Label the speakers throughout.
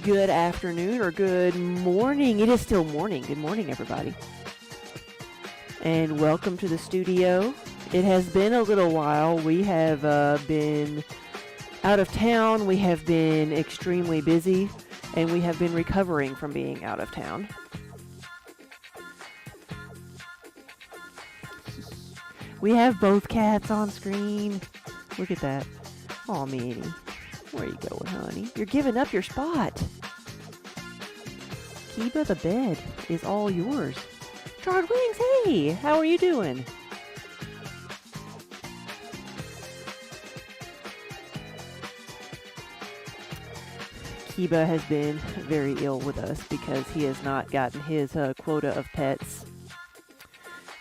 Speaker 1: Good afternoon or good morning. It is still morning. Good morning, everybody. And welcome to the studio. It has been a little while. We have been out of town. We have been extremely busy, and we have been recovering from being out of town. We have both cats on screen. Look at that. Aw, Minnie. Where you going, honey? You're giving up your spot. Kiba, the bed is all yours. Charred Wings, hey! How are you doing? Kiba has been very ill with us because he has not gotten his quota of pets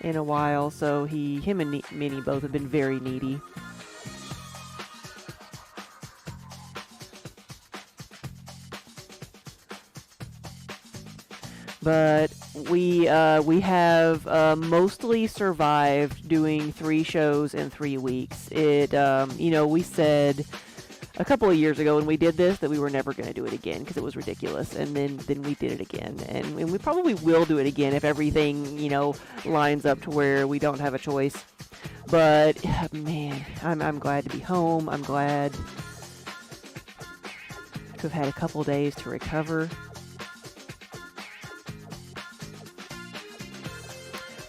Speaker 1: in a while, so him and Minnie both have been very needy. But we have mostly survived doing 3 shows in 3 weeks. It we said a couple of years ago when we did this that we were never going to do it again because it was ridiculous, and then we did it again, and we probably will do it again if everything lines up to where we don't have a choice. But man, I'm glad to be home. I'm glad to have had a couple days to recover.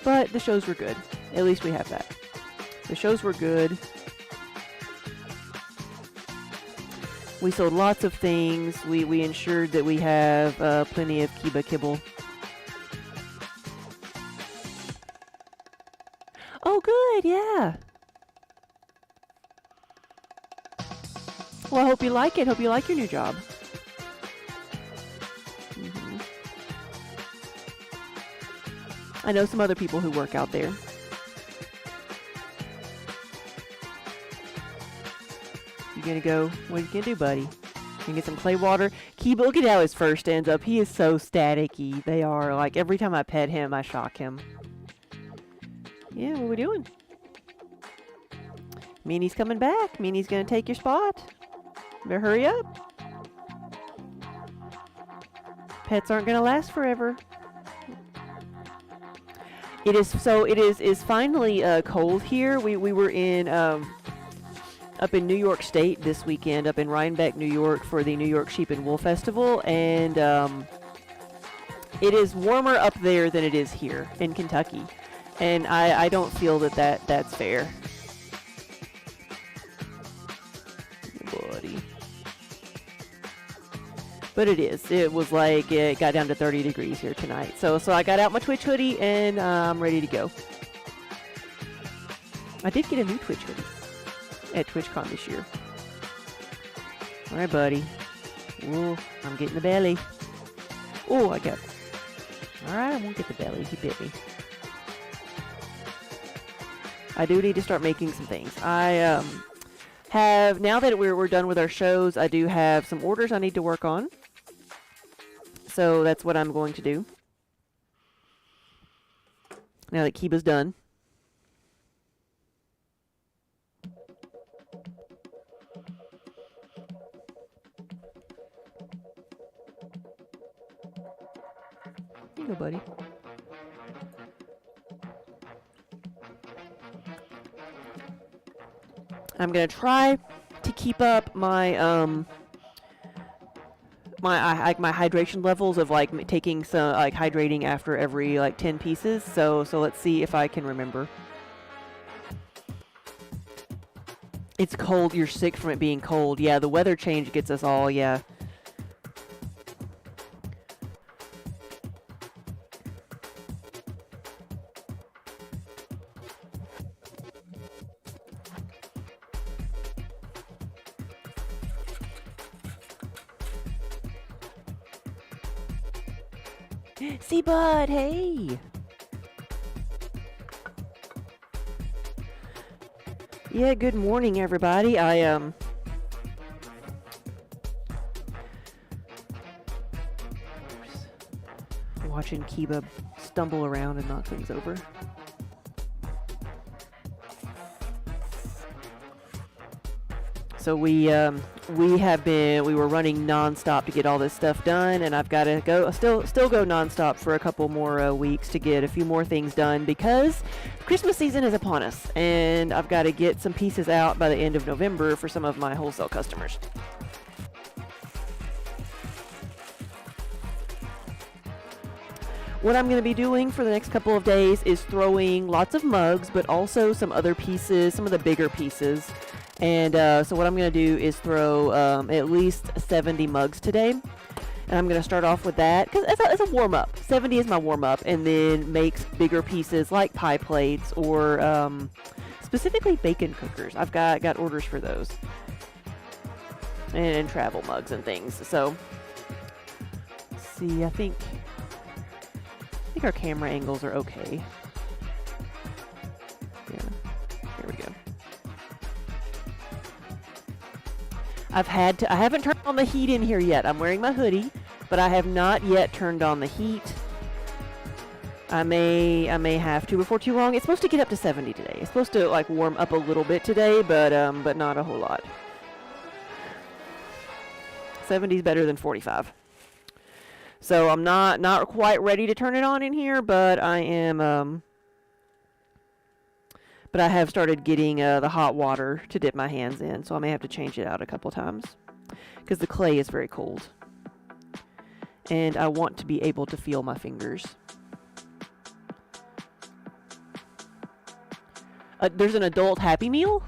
Speaker 1: But the shows were good. At least we have that. The shows were good. We sold lots of things. We ensured that we have plenty of Kiba kibble. Oh, good, yeah. Well, I hope you like it. Hope you like your new job. I know some other people who work out there. You gonna go? What are you gonna do, buddy? You gonna get some clay water? Kiba, look at how his fur stands up. He is so staticky. They are. Like, every time I pet him, I shock him. Yeah, what are we doing? Minnie's coming back. Minnie's gonna take your spot. Better hurry up. Pets aren't gonna last forever. It is finally cold here. We were in up in New York State this weekend, up in Rhinebeck, New York, for the New York Sheep and Wool Festival, and it is warmer up there than it is here in Kentucky, and I don't feel that's fair. Buddy. But it is. It was like, it got down to 30 degrees here tonight. So I got out my Twitch hoodie and I'm ready to go. I did get a new Twitch hoodie at TwitchCon this year. Alright, buddy. Ooh, I'm getting the belly. Oh, I got it. Alright, I won't get the belly. He bit me. I do need to start making some things. I have, now that we're done with our shows, I do have some orders I need to work on. So that's what I'm going to do. Now that Kiba's done. Here you go, buddy. I'm gonna try to keep up my my hydration levels of like taking some hydrating after every 10 pieces. So let's see if I can remember. It's cold. You're sick from it being cold. Yeah, the weather change gets us all. Yeah. See, bud, hey. Yeah, good morning, everybody. Watching Kiba stumble around and knock things over. So we were running nonstop to get all this stuff done, and I've got to still go nonstop for a couple more weeks to get a few more things done because Christmas season is upon us, and I've got to get some pieces out by the end of November for some of my wholesale customers. What I'm going to be doing for the next couple of days is throwing lots of mugs, but also some other pieces, some of the bigger pieces. And so what I'm going to do is throw at least 70 mugs today. And I'm going to start off with that because it's a warm-up. 70 is my warm-up, and then make bigger pieces like pie plates or specifically bacon cookers. I've got orders for those. And travel mugs and things. So, let's see, I think our camera angles are okay. Yeah, here we go. I haven't turned on the heat in here yet. I'm wearing my hoodie, but I have not yet turned on the heat. I may have to before too long. It's supposed to get up to 70 today. It's supposed to like warm up a little bit today, but not a whole lot. 70 is better than 45. So I'm not quite ready to turn it on in here, but I am. But I have started getting the hot water to dip my hands in, so I may have to change it out a couple times because the clay is very cold, and I want to be able to feel my fingers. There's an adult Happy Meal.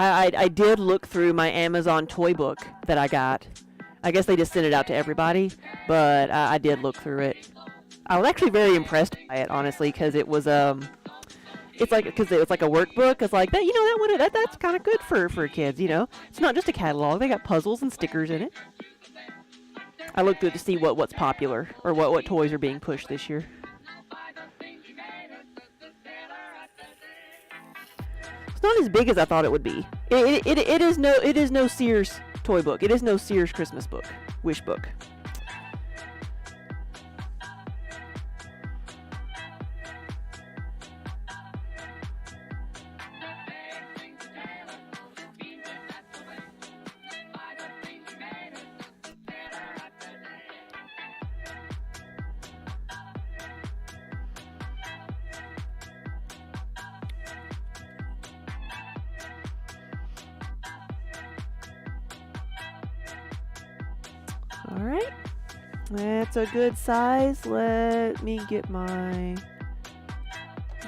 Speaker 1: I did look through my Amazon toy book that I got. I guess they just sent it out to everybody, but I did look through it. I was actually very impressed by it, honestly, because it was it's like a workbook. It's like that that's kind of good for kids, you know. It's not just a catalog. They got puzzles and stickers in it. I looked through to see what's popular or what toys are being pushed this year. It's not as big as I thought it would be. It is no Sears toy book. It is no Sears Christmas book, wish book. All right, that's a good size. Let me get my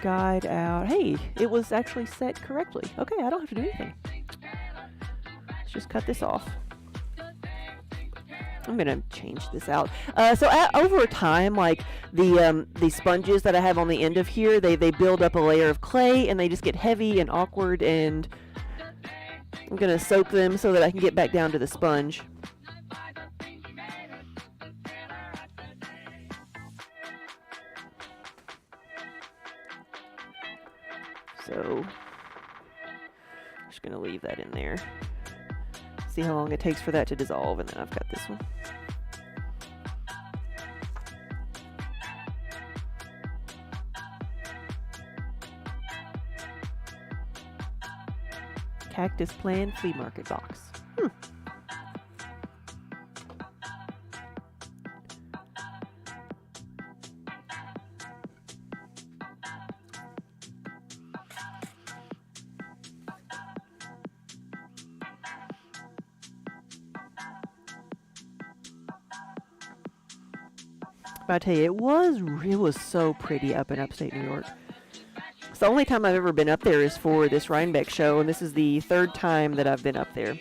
Speaker 1: guide out. Hey, it was actually set correctly. Okay, I don't have to do anything. Let's just cut this off. I'm gonna change this out. Over time, like the sponges that I have on the end of here, they build up a layer of clay and they just get heavy and awkward, and I'm gonna soak them so that I can get back down to the sponge. So, just going to leave that in there. See how long it takes for that to dissolve, and then I've got this one. Cactus Plan Flea Market Box. I tell you, it was so pretty up in upstate New York. It's the only time I've ever been up there is for this Rhinebeck show, and this is the third time that I've been up there.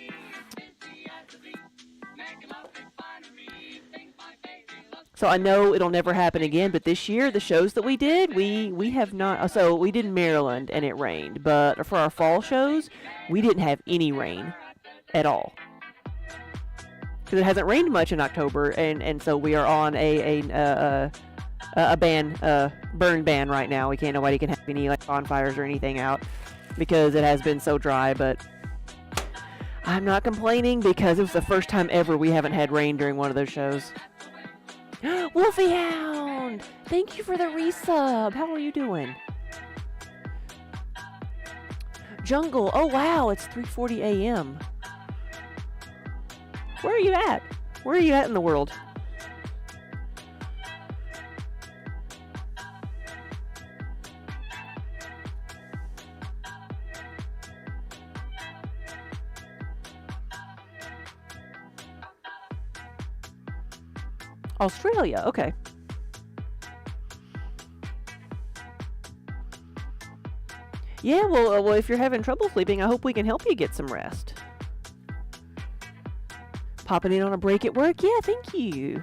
Speaker 1: So I know it'll never happen again, but this year, the shows that we did, we have not. So we did Maryland and it rained, but for our fall shows, we didn't have any rain at all because it hasn't rained much in October, and so we are on a ban, burn ban right now. Nobody can have any like bonfires or anything out because it has been so dry. But I'm not complaining because it was the first time ever we haven't had rain during one of those shows. Wolfie Hound! Thank you for the resub. How are you doing? Jungle. Oh wow, it's 3:40 a.m. Where are you at? Where are you at in the world? Australia, okay. Yeah, well, if you're having trouble sleeping, I hope we can help you get some rest. Popping in on a break at work? Yeah, thank you.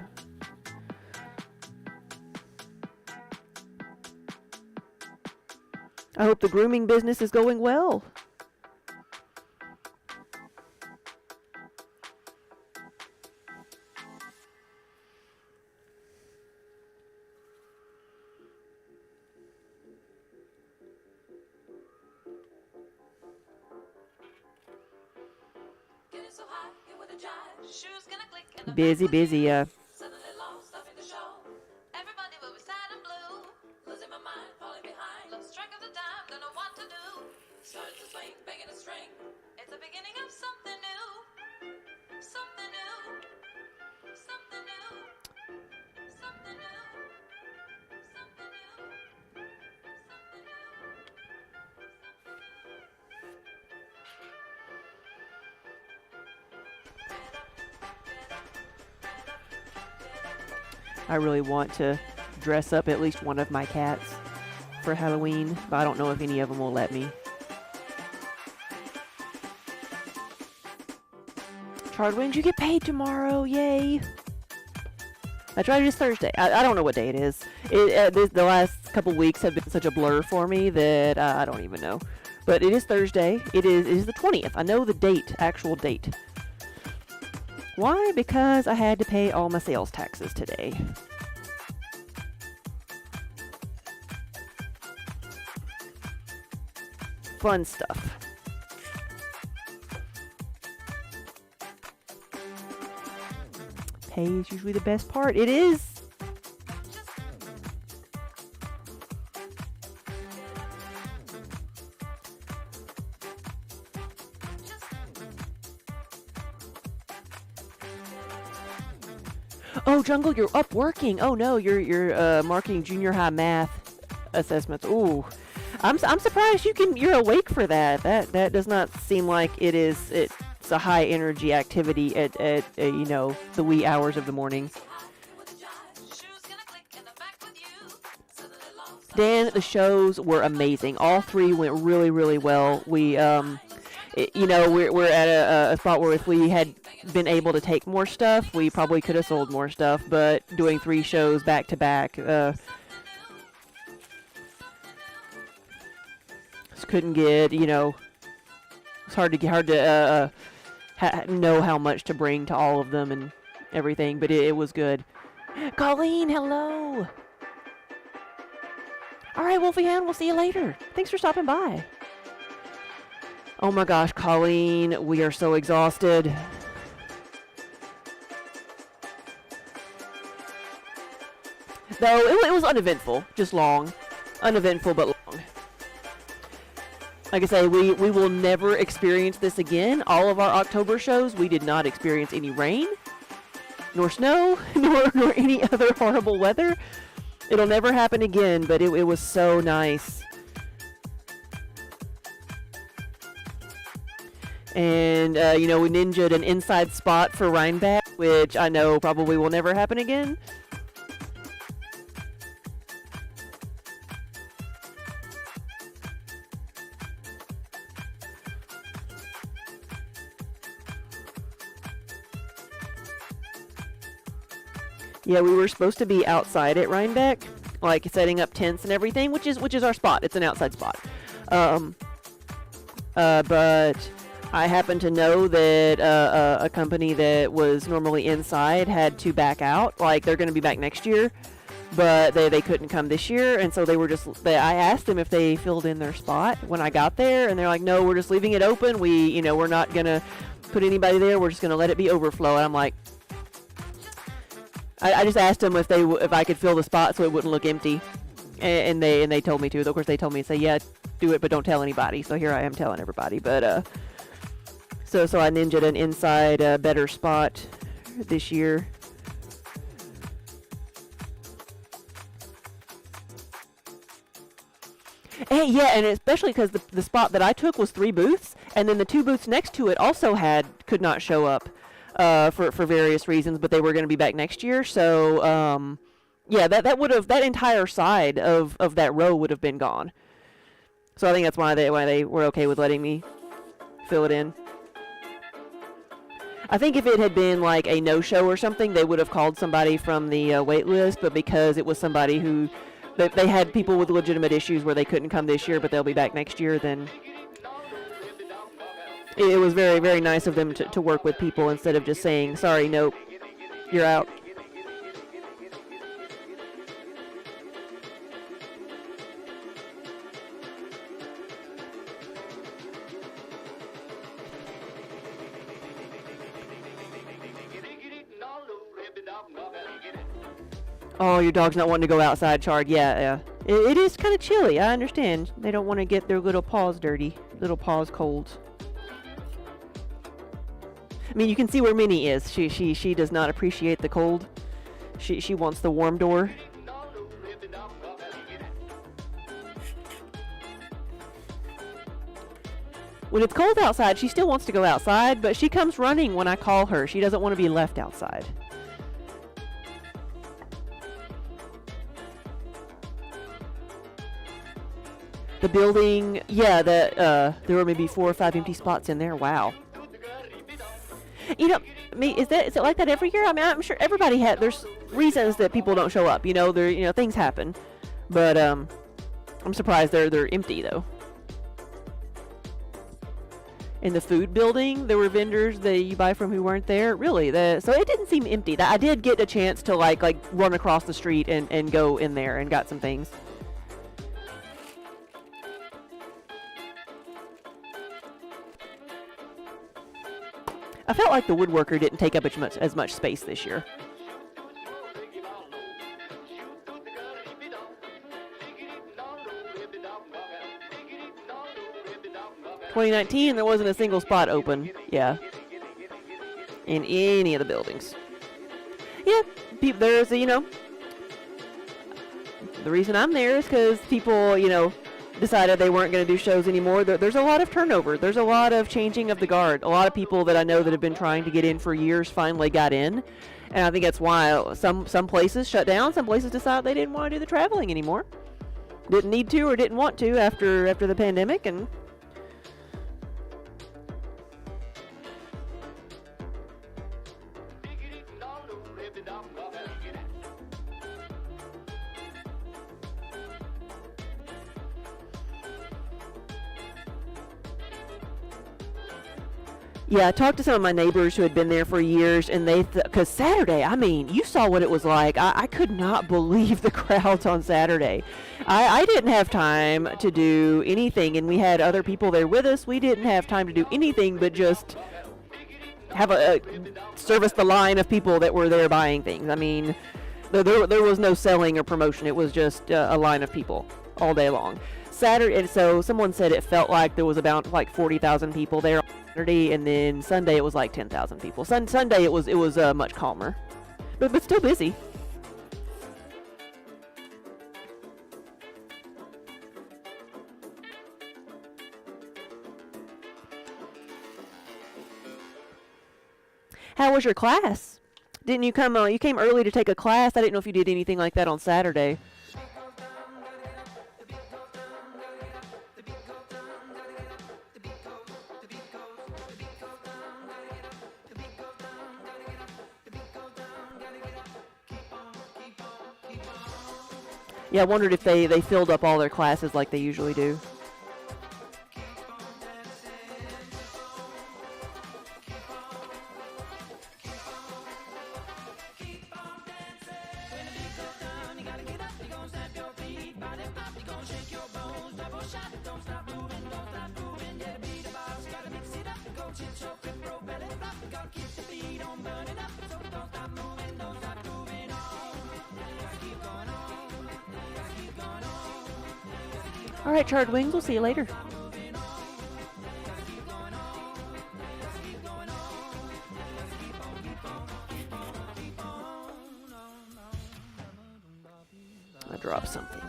Speaker 1: I hope the grooming business is going well. Busy, busy, I really want to dress up at least one of my cats for Halloween, but I don't know if any of them will let me. Charred Wings, you get paid tomorrow, yay! That's right, it is Thursday. I don't know what day it is. The last couple weeks have been such a blur for me that I don't even know. But it is Thursday. It is the 20th. I know the date, actual date. Why? Because I had to pay all my sales taxes today. Fun stuff. Pay is usually the best part. It is. Oh, Jungle, you're up working. Oh no, you're marking junior high math assessments. Ooh, I'm surprised you're awake for that. That does not seem like it's a high energy activity at the wee hours of the morning. Dan, the shows were amazing. All three went really, really well. We we're at a spot where if we had been able to take more stuff, we probably could have sold more stuff. But doing 3 shows back to back, just couldn't get. It's hard to know how much to bring to all of them and everything. But it was good. Colleen, hello. All right, Wolfie Hound, we'll see you later. Thanks for stopping by. Oh my gosh, Colleen, we are so exhausted. Though it was uneventful, just long. Uneventful but long. Like I say, we will never experience this again. All of our October shows, we did not experience any rain, nor snow, nor any other horrible weather. It'll never happen again, but it was so nice. And, we ninja'd an inside spot for Rhinebeck, which I know probably will never happen again. Yeah, we were supposed to be outside at Rhinebeck, like setting up tents and everything, which is our spot. It's an outside spot. Um, but I happen to know that a company that was normally inside had to back out. Like, they're going to be back next year, but they couldn't come this year, and so I asked them if they filled in their spot when I got there, and they're like, no, we're just leaving it open. We're not going to put anybody there. We're just going to let it be overflow. And I'm like, I just asked them if I could fill the spot so it wouldn't look empty, and they told me to. Of course, they told me to say, yeah, do it, but don't tell anybody. So here I am telling everybody. But so I ninja'd an inside better spot this year. And yeah, and especially because the spot that I took was 3 booths, and then the 2 booths next to it also could not show up for various reasons, but they were going to be back next year. So yeah, that entire side of that row would have been gone. So I think that's why they were okay with letting me fill it in. I think if it had been like a no-show or something, they would have called somebody from the wait list, but because it was somebody who they had people with legitimate issues where they couldn't come this year, but they'll be back next year, then it was very, very nice of them to work with people instead of just saying, sorry, nope, you're out. Oh, your dog's not wanting to go outside, Chard. Yeah. It is kind of chilly. I understand. They don't want to get their little paws dirty. Little paws cold. I mean, you can see where Minnie is. She does not appreciate the cold. She wants the warm door. When it's cold outside, she still wants to go outside, but she comes running when I call her. She doesn't want to be left outside. The building, yeah, there were maybe 4 or 5 empty spots in there. Wow. You know, is it like that every year? I mean, I'm sure everybody there's reasons that people don't show up. Things happen, but I'm surprised they're empty though. In the food building, there were vendors that you buy from who weren't there. Really, so it didn't seem empty. I did get a chance to like run across the street and go in there and got some things. I felt like the woodworker didn't take up as much space this year. In 2019, there wasn't a single spot open. Yeah. In any of the buildings. Yeah, there's the reason I'm there is because people, decided they weren't going to do shows anymore. There's a lot of turnover. There's a lot of changing of the guard. A lot of people that I know that have been trying to get in for years finally got in. And I think that's why some places shut down. Some places decided they didn't want to do the traveling anymore. Didn't need to or didn't want to after the pandemic. And yeah, I talked to some of my neighbors who had been there for years, and because Saturday, I mean, you saw what it was like. I could not believe the crowds on Saturday. I didn't have time to do anything, and we had other people there with us. We didn't have time to do anything but just have service the line of people that were there buying things. I mean, there was no selling or promotion. It was just a line of people all day long. Saturday, and so someone said it felt like there was about like 40,000 people there on Saturday, and then Sunday it was like 10,000 people. Sunday it was much calmer, but still busy. How was your class? Didn't you come? You came early to take a class. I didn't know if you did anything like that on Saturday. Yeah, I wondered if they filled up all their classes like they usually do. All right, Charred Wings, we'll see you later. I dropped something.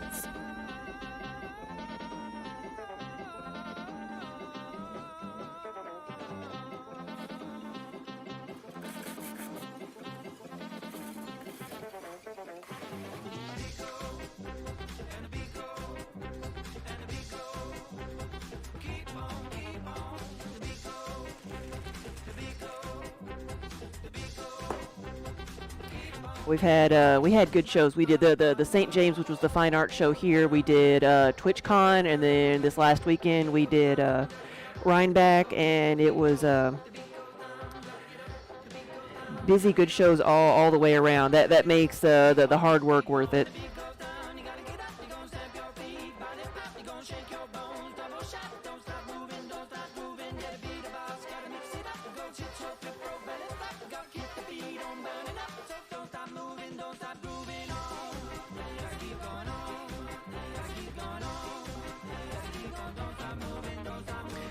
Speaker 1: We had good shows. We did the St. James, which was the fine art show here. We did TwitchCon, and then this last weekend we did Rhinebeck, and it was busy, good shows all the way around. That makes the hard work worth it.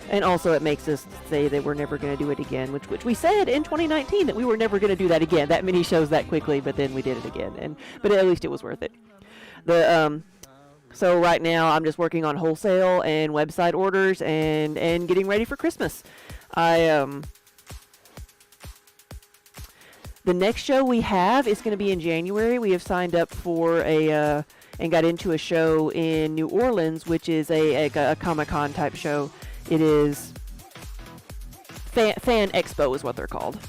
Speaker 1: And also it makes us say that we're never going to do it again, which we said in 2019 that we were never going to do that again, that many shows that quickly, but then we did it again. But at least it was worth it. So right now I'm just working on wholesale and website orders and getting ready for Christmas. The next show we have is going to be in January. We have signed up for and got into a show in New Orleans, which is a Comic-Con type show. It is Fan Expo is what they're called.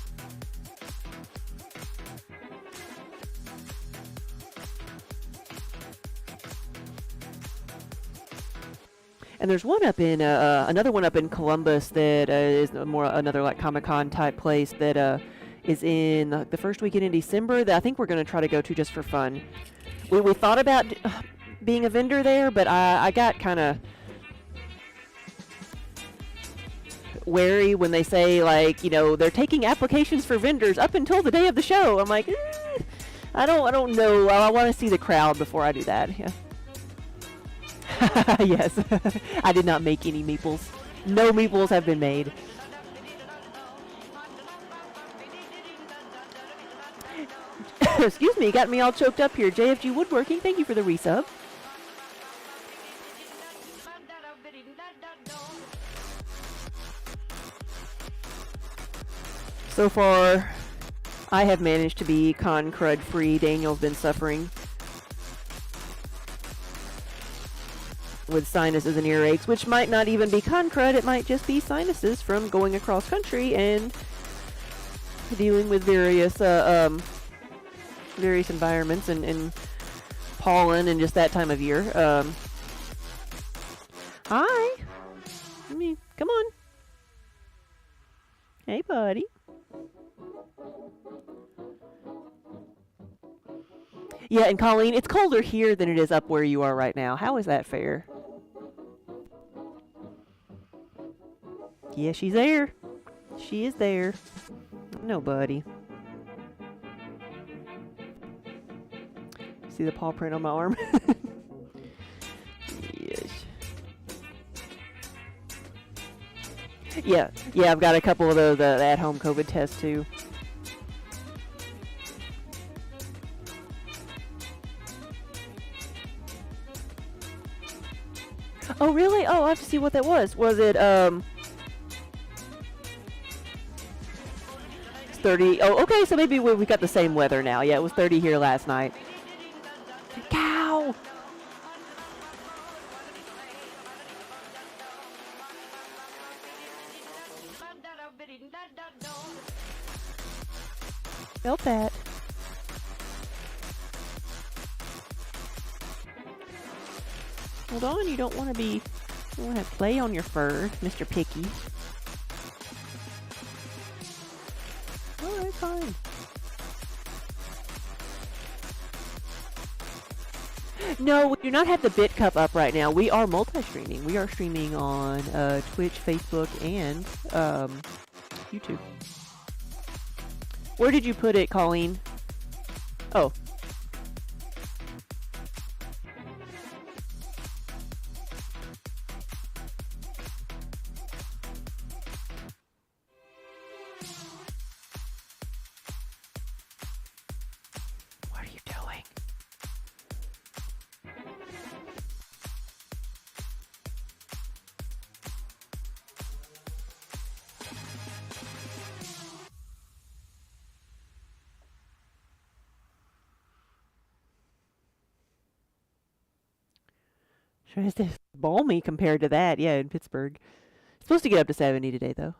Speaker 1: And there's one up in another one up in Columbus that is more another like Comic-Con type place that is in the first weekend in December that I think we're going to try to go to just for fun. We thought about being a vendor there, but I got kind of wary when they say, like, you know, they're taking applications for vendors up until the day of the show. I'm like, I don't know. I want to see the crowd before I do that. Yeah. Yes. I did not make any meeples. No meeples have been made. Excuse me, got me all choked up here. JFG Woodworking, thank you for the resub. So far, I have managed to be con crud free. Daniel's been suffering with sinuses and earaches, which might not even be con crud. It might just be sinuses from going across country and dealing with various environments and pollen and just that time of year. Hi. I mean, come on. Hey, buddy. Yeah, and Colleen, it's colder here than it is up where you are right now. How is that fair? Yeah, she's there. She is there. No, buddy. See the paw print on my arm? Yes. Yeah, I've got a couple of those at-home COVID tests too. Oh, really? Oh, I'll have to see what that was. Was it, 30? Oh, okay, so maybe we got the same weather now. Yeah, it was 30 here last night. Cow! Felt that. Hold on, you don't want to be... You want to play on your fur, Mr. Picky. Alright, fine. No, we do not have the BitCup up right now. We are multi-streaming. We are streaming on Twitch, Facebook, and YouTube. Where did you put it, Colleen? Oh. What are you doing? Sure is this balmy compared to that, yeah, in Pittsburgh. It's supposed to get up to 70 today, though.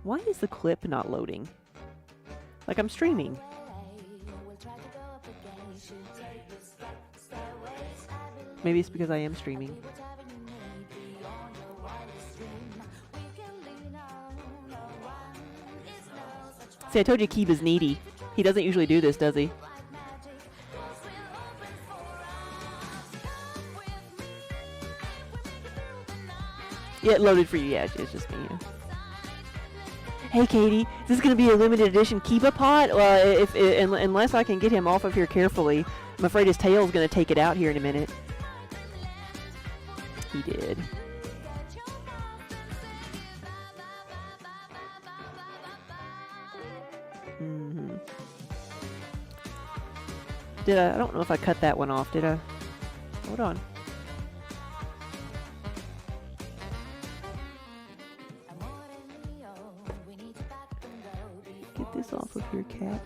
Speaker 1: Why is the clip not loading? Like I'm streaming. Maybe it's because I am streaming. See, I told you Kiba's needy. He doesn't usually do this, does he? Yeah, it loaded for you. Yeah, it's just me. Yeah. Hey, Katie, is this going to be a limited edition Kiba pot? Unless I can get him off of here carefully, I'm afraid his tail's going to take it out here in a minute. He did. Did I don't know if I cut that one off, did I? Hold on. Get this off of your cat.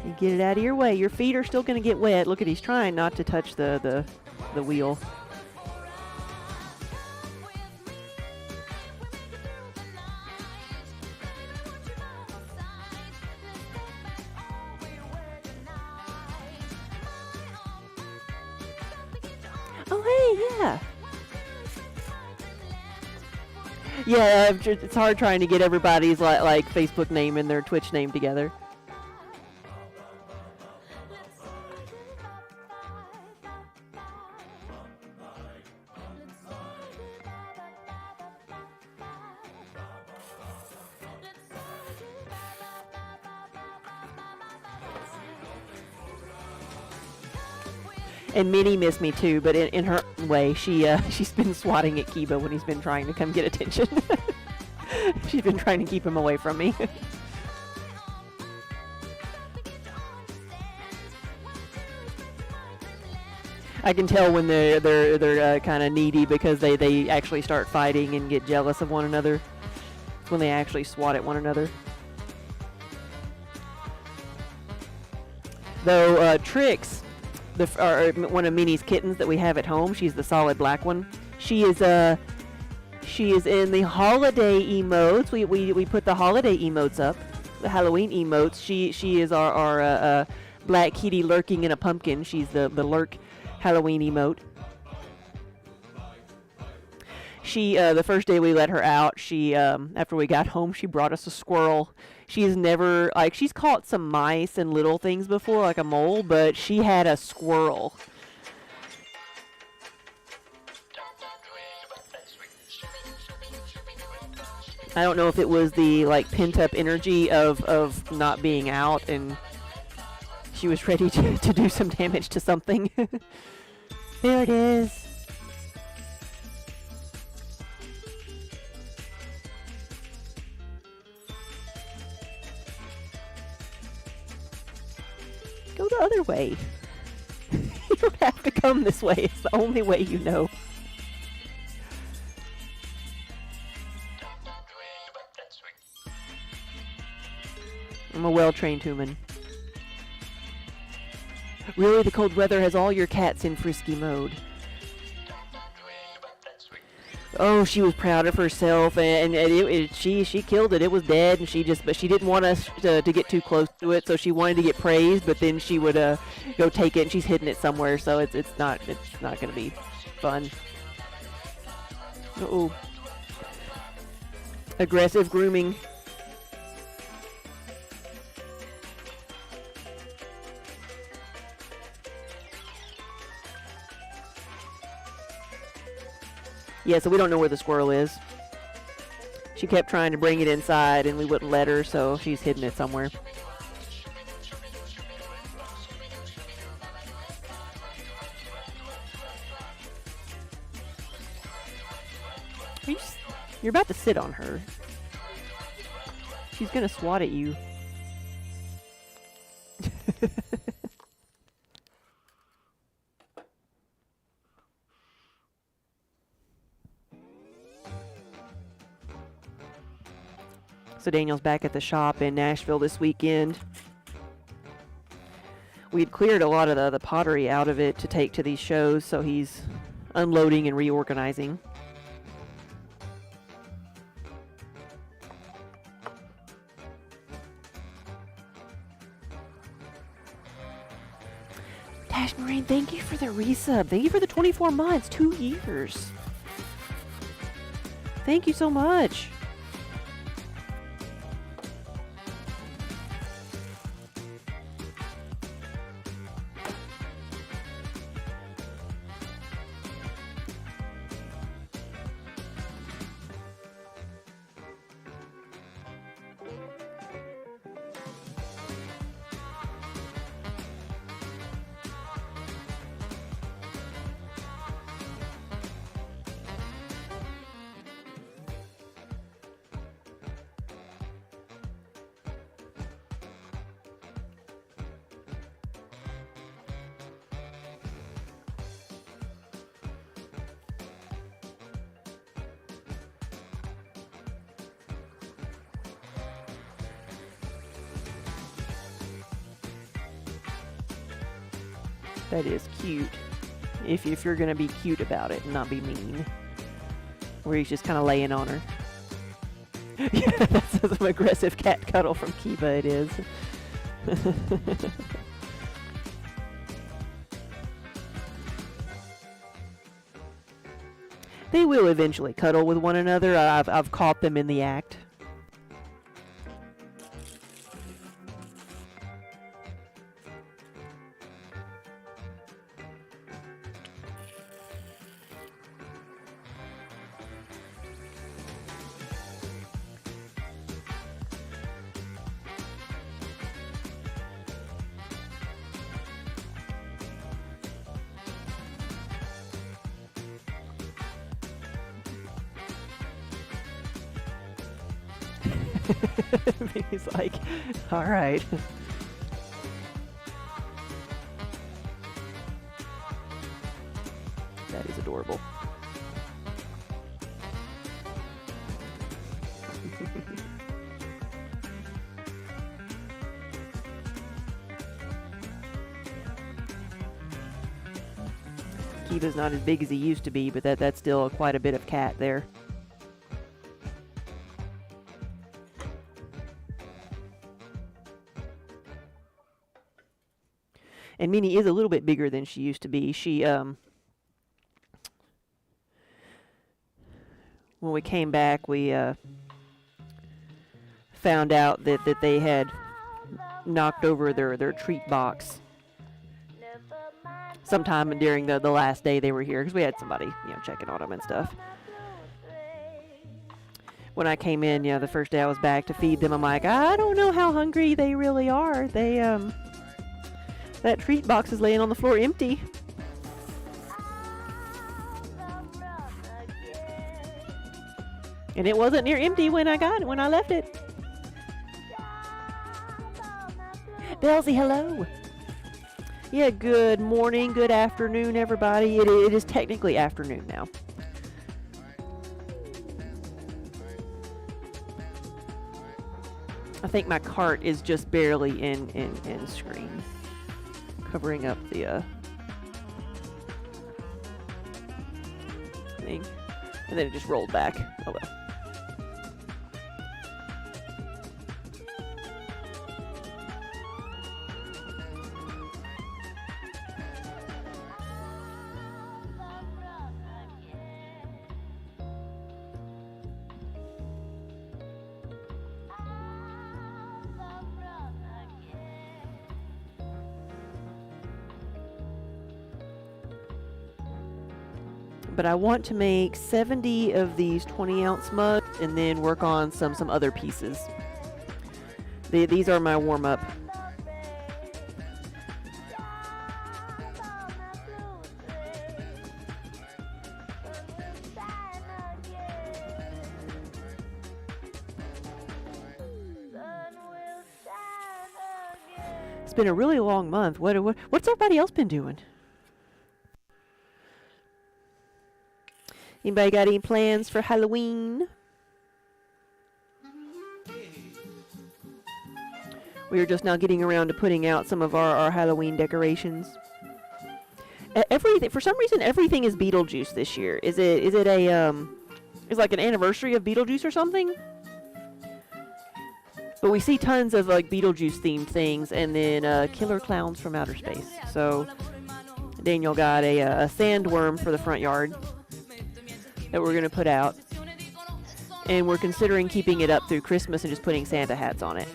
Speaker 1: You get it out of your way. Your feet are still going to get wet. Look at, he's trying not to touch the wheel. Yeah. Yeah, it's hard trying to get everybody's like Facebook name and their Twitch name together. And Minnie missed me too, but in her own way, she's been swatting at Kiba when he's been trying to come get attention. She's been trying to keep him away from me. I can tell when they're kind of needy because they actually start fighting and get jealous of one another. It's when they actually swat at one another. Though Trix, one of Minnie's kittens that we have at home, she's the solid black one. She is in the holiday emotes. We put the holiday emotes up, the Halloween emotes. She is our black kitty lurking in a pumpkin. She's the lurk Halloween emote. She the first day we let her out, she after we got home, she brought us a squirrel. She's never, she's caught some mice and little things before, like a mole, but she had a squirrel. I don't know if it was the pent up energy of not being out and she was ready to do some damage to something. There it is. Go the other way. You don't have to come this way. It's the only way you know. I'm a well-trained human. Really, the cold weather has all your cats in frisky mode. Oh, she was proud of herself, and she killed it. It was dead, and but she didn't want us to get too close to it, so she wanted to get praised, but then she would go take it, and she's hidden it somewhere, so it's not going to be fun. Uh-oh. Aggressive grooming. Yeah, so we don't know where the squirrel is. She kept trying to bring it inside, and we wouldn't let her, so she's hidden it somewhere. You're about to sit on her. She's gonna swat at you. So Daniel's back at the shop in Nashville this weekend. We'd cleared a lot of the pottery out of it to take to these shows, so he's unloading and reorganizing. Tash Marine, thank you for the resub. Thank you for the 24 months, 2 years. Thank you so much. That is cute. If you're gonna be cute about it and not be mean. Where he's just kind of laying on her. Yeah, that's some aggressive cat cuddle from Kiva, it is. They will eventually cuddle with one another. I've caught them in the act. He's like, all right. That is adorable. Kiva's not as big as he used to be, but that's still quite a bit of cat there. And Minnie is a little bit bigger than she used to be. She, when we came back, we found out that they had knocked over their treat box sometime during the last day they were here, because we had somebody, checking on them and stuff. When I came in, the first day I was back to feed them, I'm like, I don't know how hungry they really are. They, that treat box is laying on the floor empty. And it wasn't near empty when I left it. Belsy, hello. Yeah, good morning, good afternoon, everybody. It is technically afternoon now. I think my cart is just barely in screen, covering up the thing. And then it just rolled back. Oh well. But I want to make 70 of these 20-ounce mugs and then work on some other pieces. These are my warm-up. It's been a really long month. What's everybody else been doing? Anybody got any plans for Halloween? We are just now getting around to putting out some of our Halloween decorations. Everything, for some reason, everything is Beetlejuice this year. Is it like an anniversary of Beetlejuice or something? But we see tons of like Beetlejuice themed things, and then killer clowns from outer space. So Daniel got a sandworm for the front yard that we're going to put out, and we're considering keeping it up through Christmas and just putting Santa hats on it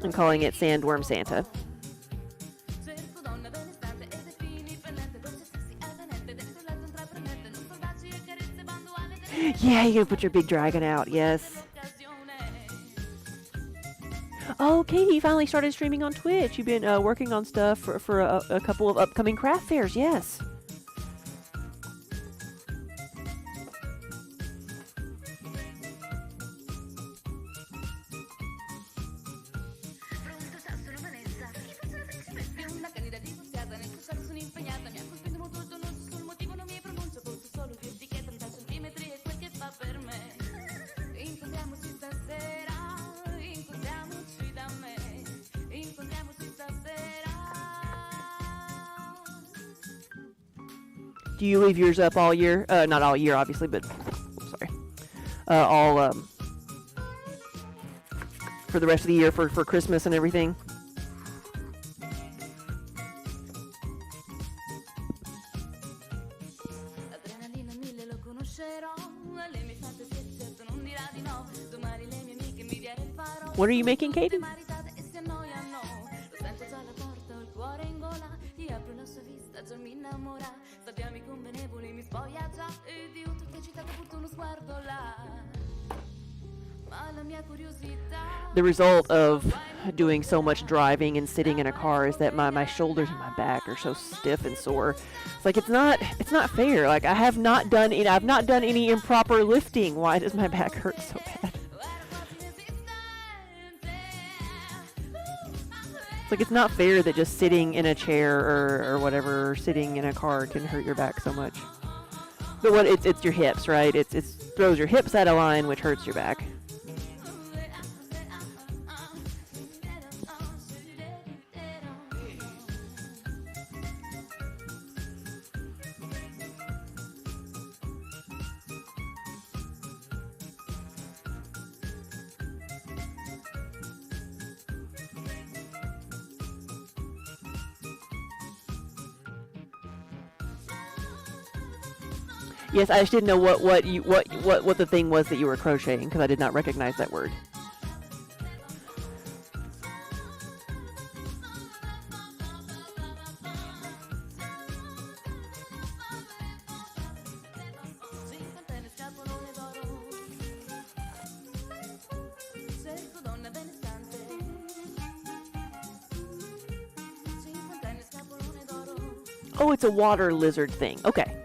Speaker 1: and calling it Sandworm Santa. Yeah, you're going to put your big dragon out, yes. Oh, Katie, you finally started streaming on Twitch. You've been working on stuff for a couple of upcoming craft fairs, yes. Do you leave yours up all year? Not all year, obviously, but sorry, all for the rest of the year for Christmas and everything. What are you making, Katie? The result of doing so much driving and sitting in a car is that my shoulders and my back are so stiff and sore. It's like it's not fair. Like I've not done any improper lifting. Why does my back hurt so bad? It's like it's not fair that just sitting in a chair or whatever, or sitting in a car can hurt your back so much. But what it's your hips, right? It throws your hips out of line, which hurts your back. Yes, I just didn't know what the thing was that you were crocheting, because I did not recognize that word. Oh, it's a water lizard thing. Okay.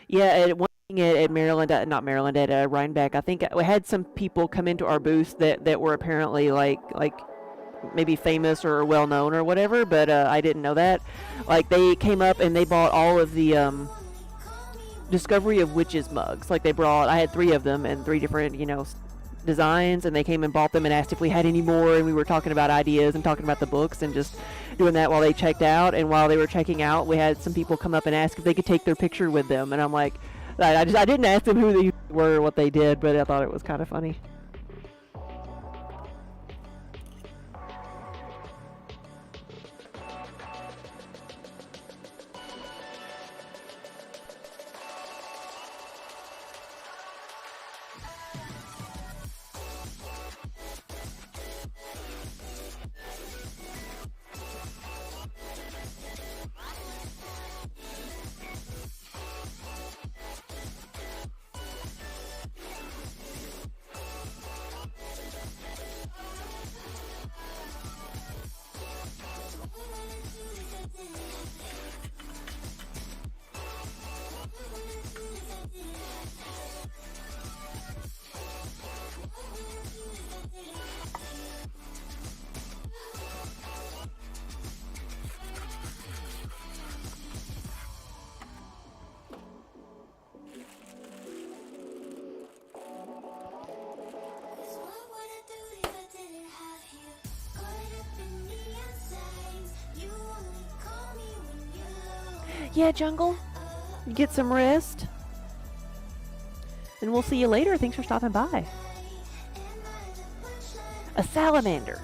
Speaker 1: Yeah, and one thing working at Maryland, not Maryland, at Rhinebeck, I think we had some people come into our booth that were apparently like maybe famous or well known or whatever, but I didn't know that. Like they came up and they bought all of the Discovery of Witches mugs. Like I had 3 of them and 3 different, designs, and they came and bought them and asked if we had any more, and we were talking about ideas and talking about the books and just doing that while they checked out. And while they were checking out, we had some people come up and ask if they could take their picture with them, and I'm like, I didn't ask them who they were or what they did, but I thought it was kind of funny. Yeah, Jungle. Get some rest. And we'll see you later. Thanks for stopping by. A salamander.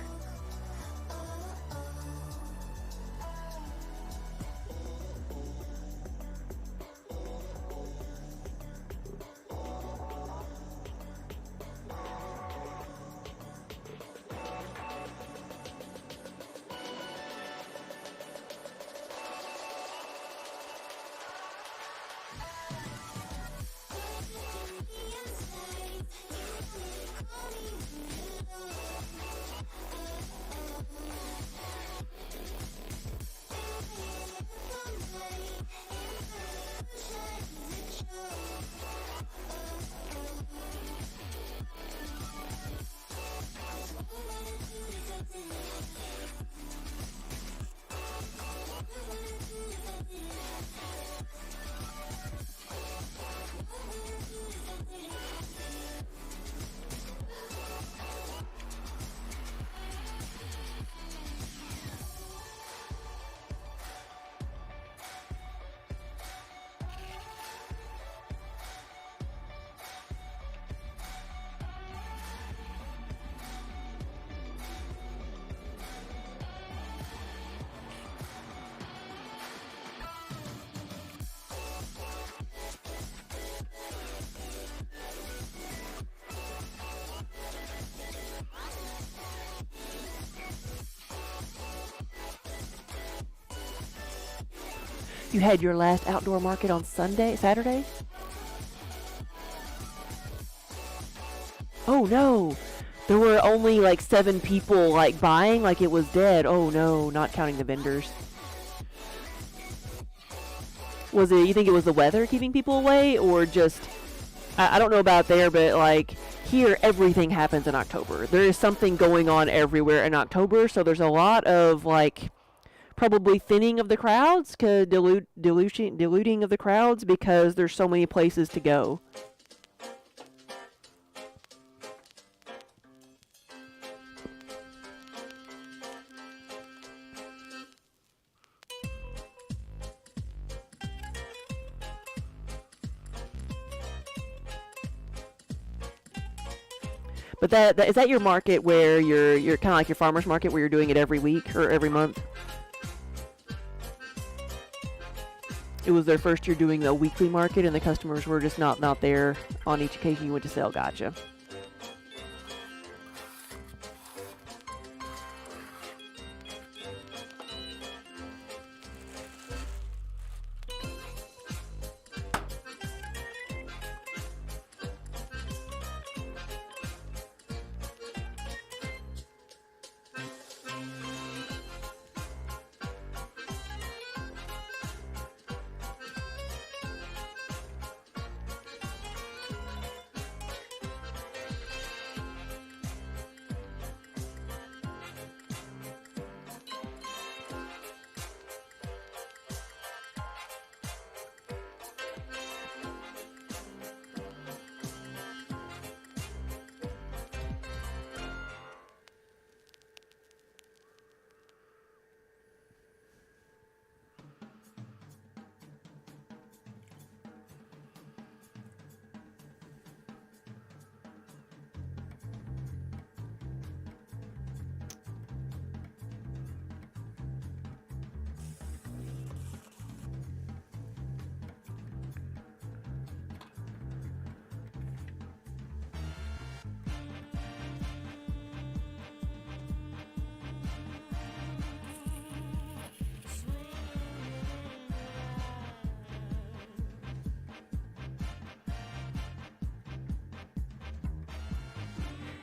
Speaker 1: You had your last outdoor market on Saturday? Oh no! There were only like 7 people like buying, like it was dead. Oh no, not counting the vendors. You think it was the weather keeping people away, or just, I don't know about there, but like here everything happens in October. There is something going on everywhere in October, so there's a lot of like probably thinning of the crowds, diluting of the crowds, because there's so many places to go. But that is that your market where you're kind of like your farmer's market where you're doing it every week or every month? It was their first year doing the weekly market, and the customers were just not there on each occasion you went to sell. Gotcha.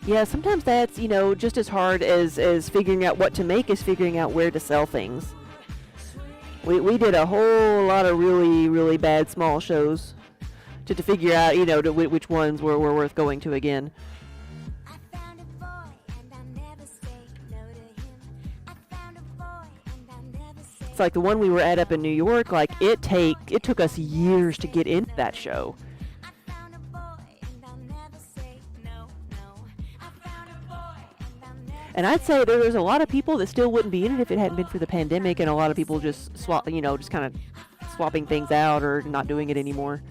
Speaker 1: Yeah, sometimes that's, just as hard as figuring out what to make is figuring out where to sell things. We did a whole lot of really, really bad small shows to figure out, which ones were worth going to again. It's like the one we were at up in New York, like it took us years to get into that show. And I'd say there's a lot of people that still wouldn't be in it if it hadn't been for the pandemic, and a lot of people just just kind of swapping things out or not doing it anymore.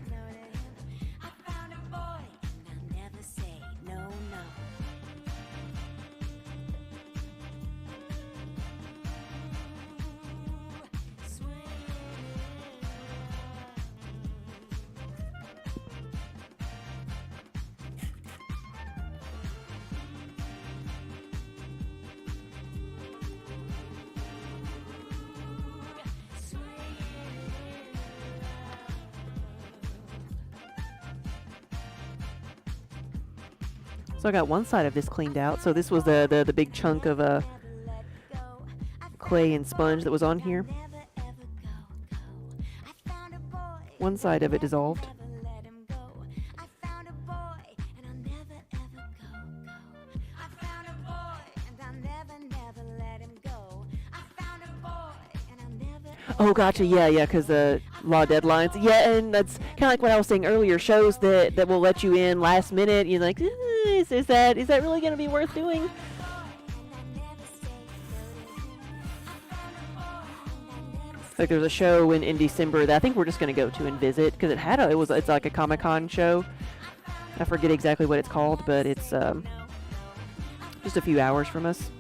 Speaker 1: So I got one side of this cleaned out. So this was the big chunk of clay and sponge that was on here. One side of it dissolved. Oh, gotcha. Yeah, because the law deadlines. Yeah, and that's kind of like what I was saying earlier. Shows that will let you in last minute. You're like, is that really going to be worth doing? Like there's a show in December that I think we're just going to go to and visit because it's like a Comic-Con show. I forget exactly what it's called, but it's just a few hours from us.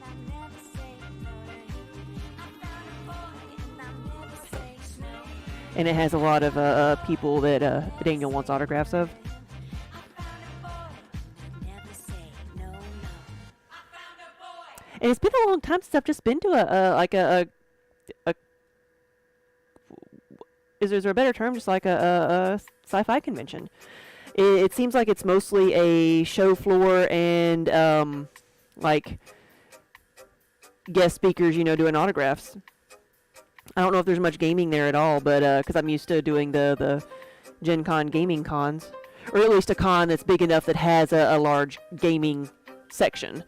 Speaker 1: And it has a lot of people that Daniel wants autographs of. And it's been a long time since I've just been to a is there a better term? Just like a sci-fi convention. It seems like it's mostly a show floor and like guest speakers, doing autographs. I don't know if there's much gaming there at all, but because I'm used to doing the Gen Con gaming cons, or at least a con that's big enough that has a large gaming section.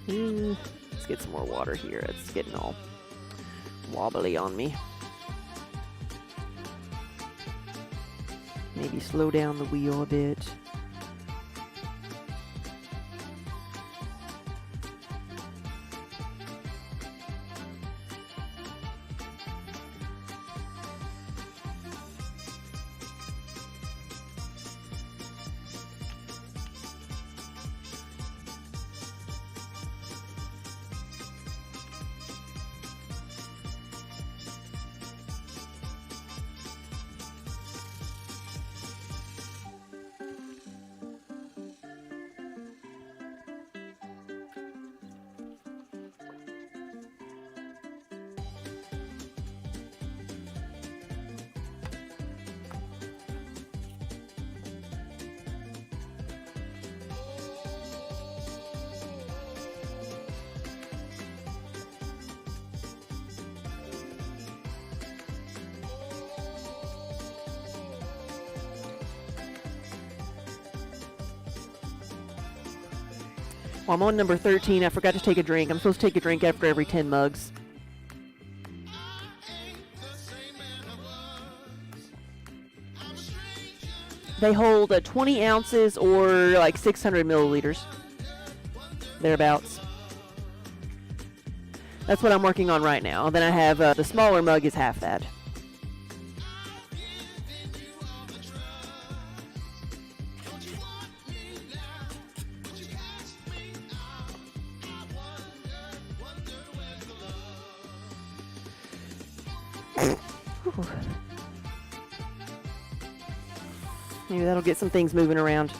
Speaker 1: Let's get some more water here. It's getting all wobbly on me. Maybe slow down the wheel a bit. Well, I'm on number 13. I forgot to take a drink. I'm supposed to take a drink after every 10 mugs. They hold 20 ounces or like 600 milliliters. Thereabouts. That's what I'm working on right now. Then I have the smaller mug is half that. Maybe that'll get some things moving around.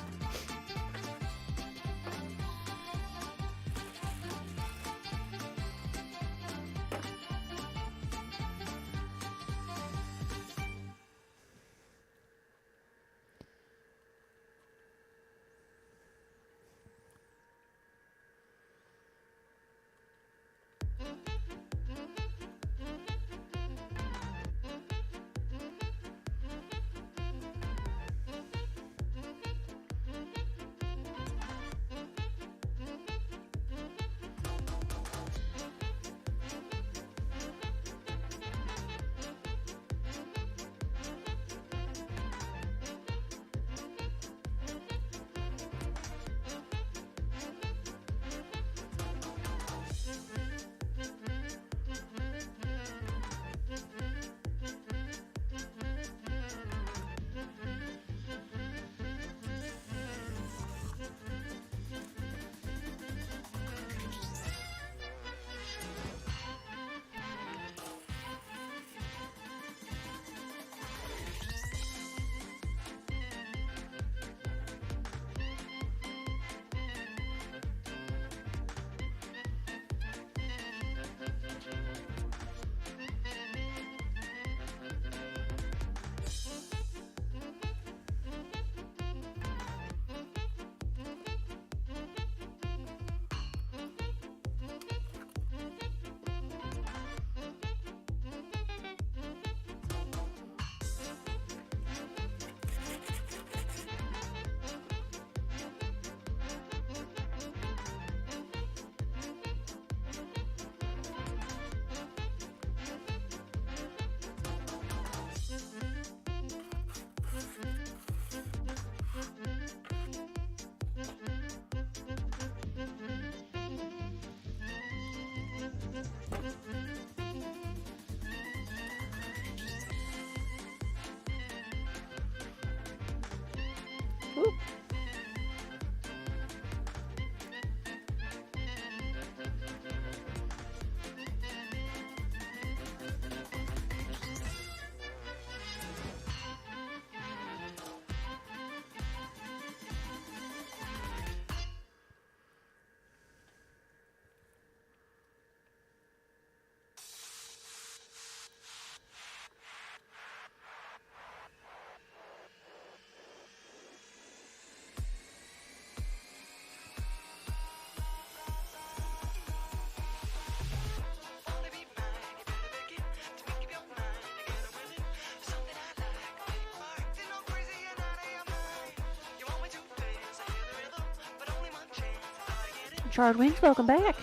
Speaker 1: Charred Wings, welcome back.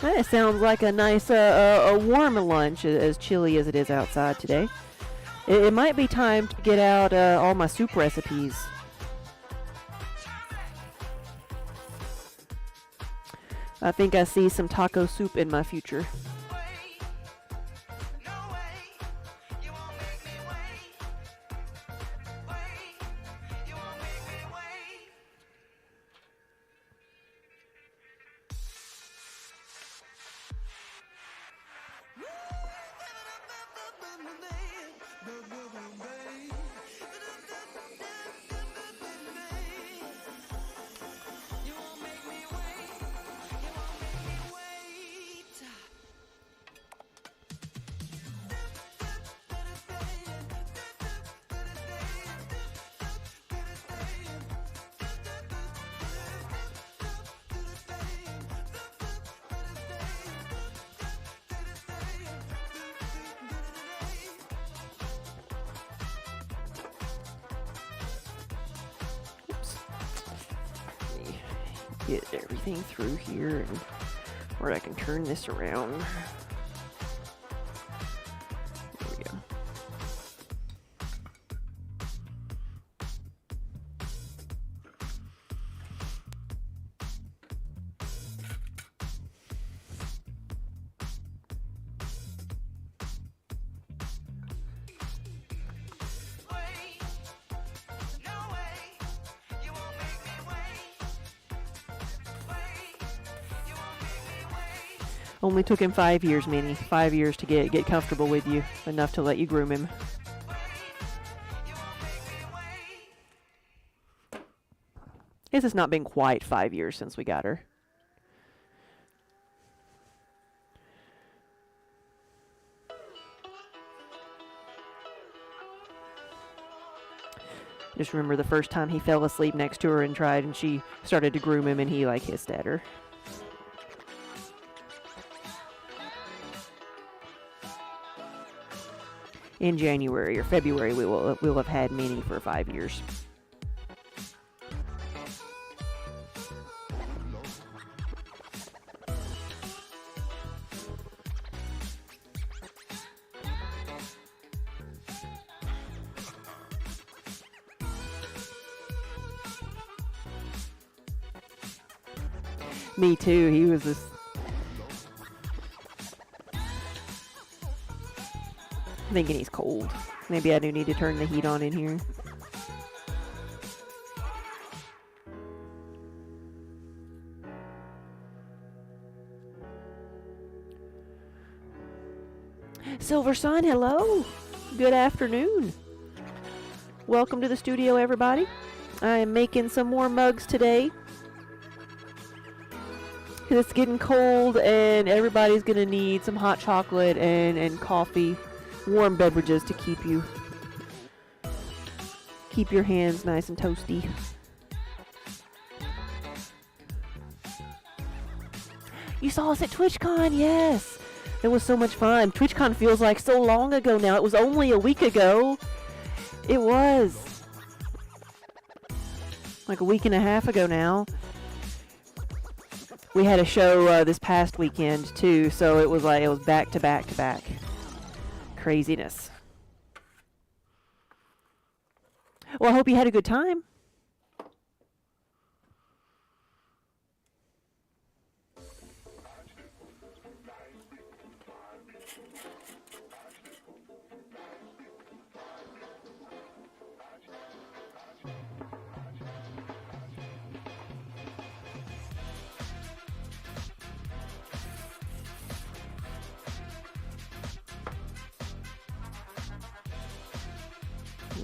Speaker 1: That sounds like a nice, a warm lunch, as chilly as it is outside today. It might be time to get out all my soup recipes. I think I see some taco soup in my future. Get everything through here and where I can turn this around. There we go. Only took him 5 years, Minnie. 5 years to get comfortable with you, enough to let you groom him. Guess it's not been quite 5 years since we got her. Just remember the first time he fell asleep next to her and she started to groom him and he like hissed at her. In January or February, we'll have had Minnie for 5 years. Me too. He was this. Thinking he's cold. Maybe I do need to turn the heat on in here. Silver Sun, hello. Good afternoon. Welcome to the studio, everybody. I am making some more mugs today. Because it's getting cold and everybody's going to need some hot chocolate and coffee. Warm beverages to keep your hands nice and toasty. You saw us at TwitchCon, yes. It was so much fun. TwitchCon feels like so long ago now. It was only a week ago. It was. Like a week and a half ago now. We had a show this past weekend too, so it was back to back to back. Craziness. Well, I hope you had a good time.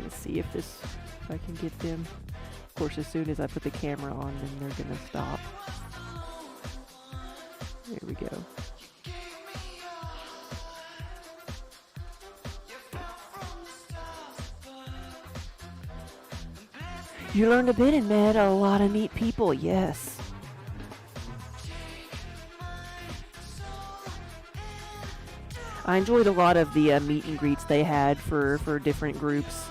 Speaker 1: Let's see if I can get them. Of course, as soon as I put the camera on, then they're gonna stop. There we go. You learned a bit and met a lot of neat people, yes. I enjoyed a lot of the meet and greets they had for different groups.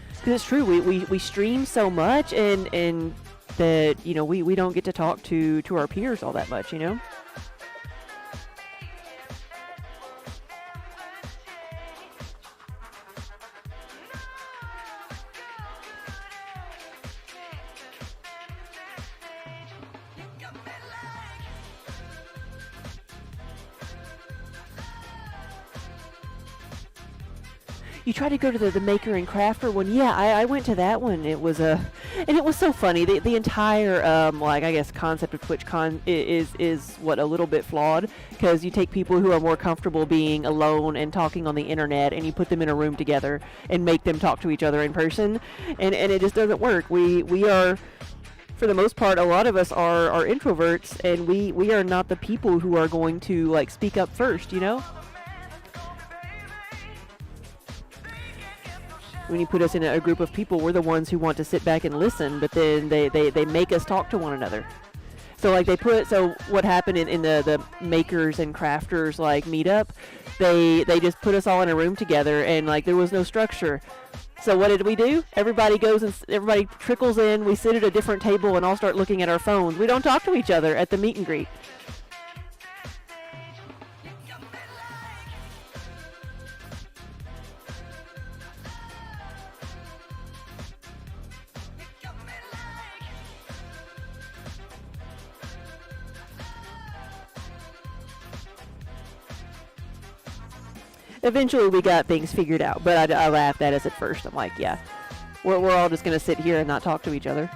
Speaker 1: Because it's true, we stream so much, and that, you know, we don't get to talk to our peers all that much, you know? You try to go to the Maker and Crafter one. Yeah, I went to that one. It was and it was so funny. The entire like, I guess, concept of TwitchCon is what, a little bit flawed, because you take people who are more comfortable being alone and talking on the internet, and you put them in a room together and make them talk to each other in person, and it just doesn't work. We are, for the most part, a lot of us are introverts, and we are not the people who are going to, like, speak up first, you know? When you put us in a group of people, we're the ones who want to sit back and listen, but then they make us talk to one another. So, like, so what happened in the makers and crafters, like, meetup, they just put us all in a room together, and, like, there was no structure. So what did we do? Everybody goes and everybody trickles in, we sit at a different table and all start looking at our phones. We don't talk to each other at the meet and greet. Eventually we got things figured out, but I laughed at us at first. I'm like, yeah, we're all just going to sit here and not talk to each other.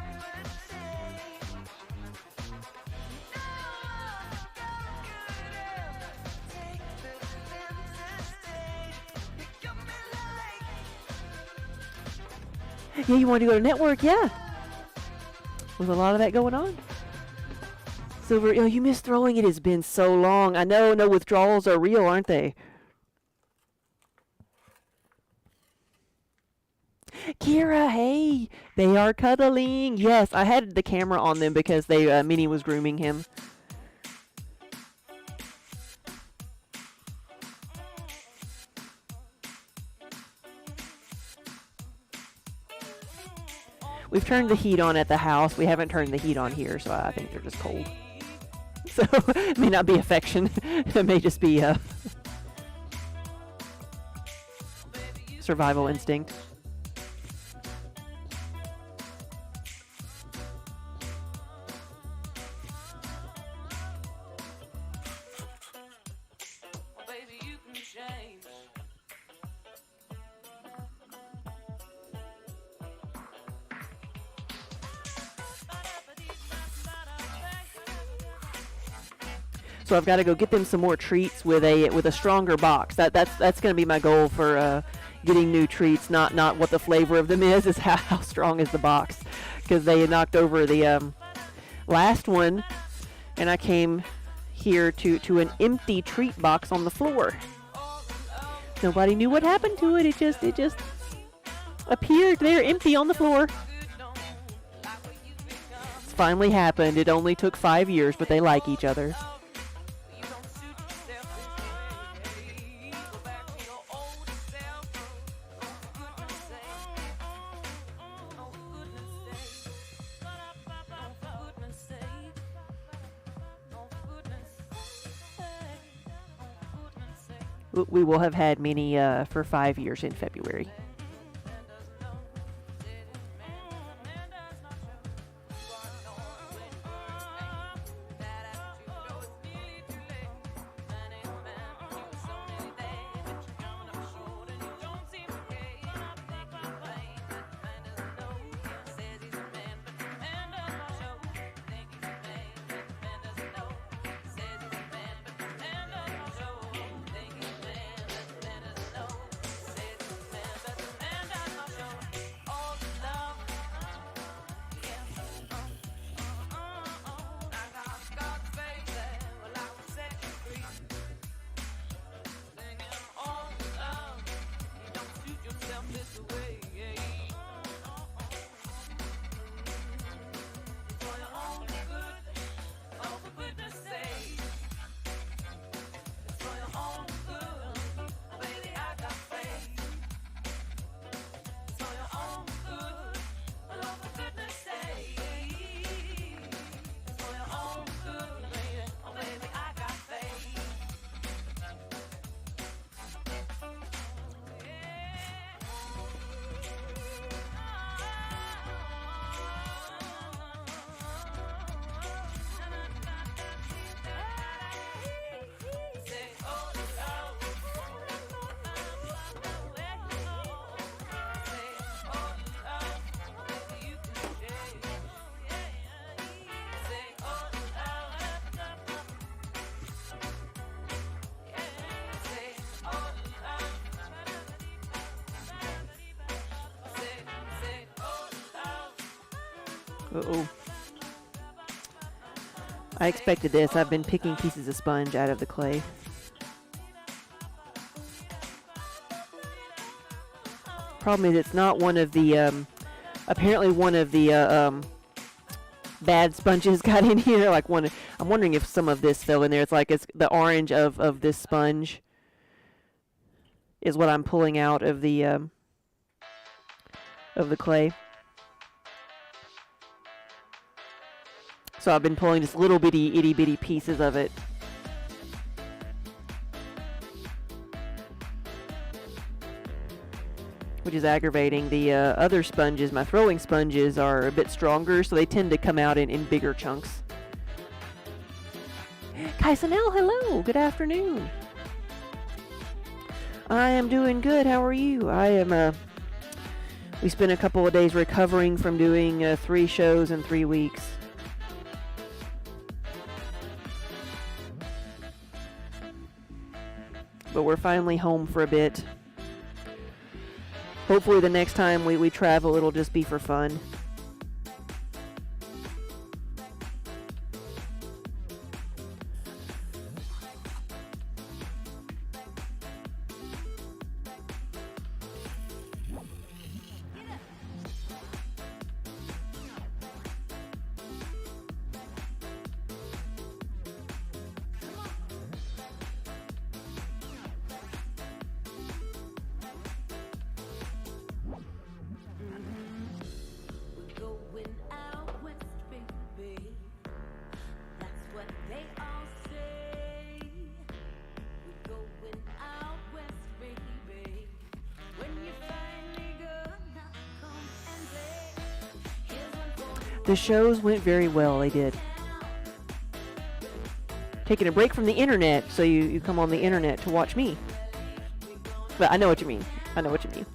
Speaker 1: Yeah, you want to go to network? Yeah. With a lot of that going on. Silver, oh, you miss throwing. It has been so long. I know, no, withdrawals are real, aren't they? Kira, hey, they are cuddling. Yes, I had the camera on them because Minnie was grooming him. We've turned the heat on at the house. We haven't turned the heat on here, so I think they're just cold. So it may not be affection. It may just be survival instinct. So I've got to go get them some more treats with a stronger box. That's going to be my goal for getting new treats. Not what the flavor of them is how strong is the box, because they had knocked over the last one, and I came here to an empty treat box on the floor. Nobody knew what happened to it. It just appeared there empty on the floor. It's finally happened. It only took 5 years, but they like each other. We will have had Minnie for 5 years in February. Uh-oh. I expected this. I've been picking pieces of sponge out of the clay. Problem is, it's not one of the, apparently one of the, bad sponges got in here. Like I'm wondering if some of this fell in there. It's the orange of this sponge is what I'm pulling out of the clay. So I've been pulling just little bitty, itty bitty pieces of it. Which is aggravating. The other sponges, my throwing sponges, are a bit stronger, so they tend to come out in bigger chunks. Kaisanel, hello! Good afternoon. I am doing good. How are you? I am, we spent a couple of days recovering from doing 3 shows in 3 weeks. But we're finally home for a bit. Hopefully the next time we travel, it'll just be for fun. The shows went very well, they did. Taking a break from the internet, so you come on the internet to watch me. But I know what you mean. I know what you mean.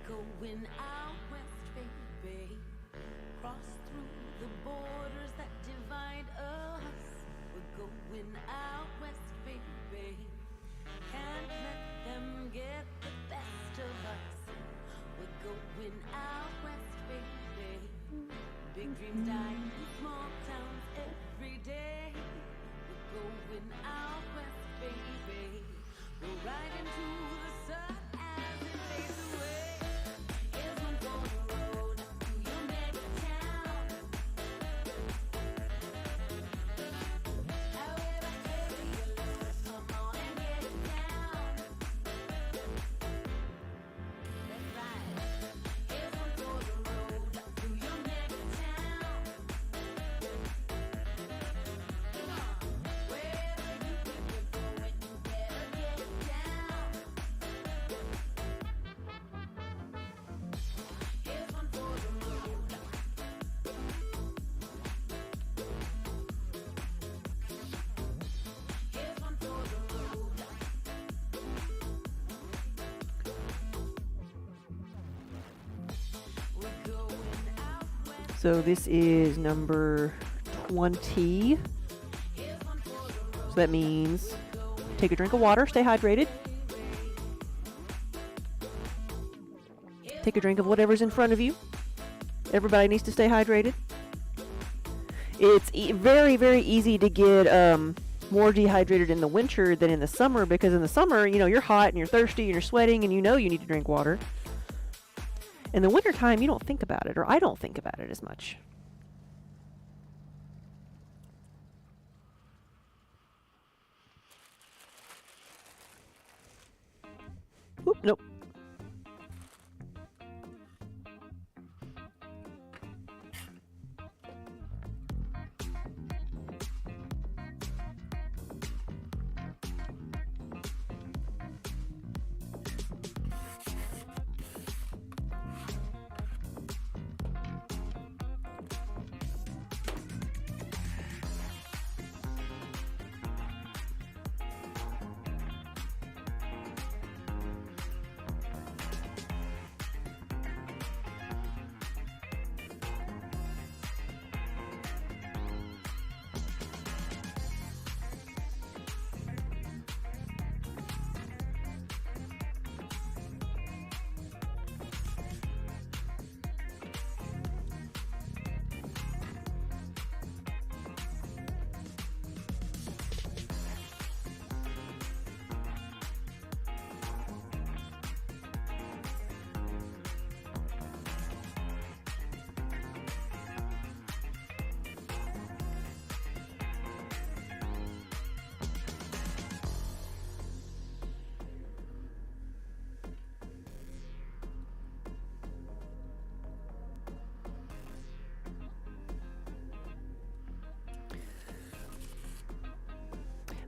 Speaker 2: Going out west, baby, cross through the borders that divide us. We're going out west, baby, can't let them get the best of us. We're going out west, baby, big dreams die in small towns every day. We're going out west, baby, we'll ride into the sun as it fades away.
Speaker 1: So this is number 20. So that means take a drink of water, stay hydrated. Take a drink of whatever's in front of you. Everybody needs to stay hydrated. It's very, very easy to get more dehydrated in the winter than in the summer, because in the summer, you know, you're hot and you're thirsty and you're sweating and you know you need to drink water. In the wintertime, you don't think about it, or I don't think about it as much. Oop, nope.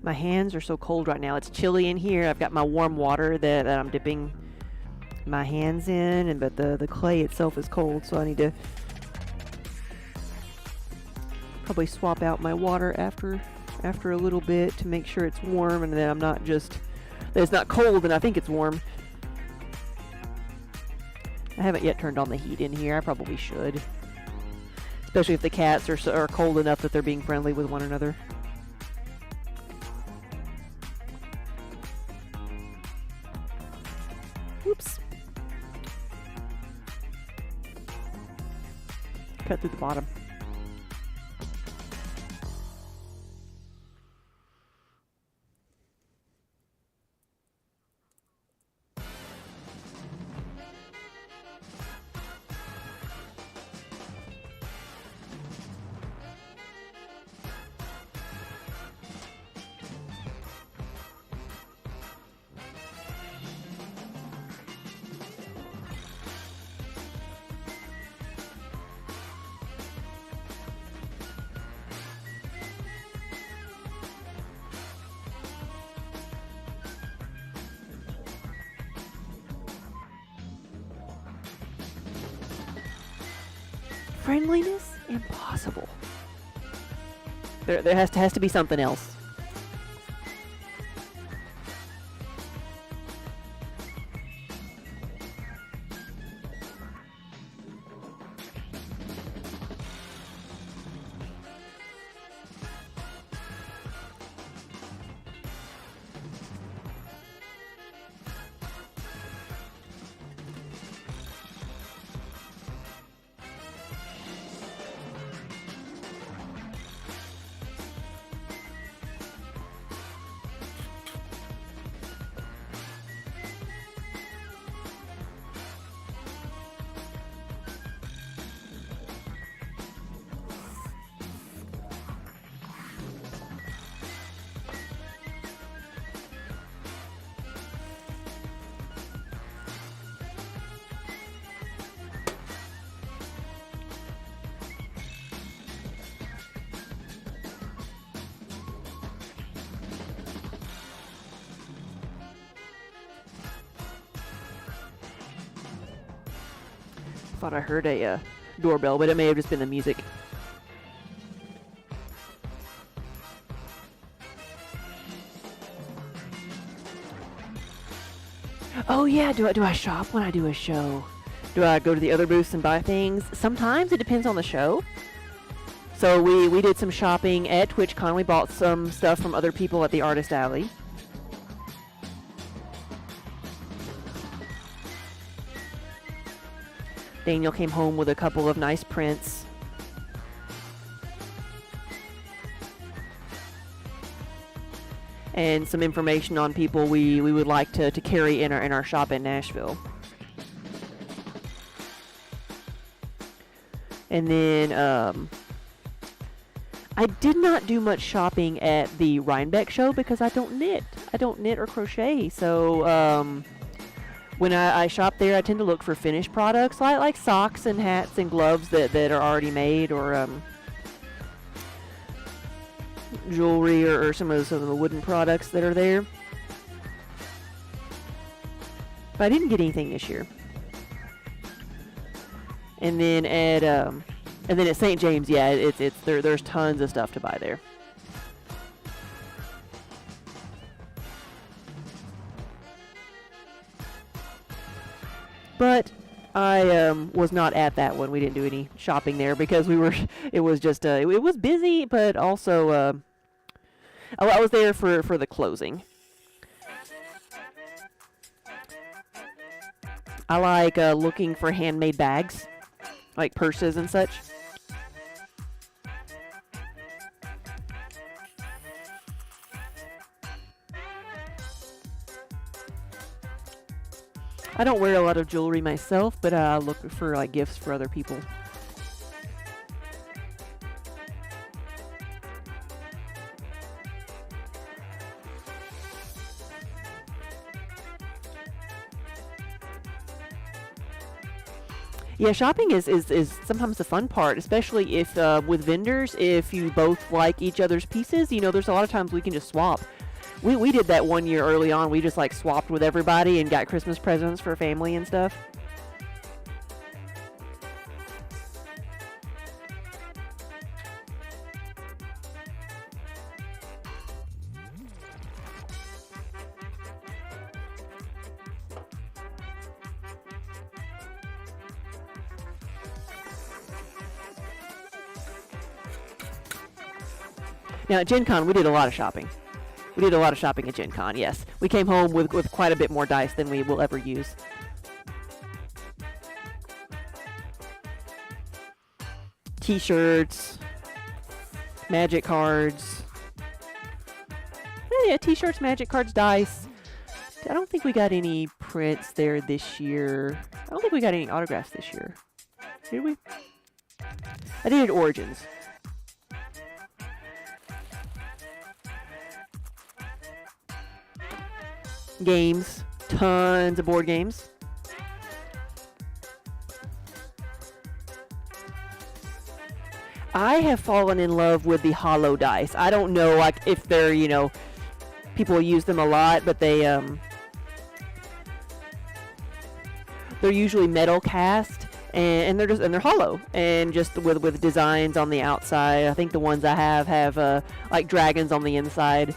Speaker 1: My hands are so cold right now. It's chilly in here. I've got my warm water that I'm dipping my hands in, but the clay itself is cold, so I need to probably swap out my water after a little bit to make sure it's warm, and then I'm not just that it's not cold and I think it's warm. I haven't yet turned on the heat in here. I probably should, especially if the cats are cold enough that they're being friendly with one another. Oops. Cut through the bottom. Friendliness? Impossible. There has to be something else. Thought I heard a doorbell, but it may have just been the music. Oh yeah, do I shop when I do a show? Do I go to the other booths and buy things? Sometimes it depends on the show. So we did some shopping at TwitchCon. We bought some stuff from other people at the Artist Alley. Daniel came home with a couple of nice prints. And some information on people we would like to carry in our shop in Nashville. And then I did not do much shopping at the Rhinebeck show because I don't knit. I don't knit or crochet. So when I shop there, I tend to look for finished products like socks and hats and gloves that are already made, or jewelry or some of the wooden products that are there. But I didn't get anything this year. And then at St. James, yeah, there's tons of stuff to buy there. But I was not at that one. We didn't do any shopping there because it was just it was busy, but also I was there for the closing. I like looking for handmade bags, like purses and such. I don't wear a lot of jewelry myself, but I look for like gifts for other people. Yeah, shopping is sometimes the fun part, especially if with vendors, if you both like each other's pieces. There's a lot of times we can just swap. We did that one year early on. We just like swapped with everybody and got Christmas presents for family and stuff. Now at Gen Con, we did a lot of shopping. We did a lot of shopping at Gen Con, yes. We came home with quite a bit more dice than we will ever use. T-shirts, magic cards. Yeah, t-shirts, magic cards, dice. I don't think we got any prints there this year. I don't think we got any autographs this year. Did we? I did at Origins. Games. Tons of board games. I have fallen in love with the hollow dice. I don't know like if they're, people use them a lot, but they're usually metal cast and they're hollow and just with designs on the outside. I think the ones I have like dragons on the inside.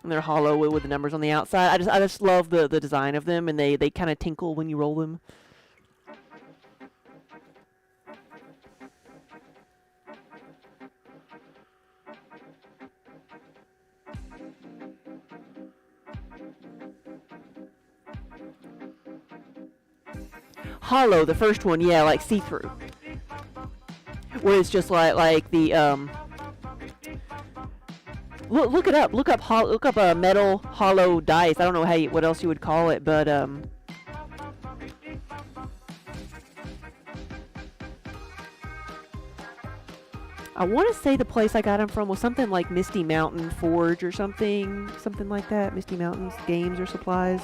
Speaker 1: And they're hollow with the numbers on the outside. I just love the design of them, and they kind of tinkle when you roll them. Hollow, the first one, yeah, like see-through. Where it's just like the Look it up. Look up a metal hollow dice. I don't know what else you would call it, but I want to say the place I got them from was something like Misty Mountain Forge or something like that. Misty Mountains Games or Supplies.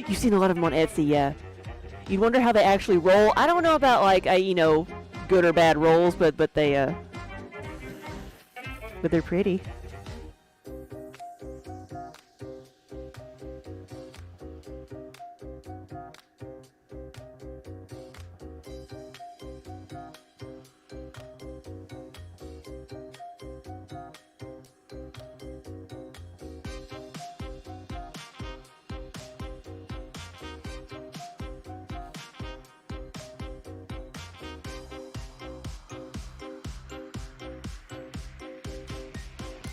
Speaker 1: You've seen a lot of them on Etsy, yeah. You'd wonder how they actually roll. I don't know about like good or bad rolls, but they're pretty.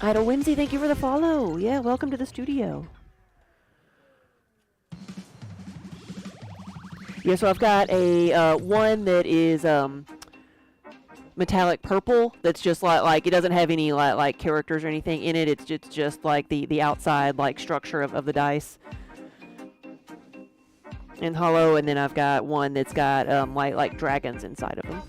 Speaker 1: Idle Whimsy, thank you for the follow. Yeah, welcome to the studio. Yeah, so I've got a one that is metallic purple. That's just like it doesn't have any like characters or anything in it. It's just like the outside like structure of the dice. And hollow, and then I've got one that's got like dragons inside of them.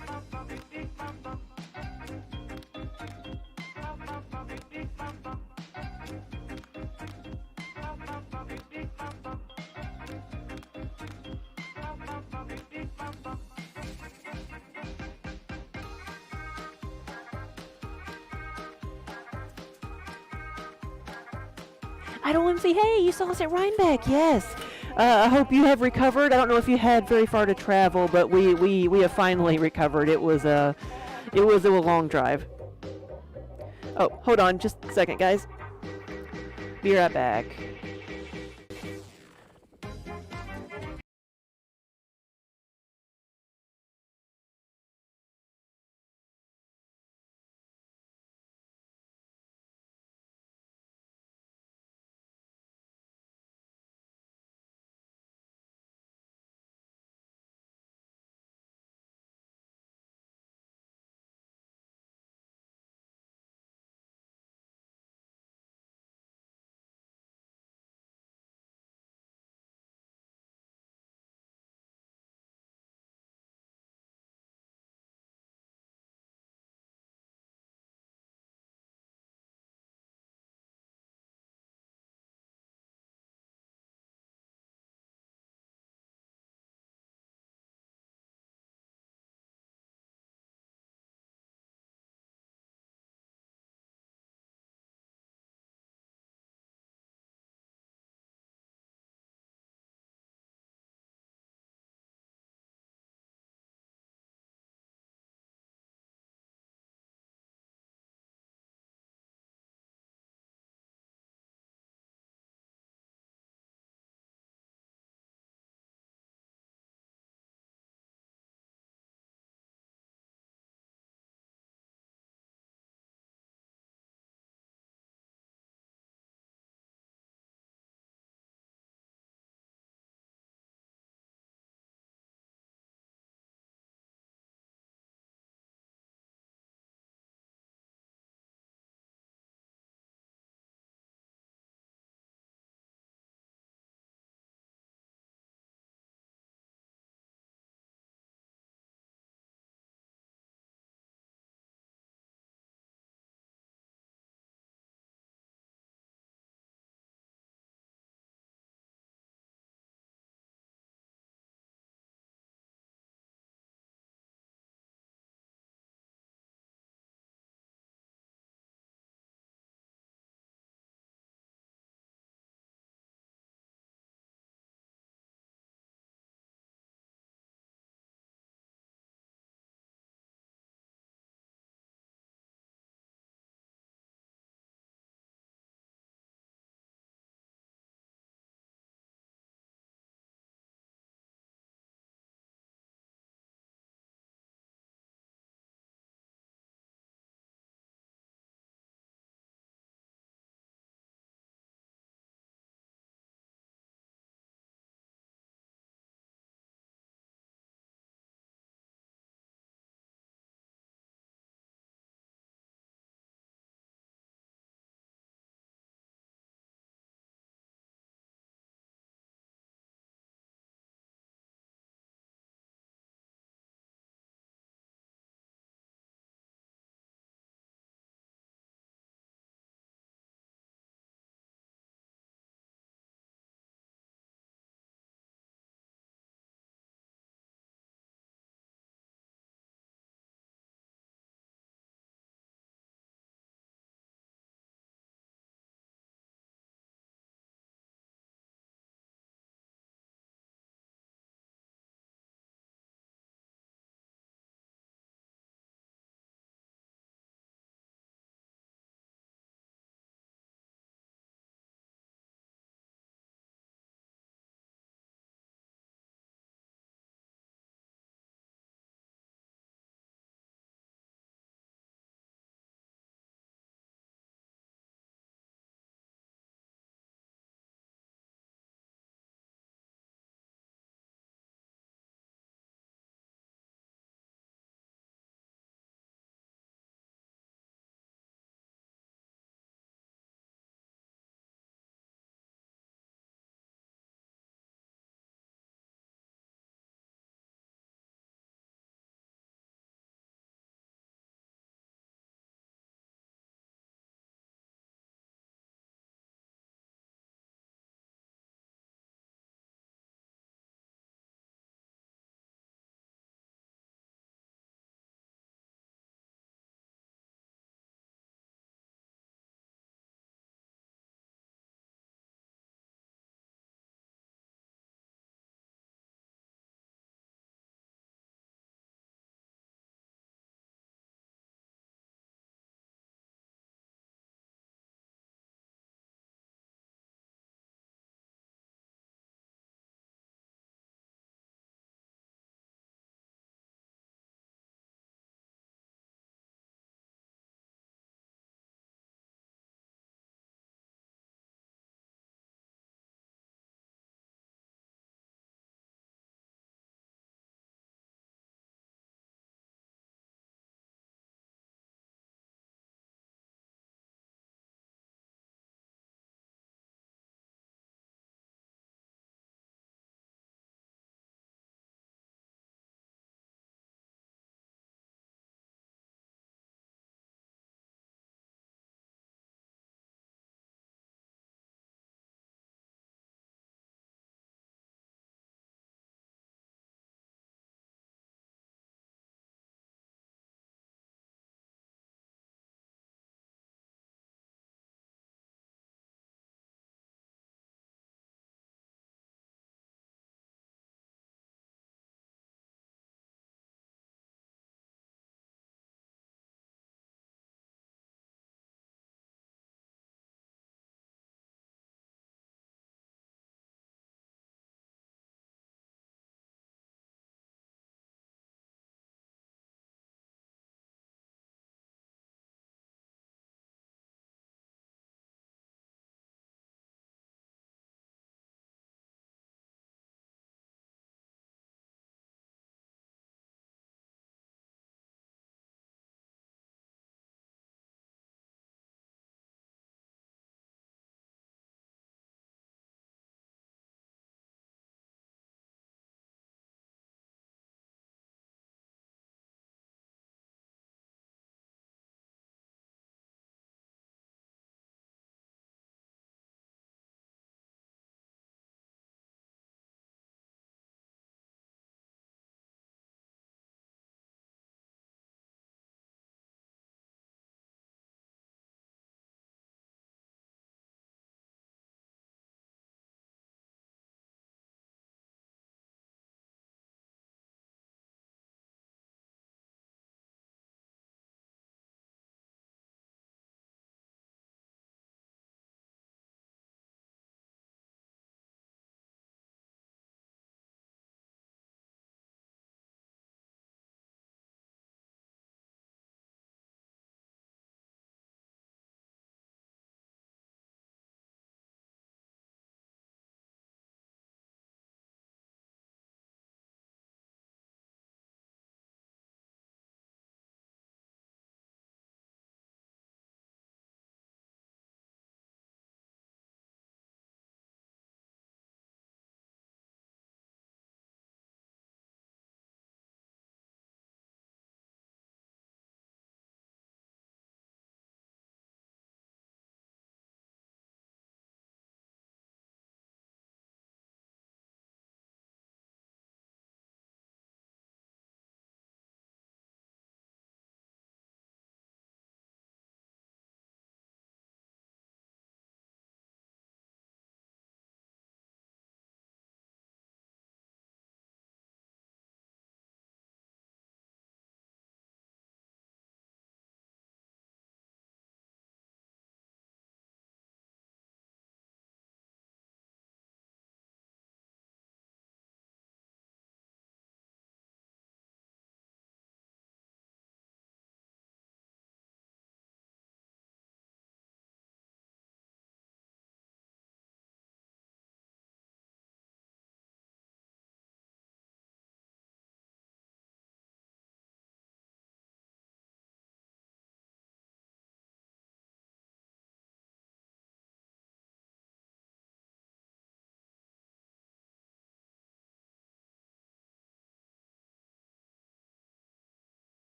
Speaker 1: Idle Whimsy, hey, you saw us at Rhinebeck, yes. I hope you have recovered. I don't know if you had very far to travel, but we have finally recovered. It was a long drive. Oh, hold on, just a second, guys. Be right back.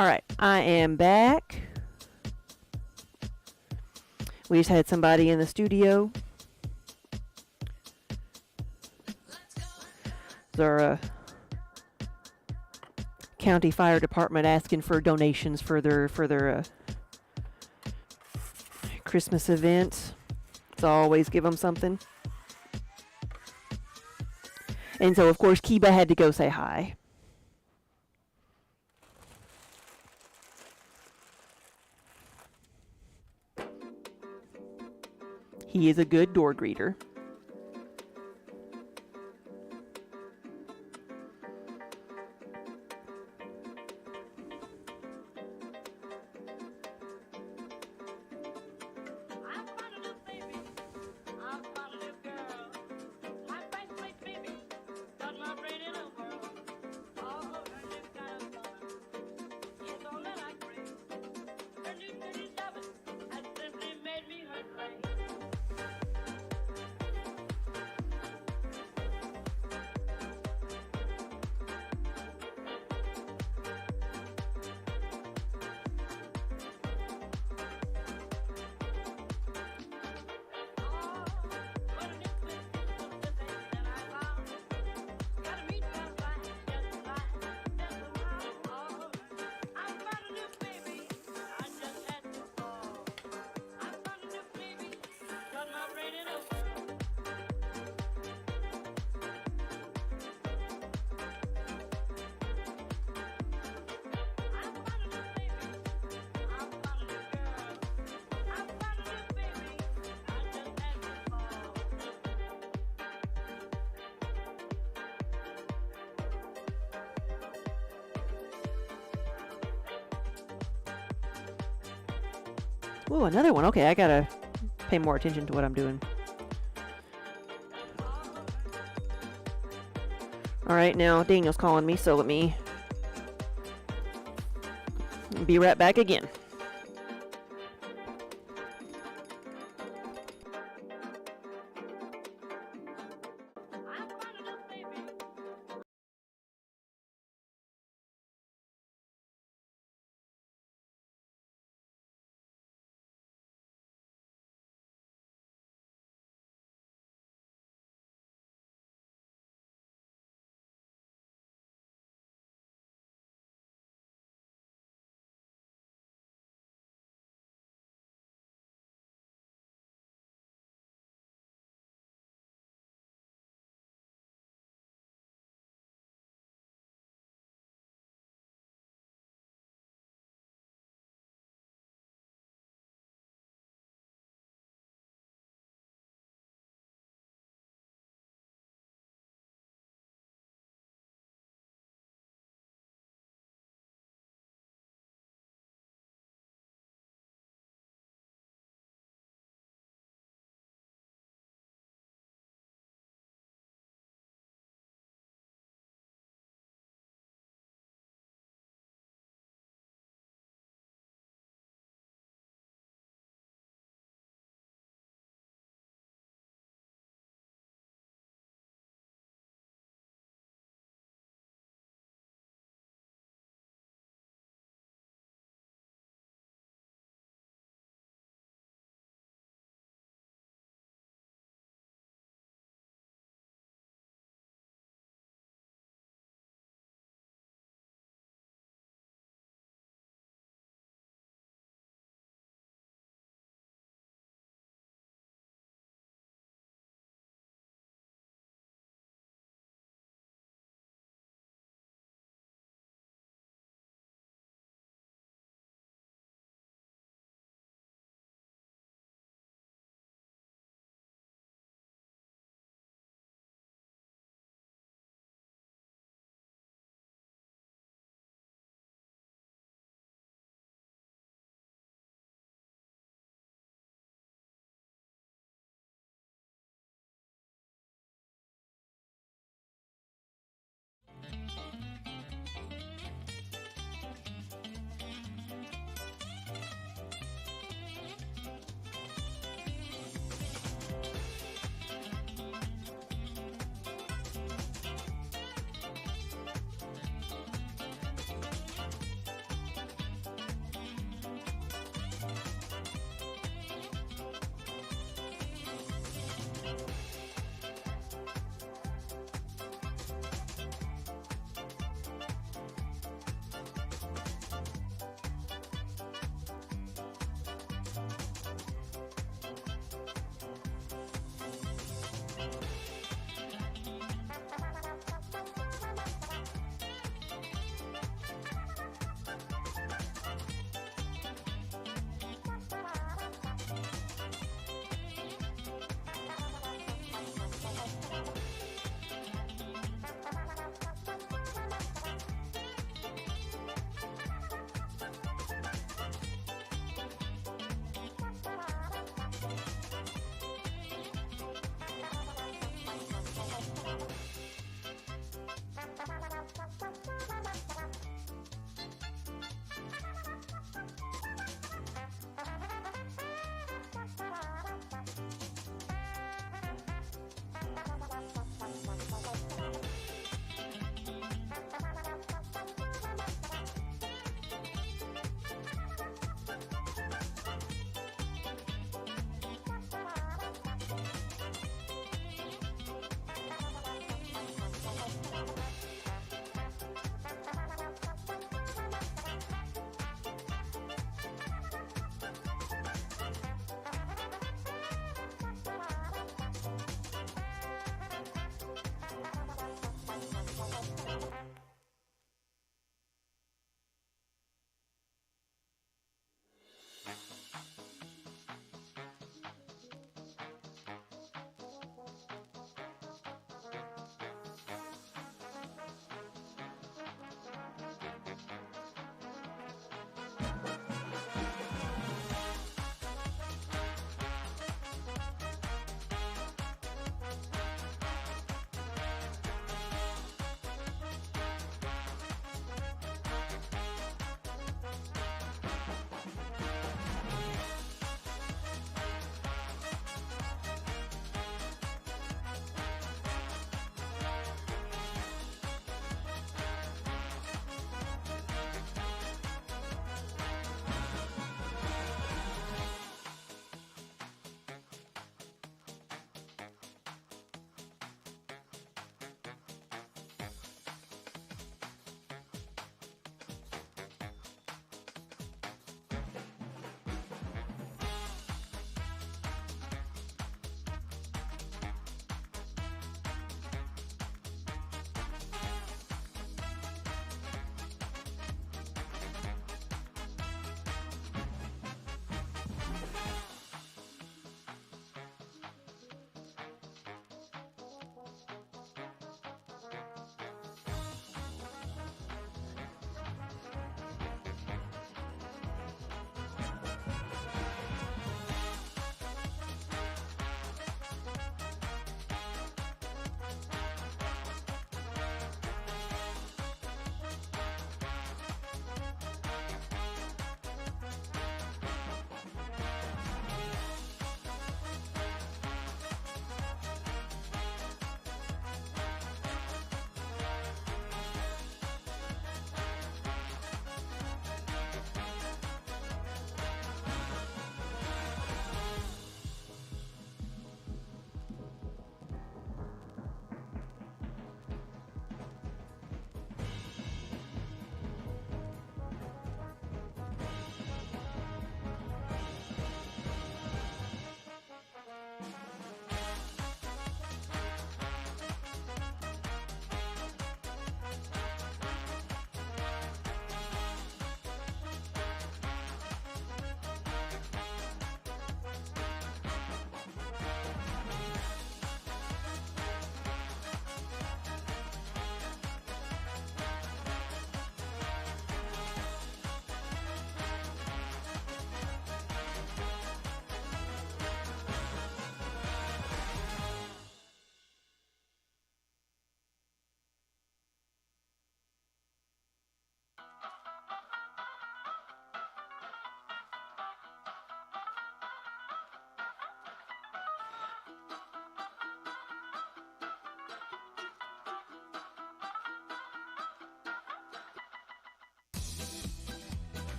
Speaker 1: Alright, I am back. We just had somebody in the studio. Our county fire department asking for donations for their Christmas event. So I always give them something. And so, of course, Kiba had to go say hi. He is a good door greeter. Ooh, another one. Okay, I gotta pay more attention to what I'm doing. Alright, now Daniel's calling me, so let me be right back again.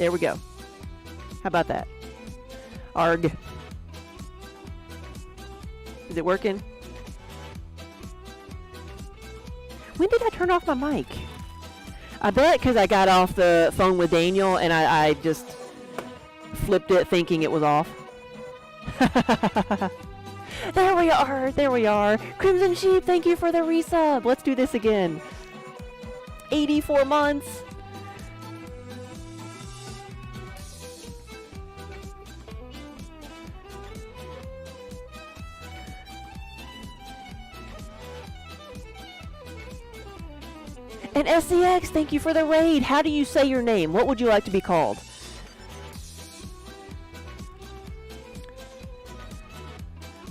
Speaker 1: There we go. How about that? Arg. Is it working? When did I turn off my mic? I bet because I got off the phone with Daniel and I just flipped it thinking it was off. There we are. There we are. Crimson Sheep, thank you for the resub. Let's do this again. 84 months. And SCX, thank you for the raid. How do you say your name? What would you like to be called?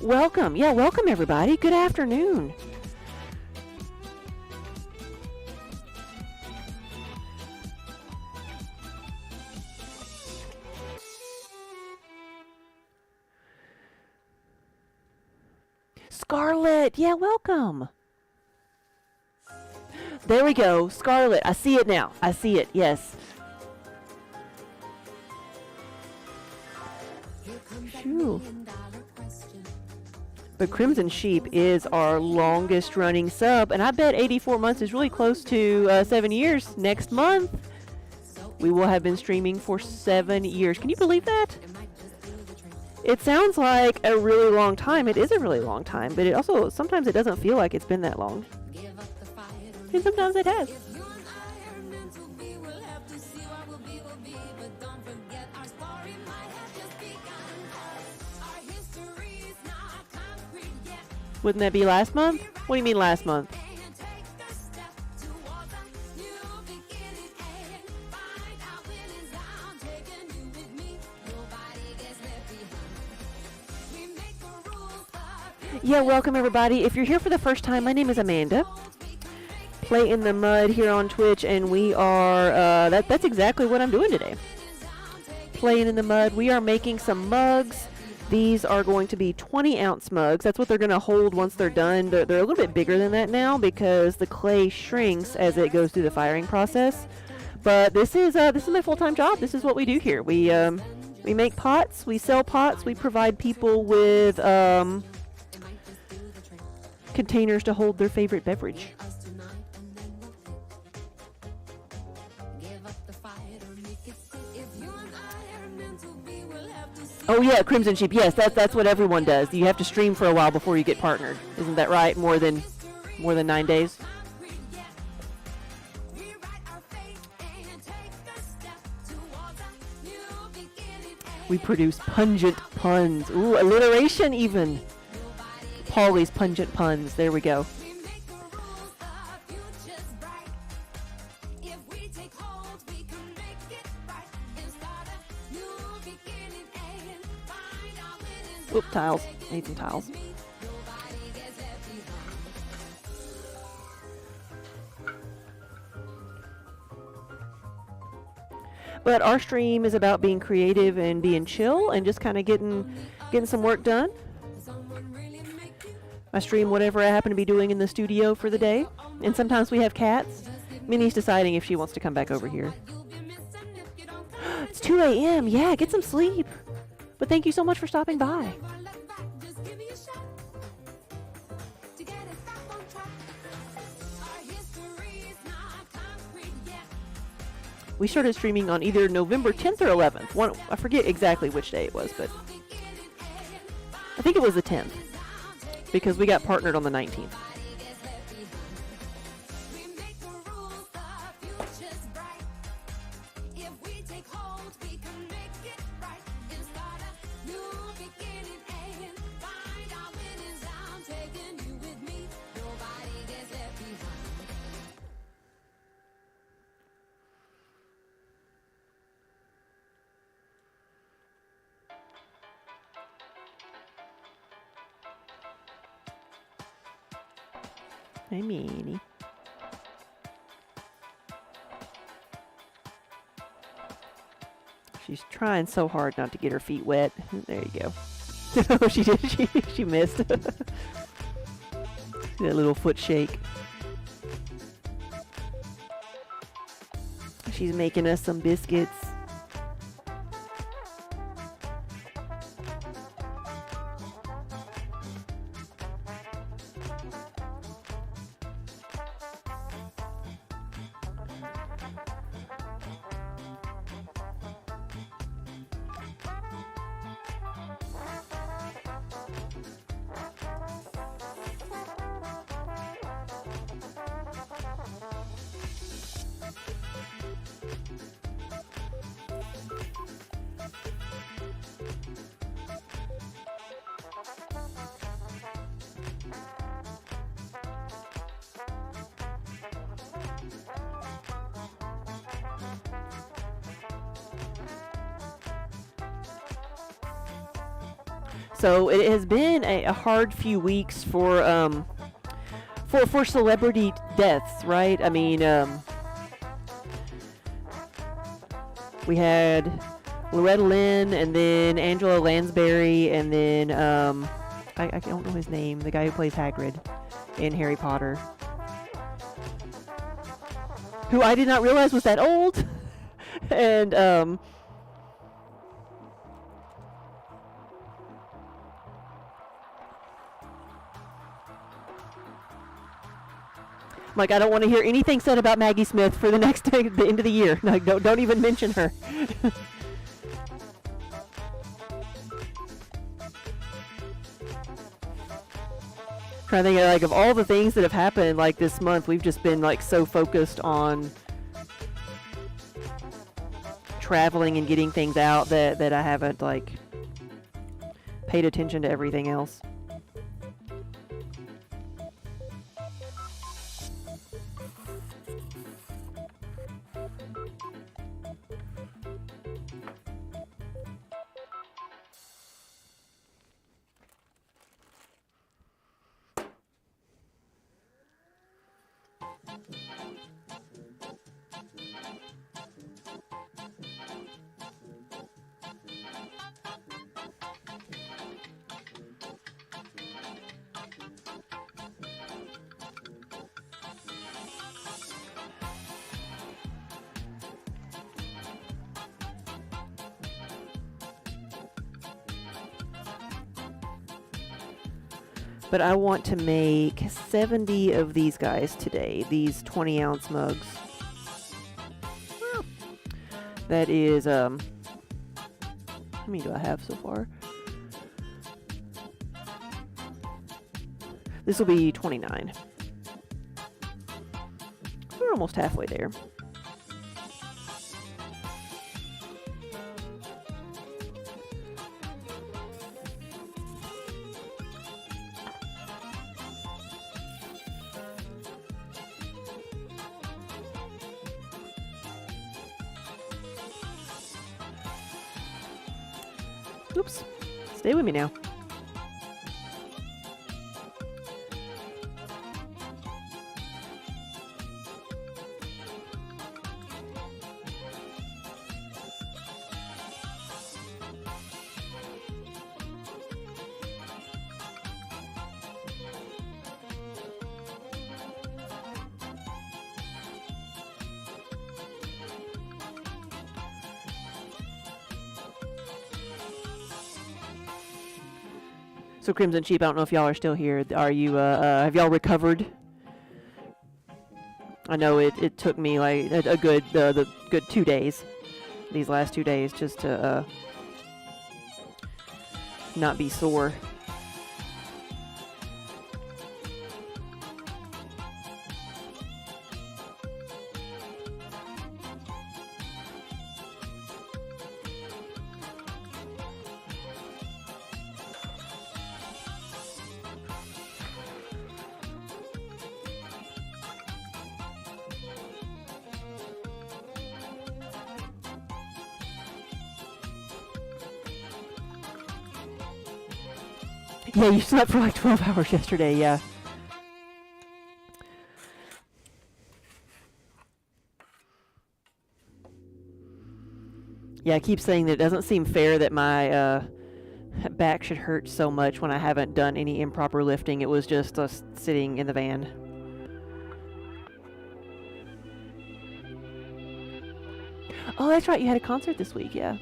Speaker 1: Welcome. Yeah, welcome everybody. Good afternoon. Scarlet. Yeah, welcome. There we go. Scarlet. I see it now. I see it. Yes. Phew. But Crimson Sheep is our longest running sub, and I bet 84 months is really close to 7 years. Next month, we will have been streaming for 7 years. Can you believe that? It sounds like a really long time. It is a really long time, but it also, sometimes it doesn't feel like it's been that long. And sometimes it has. Wouldn't that be last month? What do you mean last month? Yeah, welcome everybody. If you're here for the first time, my name is Amanda. Play in the Mud here on Twitch, and we are, that's exactly what I'm doing today. Playing in the Mud. We are making some mugs. These are going to be 20-ounce mugs. That's what they're going to hold once they're done. They're a little bit bigger than that now because the clay shrinks as it goes through the firing process. But this is my full-time job. This is what we do here. We make pots. We sell pots. We provide people with containers to hold their favorite beverage. Oh yeah, Crimson Sheep. Yes, that's what everyone does. You have to stream for a while before you get partnered. Isn't that right? More than 9 days. We produce pungent puns. Ooh, alliteration even. Paulie's pungent puns. There we go. Oop, tiles. Need some tiles. But our stream is about being creative and being chill and just kind of getting some work done. I stream whatever I happen to be doing in the studio for the day. And sometimes we have cats. Minnie's deciding if she wants to come back over here. It's 2 a.m. Yeah, get some sleep. But thank you so much for stopping by. We started streaming on either November 10th or 11th. I forget exactly which day it was, but I think it was the 10th because we got partnered on the 19th. Hey, Minnie. She's trying so hard not to get her feet wet. There you go. She did. She missed. That little foot shake. She's making us some biscuits. So it has been a hard few weeks for celebrity deaths, right? I mean, we had Loretta Lynn, and then Angela Lansbury, and then I don't know his name, the guy who plays Hagrid in Harry Potter, who I did not realize was that old. And like, I don't want to hear anything said about Maggie Smith for the the end of the year. No, don't even mention her. Trying to think like of all the things that have happened like this month, we've just been like so focused on traveling and getting things out that I haven't like paid attention to everything else. But I want to make 70 of these guys today, these 20-ounce mugs. That is, how many do I have so far? This will be 29. We're almost halfway there. Oops. Stay with me now. So Crimson Sheep, I don't know if y'all are still here. Are you, have y'all recovered? I know it took me like a good, the good 2 days, these last 2 days, just to, not be sore. Yeah, you slept for like 12 hours yesterday, yeah. Yeah, I keep saying that it doesn't seem fair that my back should hurt so much when I haven't done any improper lifting. It was just us sitting in the van. Oh, that's right, you had a concert this week, yeah.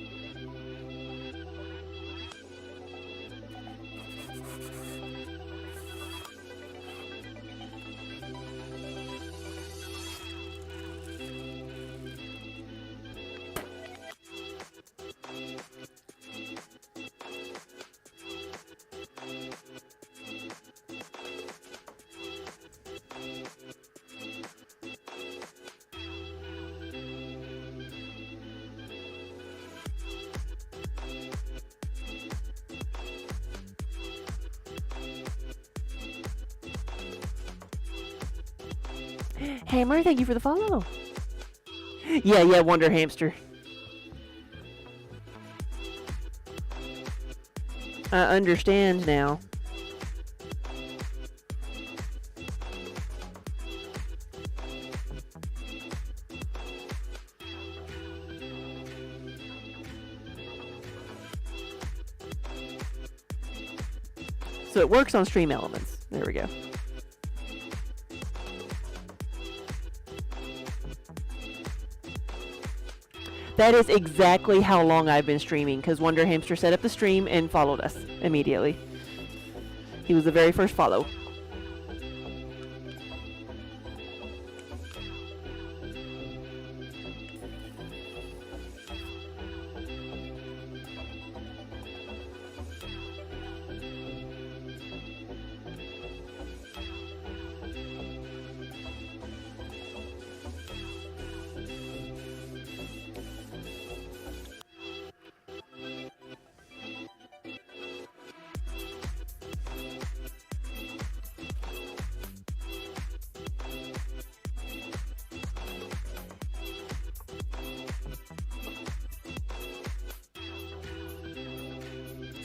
Speaker 1: Hammer, thank you for the follow. Yeah, Wonder Hamster. I understand now. So it works on Stream Elements. There we go. That is exactly how long I've been streaming, because Wonder Hamster set up the stream and followed us immediately. He was the very first follow.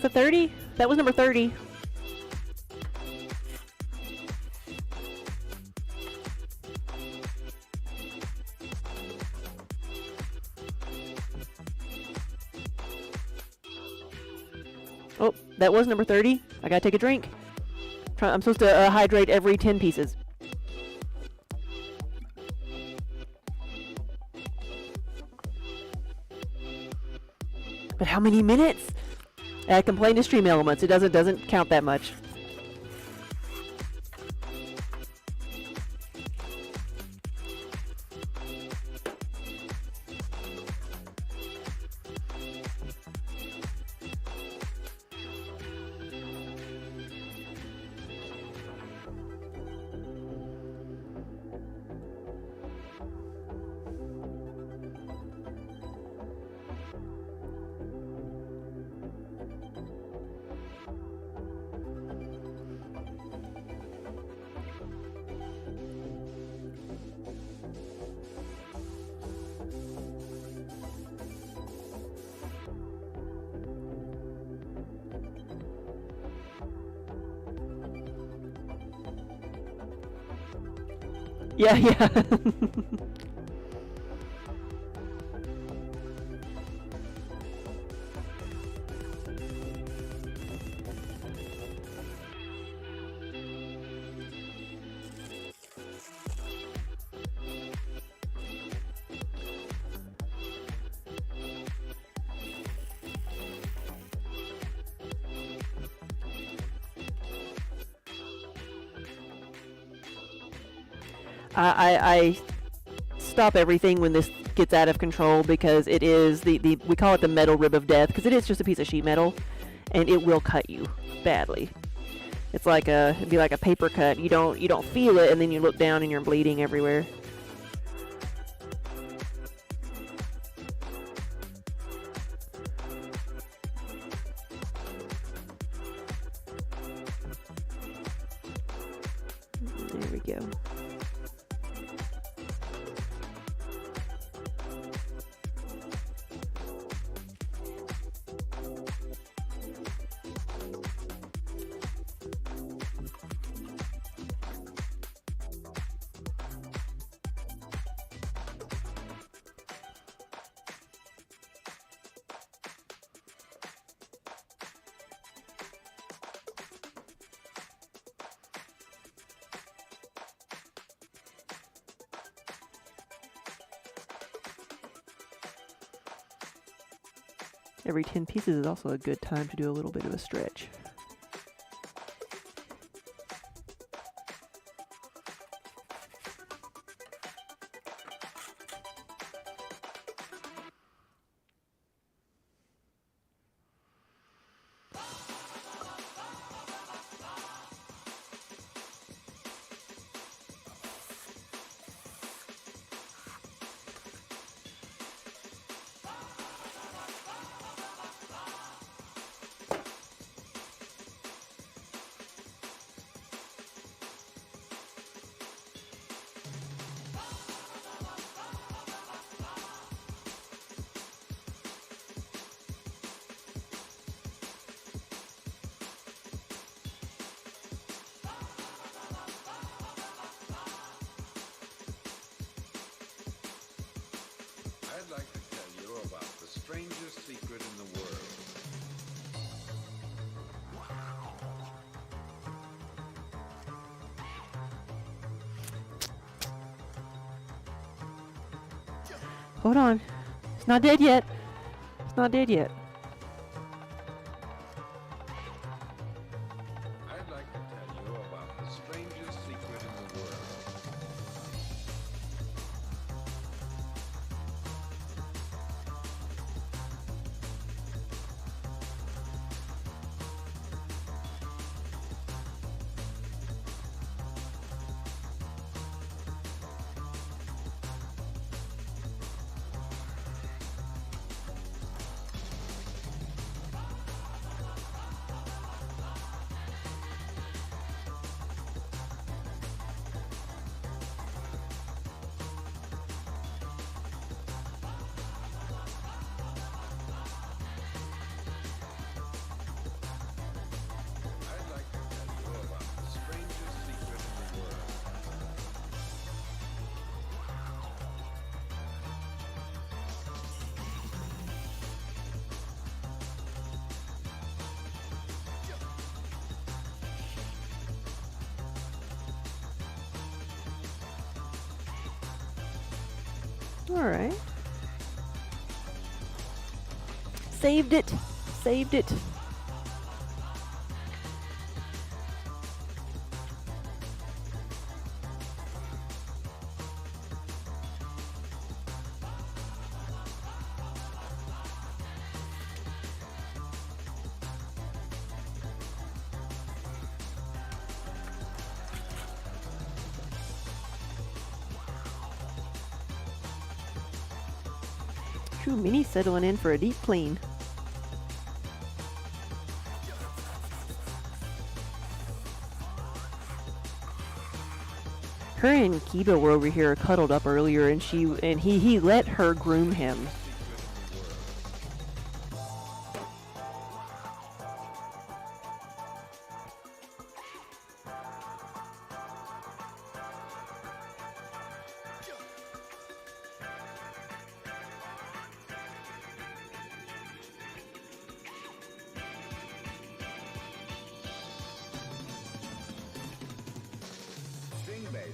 Speaker 1: So 30? That was number 30. Oh, that was number 30. I gotta take a drink. I'm supposed to hydrate every 10 pieces. But how many minutes? I complained to Stream Elements. It doesn't count that much. Yeah, yeah. I stop everything when this gets out of control, because it is we call it the metal rib of death, because it is just a piece of sheet metal, and it will cut you badly. It's like it'd be like a paper cut. You don't feel it, and then you look down and you're bleeding everywhere. There we go. Every 10 pieces is also a good time to do a little bit of a stretch.
Speaker 3: secret in the world.
Speaker 1: Hold on. It's not dead yet. It's not dead yet.
Speaker 3: I'd like to tell you about the strangest secret in the world. I'd like to tell you about the strangest secret in the world.
Speaker 1: All right. Saved it. Saved it. True Mini settling in for a deep clean. Her and Kiba were over here cuddled up earlier, and he let her groom him.
Speaker 3: String bass.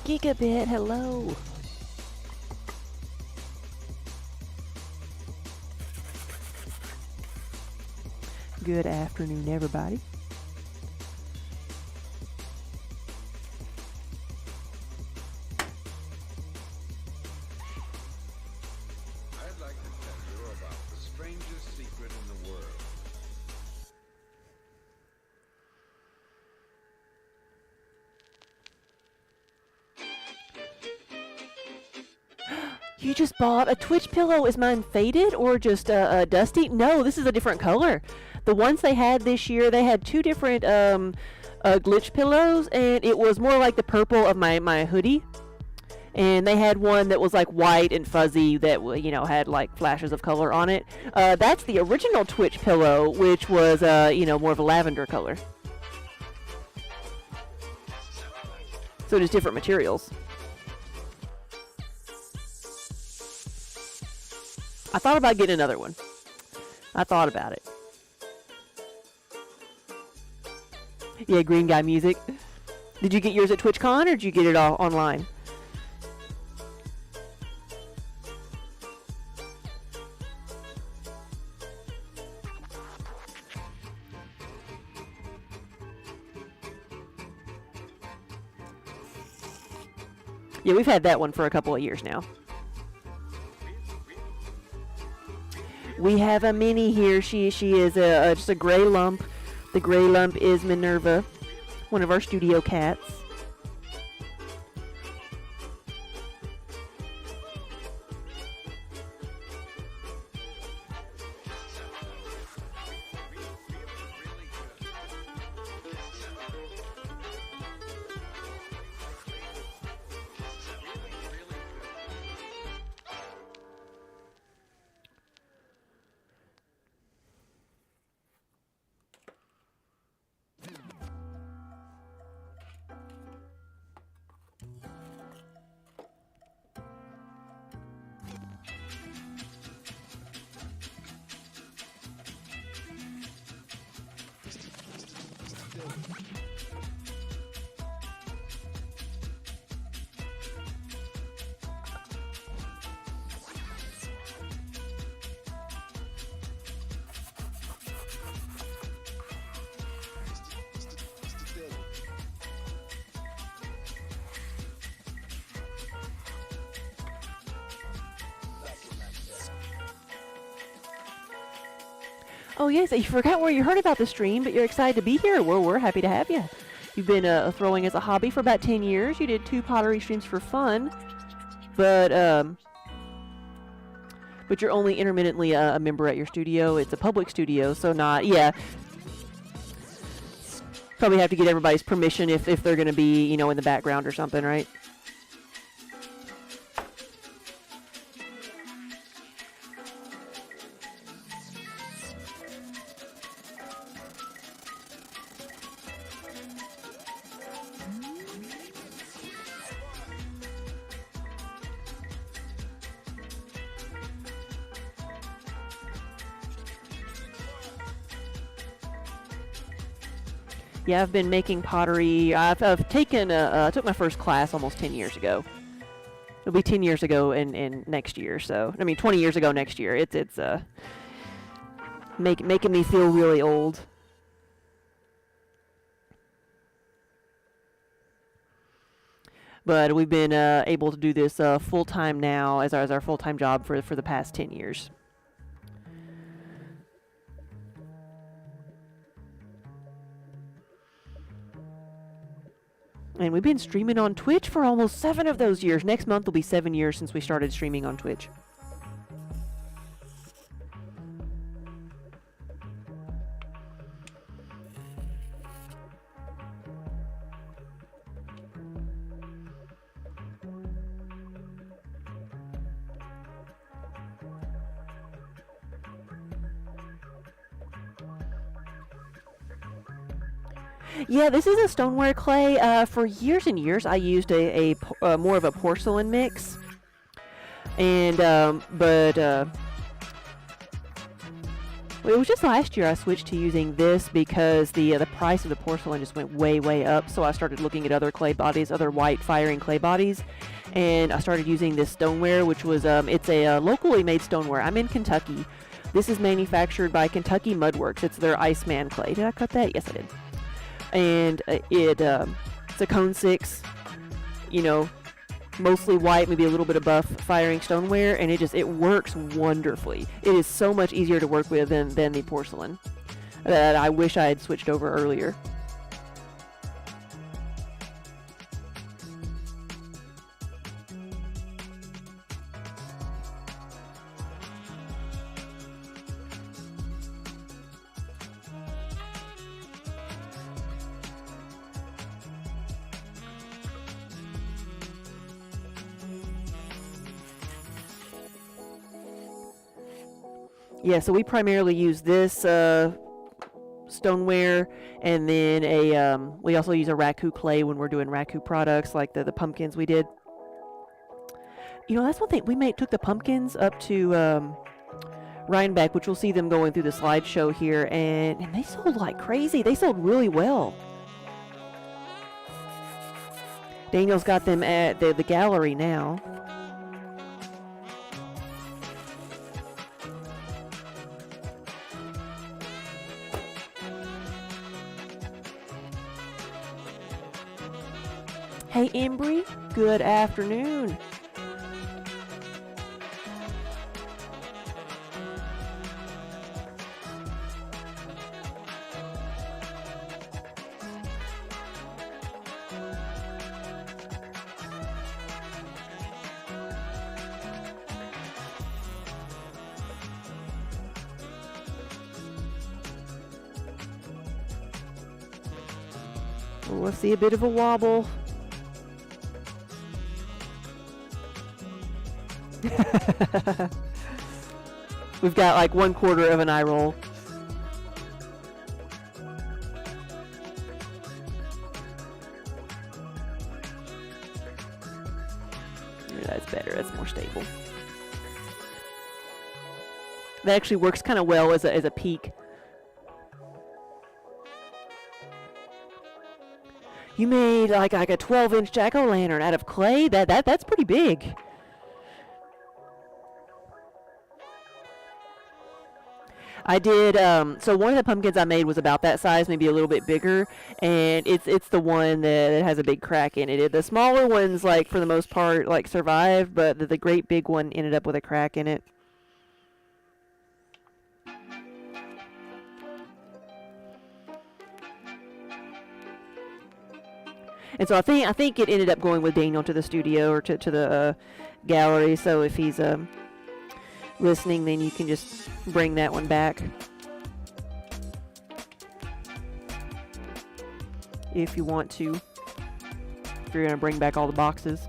Speaker 1: Gigabit, hello. Good afternoon, everybody.
Speaker 3: I'd like to tell you about the strangest secret in the world.
Speaker 1: You just bought a Twitch pillow. Is mine faded or just dusty? No, this is a different color. The ones they had this year, they had two different glitch pillows, and it was more like the purple of my hoodie. And they had one that was like white and fuzzy that had like flashes of color on it. That's the original Twitch pillow, which was more of a lavender color. So just different materials. I thought about getting another one. I thought about it. Yeah, Green Guy Music. Did you get yours at TwitchCon, or did you get it all online? Yeah, we've had that one for a couple of years now. We have a mini here. She is just a gray lump. The gray lump is Minerva, one of our studio cats. Oh yes, you forgot where you heard about the stream, but you're excited to be here. Well, we're happy to have you. You've been throwing as a hobby for about 10 years. You did 2 pottery streams for fun, but you're only intermittently a member at your studio. It's a public studio, so not, yeah. Probably have to get everybody's permission if they're going to be, in the background or something, right? Yeah, I've been making pottery. I've taken took my first class almost 10 years ago. It'll be 10 years ago in next year. So 20 years ago next year. It's making me feel really old. But we've been able to do this full time now as our full time job for the past 10 years. And we've been streaming on Twitch for almost 7 of those years. Next month will be 7 years since we started streaming on Twitch. Yeah, this is a stoneware clay. For years and years, I used a more of a porcelain mix, and but it was just last year I switched to using this because the price of the porcelain just went way up. So I started looking at other clay bodies, other white firing clay bodies, and I started using this stoneware, which was it's a locally made stoneware. I'm in Kentucky. This is manufactured by Kentucky Mudworks. It's their Iceman clay. Did I cut that? Yes, I did. And it's a cone 6, mostly white, maybe a little bit of buff firing stoneware, and it works wonderfully. It is so much easier to work with than the porcelain that I wish I had switched over earlier. Yeah, so we primarily use this stoneware, and then we also use a raku clay when we're doing raku products like the pumpkins we did. You know, that's one thing. Took the pumpkins up to Rhinebeck, which we'll see them going through the slideshow here, and they sold like crazy. They sold really well. Daniel's got them at the gallery now. Hey, Embry, good afternoon. We'll see a bit of a wobble. We've got like 1/4 of an eye roll. That's better. That's more stable. That actually works kind of well as a peak. You made like a 12-inch jack-o'-lantern out of clay? That's pretty big. I did, so one of the pumpkins I made was about that size, maybe a little bit bigger, and it's the one that has a big crack in it. The smaller ones, like, for the most part, like, survived, but the great big one ended up with a crack in it. And so I think it ended up going with Daniel to the studio or to the gallery. So if he's listening, then you can just bring that one back if you want to. If you're gonna bring back all the boxes.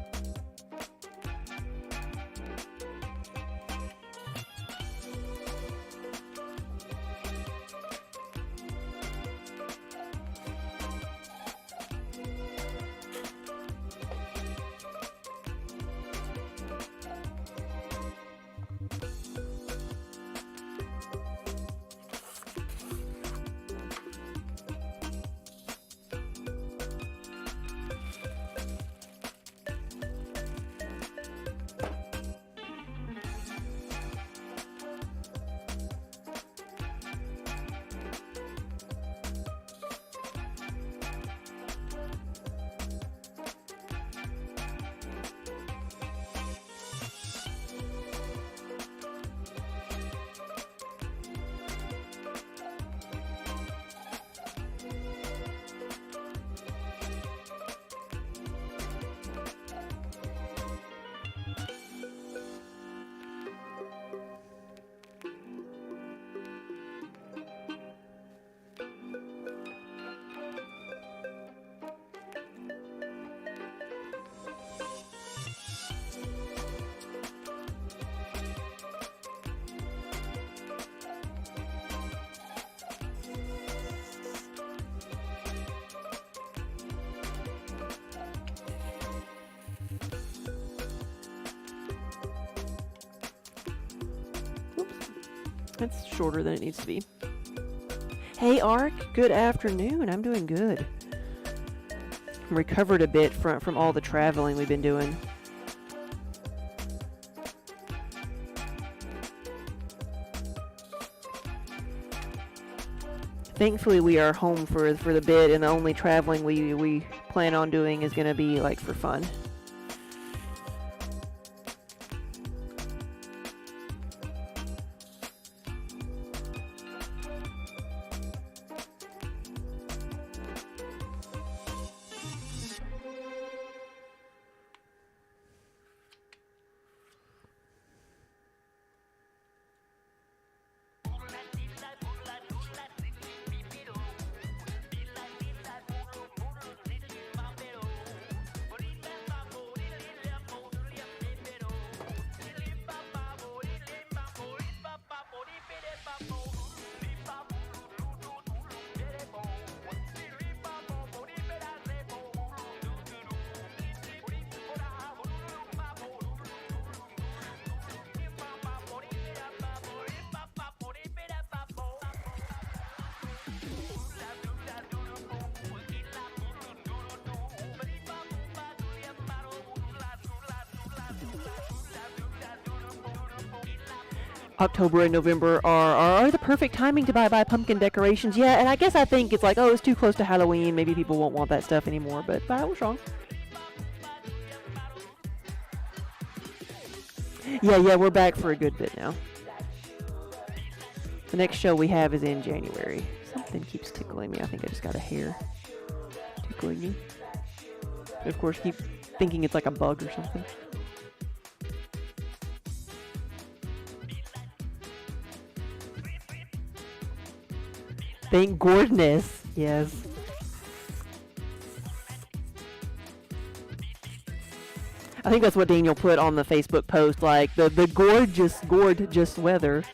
Speaker 1: It's shorter than it needs to be. Hey, Ark, good afternoon. I'm doing good. I'm recovered a bit from all the traveling we've been doing. Thankfully, we are home for the bit, and the only traveling we plan on doing is going to be like for fun. October and November are the perfect timing to buy pumpkin decorations. Yeah, and I think it's like, oh, it's too close to Halloween. Maybe people won't want that stuff anymore, but I was wrong. Yeah, we're back for a good bit now. The next show we have is in January. Something keeps tickling me. I think I just got a hair tickling me. And of course, keep thinking it's like a bug or something. Thank goodness. Yes. I think that's what Daniel put on the Facebook post, like the gorgeous weather.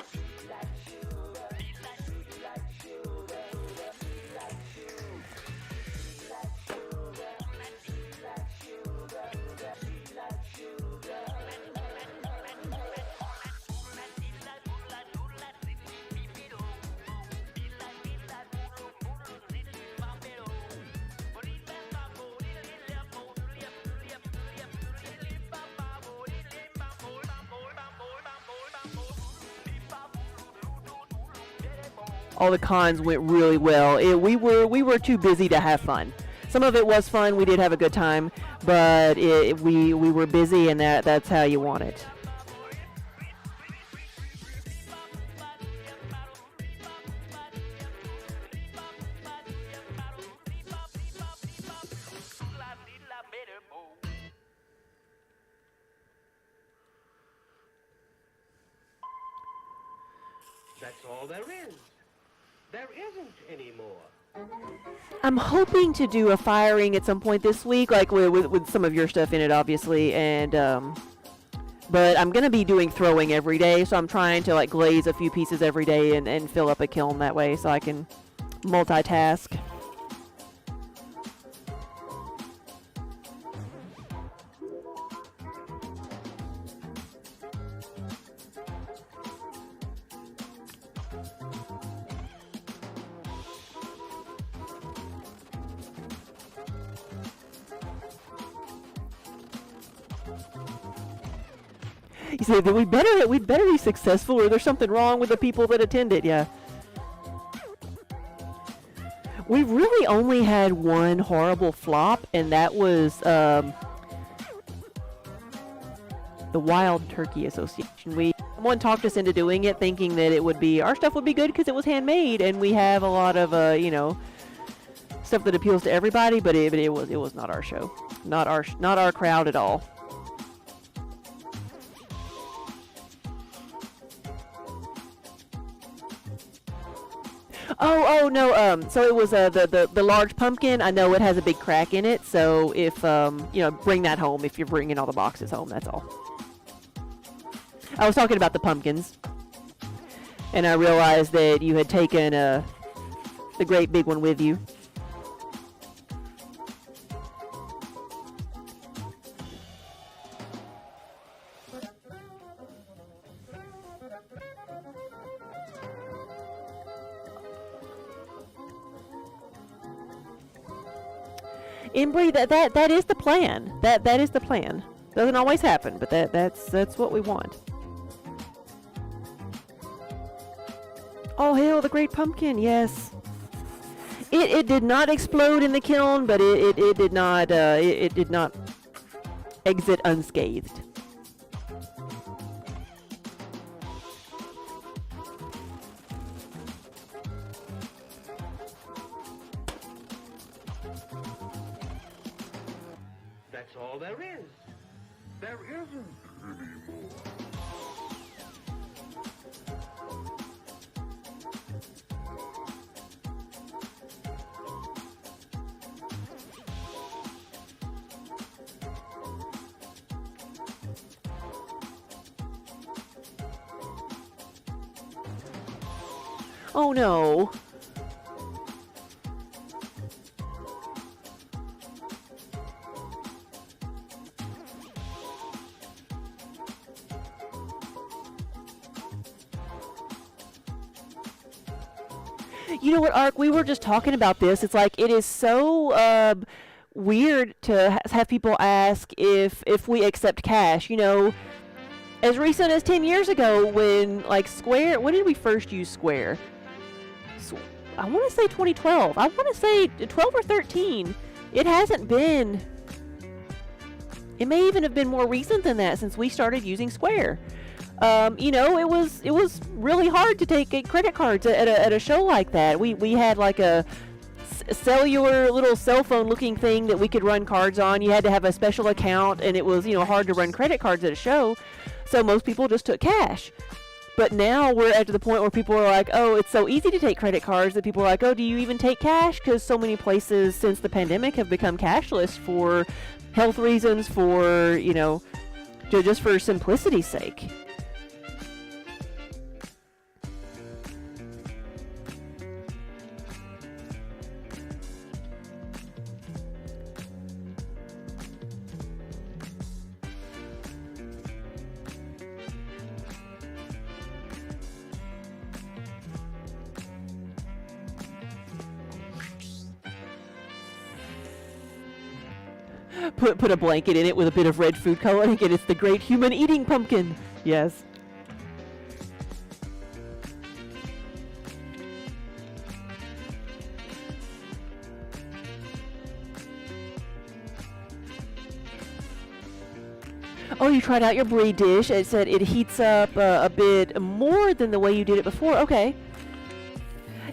Speaker 1: All the cons went really well. We were too busy to have fun. Some of it was fun. We did have a good time, but we were busy, and that's how you want it.
Speaker 4: That's all there is. There isn't any more.
Speaker 1: I'm hoping to do a firing at some point this week, like with some of your stuff in it, obviously, and but I'm gonna be doing throwing every day, so I'm trying to like glaze a few pieces every day and fill up a kiln that way, so I can multitask. You say that we'd better be successful, or there's something wrong with the people that attend it. Yeah. We've really only had one horrible flop, and that was the Wild Turkey Association. Someone talked us into doing it, thinking that our stuff would be good because it was handmade, and we have a lot of stuff that appeals to everybody. But it was not our show, not our crowd at all. Oh no. So it was the large pumpkin. I know it has a big crack in it. So if bring that home if you're bringing all the boxes home. That's all. I was talking about the pumpkins, and I realized that you had taken the great big one with you. Embry, that is the plan. That is the plan. Doesn't always happen, but that's what we want. Oh hell, the great pumpkin, yes. It did not explode in the kiln, but it did not exit unscathed.
Speaker 4: That's all there is. There isn't any more.
Speaker 1: Oh no. You know what, Ark? We were just talking about this. It's like it is so weird to have people ask if we accept cash. as recent as 10 years ago when, like, Square, when did we first use Square? I want to say 2012. I want to say 12 or 13. It hasn't been. It may even have been more recent than that since we started using Square. You know, it was really hard to take credit cards at a show like that. We had like a cellular little cell phone looking thing that we could run cards on. You had to have a special account, and it was, you know, hard to run credit cards at a show. So most people just took cash. But now we're at the point where people are like, oh, it's so easy to take credit cards that people are like, oh, do you even take cash? Because so many places since the pandemic have become cashless for health reasons, for, you know, just for simplicity's sake. Put a blanket in it with a bit of red food coloring, and it's the great human eating pumpkin. Yes. Oh, you tried out your brie dish. It said it heats up a bit more than the way you did it before. Okay.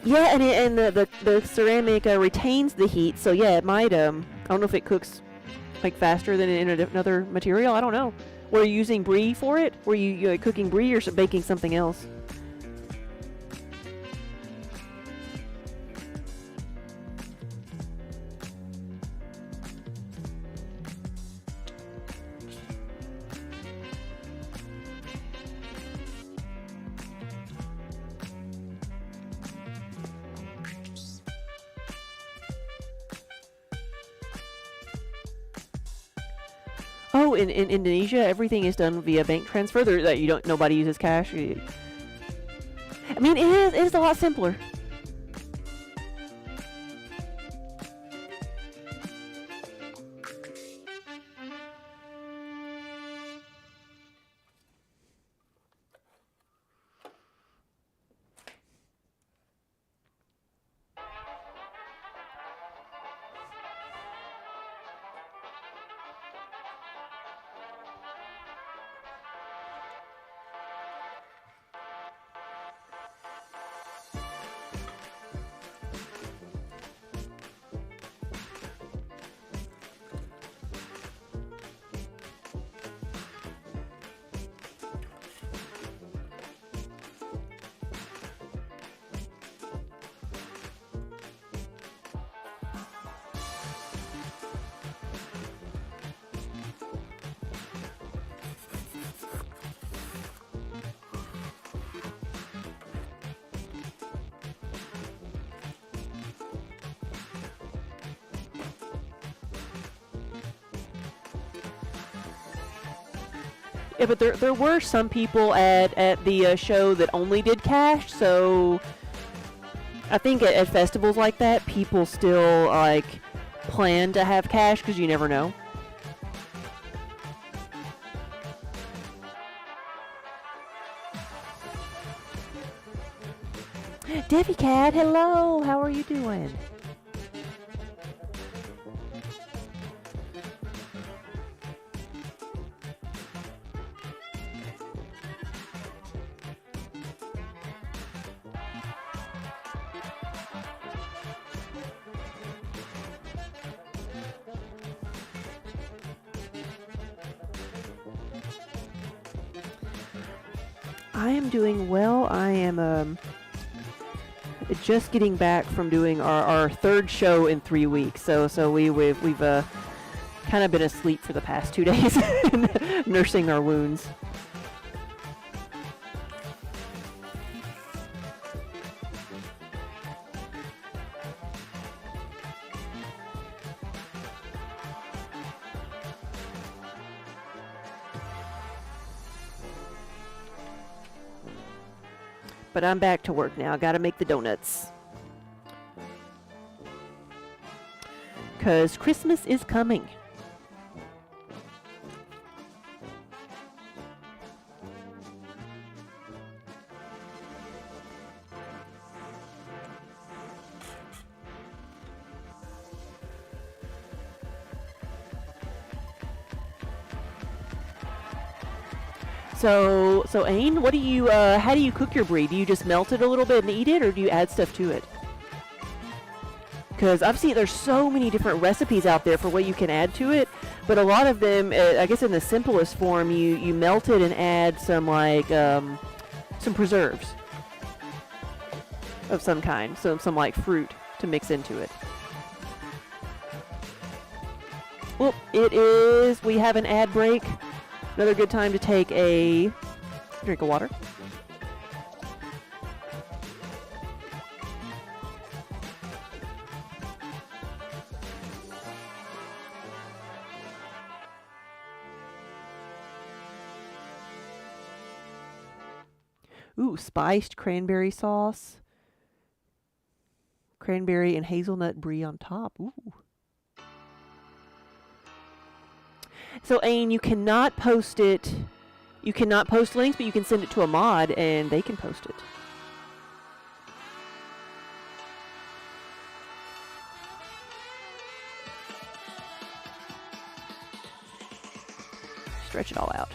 Speaker 1: Yeah, and the ceramic retains the heat, so yeah, it might I don't know if it cooks like faster than in another material. I don't know. Were you using brie for it? Were you cooking brie or baking something else? Oh, in Indonesia, everything is done via bank transfer. That you don't. Nobody uses cash. I mean, it is a lot simpler. Yeah, but there were some people at the show that only did cash, so I think at festivals like that, people still like plan to have cash because you never know. Devi Cat, hello, how are you doing? I am doing well. I am just getting back from doing our third show in 3 weeks. So we've kind of been asleep for the past 2 days, nursing our wounds. But I'm back to work now. Gotta make the donuts. 'Cause Christmas is coming. So Ain, what do you, how do you cook your brie? Do you just melt it a little bit and eat it, or do you add stuff to it? Because I've seen there's so many different recipes out there for what you can add to it, but a lot of them, I guess in the simplest form, you melt it and add some like some preserves of some kind, some like fruit to mix into it. Well, we have an ad break. Another good time to take a drink of water. Ooh, spiced cranberry sauce. Cranberry and hazelnut brie on top. Ooh. So, Ain, you cannot post it. You cannot post links, but you can send it to a mod, and they can post it. Stretch it all out.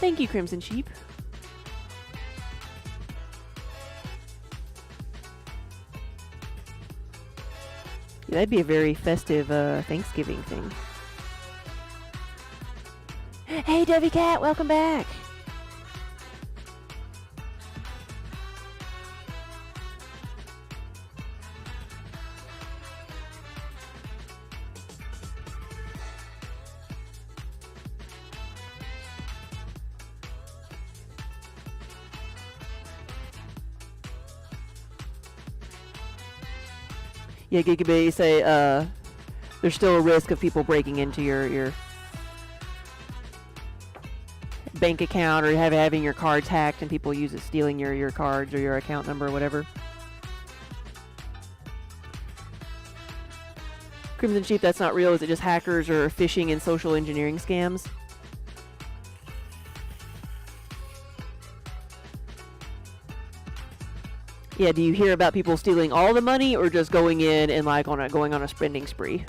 Speaker 1: Thank you, Crimson Sheep. Yeah, that'd be a very festive Thanksgiving thing. Hey, Debbie Cat, welcome back. Yeah, Gigabay, say there's still a risk of people breaking into your bank account or having your cards hacked and people stealing your cards or your account number or whatever. Crimson Sheep, that's not real. Is it just hackers or phishing and social engineering scams? Yeah, do you hear about people stealing all the money or just going in and like going on a spending spree?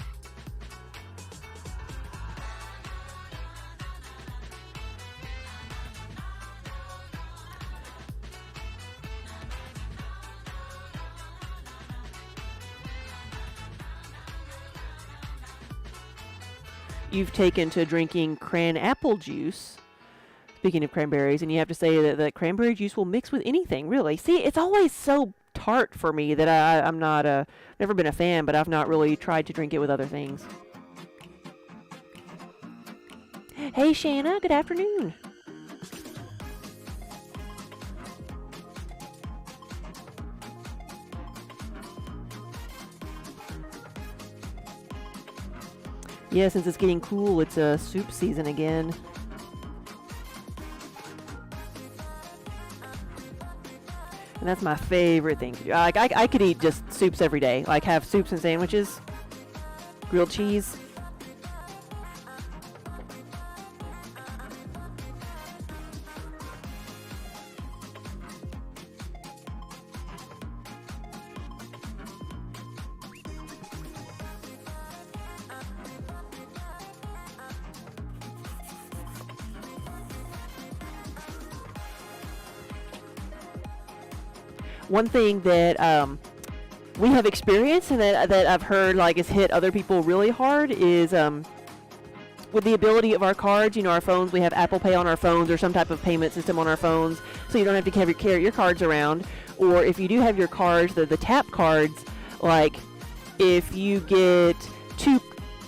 Speaker 1: You've taken to drinking cran apple juice. Speaking of cranberries, and you have to say that cranberry juice will mix with anything, really. See, it's always so tart for me that I'm not never been a fan, but I've not really tried to drink it with other things. Hey, Shanna, good afternoon. Yeah, since it's getting cool, it's soup season again. And that's my favorite thing to do. Like, I could eat just soups every day. Like, have soups and sandwiches. Grilled cheese. One thing that we have experienced and that I've heard like has hit other people really hard is with the ability of our cards, our phones, we have Apple Pay on our phones or some type of payment system on our phones, so you don't have to carry your cards around. Or if you do have your cards, the tap cards, like if you get two,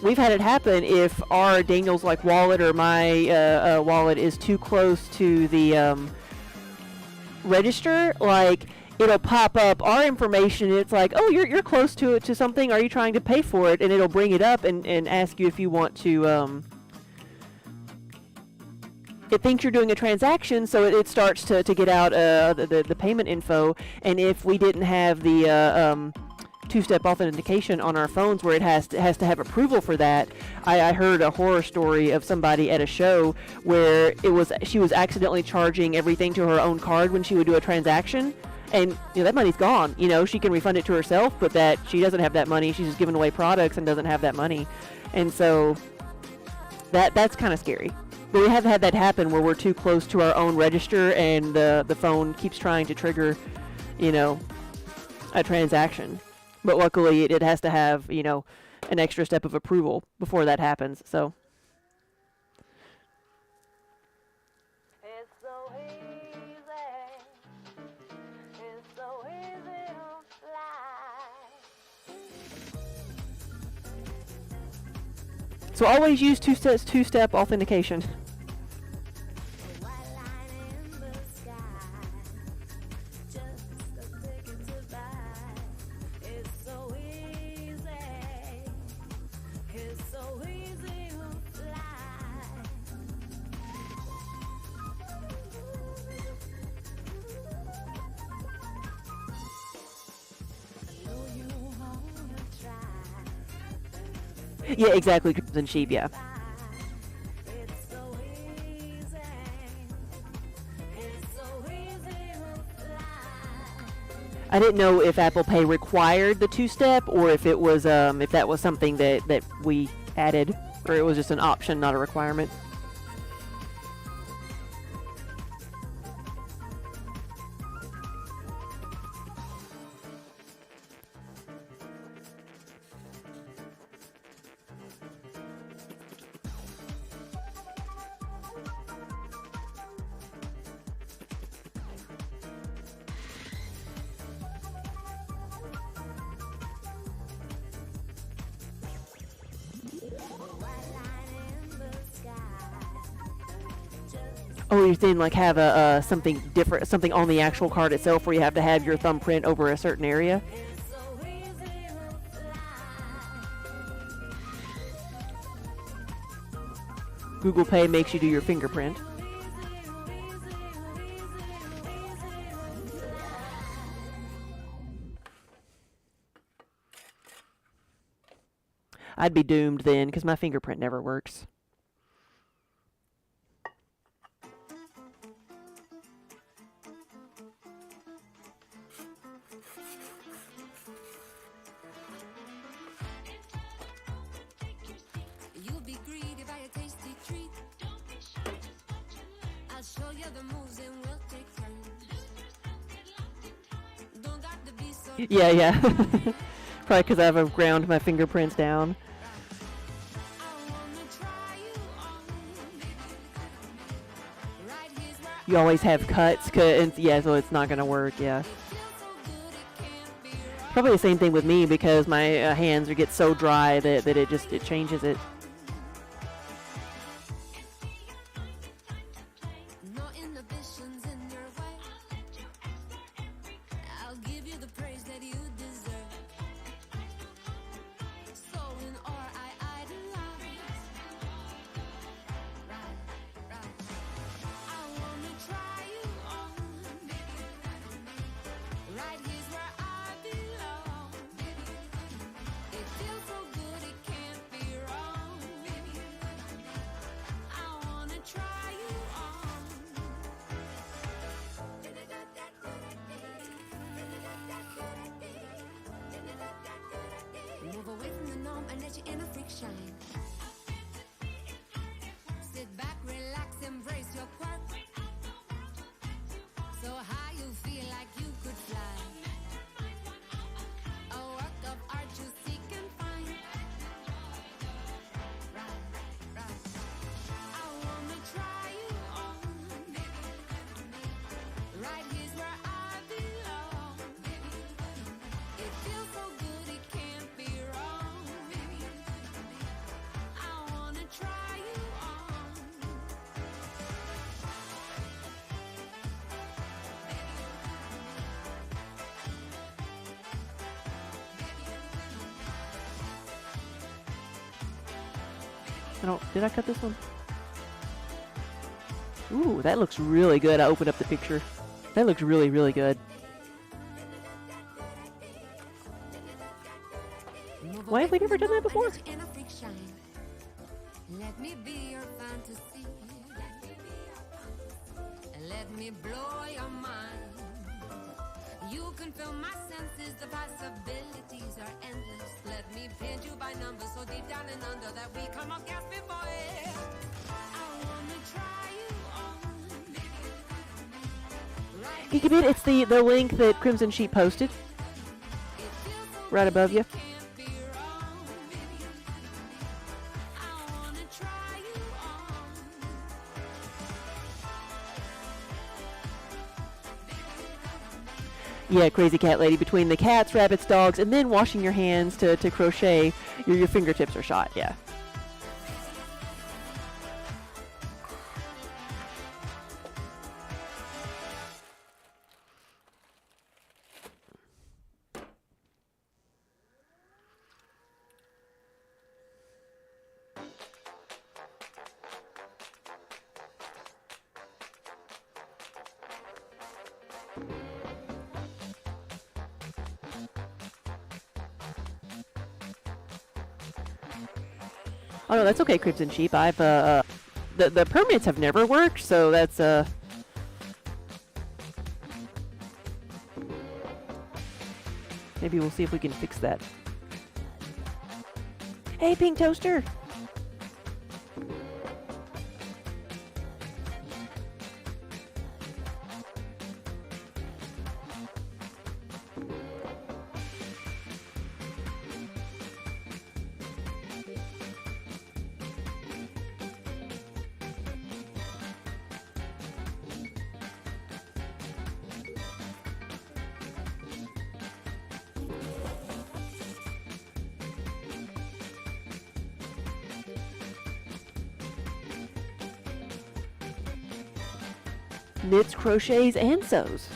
Speaker 1: we've had it happen if our Daniel's like wallet or my wallet is too close to the register, like it'll pop up our information. It's like, oh, you're close to something. Are you trying to pay for it? And it'll bring it up and ask you if you want to it thinks you're doing a transaction, so it starts to get out the payment info. And if we didn't have the two-step authentication on our phones, where it has to have approval for that, I heard a horror story of somebody at a show where she was accidentally charging everything to her own card when she would do a transaction. And that money's gone. She can refund it to herself, but that she doesn't have that money. She's just giving away products and doesn't have that money. And so that's kind of scary. But we have had that happen where we're too close to our own register and the phone keeps trying to trigger, a transaction. But luckily it has to have, an extra step of approval before that happens. So.
Speaker 2: It's so easy. It's so easy to fly.
Speaker 1: So always use two-step authentication.
Speaker 2: A white line in the sky, just a ticket to buy. It's so easy. It's so easy to fly. I know you wanna try.
Speaker 1: Yeah, exactly. Crimson Sheep, yeah.
Speaker 2: It's so easy. It's so easy to fly.
Speaker 1: I didn't know if Apple Pay required the two-step or if it was if that was something that we added, or it was just an option, not a requirement. Oh, you're saying like have a something different, something on the actual card itself, where you have to have your thumbprint over a certain area.
Speaker 2: It's so easy to fly.
Speaker 1: Google Pay makes you do your fingerprint. I'd be doomed then, because my fingerprint never works.
Speaker 2: You'll be greeted by a tasty treat. I'll show you the moves and we'll take turns. Don't got to be so
Speaker 1: Yeah. Probably because I've ground my fingerprints down.
Speaker 2: I wanna try you on. Right here's where
Speaker 1: You always have cuts, yeah, so it's not gonna work. Yeah.
Speaker 2: I feel so good it can't be wrong.
Speaker 1: Probably the same thing with me, because my hands get so dry that it changes it.
Speaker 2: No inhibitions in your way. I'll give you the praise that you deserve. So in awe I idolize. Right. I wanna try you on. Right here's where I belong. It feels so good it can't be wrong. I wanna try you on. Move away from the norm and let your inner freak shine. Sit back, relax, embrace your quirk. So high you feel like you could fly. A work of art you seek and find. Right. I wanna try you on. Right here's where I belong. It feels so good it can't be wrong. I wanna try you on.
Speaker 1: Did I cut this one? Ooh, that looks really good. I opened up the picture. That looks really, really good. Why have we never done that before?
Speaker 5: Let me be your fantasy. Let me blow your mind. You can fill my senses, the possibilities are endless. Let me paint you by numbers so deep down and under that we come up gasping for air. I wanna try you on.
Speaker 1: Geeky Bit, it's the link that Crimson Sheep posted. Right above you.
Speaker 5: Can't be wrong. I wanna try you on.
Speaker 1: Yeah, Crazy Cat Lady. Between the cats, rabbits, dogs, and then washing your hands to crochet, your fingertips are shot. Yeah. Oh no, that's okay, Crimson Sheep. I've the permits have never worked, so that's maybe we'll see if we can fix that. Hey, Pink Toaster. Knits, crochets, and sews.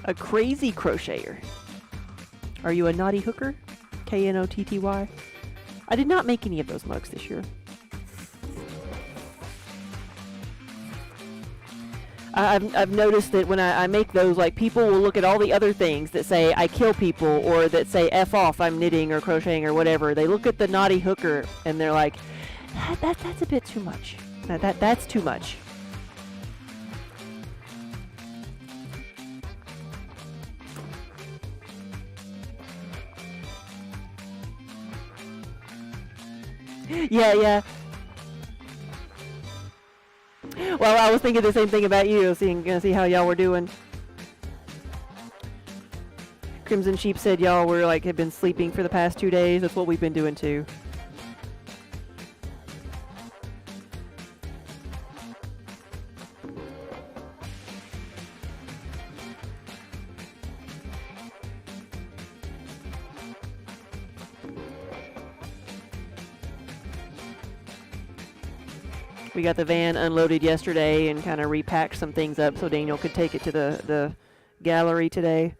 Speaker 1: A crazy crocheter. Are you a naughty hooker? Knotty. I did not make any of those mugs this year. I've noticed that when I make those, like, people will look at all the other things that say I kill people or that say F off, I'm knitting or crocheting or whatever. They look at the naughty hooker and they're like, that's a bit too much. That's too much. Yeah. Well, I was thinking the same thing about you, gonna see how y'all were doing. Crimson Sheep said y'all were have been sleeping for the past 2 days. That's what we've been doing too. We got the van unloaded yesterday and kind of repacked some things up so Daniel could take it to the gallery today.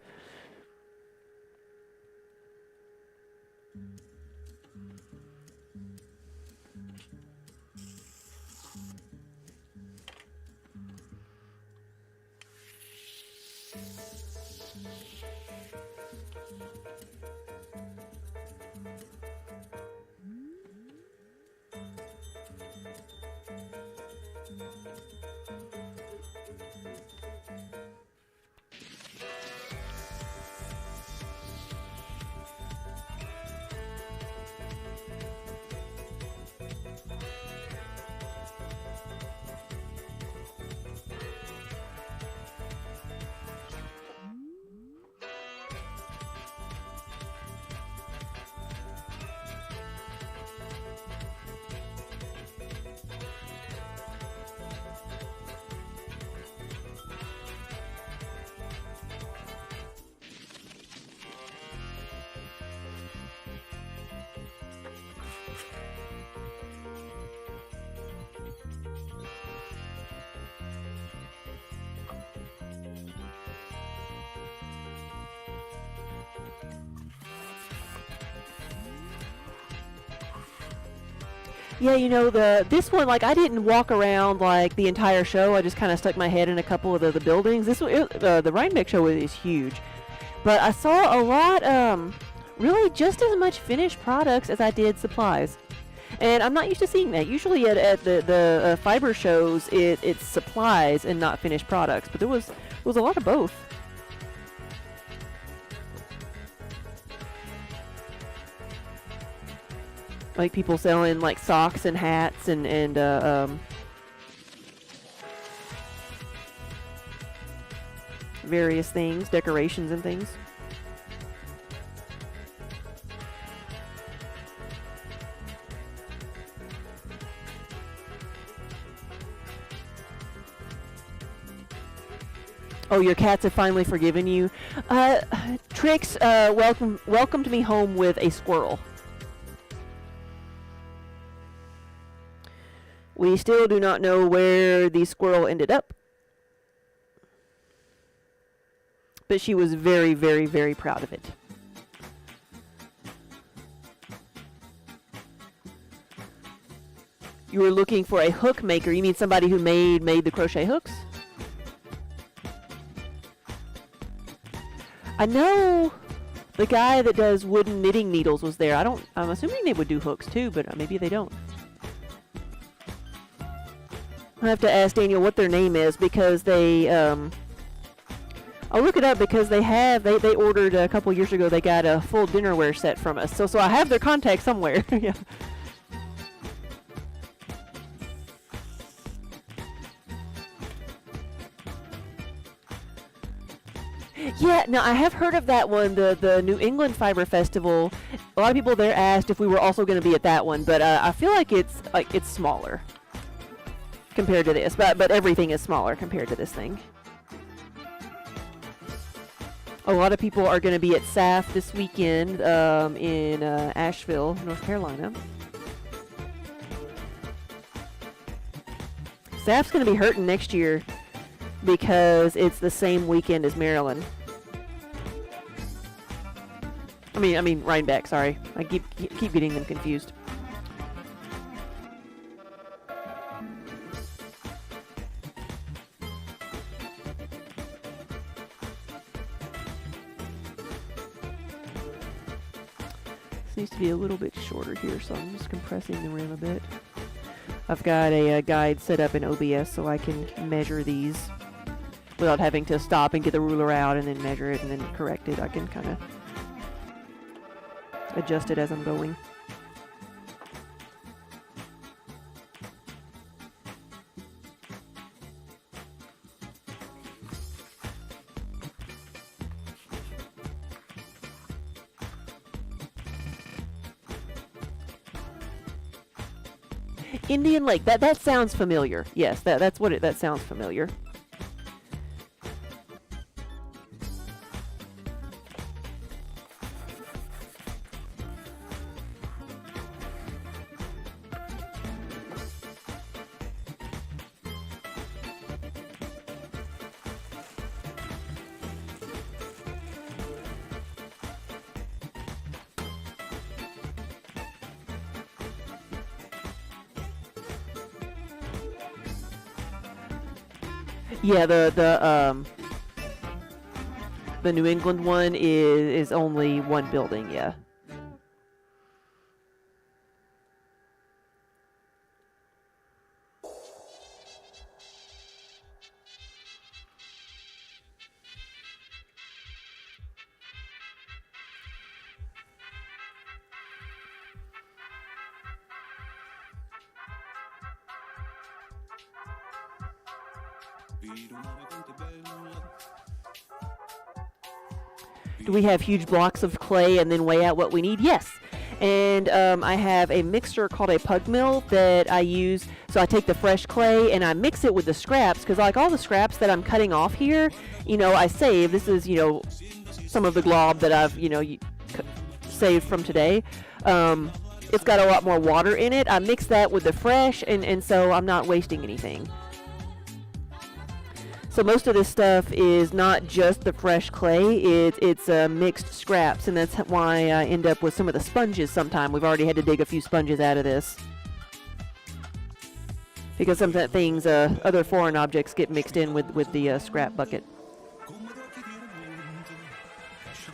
Speaker 1: Yeah, this one, like, I didn't walk around like the entire show. I just kind of stuck my head in a couple of the buildings. The Rhinebeck show is huge, but I saw a lot, really just as much finished products as I did supplies, and I'm not used to seeing that. Usually at the fiber shows, it's supplies and not finished products, but there was a lot of both. Like people selling like socks and hats and various things, decorations and things. Oh, your cats have finally forgiven you. Trix welcomed me home with a squirrel. We still do not know where the squirrel ended up, but she was very, very, very proud of it. You were looking for a hook maker. You mean somebody who made the crochet hooks? I know the guy that does wooden knitting needles was there. I'm assuming they would do hooks too, but maybe they don't. I have to ask Daniel what their name is because they, I'll look it up because they ordered a couple years ago, they got a full dinnerware set from us. So I have their contact somewhere. Yeah. Yeah, now I have heard of that one, the New England Fiber Festival. A lot of people there asked if we were also going to be at that one, but I feel like it's smaller compared to this, but everything is smaller compared to this thing. A lot of people are going to be at SAF this weekend in Asheville, North Carolina. SAF's going to be hurting next year because it's the same weekend as Maryland. I mean Rhinebeck, sorry. I keep getting them confused. Needs to be a little bit shorter here, so I'm just compressing the rim a bit. I've got a guide set up in OBS so I can measure these without having to stop and get the ruler out and then measure it and then correct it. I can kind of adjust it as I'm going. Indian Lake, that sounds familiar. Yes, that sounds familiar. Yeah, the New England one is only one building, yeah. Do we have huge blocks of clay and then weigh out what we need? Yes. And I have a mixer called a pug mill that I use. So I take the fresh clay and I mix it with the scraps because like all the scraps that I'm cutting off here, I save. This is, some of the glob that I've, saved from today. it's got a lot more water in it. I mix that with the fresh, and so I'm not wasting anything. So most of this stuff is not just the fresh clay, it's mixed scraps, and that's why I end up with some of the sponges sometime. We've already had to dig a few sponges out of this. Because some things, other foreign objects get mixed in with the scrap bucket.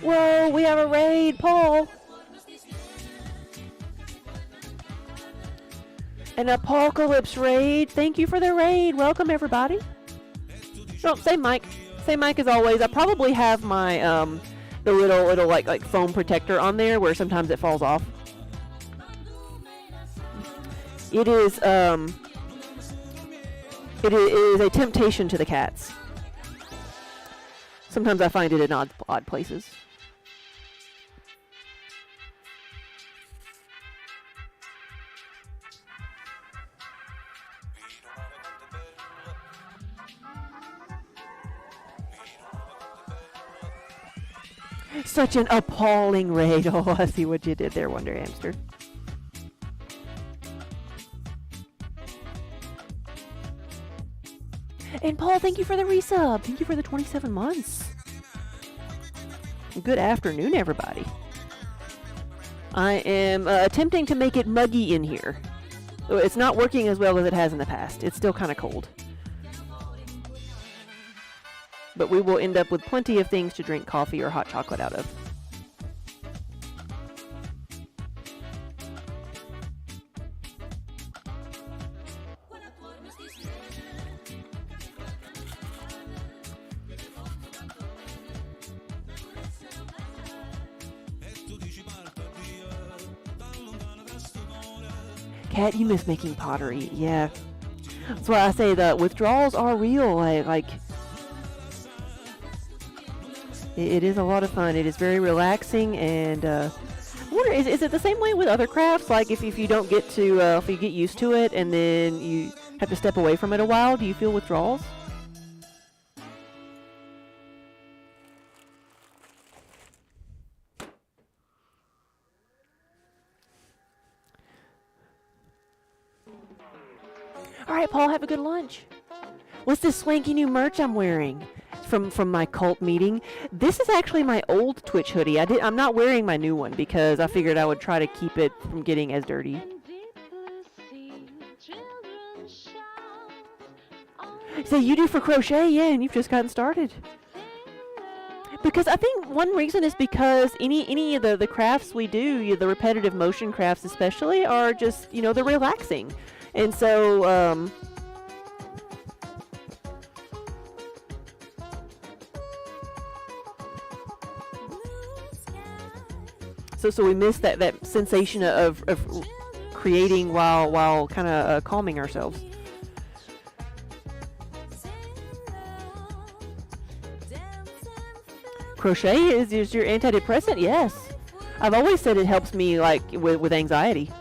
Speaker 1: Whoa, we have a raid, Paul! An apocalypse raid. Thank you for the raid. Welcome, everybody. No, same mic. Same mic as always. I probably have my the little like foam protector on there where sometimes it falls off. It is a temptation to the cats. Sometimes I find it in odd places. Such an appalling raid. Oh, I see what you did there, Wonder Hamster. And Paul, thank you for the resub. Thank you for the 27 months. Good afternoon, everybody. I am attempting to make it muggy in here. It's not working as well as it has in the past. It's still kind of cold. But we will end up with plenty of things to drink coffee or hot chocolate out of. Kat, you miss making pottery. Yeah. That's why I say the withdrawals are real. Like it is a lot of fun. It is very relaxing, and I wonder, is it the same way with other crafts? Like if you don't get to, if you get used to it and then you have to step away from it a while, do you feel withdrawals? All right, Paul, have a good lunch. What's this swanky new merch I'm wearing from my cult meeting? This is actually my old Twitch hoodie. I'm not wearing my new one because I figured I would try to keep it from getting as dirty. So you do for crochet, yeah, and you've just gotten started. Because I think one reason is because any of the crafts we do, the repetitive motion crafts especially, are just, they're relaxing. And so, so we miss that sensation of creating while kind of calming ourselves. Crochet is your antidepressant? Yes. I've always said it helps me like with anxiety.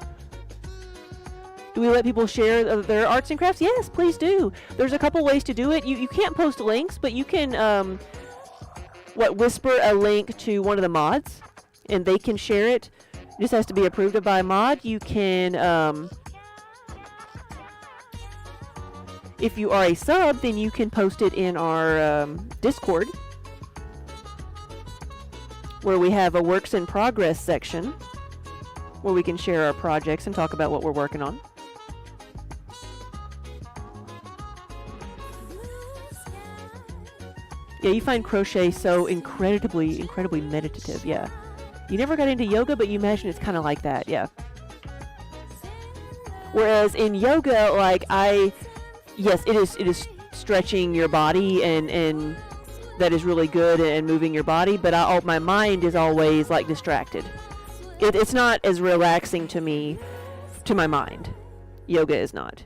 Speaker 1: Do we let people share their arts and crafts? Yes, please do. There's a couple ways to do it. You can't post links, but you can whisper a link to one of the mods, and they can share it. It just has to be approved by a mod. You can, if you are a sub, then you can post it in our Discord, where we have a works in progress section, where we can share our projects and talk about what we're working on. Yeah, you find crochet so incredibly meditative, yeah. You never got into yoga, but you imagine it's kind of like that, yeah. Whereas in yoga, like yes, it is stretching your body and that is really good and moving your body, but my mind is always like distracted. It's not as relaxing to me, to my mind. Yoga is not.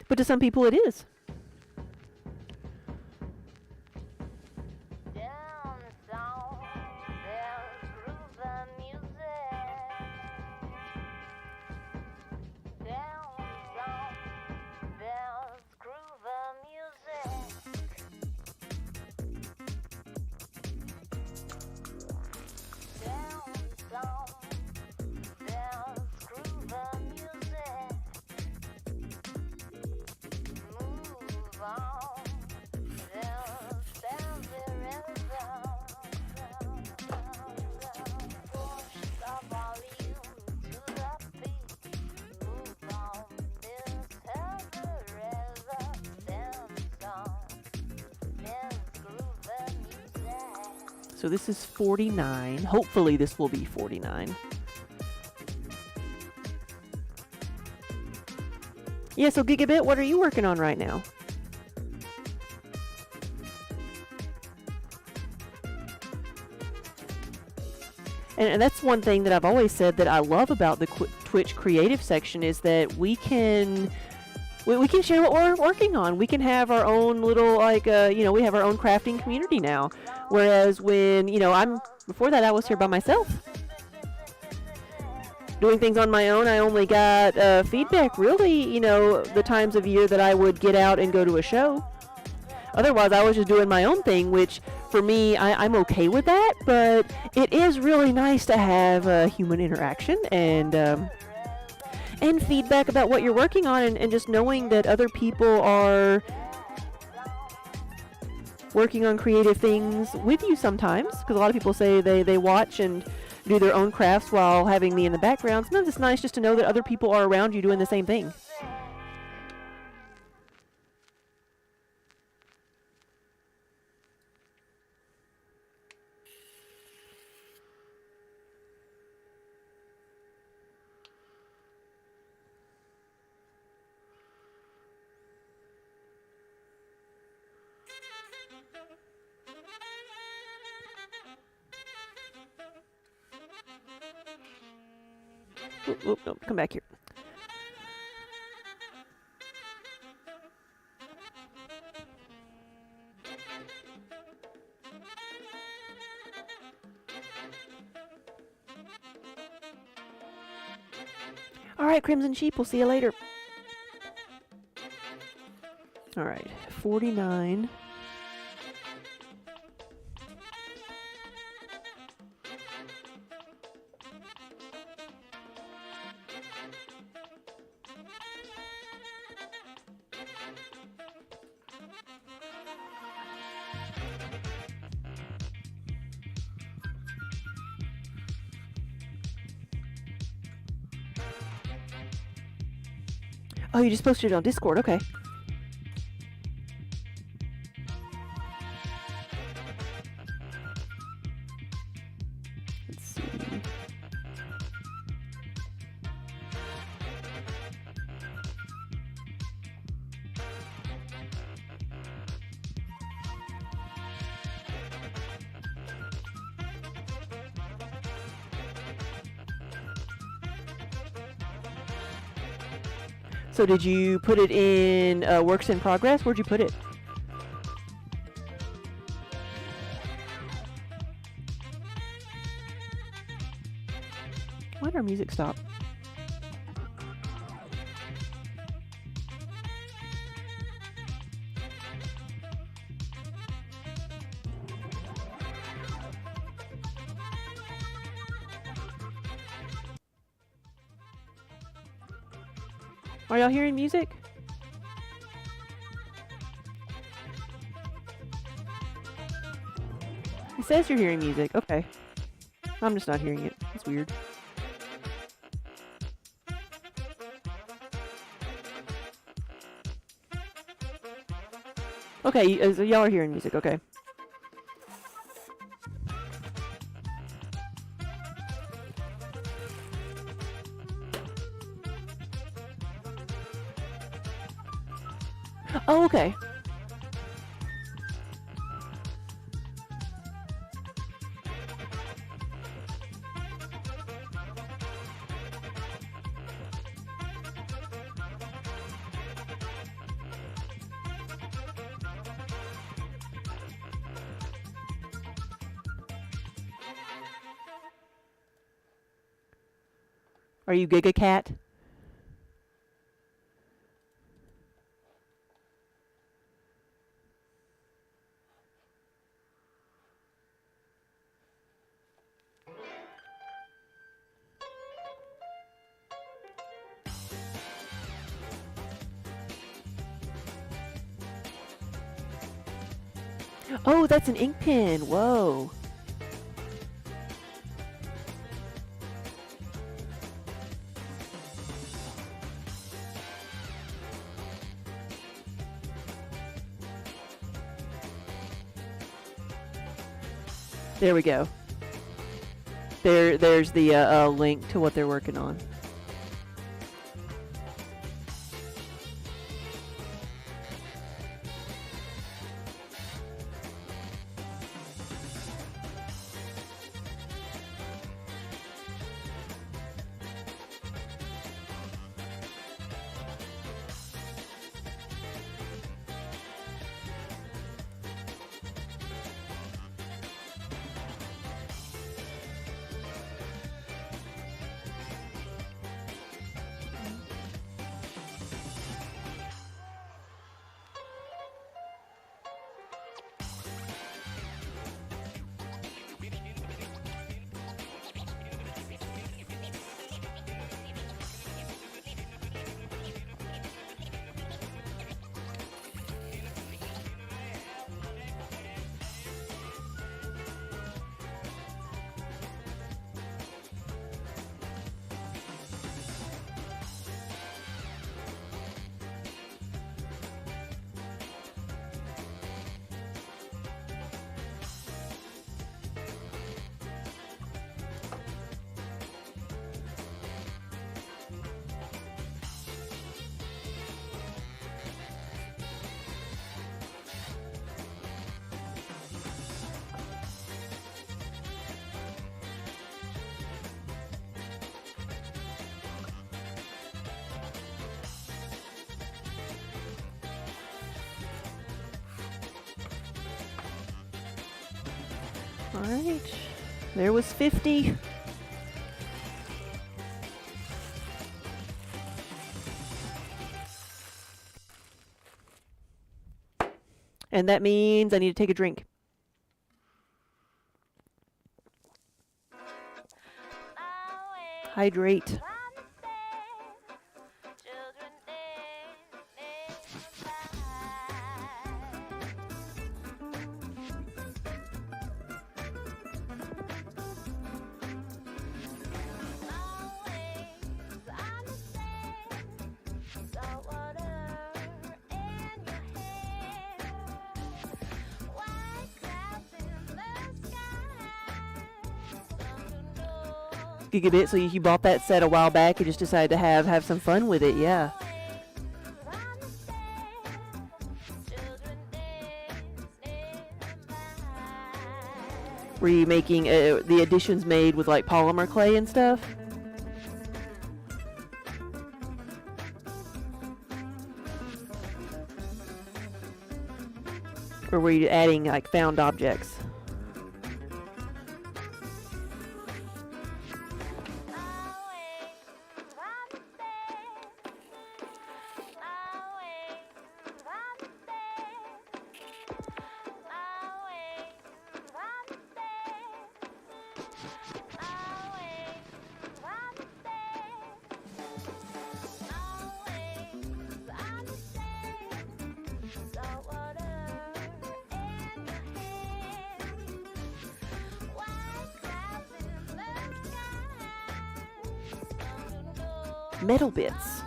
Speaker 1: But to some people it is. So this is 49. Hopefully this will be 49. Yeah, so Gigabit, what are you working on right now? And that's one thing that I've always said that I love about the Twitch creative section is that we can share what we're working on. We can have our own little, like, we have our own crafting community now. Whereas when, before that I was here by myself. Doing things on my own, I only got feedback really, the times of year that I would get out and go to a show. Otherwise, I was just doing my own thing, which for me, I'm okay with that, but it is really nice to have human interaction and feedback about what you're working on and just knowing that other people are working on creative things with you sometimes, because a lot of people say they watch and do their own crafts while having me in the background. Sometimes it's nice just to know that other people are around you doing the same thing. Oop, no, come back here. All right, Crimson Sheep, we'll see you later. All right, 49. Oh, you just posted it on Discord, okay. Let's see. So did you put it in works in progress? Where'd you put it? Why did our music stop? Are y'all hearing music? It says you're hearing music. Okay. I'm just not hearing it. It's weird. Okay, so y'all are hearing music. Okay. Oh, okay. Are you Giga Cat? Oh, that's an ink pen. Whoa. There we go. There's the link to what they're working on. Alright. There was 50. And that means I need to take a drink. Hydrate. Gigabit, so you bought that set a while back and just decided to have some fun with it, yeah. Were you making the additions made with like polymer clay and stuff? Or were you adding like found objects? Metal bits.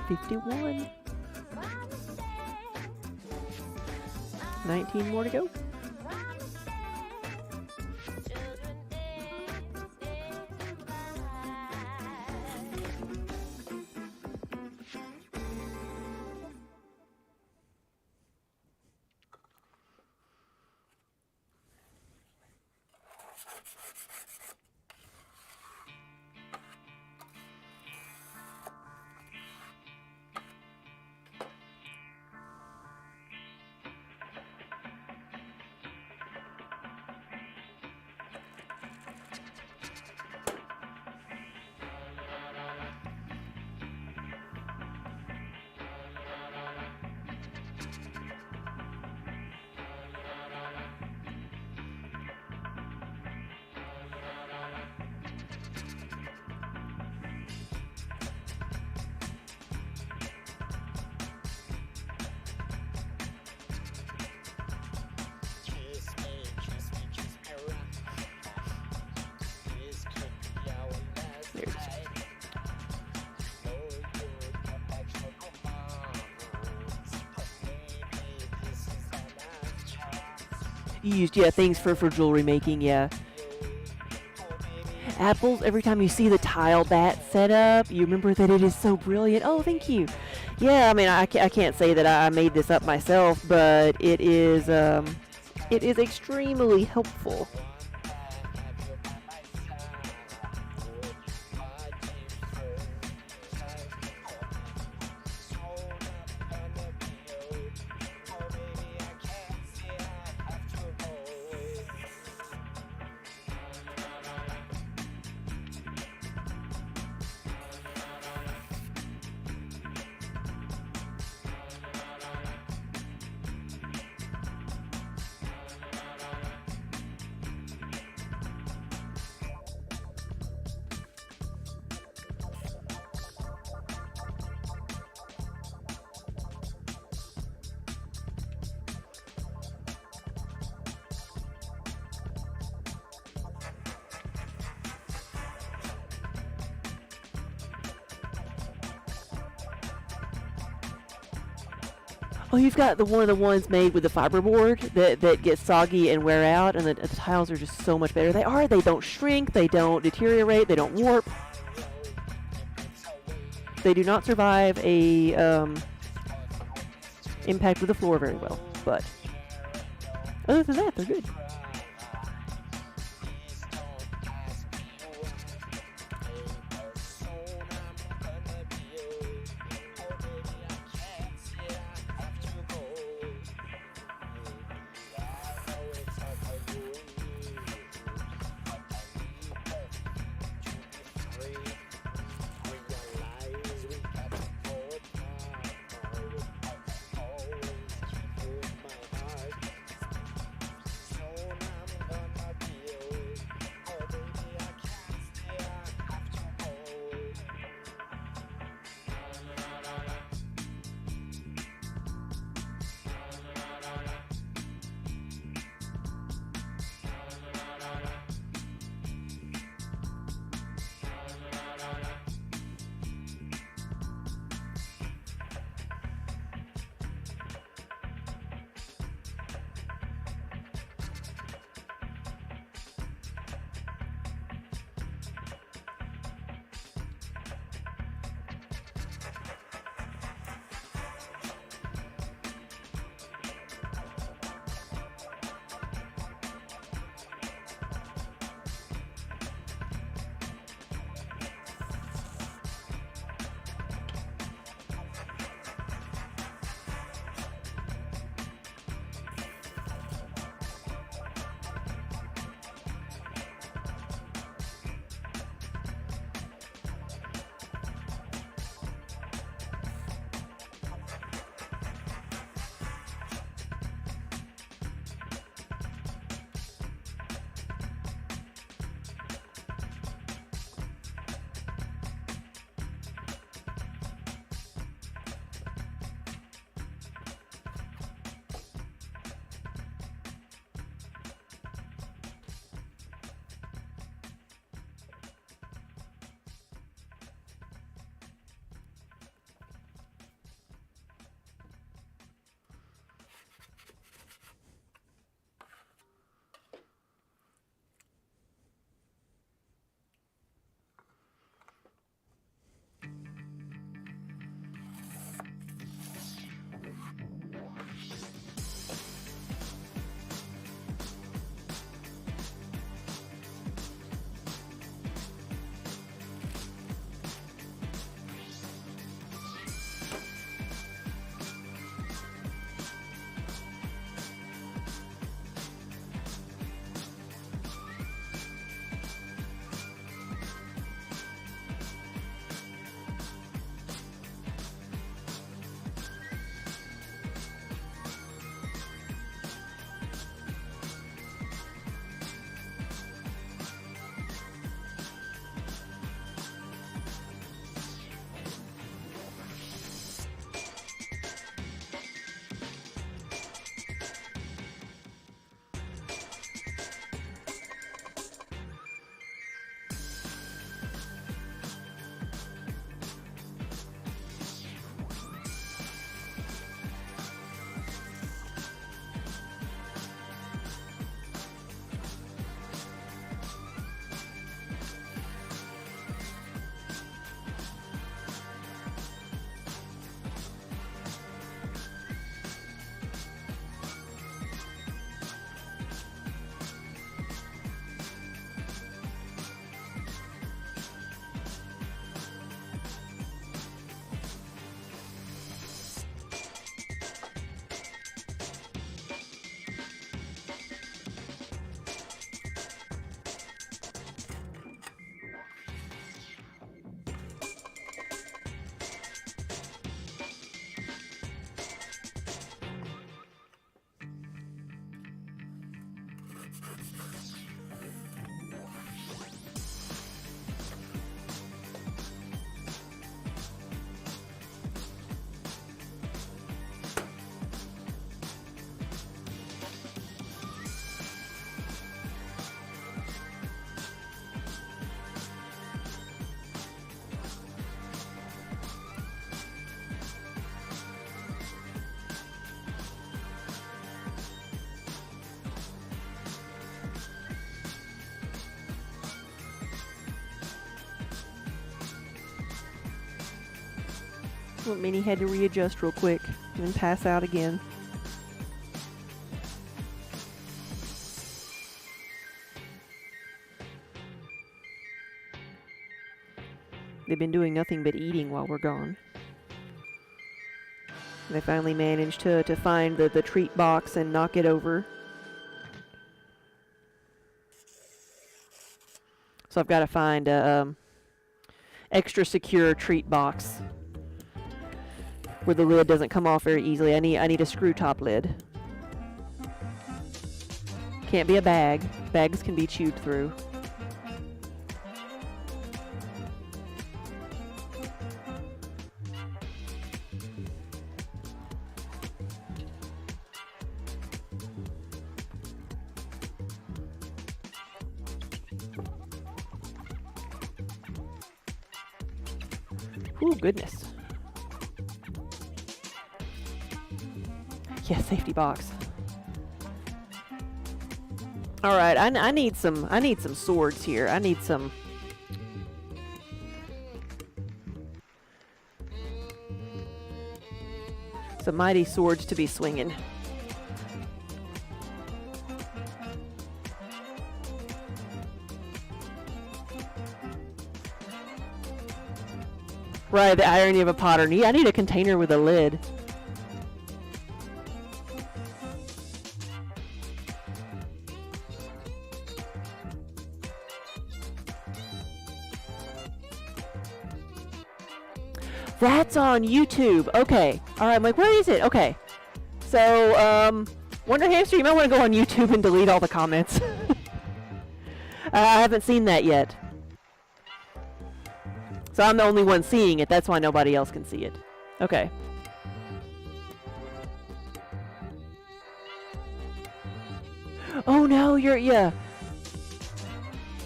Speaker 1: $51. 19 more to go. You used, yeah, things for jewelry making, yeah. Apples, every time you see the tile bat set up, you remember that it is so brilliant. Oh, thank you. Yeah, I mean, I can't say that I made this up myself, but it is extremely helpful. Oh, you've got one of the ones made with the fiberboard that gets soggy and wear out, and the tiles are just so much better. They don't shrink, they don't deteriorate, they don't warp. They do not survive a impact with the floor very well, but other than that, they're good. Well, Minnie had to readjust real quick and pass out again. They've been doing nothing but eating while we're gone. They finally managed to find the treat box and knock it over. So I've got to find a extra secure treat box where the lid doesn't come off very easily. I need a screw top lid. Can't be a bag. Bags can be chewed through. Ooh, goodness. Yeah, safety box. All right, I need some swords here. I need some mighty swords to be swinging. Right, the irony of a potter. I need a container with a lid. That's on YouTube. Okay. All right, I'm like, where is it? Okay. So, Wonder Hamster, you might want to go on YouTube and delete all the comments. I haven't seen that yet. So I'm the only one seeing it. That's why nobody else can see it. Okay. Oh no, yeah.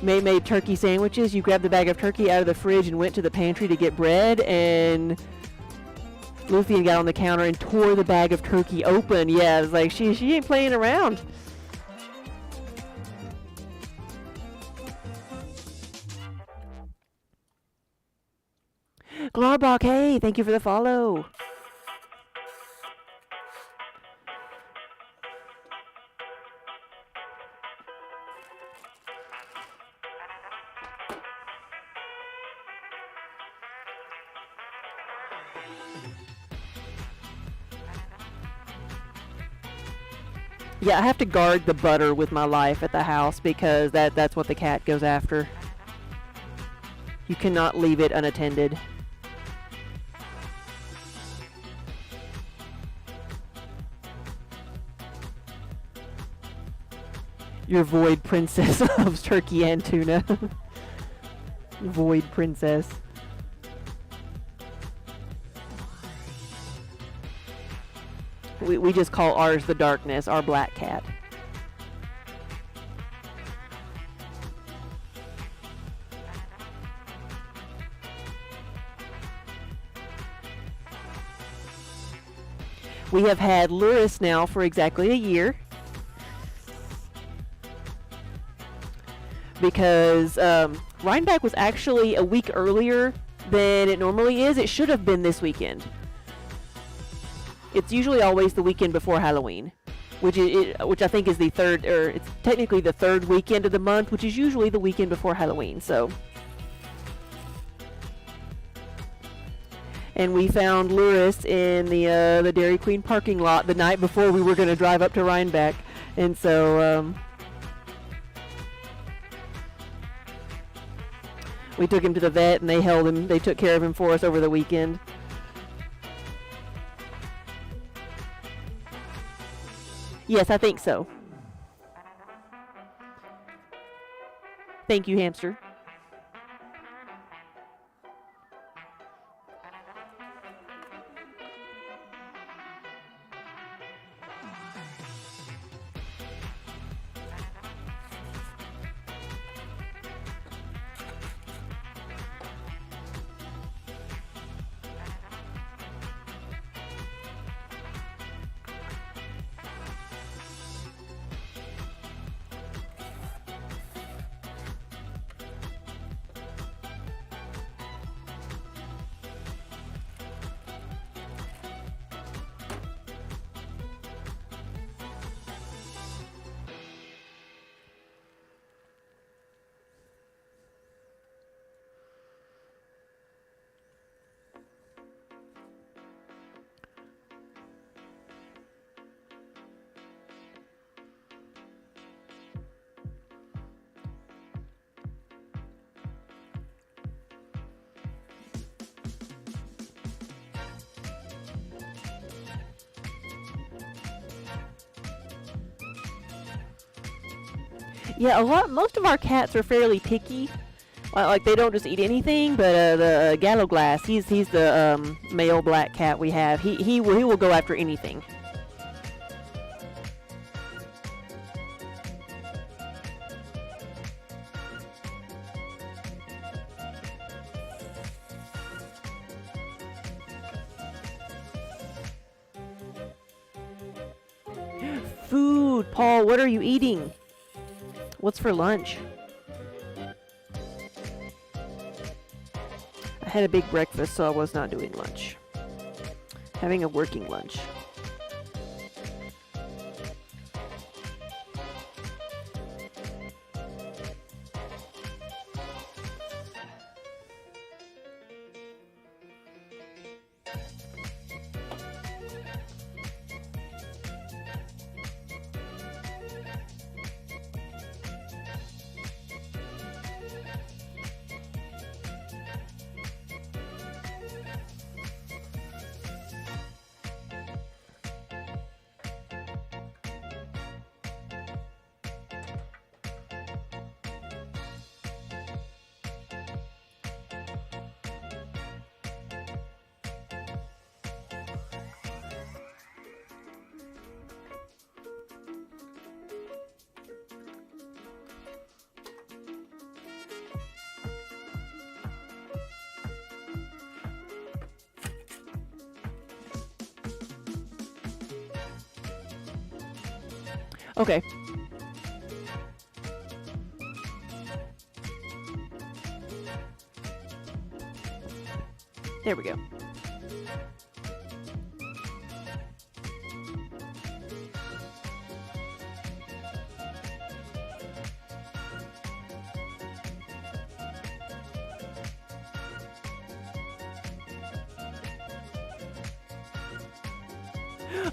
Speaker 1: May made turkey sandwiches. You grabbed the bag of turkey out of the fridge and went to the pantry to get bread, and Luthien got on the counter and tore the bag of turkey open. Yeah, it's like she ain't playing around. Glarbach, hey, thank you for the follow. Yeah, I have to guard the butter with my life at the house because that's what the cat goes after. You cannot leave it unattended. Your Void Princess loves turkey and tuna. Void Princess. We just call ours the Darkness, our black cat. We have had Luris now for exactly a year. Because Rhinebeck was actually a week earlier than it normally is. It should have been this weekend. It's usually always the weekend before Halloween, which I think is the third, or it's technically the third weekend of the month, which is usually the weekend before Halloween. So, and we found Luris in the Dairy Queen parking lot the night before we were going to drive up to Rhinebeck, and so we took him to the vet, and they held him. They took care of him for us over the weekend. Yes, I think so. Thank you, hamster. Yeah, most of our cats are fairly picky. Like they don't just eat anything, but the Gallo Glass, he's the male black cat we have. He will go after anything. Food, Paul, what are you eating? What's for lunch? I had a big breakfast, so I was not doing lunch. Having a working lunch. Okay. There we go.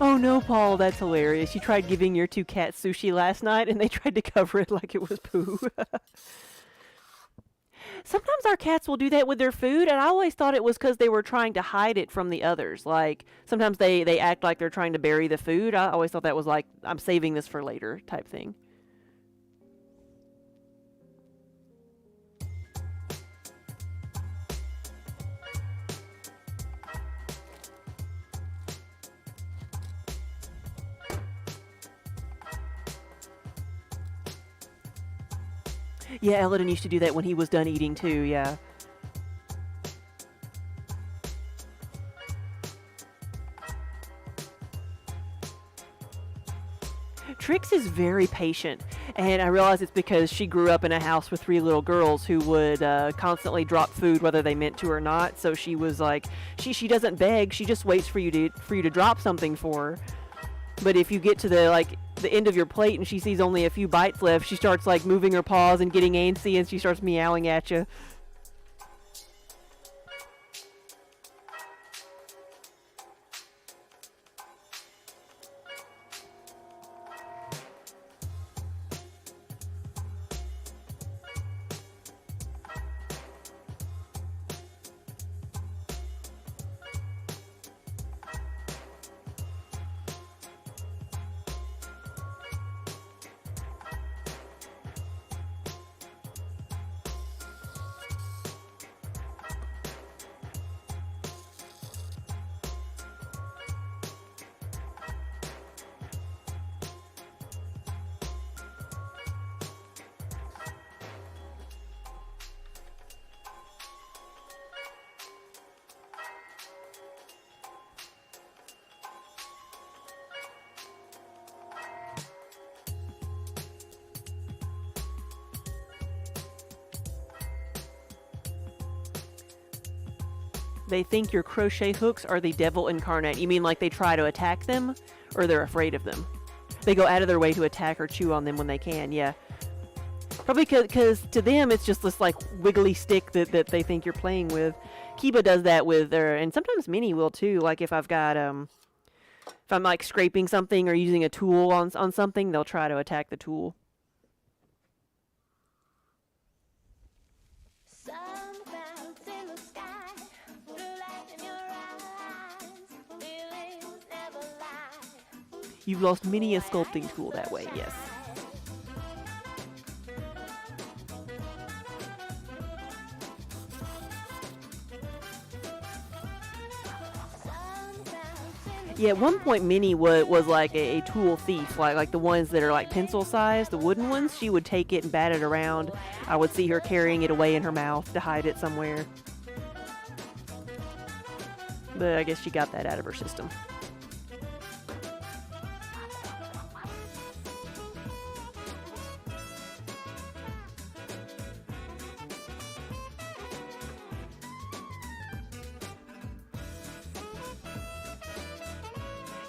Speaker 1: Oh no, Paul, that's hilarious. You tried giving your two cats sushi last night and they tried to cover it like it was poo. Sometimes our cats will do that with their food, and I always thought it was because they were trying to hide it from the others. Like, sometimes they act like they're trying to bury the food. I always thought that was like, I'm saving this for later type thing. Yeah, Eldon used to do that when he was done eating too, yeah. Trix is very patient, and I realize it's because she grew up in a house with 3 little girls who would constantly drop food whether they meant to or not. So she was like, she doesn't beg, she just waits for you to drop something for her. But if you get to the end of your plate and she sees only a few bites left, she starts like moving her paws and getting antsy, and she starts meowing at you. They think your crochet hooks are the devil incarnate. You mean like they try to attack them, or they're afraid of them? They go out of their way to attack or chew on them when they can, yeah. Probably because to them it's just this like wiggly stick that they think you're playing with. Kiba does that with her, and sometimes Minnie will too. Like if I've got if I'm like scraping something or using a tool on something, they'll try to attack the tool. You've lost many a sculpting tool that way, yes. Yeah, at one point Minnie was like a tool thief, like the ones that are like pencil sized, the wooden ones. She would take it and bat it around. I would see her carrying it away in her mouth to hide it somewhere. But I guess she got that out of her system.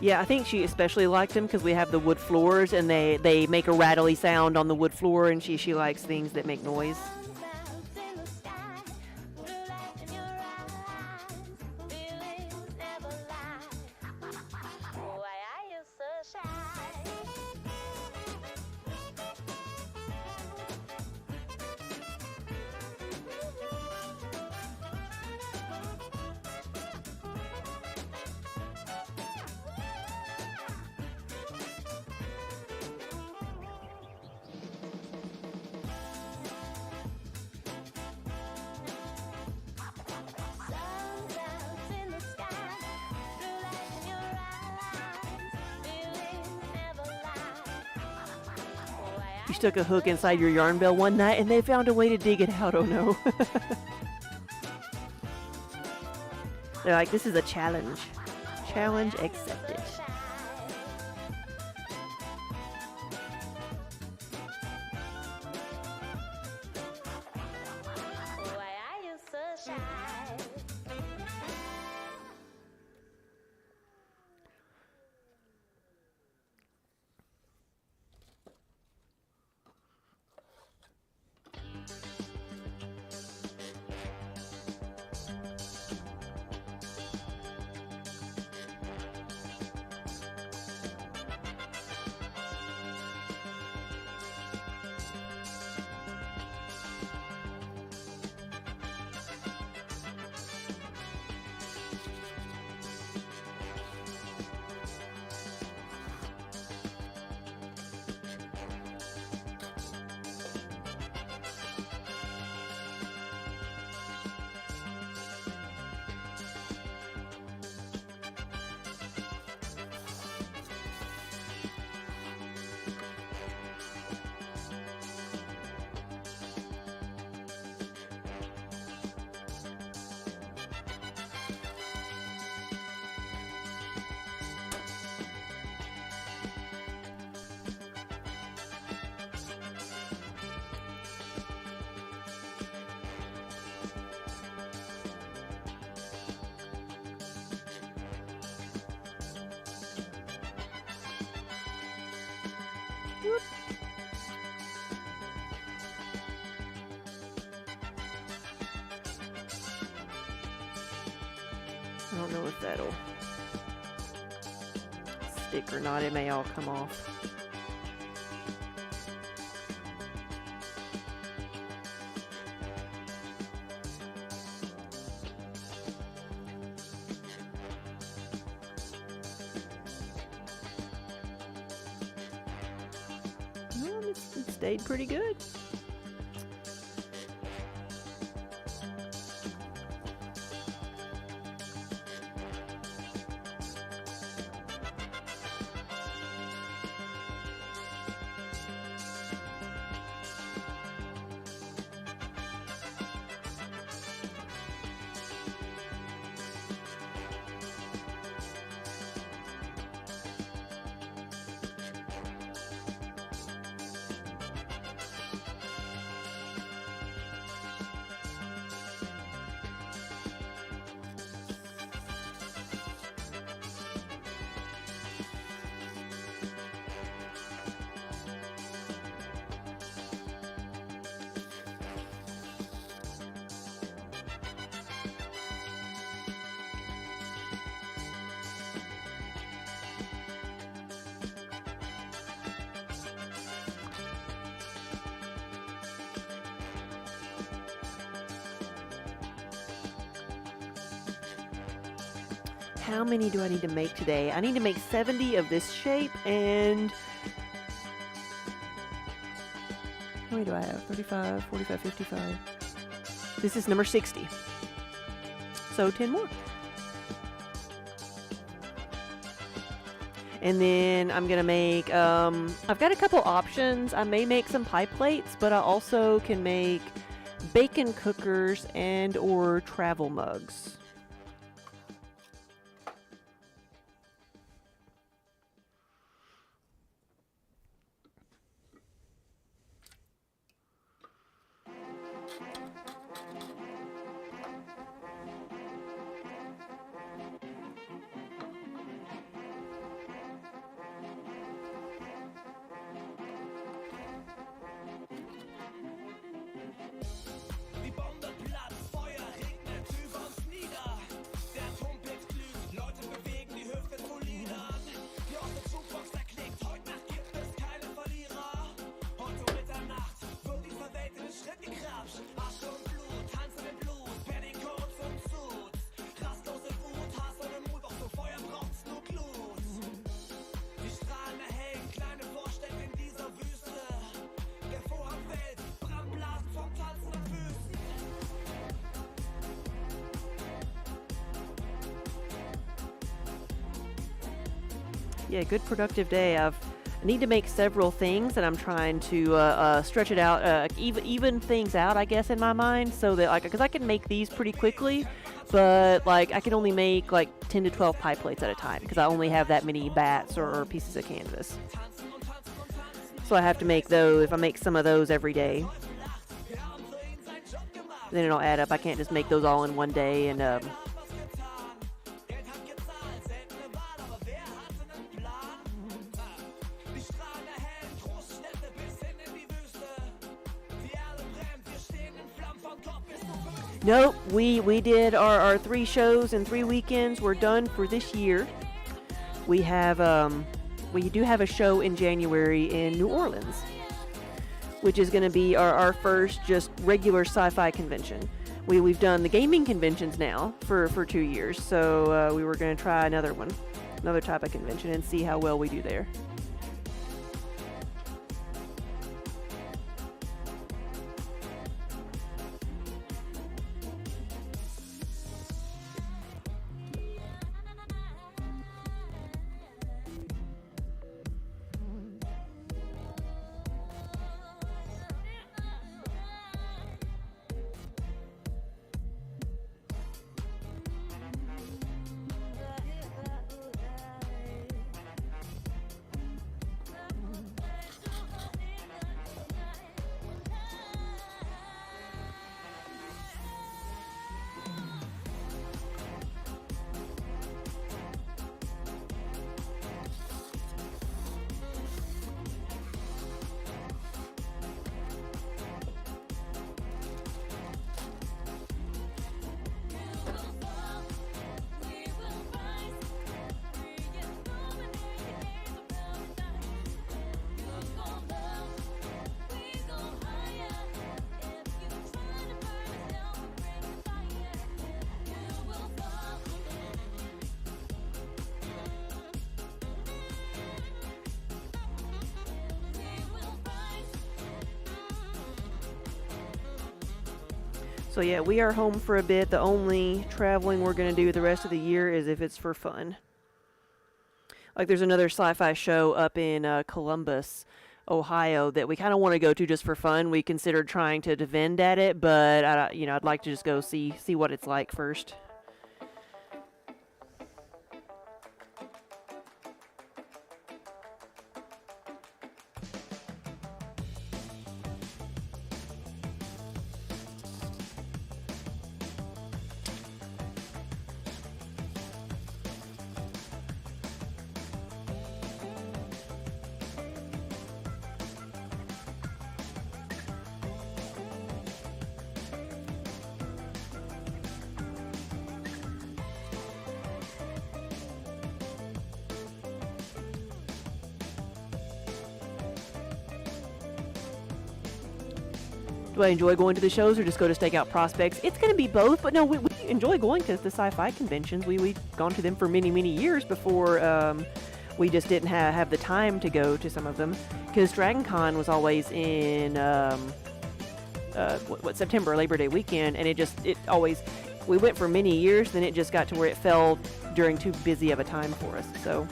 Speaker 1: Yeah, I think she especially liked them because we have the wood floors and they make a rattly sound on the wood floor, and she likes things that make noise. You stuck a hook inside your yarn bell one night and they found a way to dig it out. Oh no. They're like, this is a challenge. Challenge accepted. I don't know if that'll stick or not. It may all come off. Well, it stayed pretty good. How many do I need to make today? I need to make 70 of this shape, and how many do I have? 35, 45, 55. This is number 60. So 10 more. And then I'm gonna make, I've got a couple options. I may make some pie plates, but I also can make bacon cookers and or travel mugs.
Speaker 6: Die Bombe platzt, Feuer regnet über uns nieder. Der Trompet glüht, Leute bewegen die Höfe polieren. Die offene Jukebox erklickt, heute Nacht gibt es keine Verlierer. Heute um Mitternacht wird dieser Welt in den Schritt gekrapscht. Asche und Blut, tanzen im Blut, Petticoats und Suits. Rastlose Wut, Hass ohne Mut, auch so Feuer braucht's nur Glut. Die Strahlen erhellen kleine Vorstädte in dieser Wüste. Der Vorhang fällt, Brandblasen vom tanzenden Füßen.
Speaker 1: Yeah, good productive day. I need to make several things, and I'm trying to stretch it out, even things out, I guess, in my mind, so that, like, because I can make these pretty quickly, but like I can only make like 10 to 12 pie plates at a time because I only have that many bats or pieces of canvas. So I have to make those. If I make some of those every day, then it'll add up. I can't just make those all in one day and
Speaker 6: Die Strahlen erhellen Großstädte bis hin in die Wüste. Die Erde brennt, wir stehen in Flammen vom Kopf bis zum Fuß.
Speaker 1: Nope, we did our 3 shows and 3 weekends. We're done for this year. We have we do have a show in January in New Orleans, which is going to be our first just regular sci-fi convention. We've done the gaming conventions now for 2 years, so we were going to try another type of convention and see how well we do there. So yeah, we are home for a bit. The only traveling we're going to do the rest of the year is if it's for fun. Like there's another sci-fi show up in Columbus, Ohio that we kind of want to go to just for fun. We considered trying to vend at it, but I'd like to just go see what it's like first. Do I enjoy going to the shows or just go to stake out prospects? It's going to be both, but no, we enjoy going to the sci-fi conventions. We've gone to them for many, many years before we just didn't have the time to go to some of them. Because Dragon Con was always in September, Labor Day weekend, and we went for many years, then it just got to where it fell during too busy of a time for us. So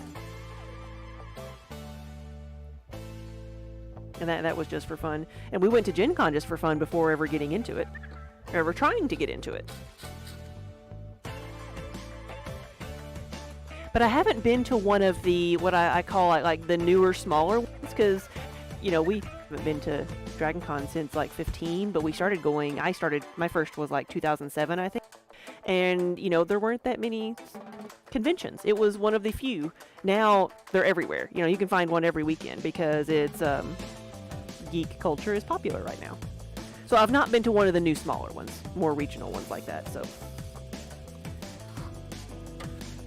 Speaker 1: and that was just for fun. And we went to Gen Con just for fun before ever getting into it, or ever trying to get into it. But I haven't been to one of the, what I call like the newer, smaller ones, because, you know, we haven't been to Dragon Con since like 15, but my first was like 2007, I think. And, you know, there weren't that many conventions. It was one of the few. Now they're everywhere. You know, you can find one every weekend because it's, geek culture is popular right now. So I've not been to one of the new smaller ones, more regional ones like that, so.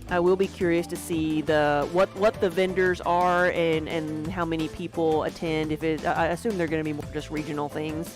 Speaker 1: I will be curious to see what the vendors are and how many people attend. I assume they're going to be more just regional things.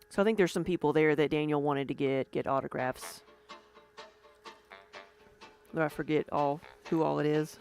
Speaker 1: So I think there's some people there that Daniel wanted to get autographs. Though I forget who all it is.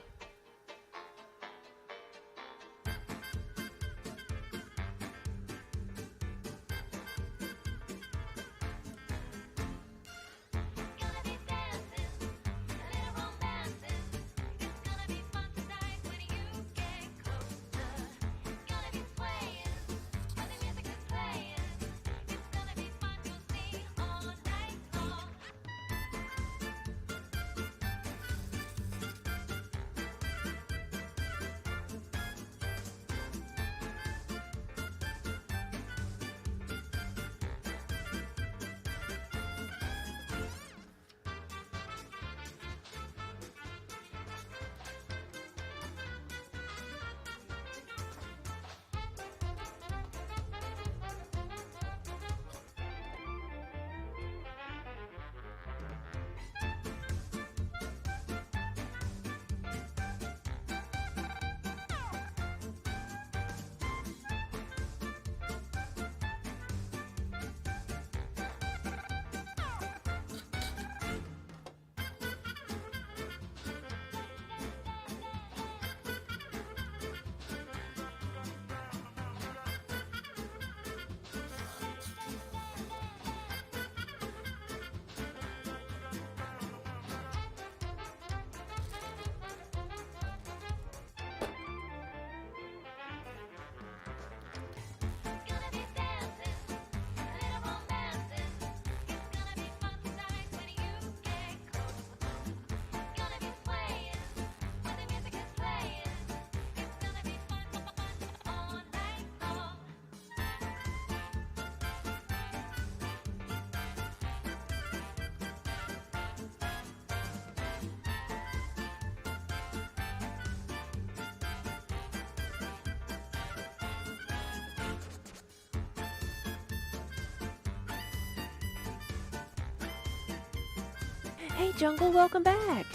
Speaker 1: Hey Jungle, welcome back.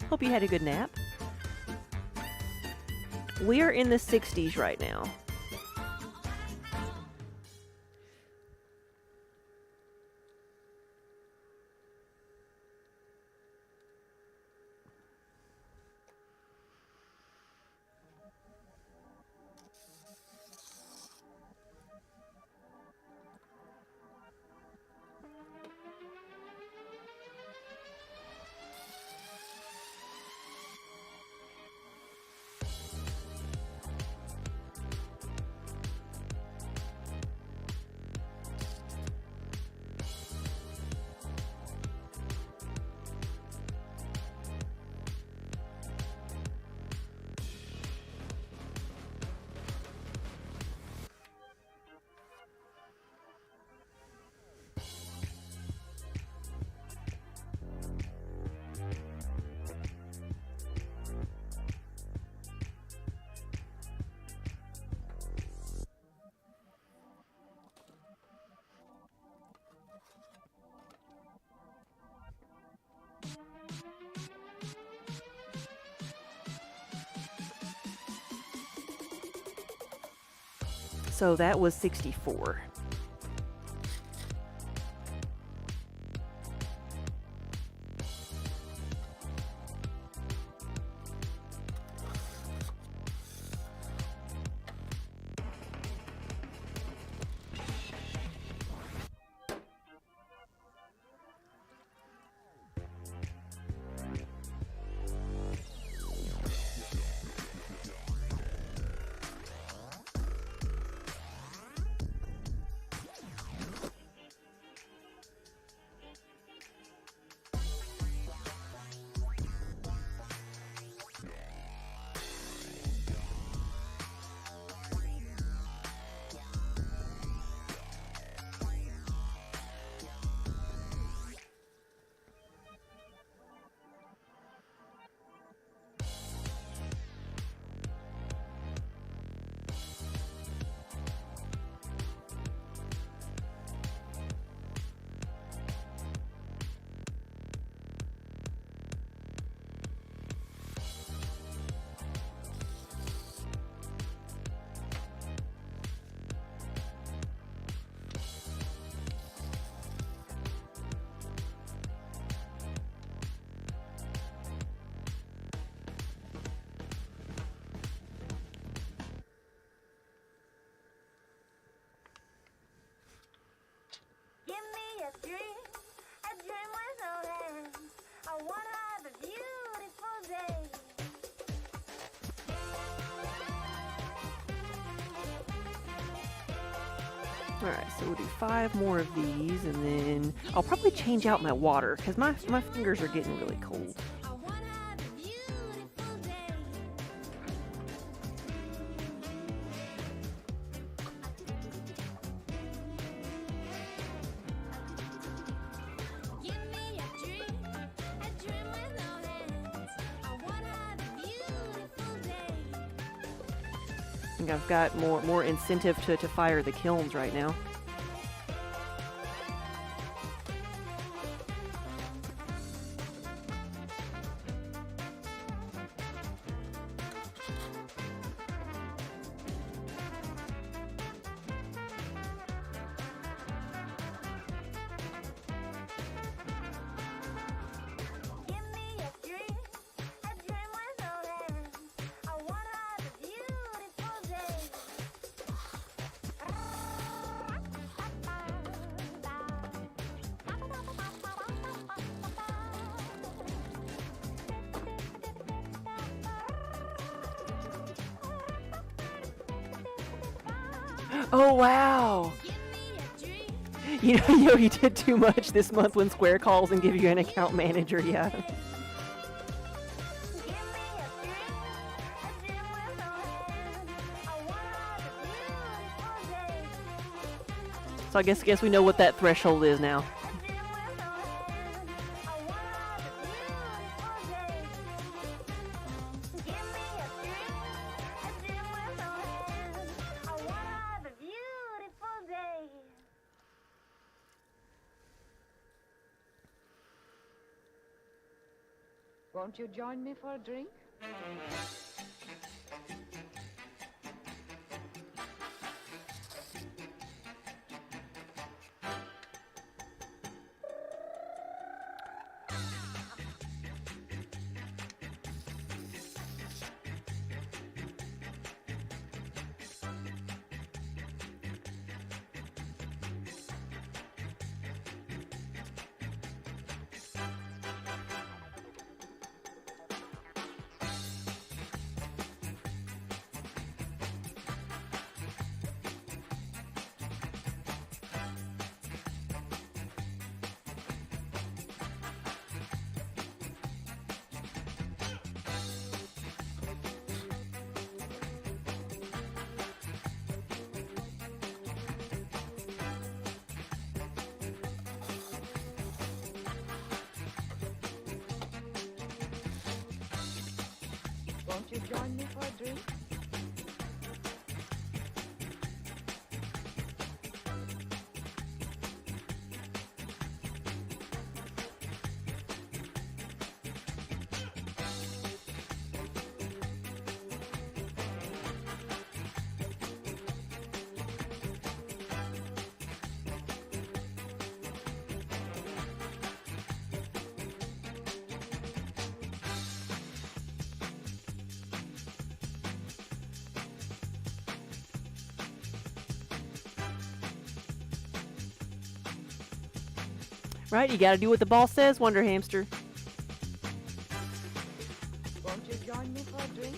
Speaker 1: Hope you had a good nap. We are in the 60s right now. So that was 64.
Speaker 7: Give me a dream with no hands. I wanna have a beautiful day.
Speaker 1: Alright, so we'll do 5 more of these, and then I'll probably change out my water, because my fingers are getting really cold.
Speaker 7: I wanna have a beautiful day. Give me a dream with no hands. I wanna have a beautiful day.
Speaker 1: I think I've got more incentive to fire the kilns right now.
Speaker 7: Give me a dream with no hands. I wanna have a beautiful day.
Speaker 1: Oh wow!
Speaker 7: Give me a dream.
Speaker 1: You know you did too much this month when Square calls and give you an account manager, yeah.
Speaker 7: Give me a dream with no hands. I wanna have a beautiful day.
Speaker 1: So I guess we know what that threshold is now.
Speaker 7: A dream with no hands. I wanna have a beautiful day. Give me a dream with no hands. I wanna have a beautiful day.
Speaker 8: Won't you join me for a drink? Won't you join me for a drink?
Speaker 1: Right? You got to do what the boss says, Wonder Hamster.
Speaker 8: Won't you join me for a drink?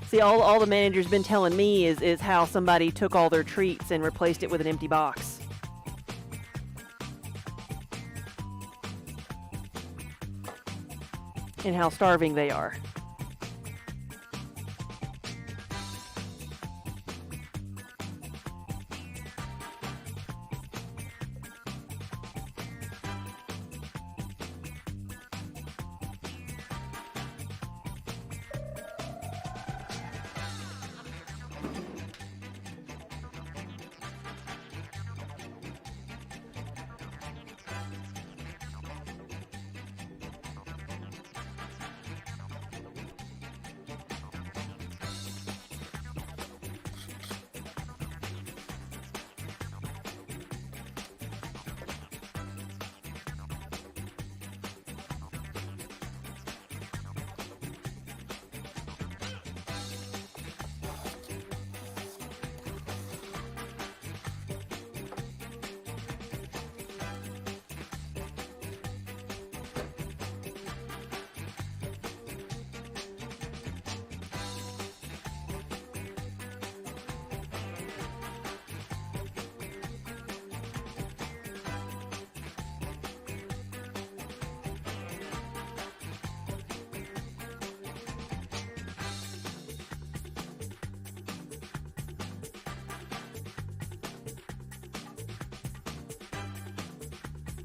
Speaker 1: See, all the manager's been telling me is how somebody took all their treats and replaced it with an empty box. And how starving they are.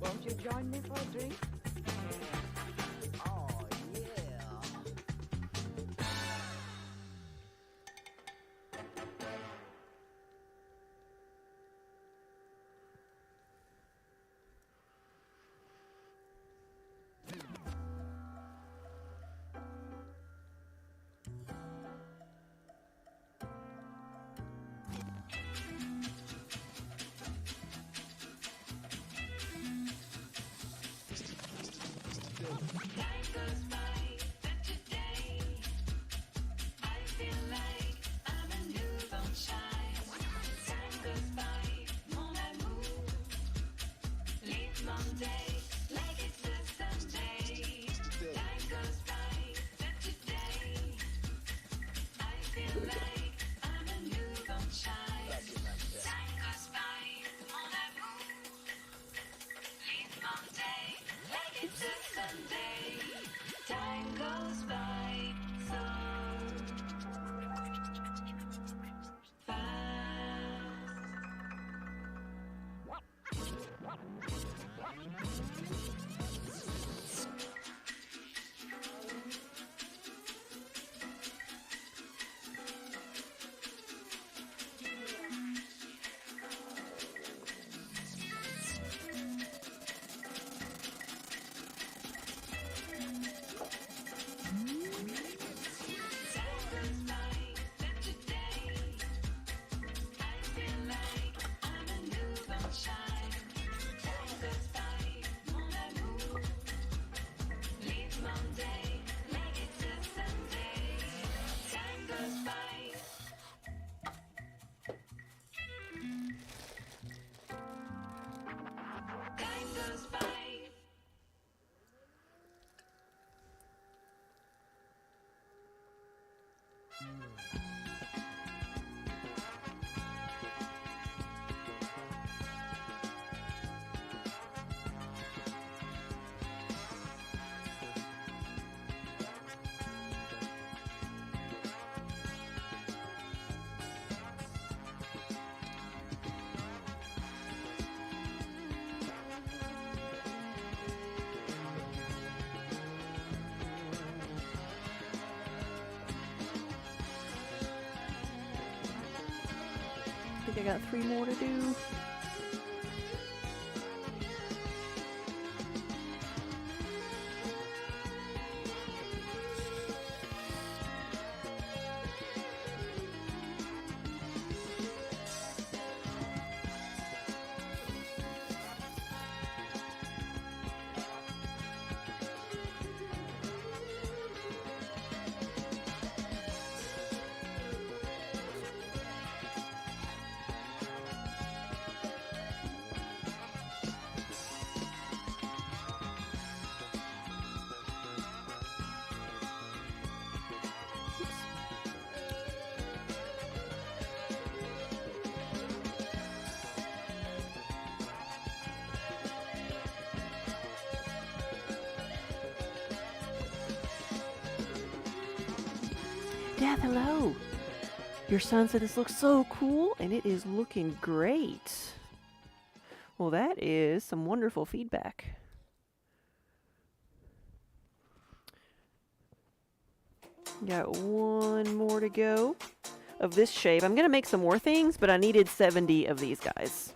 Speaker 8: Won't you join me for a drink?
Speaker 6: Oh, yeah.
Speaker 1: think I got 3 more to do. Death, hello. Your son said this looks so cool, and it is looking great. Well, that is some wonderful feedback. Got 1 more to go of this shape. I'm going to make some more things, but I needed 70 of these guys.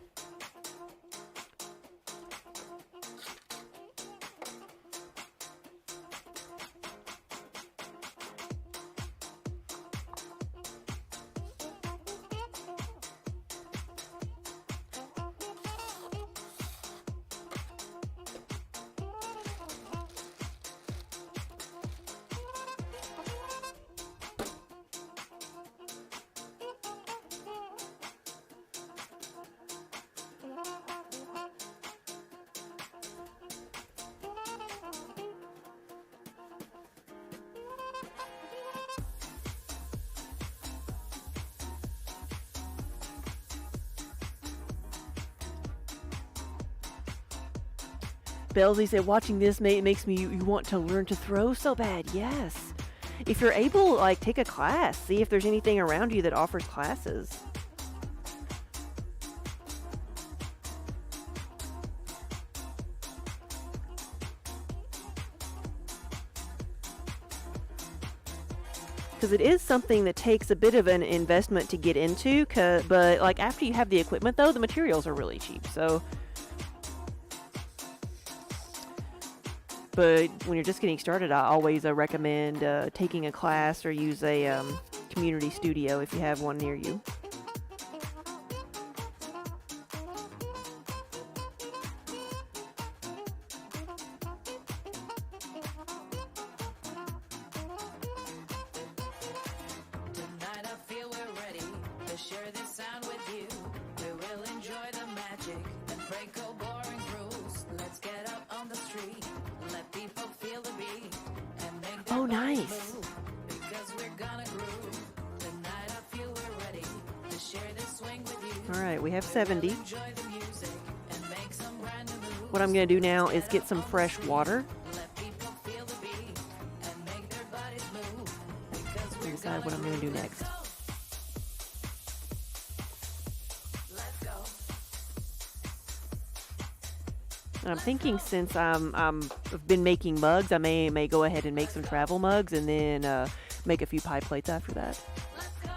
Speaker 1: Belsey said, watching this makes me you want to learn to throw so bad. Yes. If you're able, like, take a class. See if there's anything around you that offers classes. Because it is something that takes a bit of an investment to get into, but like after you have the equipment though, the materials are really cheap. So but when you're just getting started, I always recommend taking a class or use a community studio if you have one near you.
Speaker 2: Tonight I feel we're ready to share this sound with you. We will enjoy the magic and break all boring rules. Let's get out on the street, let people feel the beat, and make their
Speaker 1: Oh,
Speaker 2: bodies
Speaker 1: nice.
Speaker 2: move, because we're gonna groove. Tonight I feel we're ready to share this swing with you.
Speaker 1: All right, we have 70.
Speaker 2: Enjoy the music and make some brand new moves.
Speaker 1: What I'm going to do now is get some fresh water
Speaker 2: Let people feel the beat and make their bodies move, because
Speaker 1: and
Speaker 2: we're
Speaker 1: decide what I'm going to do next.
Speaker 2: Let's go.
Speaker 1: And I'm thinking since I've been making mugs, I may go ahead and make some travel mugs and then make a few pie plates after that.
Speaker 2: Let's go.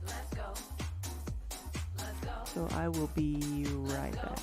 Speaker 2: Let's go. Let's go.
Speaker 1: So I will be right back.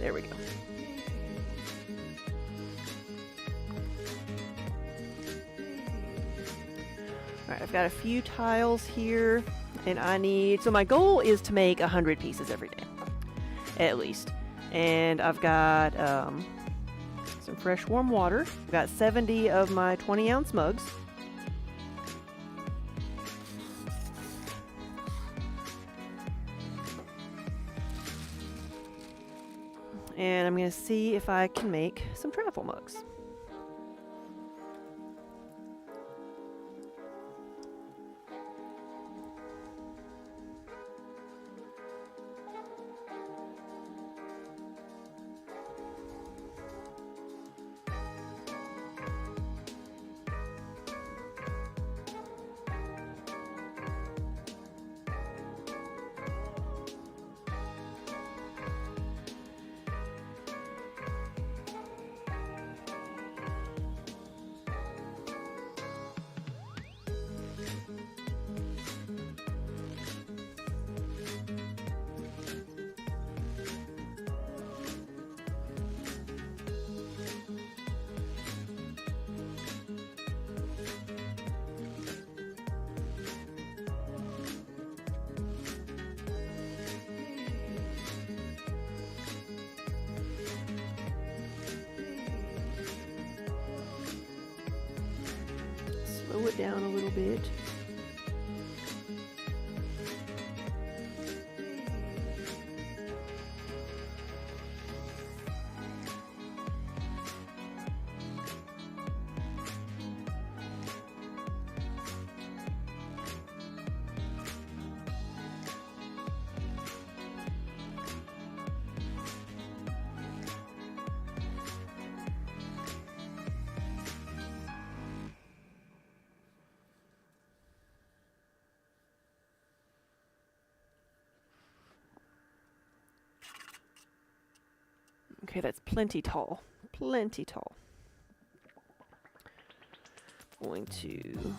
Speaker 1: There we go. Alright, I've got a few tiles here, and I need... So my goal is to make 100 pieces every day, at least. And I've got some fresh warm water. I've got 70 of my 20-ounce mugs. And I'm going to see if I can make some travel mugs. Slow it down a little bit. Okay, that's plenty tall. Plenty tall. Going to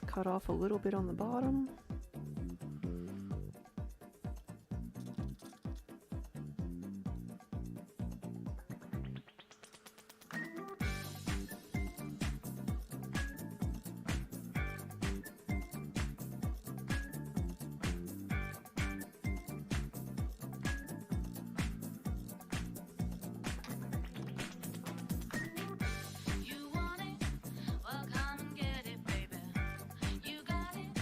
Speaker 1: cut off a little bit on the bottom.
Speaker 2: You want it? Well, come and get it, baby. You got it?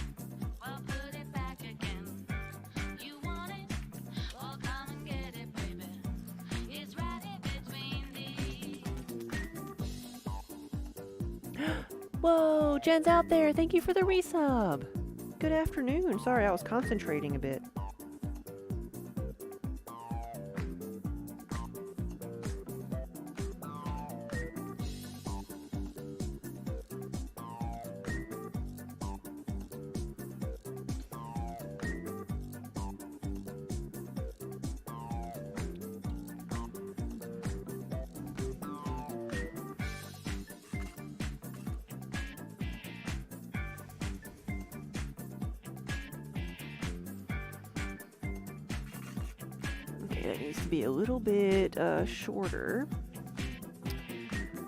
Speaker 2: Well, put it back again. You want it? Well, come and get it, baby. It's right in between these.
Speaker 1: Whoa, Jen's out there. Thank you for the resub. Good afternoon. Sorry, I was concentrating a bit. Okay, that needs to be a little bit shorter.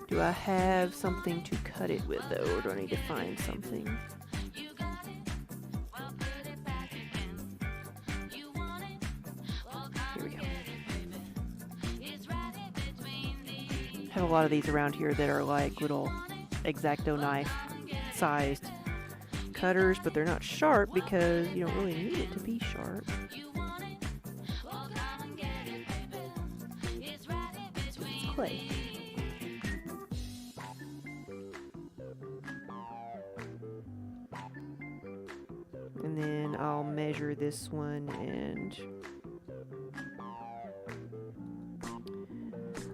Speaker 1: Do I have something to cut it with, though, or do I need to find something?
Speaker 2: You got it? Well, put it back again. You want it? Well,
Speaker 1: Here
Speaker 2: come
Speaker 1: we
Speaker 2: and
Speaker 1: go.
Speaker 2: get it, baby. It's right in between these.
Speaker 1: Have a lot of these around here that are like little X-Acto knife sized cutters, but they're not sharp because you don't really need it to be sharp.
Speaker 2: You want it? Well, come and get it, baby. It's right in between
Speaker 1: Clay. And then I'll measure this one and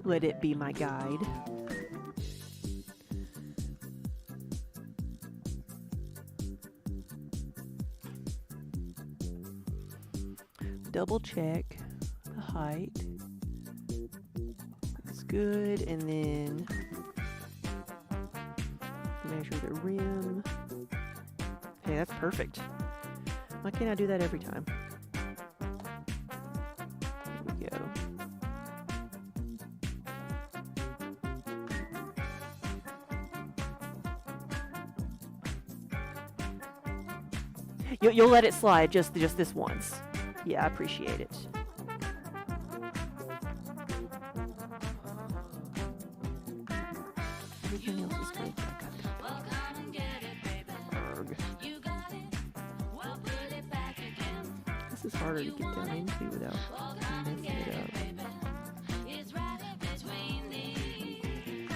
Speaker 1: let it be my guide. Double check the height. That's good. And then measure the rim. Okay, that's perfect. Why can't I do that every time? You'll let it slide just this once. Yeah, I appreciate it. Everything else is good. I got that.
Speaker 2: Well, come and get it, baby.
Speaker 1: Arg.
Speaker 2: You got it. Well, put it back again.
Speaker 1: This is harder to get down into without
Speaker 2: Well, come and
Speaker 1: messing
Speaker 2: get
Speaker 1: it
Speaker 2: it,
Speaker 1: up.
Speaker 2: baby. It's right in between these.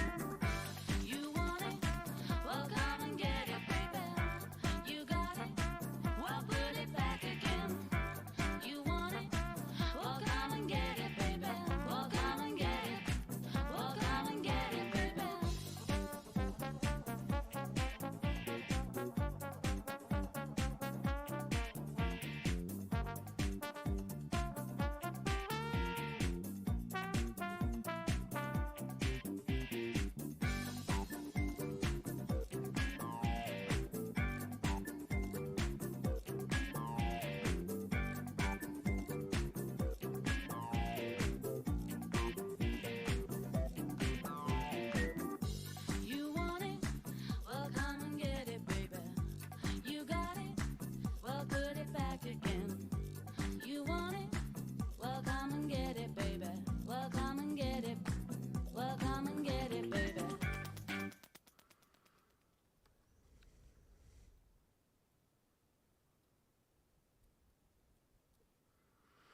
Speaker 2: You want it? Well, come and get it, baby. You got it? Well, put it back again. You want it? Well, come and get it, baby. Well, come and get it. Well, come and get it, baby. You want it? Well, come and get it, baby. You got it? Well, put it back again. You want it? Well, come and get it, baby. Well, come and get it. Well, come and get it, baby.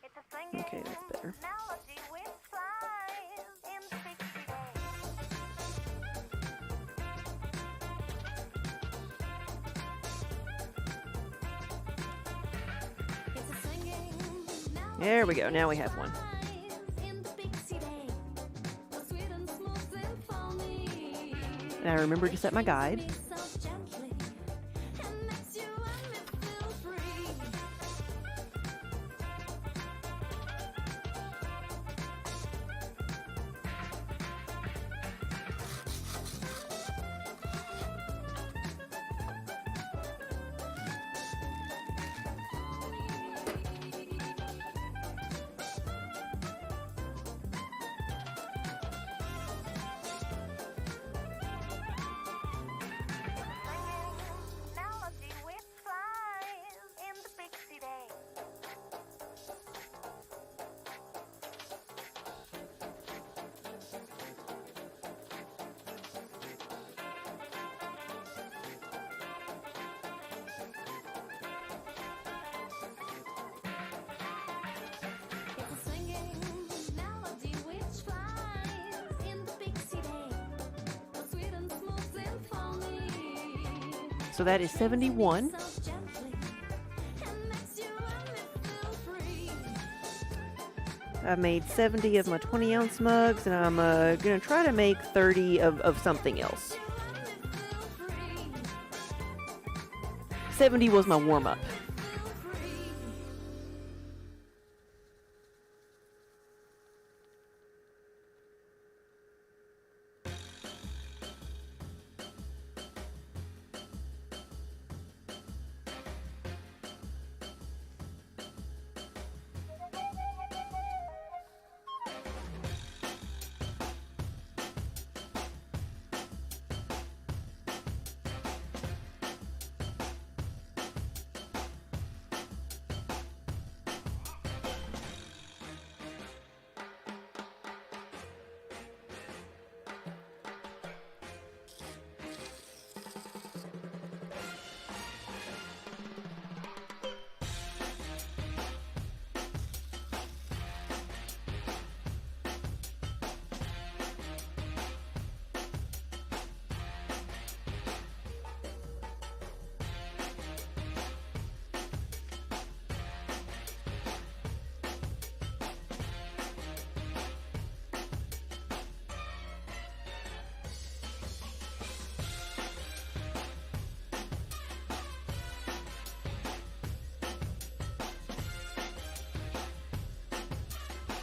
Speaker 7: It's a singing
Speaker 1: Okay, that's better.
Speaker 7: melody which flies in the pixie day.
Speaker 2: It's a singing melody
Speaker 1: There we go. Now we have one.
Speaker 2: flies in the pixie day. A sweet and smooth symphony.
Speaker 1: And I remember to set my guide.
Speaker 2: So gently and makes you and me feel free.
Speaker 7: Singing melody which flies in the pixie day.
Speaker 2: It's a singing melody which flies in the pixie day. A sweet and smooth symphony.
Speaker 1: So that is 71.
Speaker 2: So gently and makes you and me feel free.
Speaker 1: I made 70 of my 20-ounce mugs, and I'm going to try to make 30 of something else.
Speaker 2: You and me feel free.
Speaker 1: 70 was my warm-up.
Speaker 2: Feel free.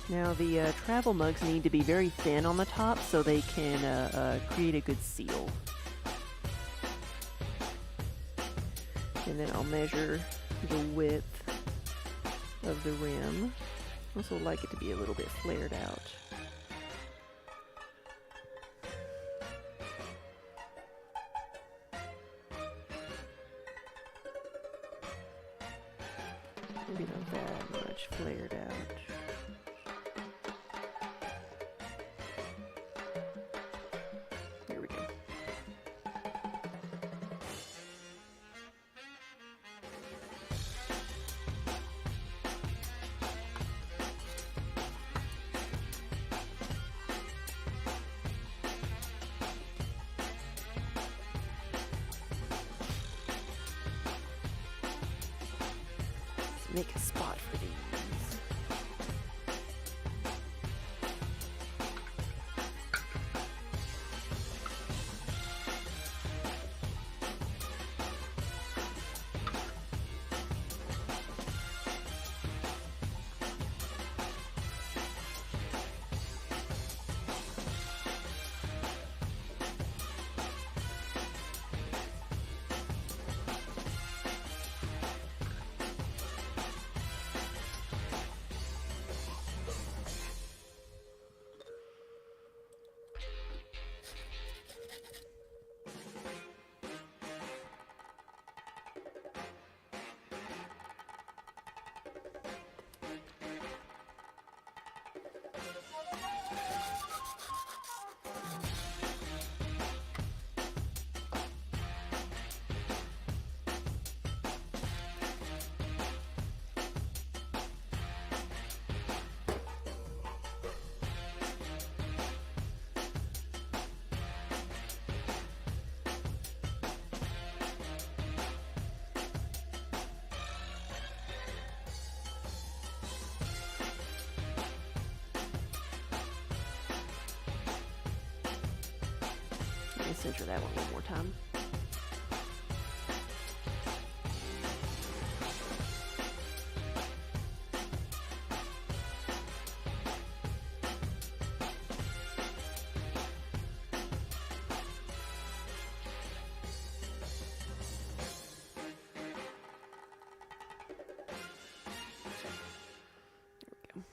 Speaker 1: Now the travel mugs need to be very thin on the top so they can create a good seal. And then I'll measure the width of the rim. Also like it to be a little bit flared out. Maybe not that much flared out. Here we go. Let's make a spot for these. Let me center that one more time. There we go.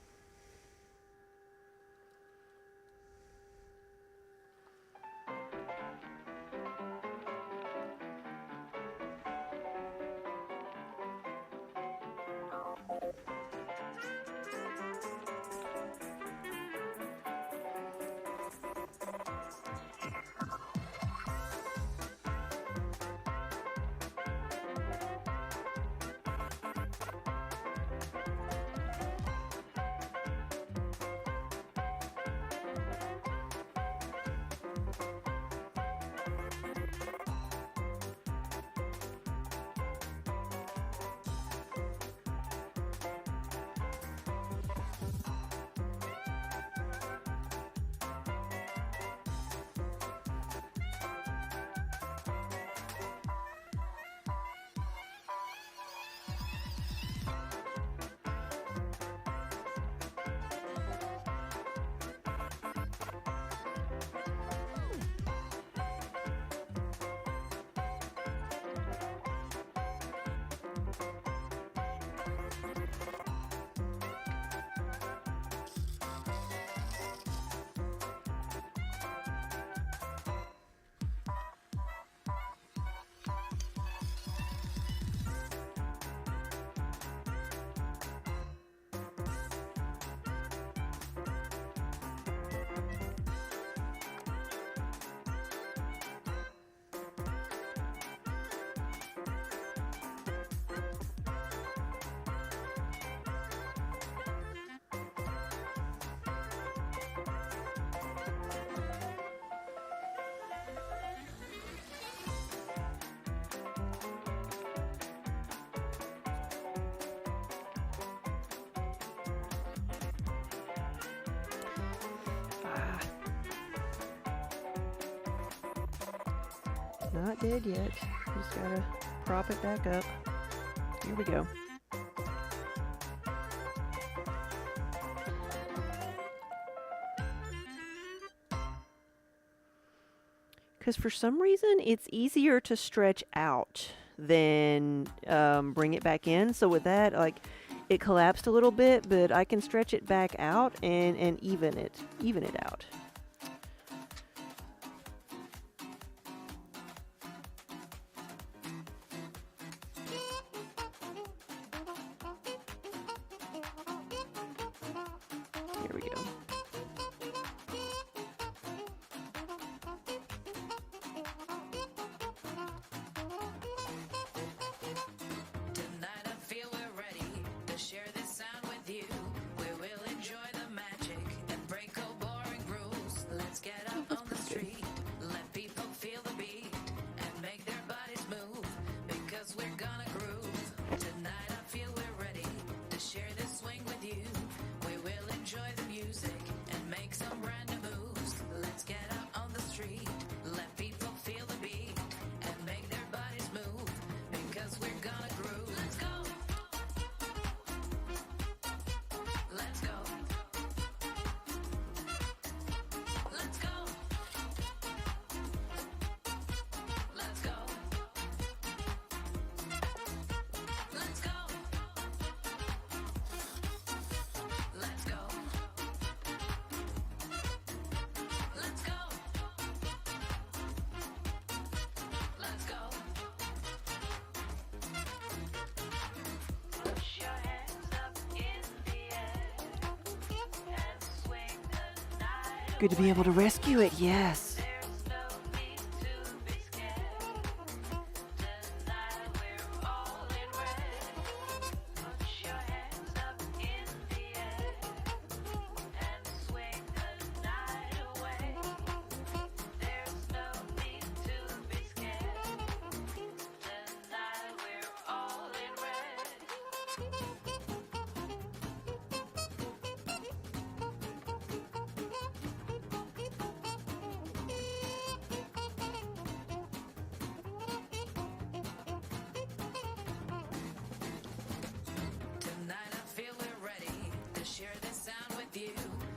Speaker 1: Not dead yet. Just gotta prop it back up. Here we go. Because for some reason it's easier to stretch out than bring it back in. So with that, like, it collapsed a little bit, but I can stretch it back out and even it out.
Speaker 2: street. Let people feel the beat and make their bodies move because we're gonna groove. Tonight I feel we're ready to share this swing with you. We will enjoy the music and make some brand new moves. Let's get out on the street. Let people feel the beat and make their bodies move because we're gonna groove. Let's go. Let's go. Let's go. Let's go. Let's go. Let's go. Let's go. Let's go. Put your hands up in the air and swing the night.
Speaker 1: Good to be able to rescue it, yes.
Speaker 2: There's no need to be scared. Tonight we're all in red. Put your hands up in the air and swing the night away. There's no need to be scared. Tonight we're all in red. Tonight I feel we're ready to share this sound with you.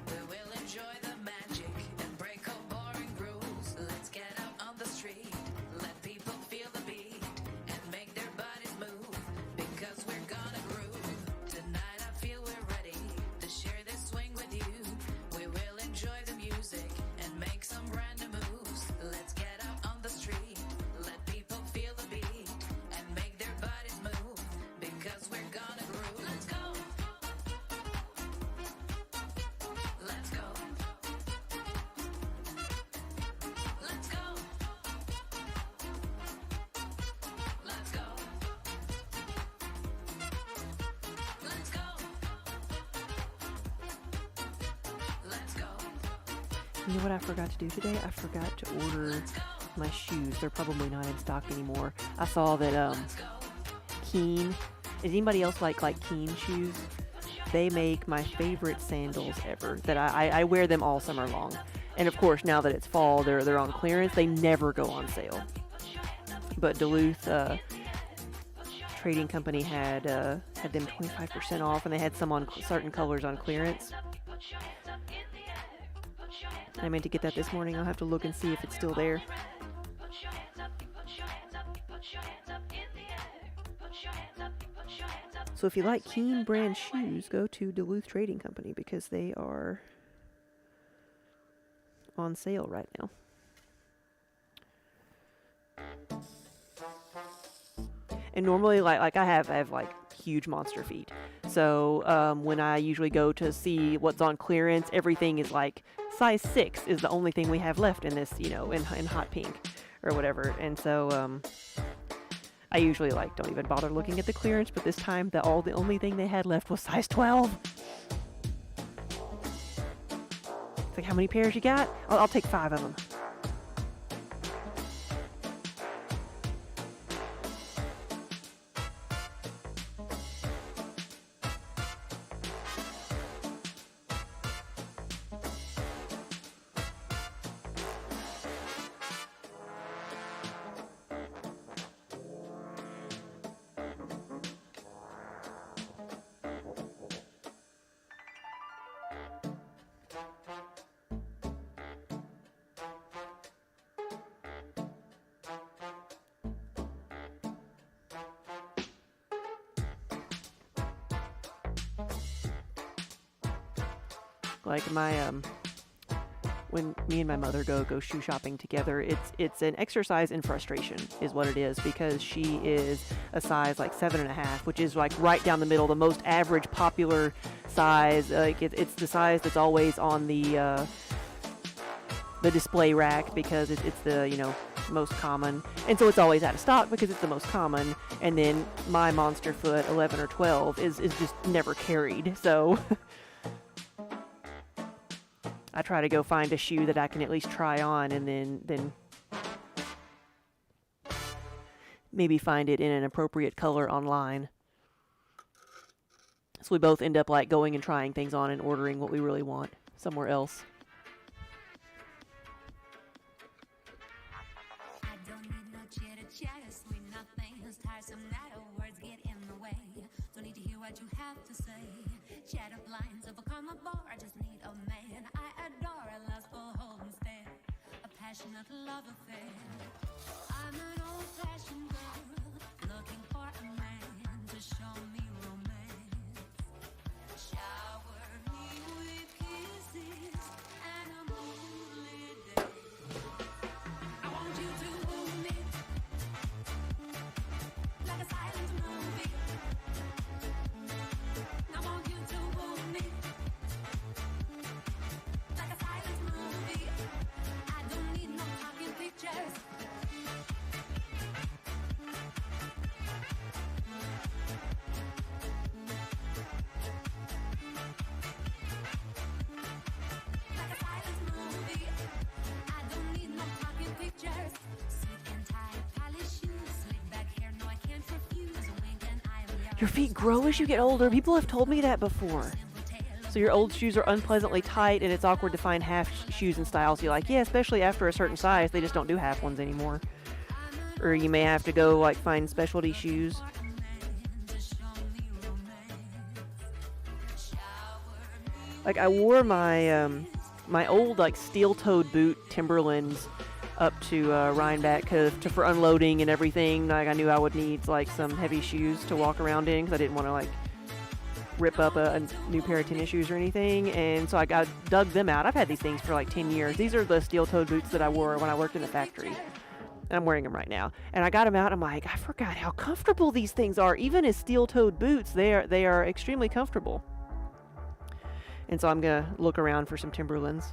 Speaker 2: We will enjoy the magic and break all boring rules. Let's get out on the street, let people feel the beat and make their bodies move because we're gonna groove. Tonight I feel we're ready to share this swing with you. We will enjoy the music and make some brand new moves. Let's get out on the street, let people feel the beat and make their bodies move because we're gonna groove. Let's go. Let's go. Let's go. Let's go. Let's go. Let's go.
Speaker 1: You know what I forgot to do today? I forgot to order my shoes. They're probably not in stock anymore. I saw that Keen. Is anybody else like Keen shoes? They make my favorite sandals ever. That I wear them all summer long. And of course, now that it's fall, they're on clearance. They never go on sale. But Duluth Trading Company had them 25% off, and they had some on certain colors on clearance. I meant to get that this morning. I'll have to look and see if it's still there. So if you like Keen brand shoes, go to Duluth Trading Company because they are on sale right now. And normally, like I have like huge monster feet. So when I usually go to see what's on clearance, everything is like size 6 is the only thing we have left in this, in hot pink or whatever. And so I usually don't even bother looking at the clearance, but this time the only thing they had left was size 12. It's like, how many pairs you got? I'll take 5 of them. Like when me and my mother go shoe shopping together, it's an exercise in frustration is what it is, because she is a size 7.5, which is right down the middle, the most average popular size. It's the size that's always on the display rack because it's the most common, and so it's always out of stock because it's the most common. And then my monster foot 11 or 12 is just never carried. So I try to go find a shoe that I can at least try on, and then maybe find it in an appropriate color online. So we both end up like going and trying things on and ordering what we really want somewhere else.
Speaker 5: I don't need no chitter chatter, sweet nothings, tiresome narrow words get in the way. Don't need to hear what you have to say. Chatter blinds have become a bore. I just need a man I adore, a lustful hold and stare, a passionate love affair. I'm an old-fashioned girl looking for a man to show me romance. Shower me with kisses and a moonlit day. I want you to hold me like a silent movie. I want you to hold me like a silent movie. I don't need no talking pictures. Like a silent movie. I don't need no talking pictures. Suit and tie, polished shoes, slick back hair. No, I can't refuse. A wink and I'm
Speaker 1: Your feet grow as you get older. People have told me that before. So your old shoes are unpleasantly tight, and it's awkward to find half shoes and styles you like. Yeah, especially after a certain size, they just don't do half ones anymore. Or you may have to go like find specialty shoes. Like I wore my my old like steel-toed boot Timberlands up to Rhinebeck for unloading and everything. Like I knew I would need like some heavy shoes to walk around in because I didn't want to like rip up a new pair of tennis shoes or anything. And so I dug them out. I've had these things for like 10 years. These are the steel-toed boots that I wore when I worked in the factory. And I'm wearing them right now. And I got them out. I'm like, I forgot how comfortable these things are. Even as steel-toed boots, they are extremely comfortable. And so I'm going to look around for some Timberlands.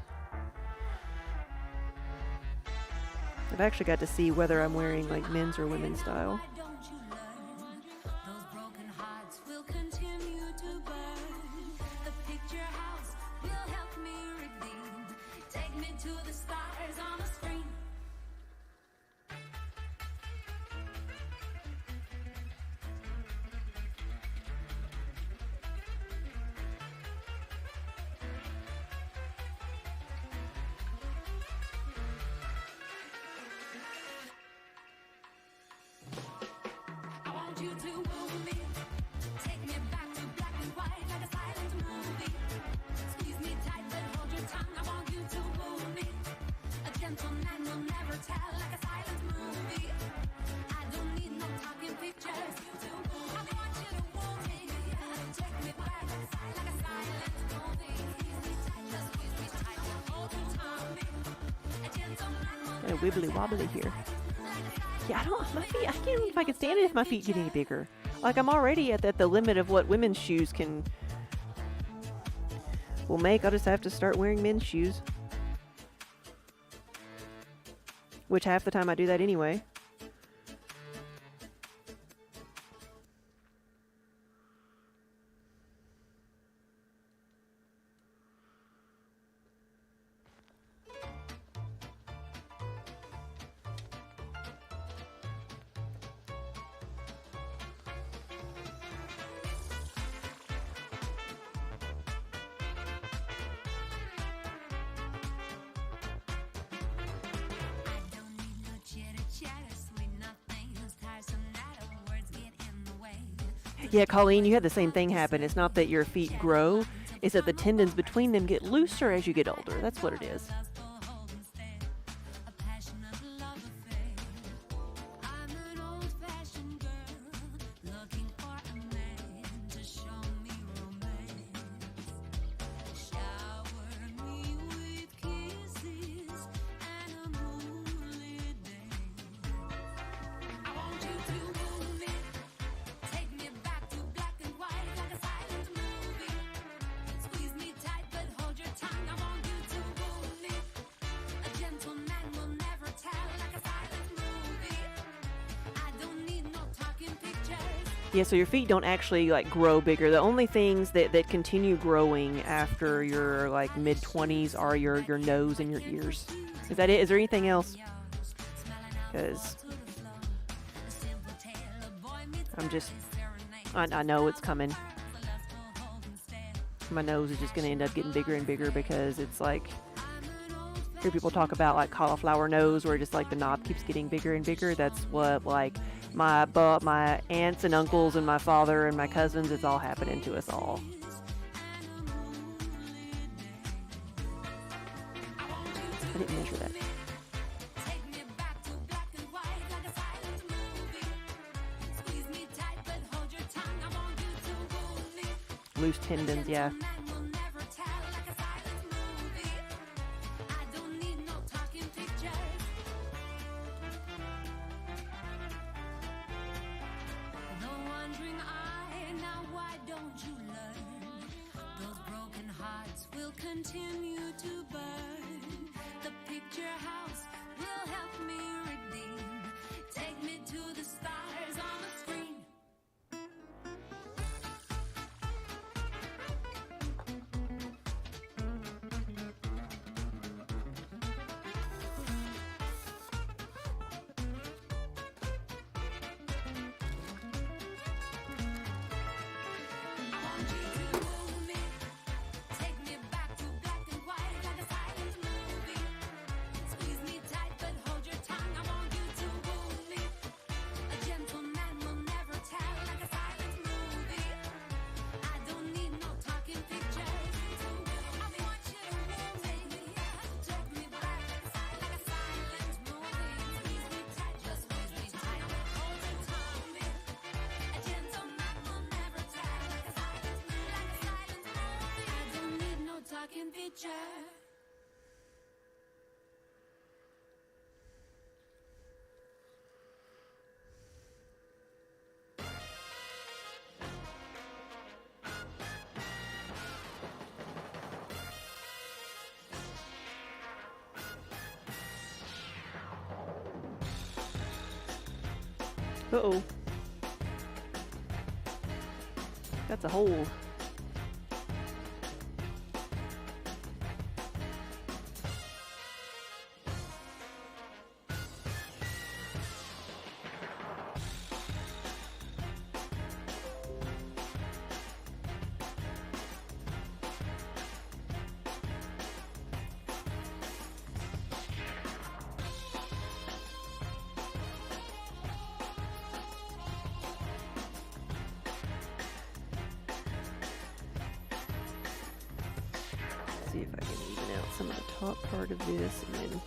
Speaker 1: I've actually got to see whether I'm wearing like men's or women's style.
Speaker 5: Why don't you learn? Those broken hearts will continue to burn. The picture house will help me redeem. Take me to the stars on the screen. I want you to move me. Take me back to black and white like a silent movie. Squeeze me tight but hold your tongue. I want you to move me. A gentleman will never tell like a silent movie. I don't need no talking pictures. I want you to move me. Take me back like a silent movie. Squeeze me tight, just squeeze me tight and hold your tongue. A gentleman will
Speaker 1: Kind of wibbly wobbly here. Yeah, my feet, I can't even if I can stand it if my feet get any bigger. Like I'm already at the limit of what women's shoes will make. I'll just have to start wearing men's shoes. Which half the time I do that anyway.
Speaker 5: I don't need no chitter chatter, sweet nothings, tiresome natter, words get in the way.
Speaker 1: Yeah, Colleen, you had the same thing happen. It's not that your feet grow, it's that the tendons between them get looser as you get older. That's what it is.
Speaker 5: Lustful hold and stare, a passionate love affair. I'm an old-fashioned girl looking for a man to show me romance. Shower me with kisses and a moonlit day. I want you to move me. Take me back to black and white like a silent movie. Squeeze me tight but hold your tongue. I want you to move me.
Speaker 1: Yeah, so your feet don't actually like grow bigger. The only things that continue growing after your like mid-20s are your nose and your ears. Is that it? Is there anything else? Because I know it's coming. My nose is just going to end up getting bigger and bigger because it's like, hear people talk about like cauliflower nose where just like the knob keeps getting bigger and bigger. That's what like my aunts and uncles and my father and my cousins, it's all happening to us all. I didn't measure that. Loose tendons, yeah.
Speaker 5: Continue to burn. The picture house will help me redeem. Take me to the stars on the screen. Picture.
Speaker 1: Uh-oh. That's a hole. See if I can even out some of the top part of this and then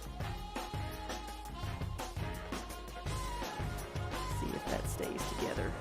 Speaker 1: see if that stays together.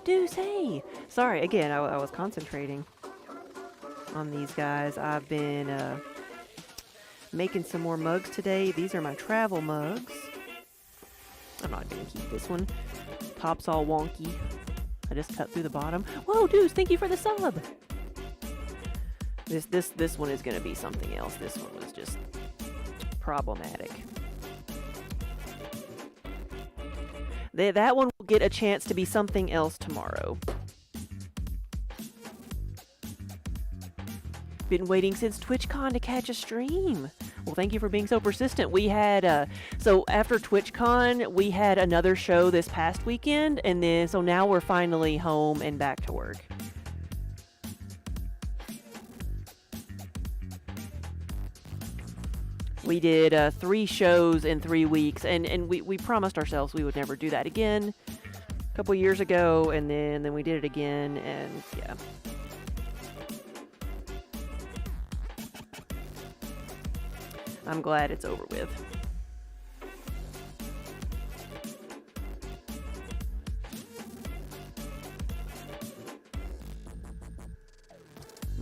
Speaker 1: Deuce, hey! Sorry, again, I was concentrating on these guys. I've been making some more mugs today. These are my travel mugs. I'm not gonna keep this one. Top's all wonky. I just cut through the bottom. Whoa, Deuce, thank you for the sub! This one is gonna be something else. This one was just problematic. That one will get a chance to be something else tomorrow. Been waiting since TwitchCon to catch a stream. Well, thank you for being so persistent. We had, so after TwitchCon, we had another show this past weekend, and then, so now we're finally home and back to work. We did 3 shows in 3 weeks, and we promised ourselves we would never do that again a couple years ago, and then we did it again, and yeah. I'm glad it's over with.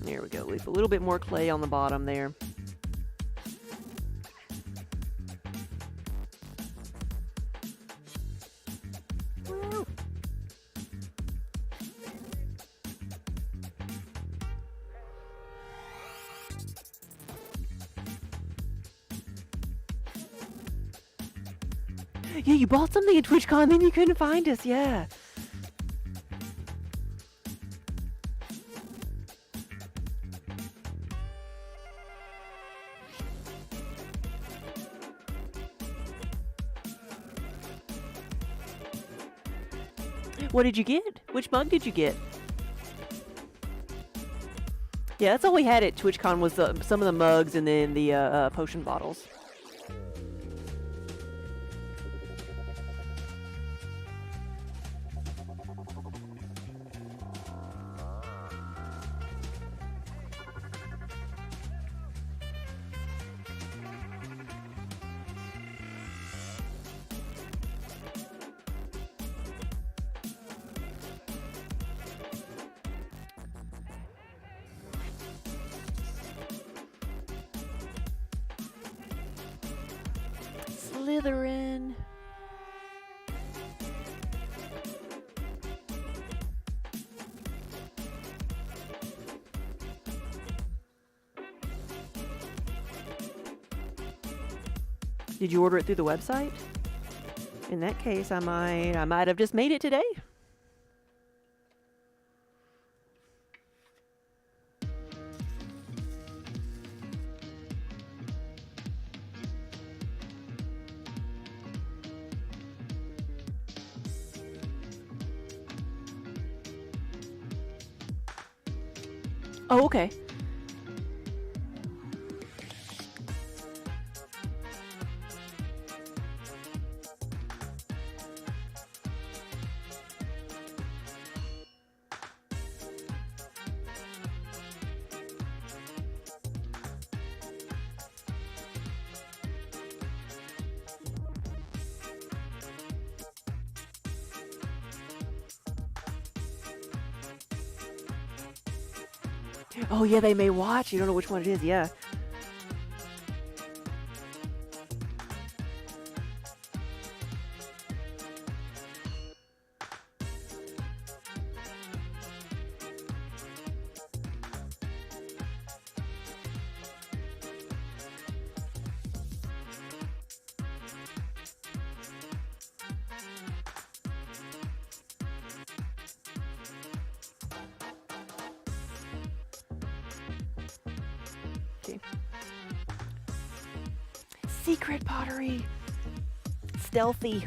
Speaker 1: There we go. Leave a little bit more clay on the bottom there. Yeah, you bought something at TwitchCon, then you couldn't find us, yeah. What did you get? Which mug did you get? Yeah, that's all we had at TwitchCon was some of the mugs and then the potion bottles. Slytherin. Did you order it through the website? In that case, I might have just made it today. Oh, okay. Oh yeah, they may watch. You don't know which one it is, yeah. Okay. Secret pottery. Stealthy.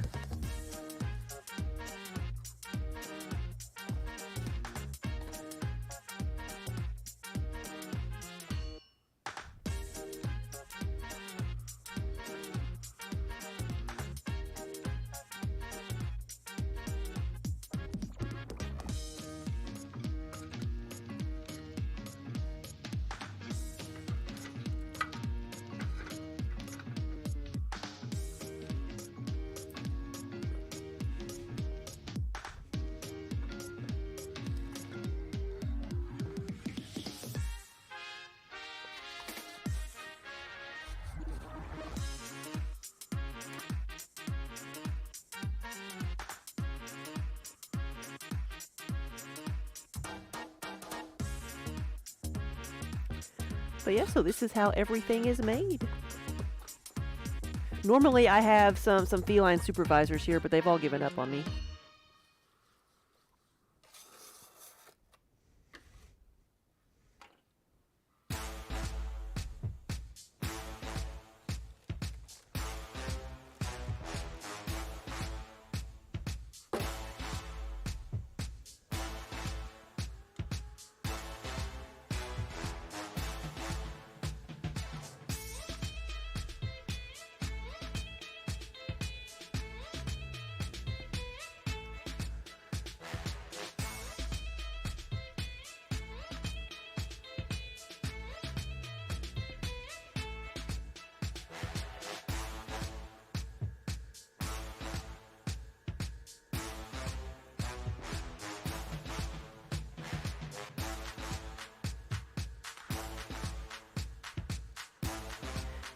Speaker 1: But yeah, so this is how everything is made. Normally I have some feline supervisors here, but they've all given up on me.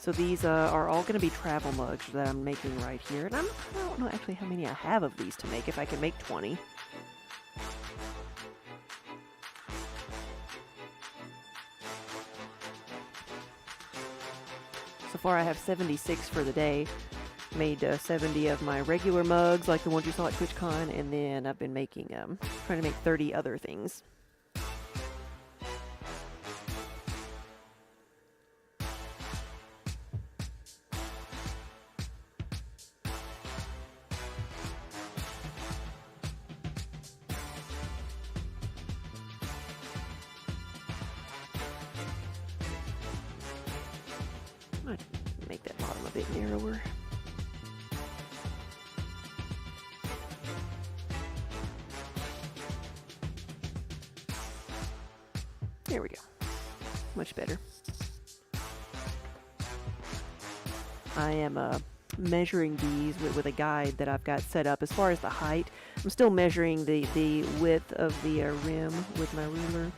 Speaker 1: So these are all going to be travel mugs that I'm making right here. And I don't know actually how many I have of these to make, if I can make 20. So far I have 76 for the day. Made 70 of my regular mugs, like the ones you saw at TwitchCon, and then I've been making, trying to make 30 other things. Might make that bottom a bit narrower. There we go. Much better. I am measuring these with a guide that I've got set up. As far as the height, I'm still measuring the width of the rim with my ruler.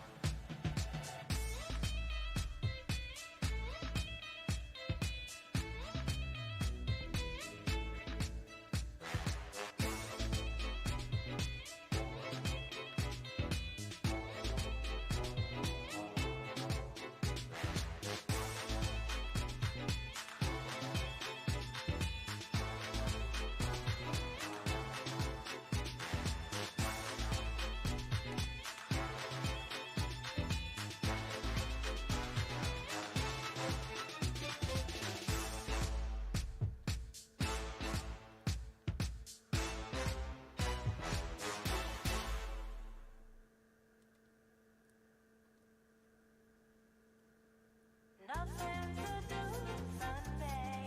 Speaker 2: Nothing to do Sunday,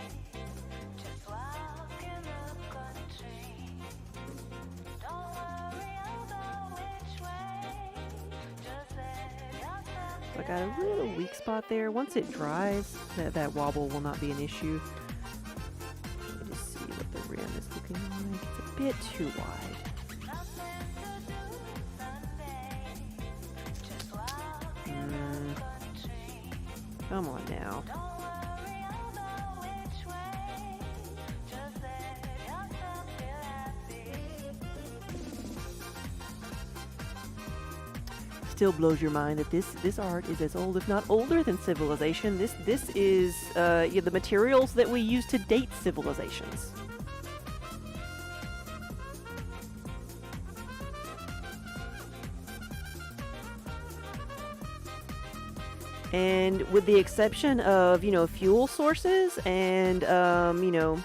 Speaker 2: just walk in the country. Don't worry about which way, just let yourself
Speaker 1: So I got a little weak spot there. Once it dries, that wobble will not be an issue. Let me just see what the rim is looking like. It's a bit too wide.
Speaker 2: nothing to do Sunday, just walk in the country.
Speaker 1: Come on now.
Speaker 2: Don't worry about which way, just let yourself feel happy.
Speaker 1: Still blows your mind that this art is as old, if not older, than civilization. This is yeah, the materials that we use to date civilizations. And with the exception of, you know, fuel sources and, you know,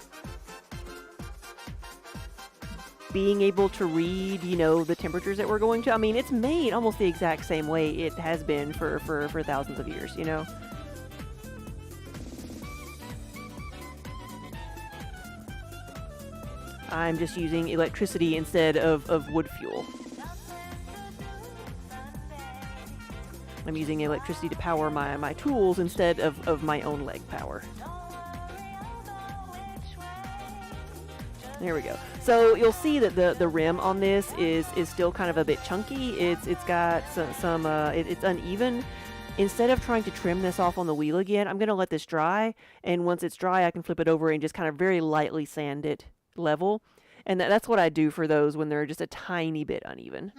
Speaker 1: being able to read, you know, the temperatures that we're going to, I mean, it's made almost the exact same way it has been for thousands of years, you know? I'm just using electricity instead of wood fuel. I'm using electricity to power my tools instead of my own leg power. There we go. So you'll see that the rim on this is still kind of a bit chunky. It's got some it's uneven. Instead of trying to trim this off on the wheel again, I'm gonna let this dry, and once it's dry I can flip it over and just kind of very lightly sand it level. And that's what I do for those when they're just a tiny bit uneven.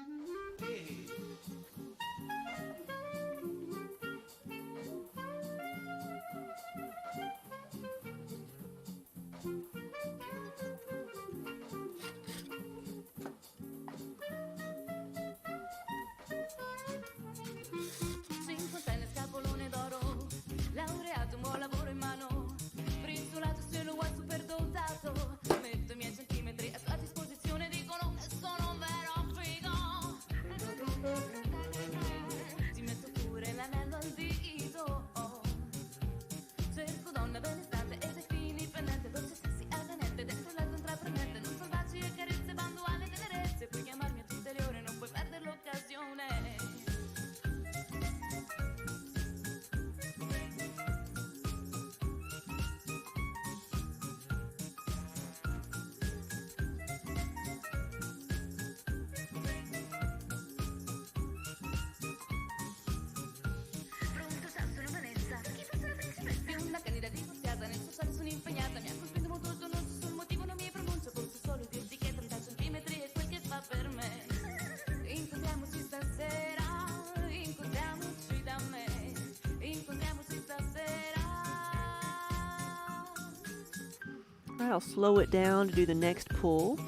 Speaker 1: right, I'll slow it down to do the next pull.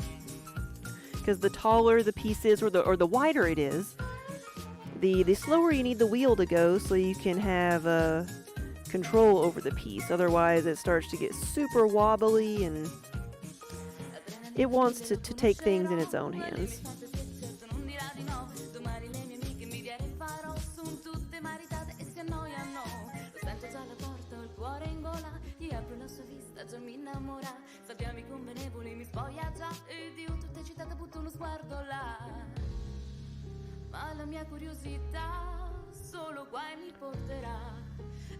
Speaker 1: Because the taller the piece is, or the wider it is, the slower you need the wheel to go so you can have control over the piece. Otherwise, it starts to get super wobbly and it wants to take things in its own hands.
Speaker 2: Ma la mia curiosità solo guai mi porterà.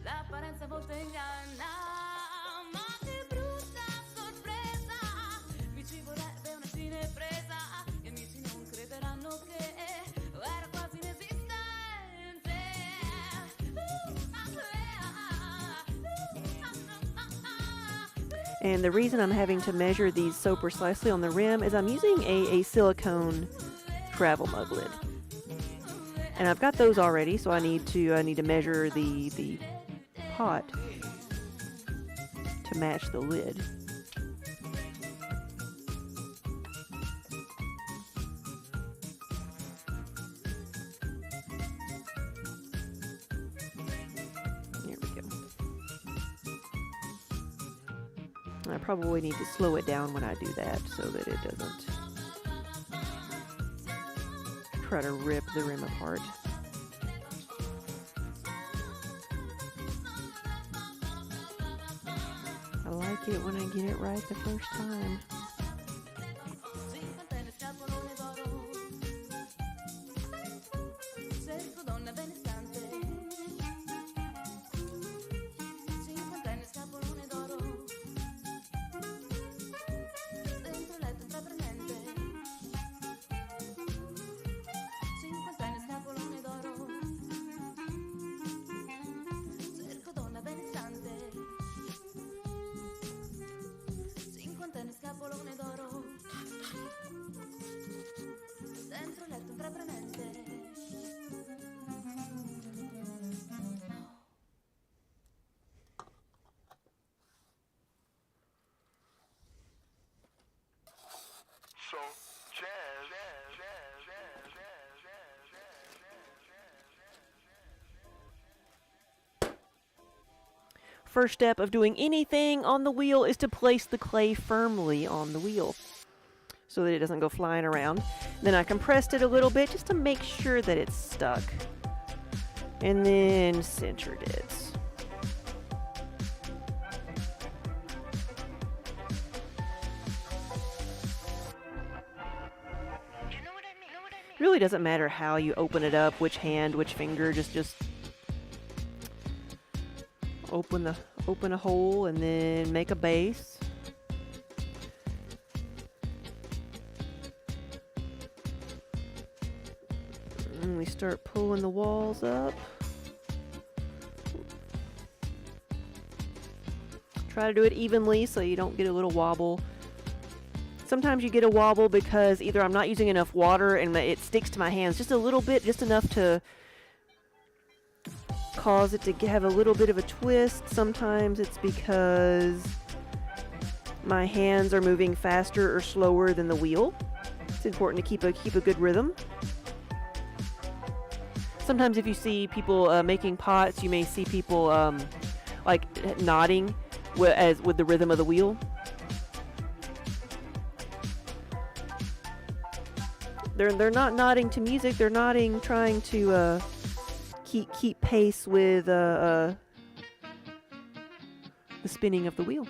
Speaker 2: L'apparenza a volte inganna, ma che brutta sorpresa. Qui ci vorrebbe una cinepresa. Gli amici non crederanno che era quasi inesistente.
Speaker 1: And the reason I'm having to measure these so precisely on the rim is I'm using a silicone travel mug lid. And I've got those already, so I need to measure the pot to match the lid. There we go. I probably need to slow it down when I do that so that it doesn't try to rip the rim apart. I like it when I get it right the first time. First step of doing anything on the wheel is to place the clay firmly on the wheel so that it doesn't go flying around. Then I compressed it a little bit just to make sure that it's stuck. And then centered it. Really doesn't matter how you open it up, which hand, which finger, just open a hole and then make a base. And we start pulling the walls up. Try to do it evenly so you don't get a little wobble. Sometimes you get a wobble because either I'm not using enough water and it sticks to my hands just a little bit, just enough to cause it to have a little bit of a twist. Sometimes it's because my hands are moving faster or slower than the wheel. It's important to keep a good rhythm. Sometimes if you see people making pots, you may see people like nodding with the rhythm of the wheel. They're not nodding to music. They're nodding, trying to keep pace with the spinning of the wheel.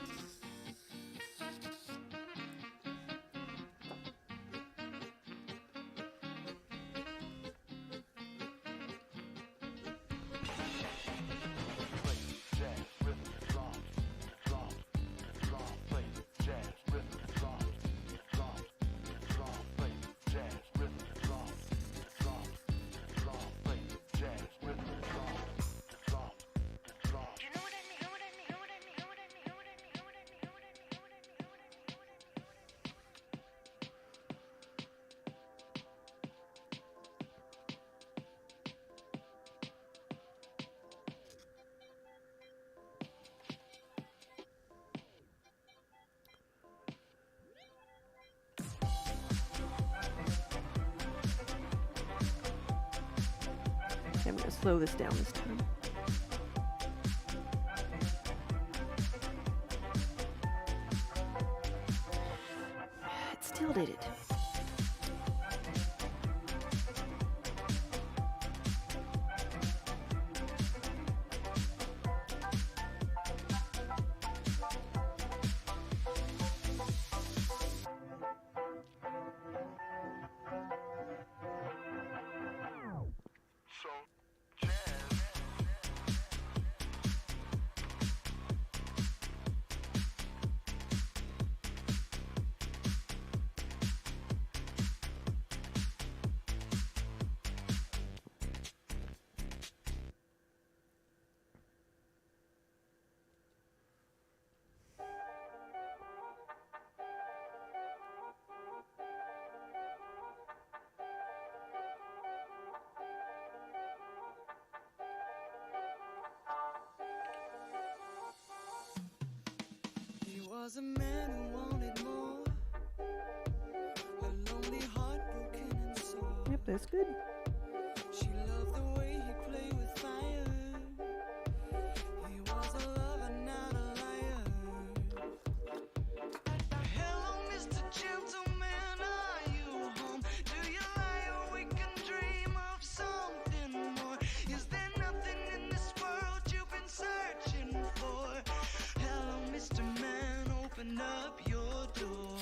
Speaker 1: Okay, I'm gonna slow this down this time. It still did it.
Speaker 6: He was a man who wanted more, a lonely heart broken and sore.
Speaker 1: Yep, that's good.
Speaker 6: She loved the way he played with fire. He was a lover, not a liar. Hello, Mr. Gentleman, are you home? Do you lie awake and dream of something more? Is there nothing in this world you've been searching for? Hello, Mr. Man, open up your door.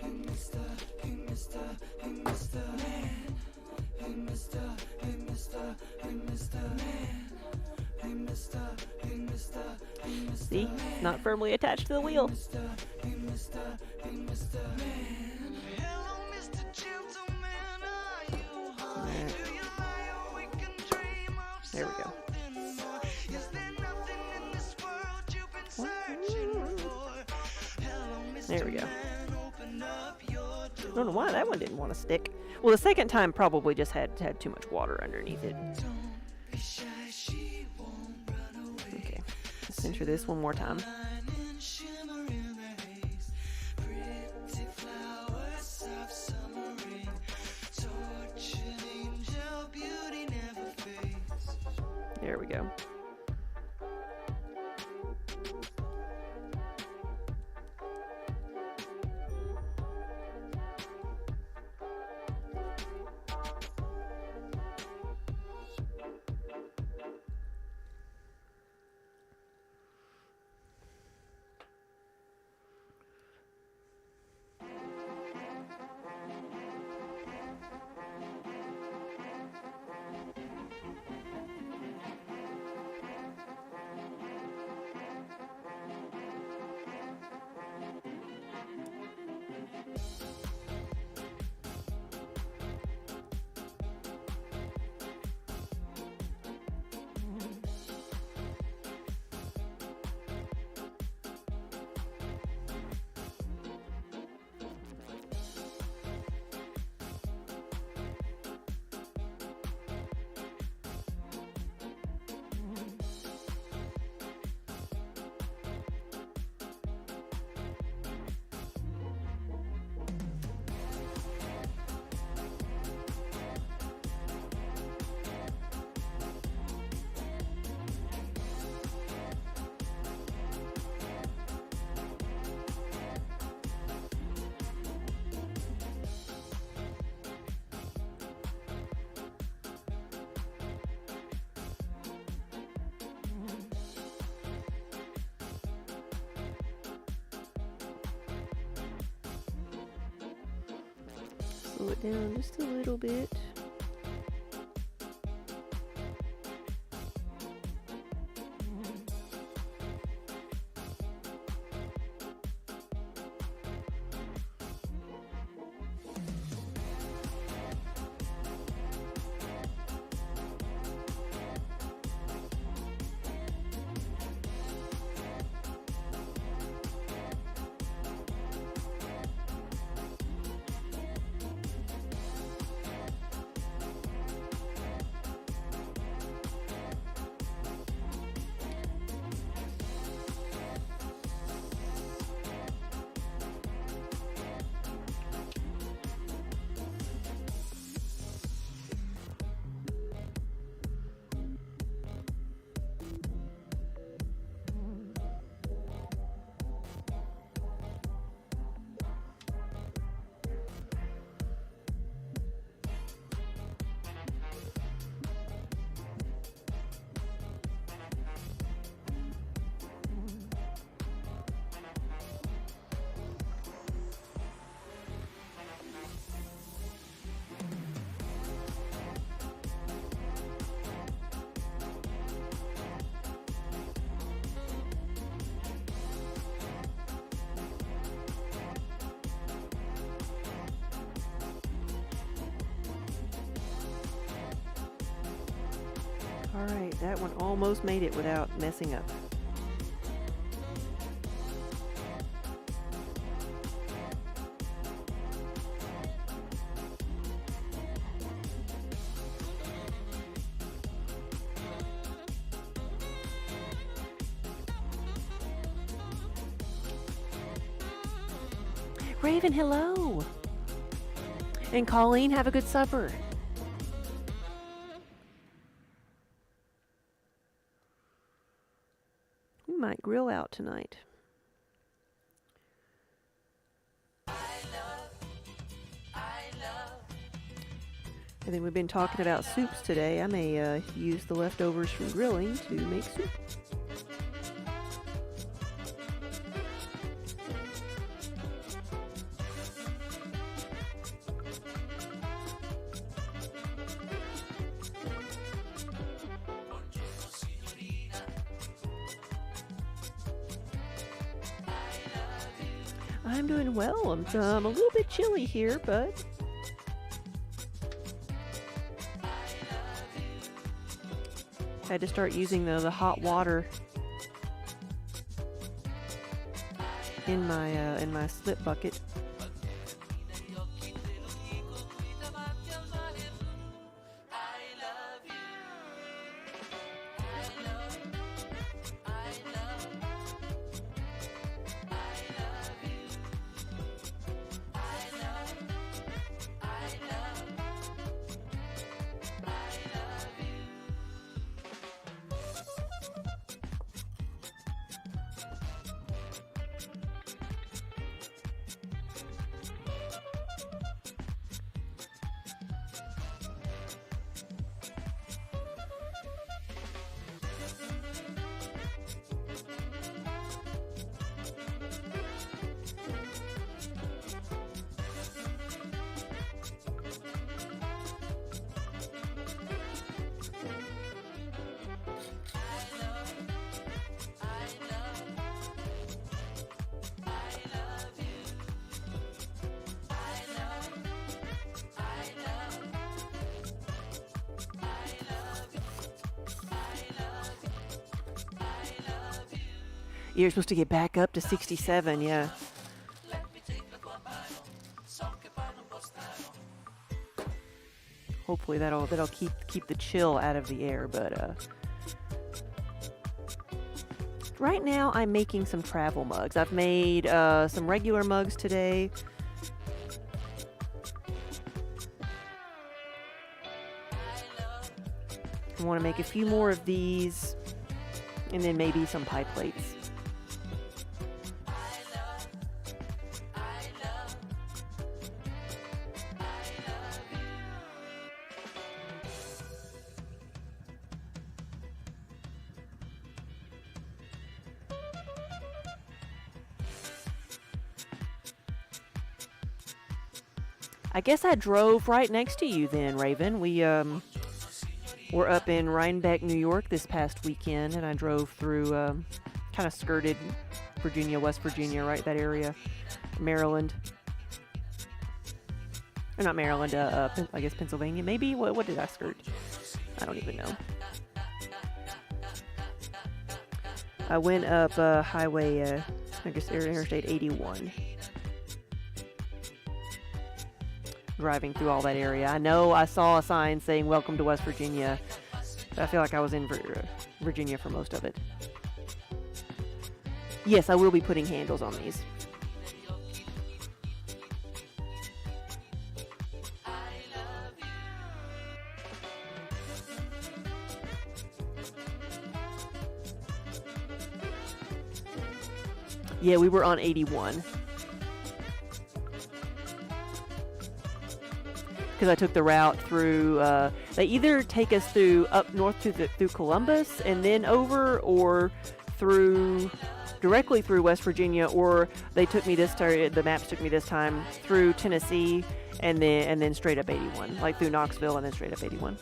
Speaker 6: Hey, Mr. Hey, Mr. Hey, Mr. Man. Hey, Mr. Hey, Mr. Hey, Mr. Man. Hey, Mr. Hey, Mr. Hey, Mr.
Speaker 1: See, it's not firmly attached to the wheel.
Speaker 6: Hey, Mr. Hey, Mr. Man. Hello, Mr. Gentleman, are you home? Do you lie awake and dream of
Speaker 1: There we go.
Speaker 6: something more? Is there nothing in this world you've been searching for? Hello, Mr.
Speaker 1: There we go.
Speaker 6: Man, open up your door.
Speaker 1: I don't know why that one didn't want to stick. Well, the second time probably just had too much water underneath it.
Speaker 6: Don't be shy, she won't run away.
Speaker 1: Okay, let's enter this one more time.
Speaker 6: Shining, shimmer in the haze. Pretty flowers, soft summer rain. Tortured angel, beauty never fades.
Speaker 1: There we go. Slow it down just a little bit. Alright, that one almost made it without messing up. Raven, hello! And Colleen, have a good supper. We might grill out tonight. I think we've been talking about soups today. I may use the leftovers from grilling to make soup. I'm doing well. I'm a little bit chilly here, but I had to start using the hot water in my slip bucket. You're supposed to get back up to 67, yeah. Hopefully that'll keep the chill out of the air, but right now I'm making some travel mugs. I've made some regular mugs today. I want to make a few more of these, and then maybe some pie plates. I guess I drove right next to you then, Raven. We were up in Rhinebeck, New York this past weekend, and I drove through, kind of skirted Virginia, West Virginia, right, that area, Maryland. Or not Maryland, I guess Pennsylvania, maybe? What did I skirt? I don't even know. I went up highway, I guess Interstate 81. Driving through all that area. I know I saw a sign saying welcome to West Virginia, but I feel like I was in Virginia for most of it. Yes, I will be putting handles on these. Yeah, we were on 81. Because I took the route through, they either take us through up north through Columbus and then over, or directly through West Virginia, or they took me this time, the maps took me this time through Tennessee and then straight up 81, like through Knoxville and then straight up 81.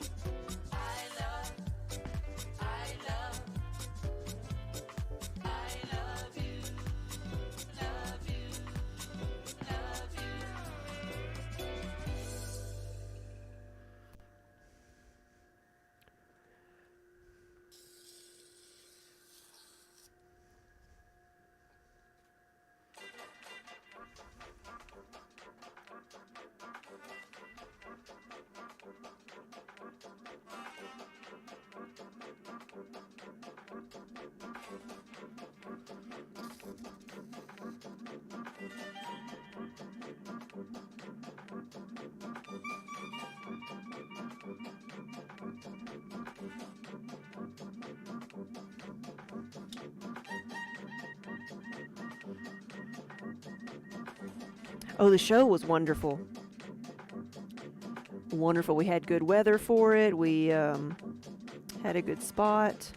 Speaker 1: Oh, the show was wonderful. Wonderful. We had good weather for it. We had a good spot.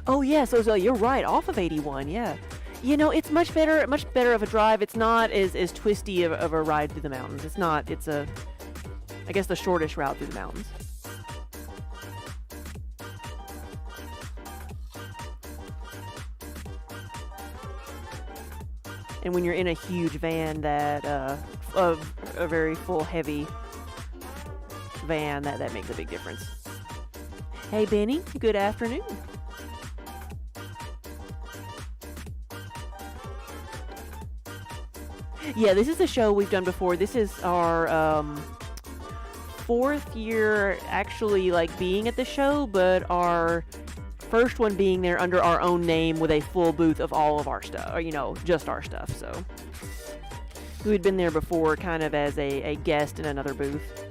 Speaker 1: Oh yeah, so you're right, off of 81, yeah. You know, it's much better of a drive. It's not as twisty of a ride through the mountains. It's not, it's I guess the shortest route through the mountains. And when you're in a huge van that, a very full, heavy van, that makes a big difference. Hey Benny, good afternoon. Yeah, this is a show we've done before. This is our 4th year actually like being at the show, but our first one being there under our own name with a full booth of all of our stuff, or, you know, just our stuff. So we had been there before kind of as a guest in another booth.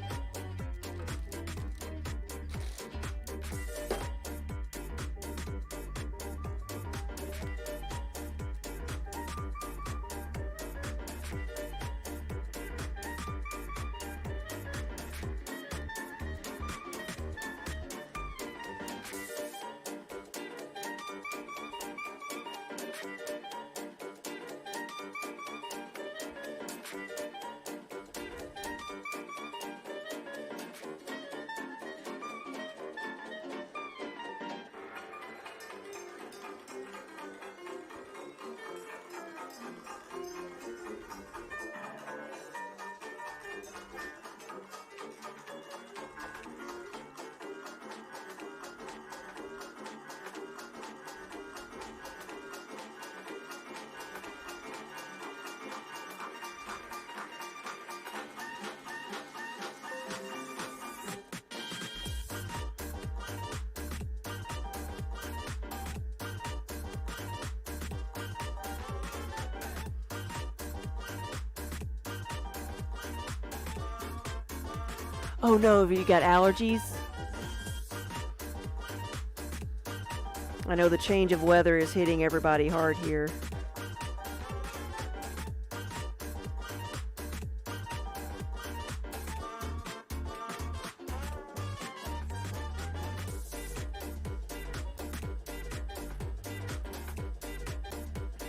Speaker 1: Oh no, have you got allergies? I know the change of weather is hitting everybody hard here.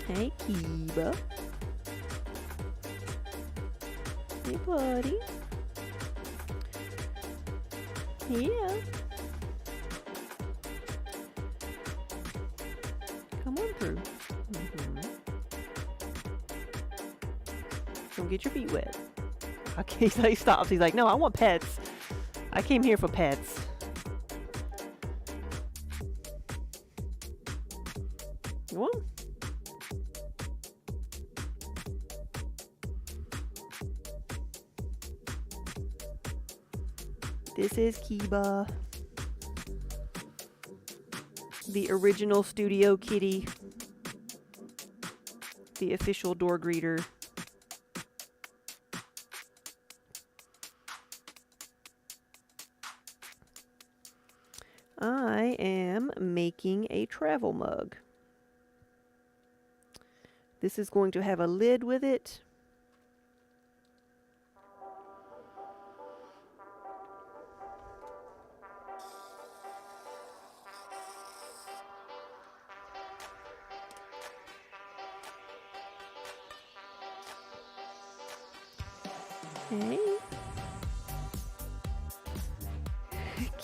Speaker 1: Hey, Kiba. Hey, buddy. Yeah. Come on through. Don't get your feet wet. Okay, so he stops. He's like, no, I want pets. I came here for pets. You want? This is Kiba, the original studio kitty, the official door greeter. I am making a travel mug. This is going to have a lid with it. Okay.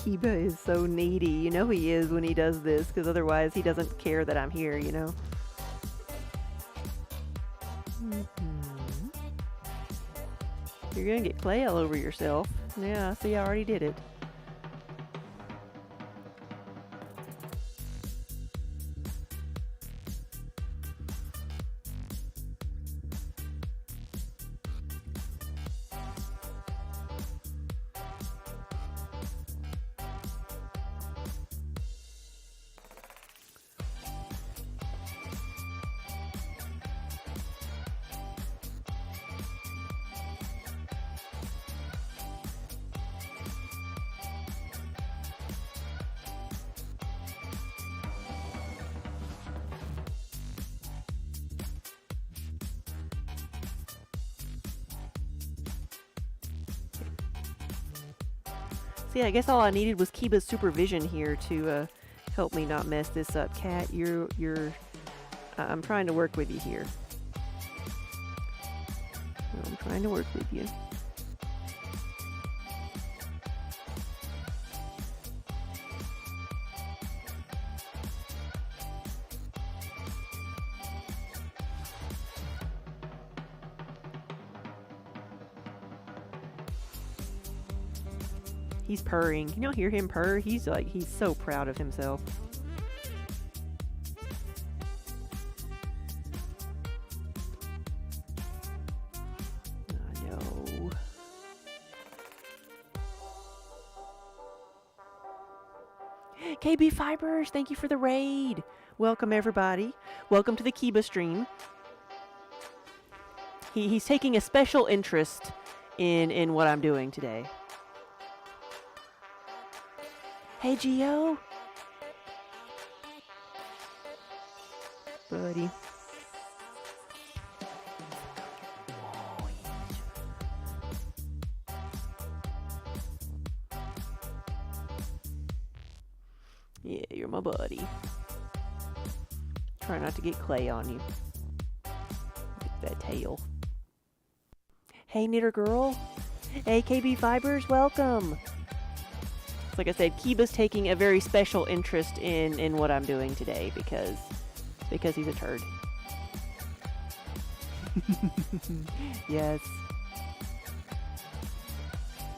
Speaker 1: Kiba is so needy. You know he is when he does this, because otherwise he doesn't care that I'm here, you know? You're gonna get clay all over yourself. Yeah, see, I already did it. See, I guess all I needed was Kiba's supervision here to help me not mess this up. Cat, I'm trying to work with you here. I'm trying to work with you. He's purring. Can y'all hear him purr? He's so proud of himself. I know. KB Fibers, thank you for the raid. Welcome everybody. Welcome to the Kiba stream. He's taking a special interest in what I'm doing today. Hey, Gio. Buddy. Yeah, you're my buddy. Try not to get clay on you. Get that tail. Hey, Knitter Girl. Hey, KB Fibers, welcome. Like I said, Kiba's taking a very special interest in what I'm doing today because he's a turd. Yes.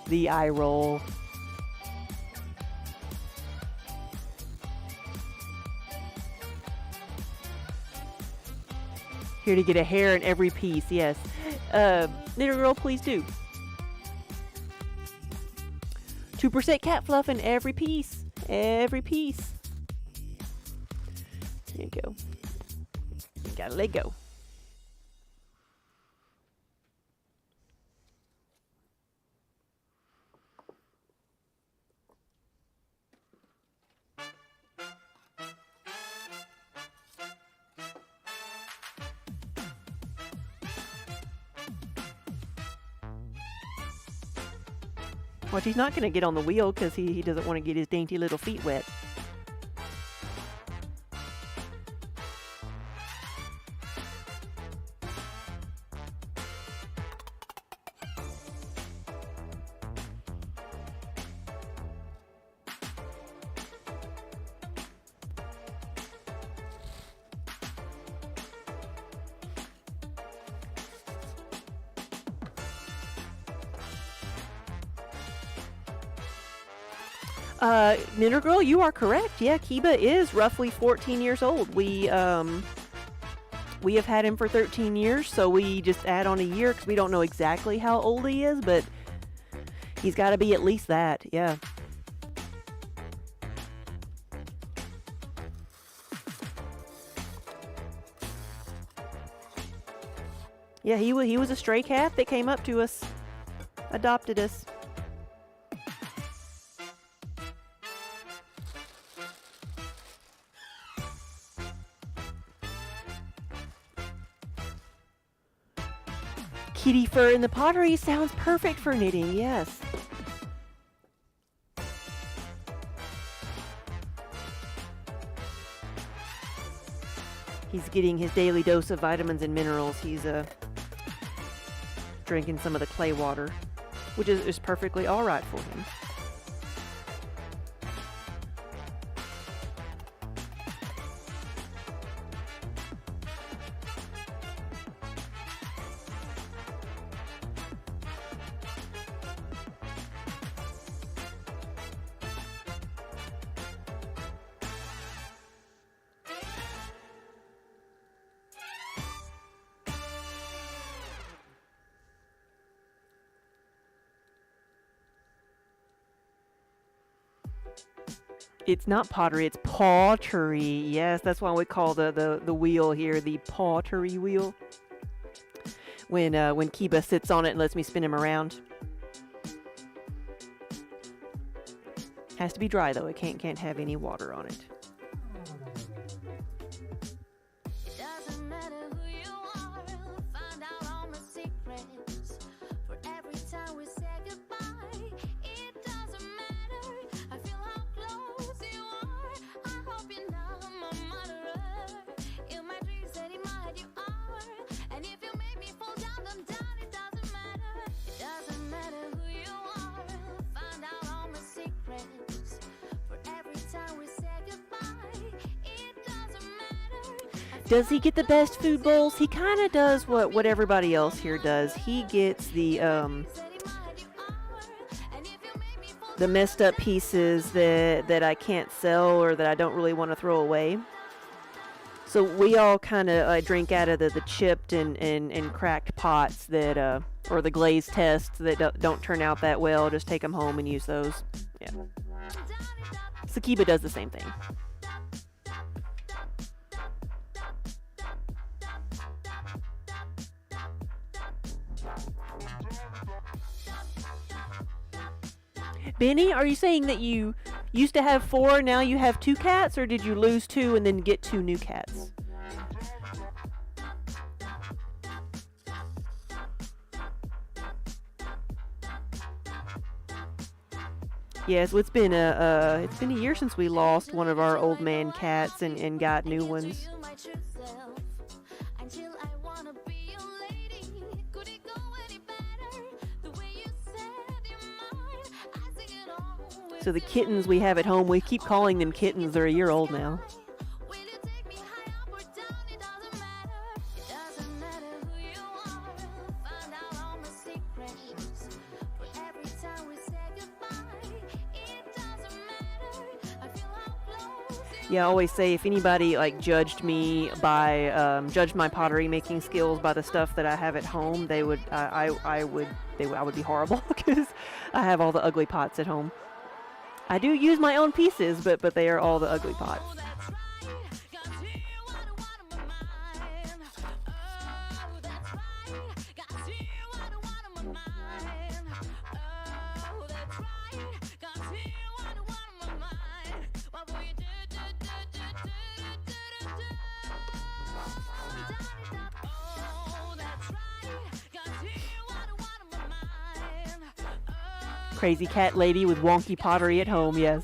Speaker 1: The eye roll. Here to get a hair in every piece, yes. Knitter Girl, please do. 2% cat fluff in every piece. Every piece. There you go. Gotta let go. Watch, he's not going to get on the wheel because he doesn't want to get his dainty little feet wet. Knitter Girl, you are correct. Yeah, Kiba is roughly 14 years old. We have had him for 13 years, so we just add on a year because we don't know exactly how old he is, but he's got to be at least that. Yeah. Yeah, he was a stray cat that came up to us, adopted us. Kitty fur in the pottery sounds perfect for knitting, yes. He's getting his daily dose of vitamins and minerals. He's drinking some of the clay water, which is perfectly all right for him. It's not pottery, it's pottery. Yes, that's why we call the wheel here the pottery wheel. When Kiba sits on it and lets me spin him around. Has to be dry though. It can't have any water on it.
Speaker 2: It doesn't matter who you are, find out all my secrets. For every time we say goodbye, it doesn't matter. I feel how close you are. I hope you're not my murderer. In my dreams, that in my head you are. And if you make me fall down, I'm down. It doesn't matter. It doesn't matter who you are. Find out all my secrets. For every time we say goodbye, it doesn't matter.
Speaker 1: Does he get the best food bowls? He kind of does what everybody else here does. He gets the messed up pieces that I can't sell or that I don't really want to throw away. So we all kind of drink out of the chipped and cracked pots that or the glaze tests that don't turn out that well. Just take them home and use those. Yeah. Sakiba does the same thing. Benny, are you saying that you used to have 4, now you have 2 cats, or did you lose 2 and then get 2 new cats? Yes, well, it's been a year since we lost one of our old man cats and got new ones. So the kittens we have at home, we keep calling them kittens. They're a year old now. Yeah, I always say if anybody like judged me by judged my pottery making skills by the stuff that I have at home, I would be horrible because I have all the ugly pots at home. I do use my own pieces, but they are all the ugly pots. Crazy cat lady with wonky pottery at home, yes.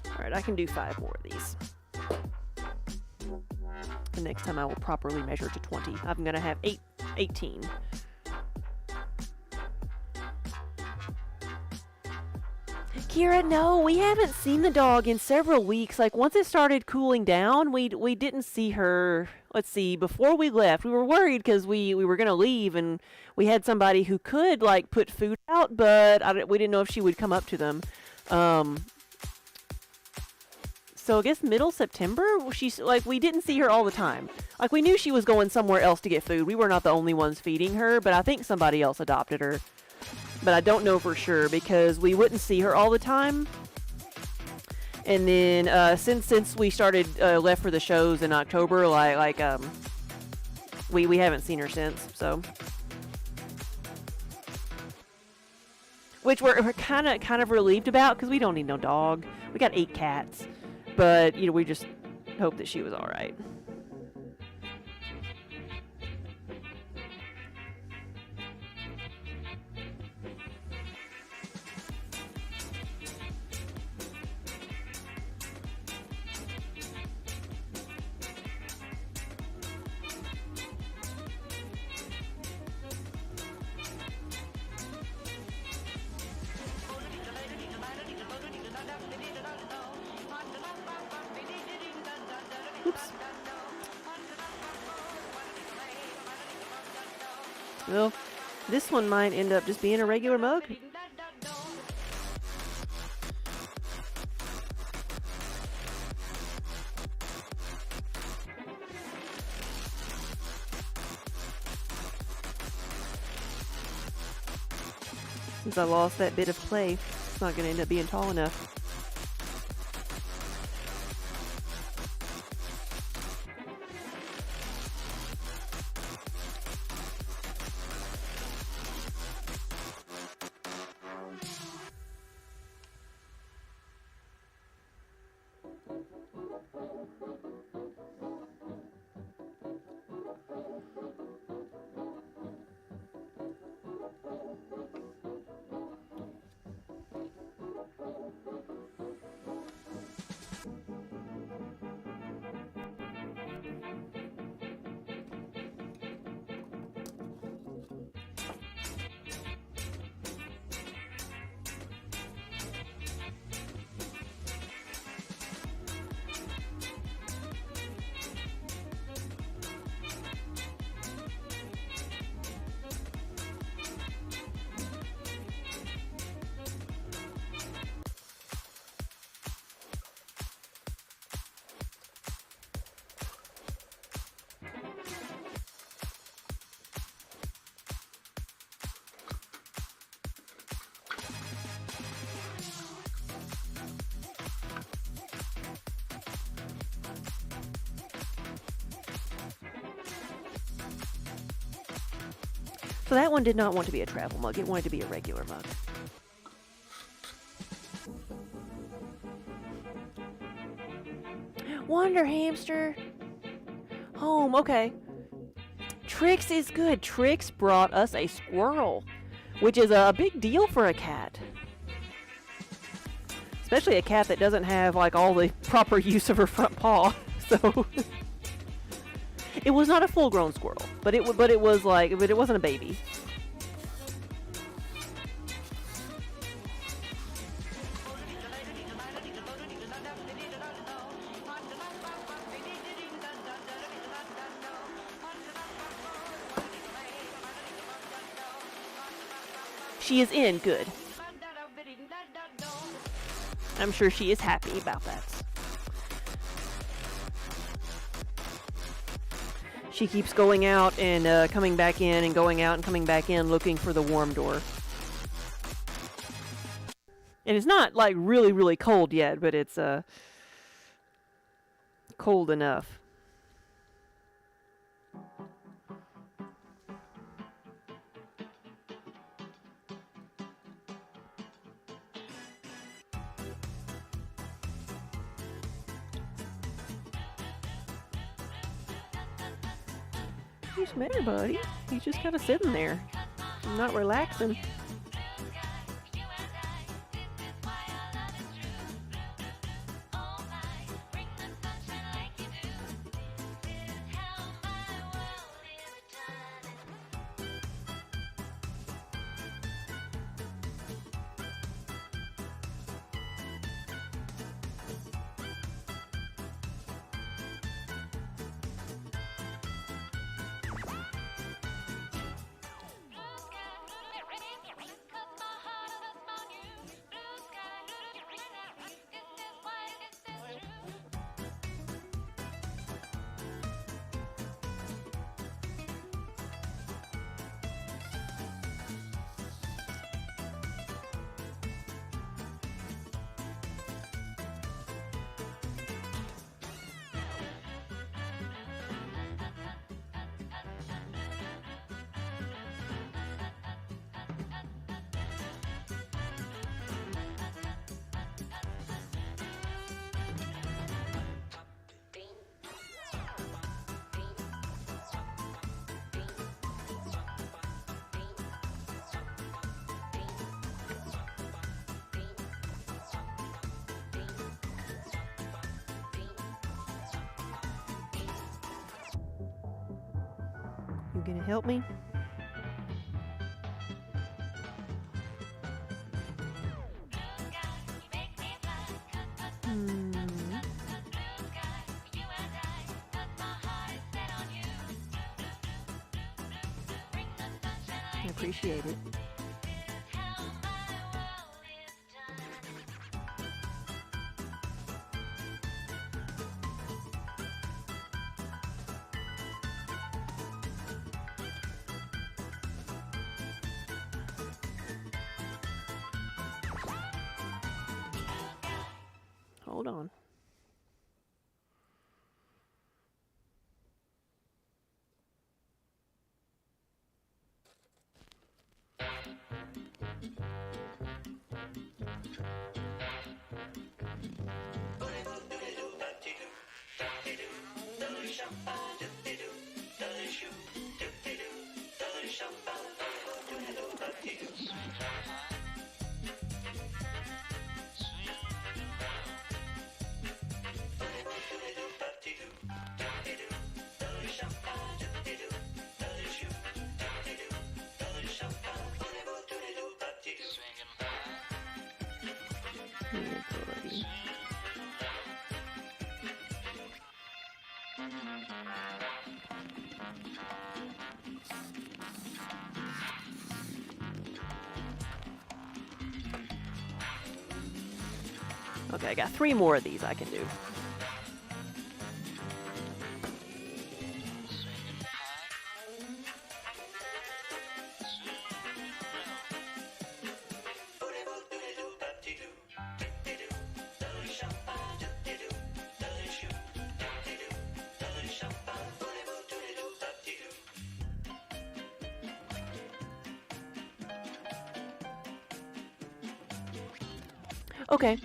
Speaker 1: Alright, I can do 5 more of these. The next time I will properly measure to 20. I'm gonna have 18. Kira, no, we haven't seen the dog in several weeks. Like, once it started cooling down, we didn't see her. Let's see, before we left, we were worried because we were going to leave, and we had somebody who could, like, put food out, but we didn't know if she would come up to them. So I guess middle September, we didn't see her all the time. Like, we knew she was going somewhere else to get food. We were not the only ones feeding her, but I think somebody else adopted her. But I don't know for sure because we wouldn't see her all the time. And then since we started left for the shows in October, we haven't seen her since. So, which we're kind of relieved about because we don't need no dog. We got 8 cats, but we just hope that she was all right. Oops. Well, this one might end up just being a regular mug. Since I lost that bit of play, it's not going to end up being tall enough. So that one did not want to be a travel mug. It wanted to be a regular mug. Wonder Hamster. Home, okay. Trix is good. Trix brought us a squirrel, which is a big deal for a cat. Especially a cat that doesn't have like all the proper use of her front paw. So it was not a full-grown squirrel, but it wasn't a baby. She is in good. I'm sure she is happy about that. She keeps going out and coming back in and going out and coming back in looking for the warm door. And it's not like really, really cold yet, but it's cold enough. What's the matter, buddy? He's just kind of sitting there, not relaxing. You gonna help me? I appreciate it. Hold on. Yeah, buddy. Okay, I got 3 more of these I can do. Okay.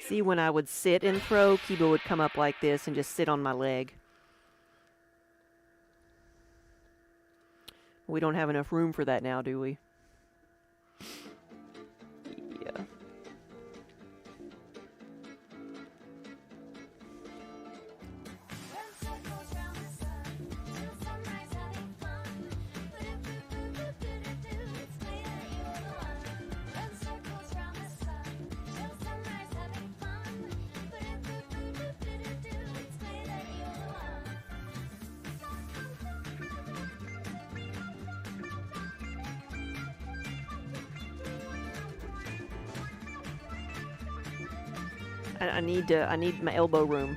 Speaker 1: See, when I would sit and throw, Kiba would come up like this and just sit on my leg. We don't have enough room for that now, do we? Yeah. I need my elbow room.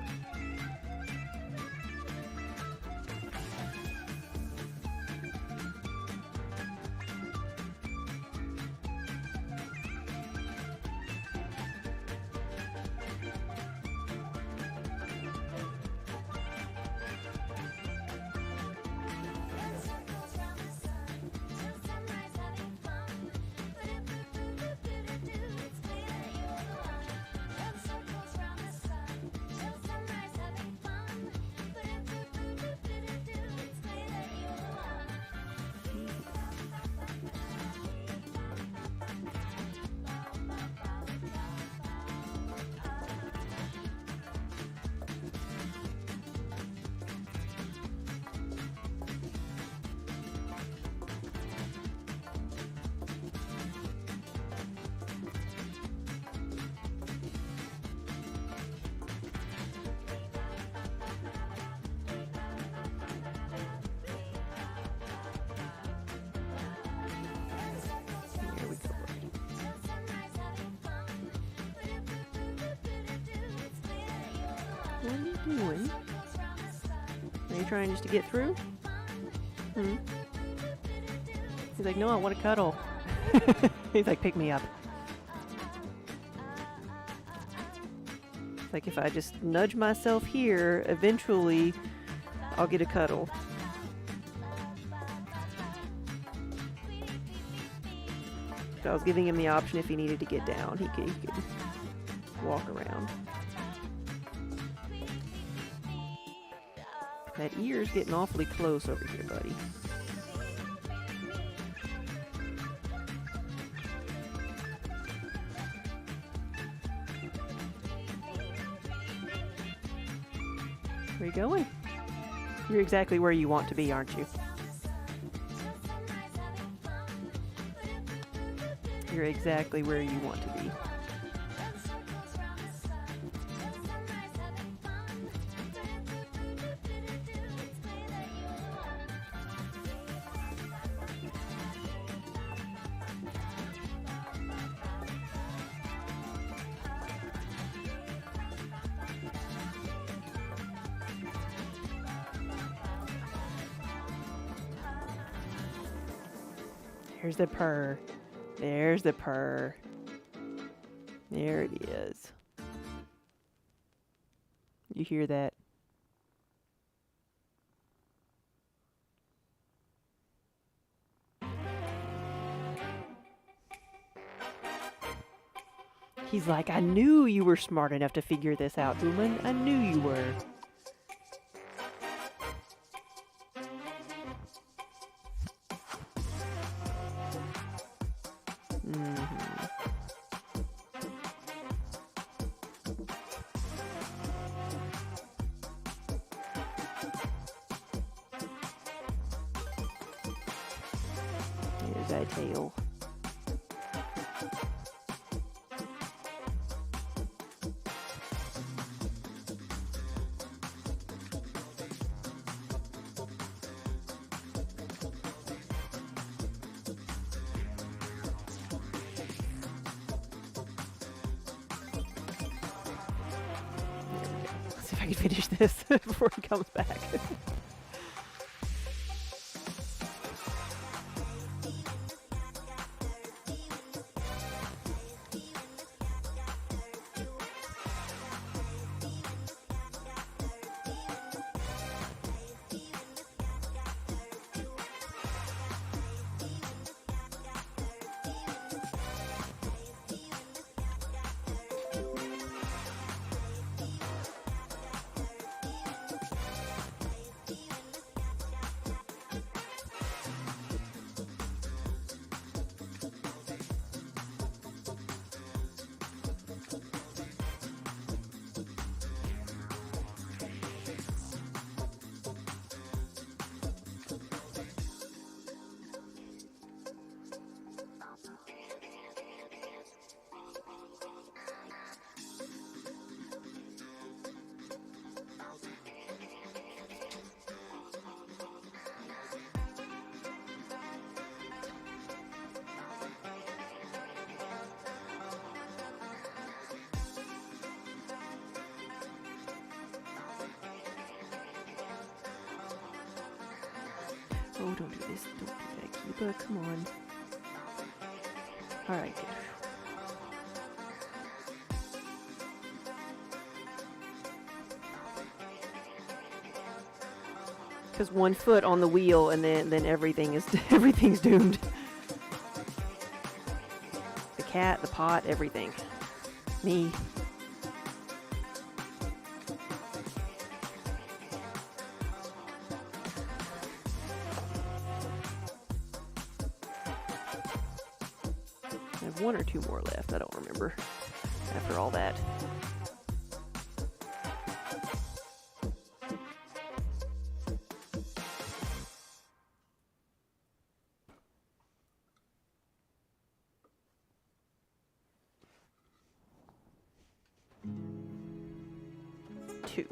Speaker 1: What are you doing? Are you trying just to get through? Hmm. He's like, no, I want to cuddle. He's like, pick me up. Like, if I just nudge myself here, eventually I'll get a cuddle. So I was giving him the option if he needed to get down, he could walk around. That ear's getting awfully close over here, buddy. Where you going? You're exactly where you want to be, aren't you? You're exactly where you want to be. There's the purr. There's the purr. There it is. You hear that? He's like, I knew you were smart enough to figure this out, woman. I knew you were. There's that tail. Let's see if I can finish this before he comes back. Oh, don't do this. Don't do that, Kiba. Come on. Alright, good. Because 1 foot on the wheel and then everything is everything's doomed. The cat, the pot, everything. Me. I have 1 or 2 more left. I don't remember. After all that. Two.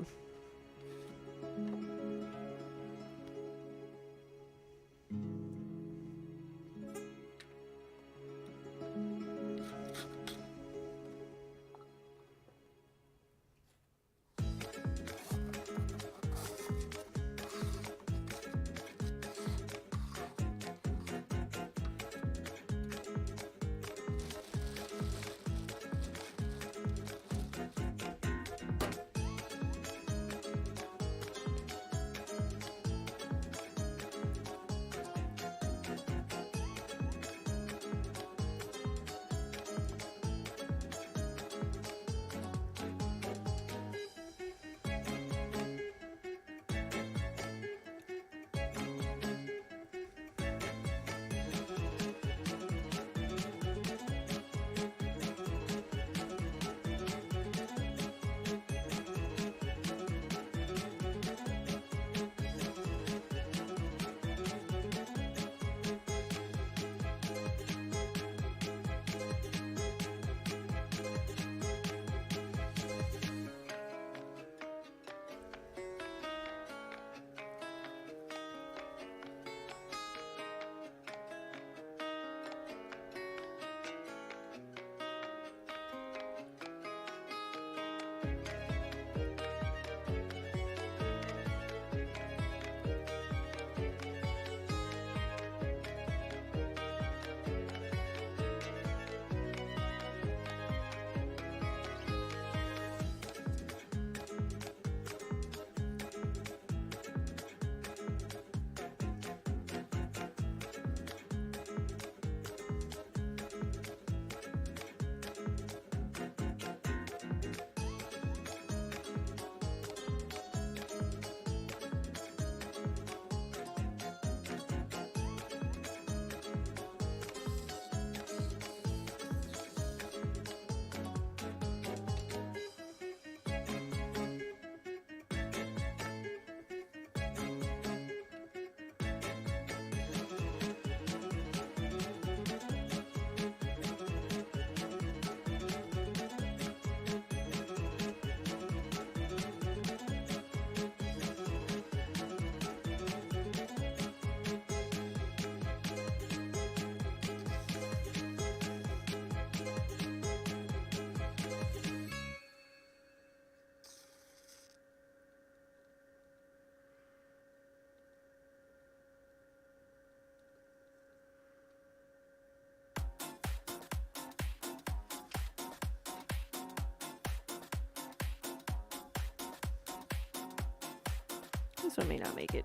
Speaker 1: This one may not make it.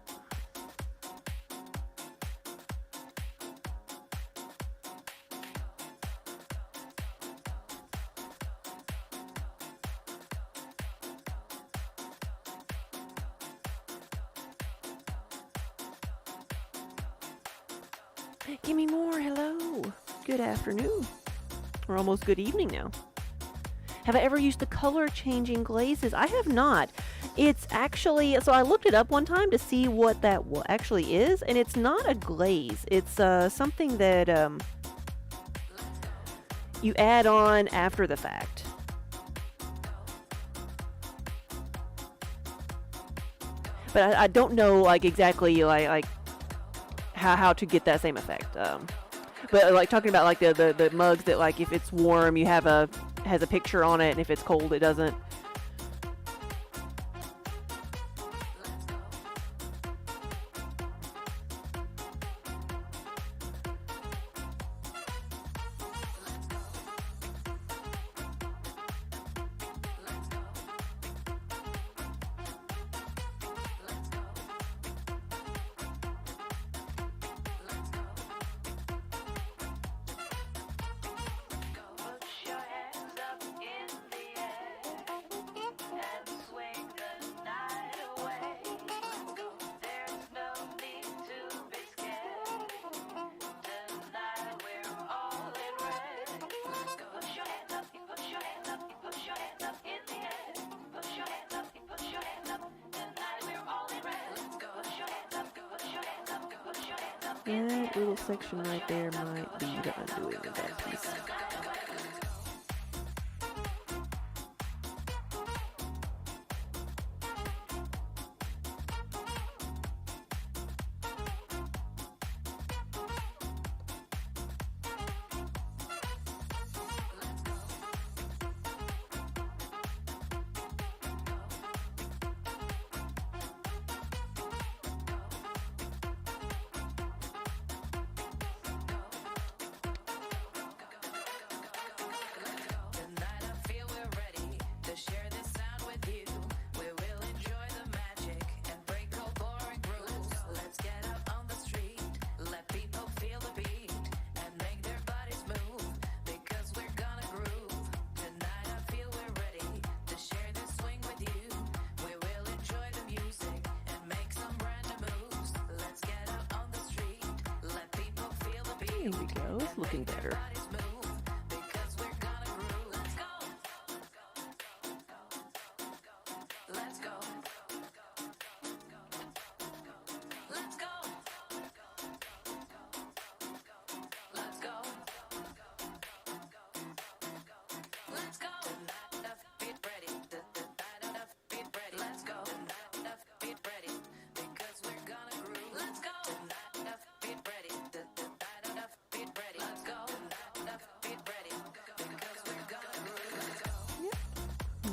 Speaker 1: Give me more. Hello. Good afternoon. Or almost good evening now. Have I ever used the color changing glazes? I have not. It's actually, so I looked it up one time to see what that actually is, and it's not a glaze. It's something that you add on after the fact. But I don't know like exactly like how to get that same effect. But like talking about like the mugs that like if it's warm you have has a picture on it, and if it's cold it doesn't. That little section right there might be the undoing of that piece. There we go, it's looking better.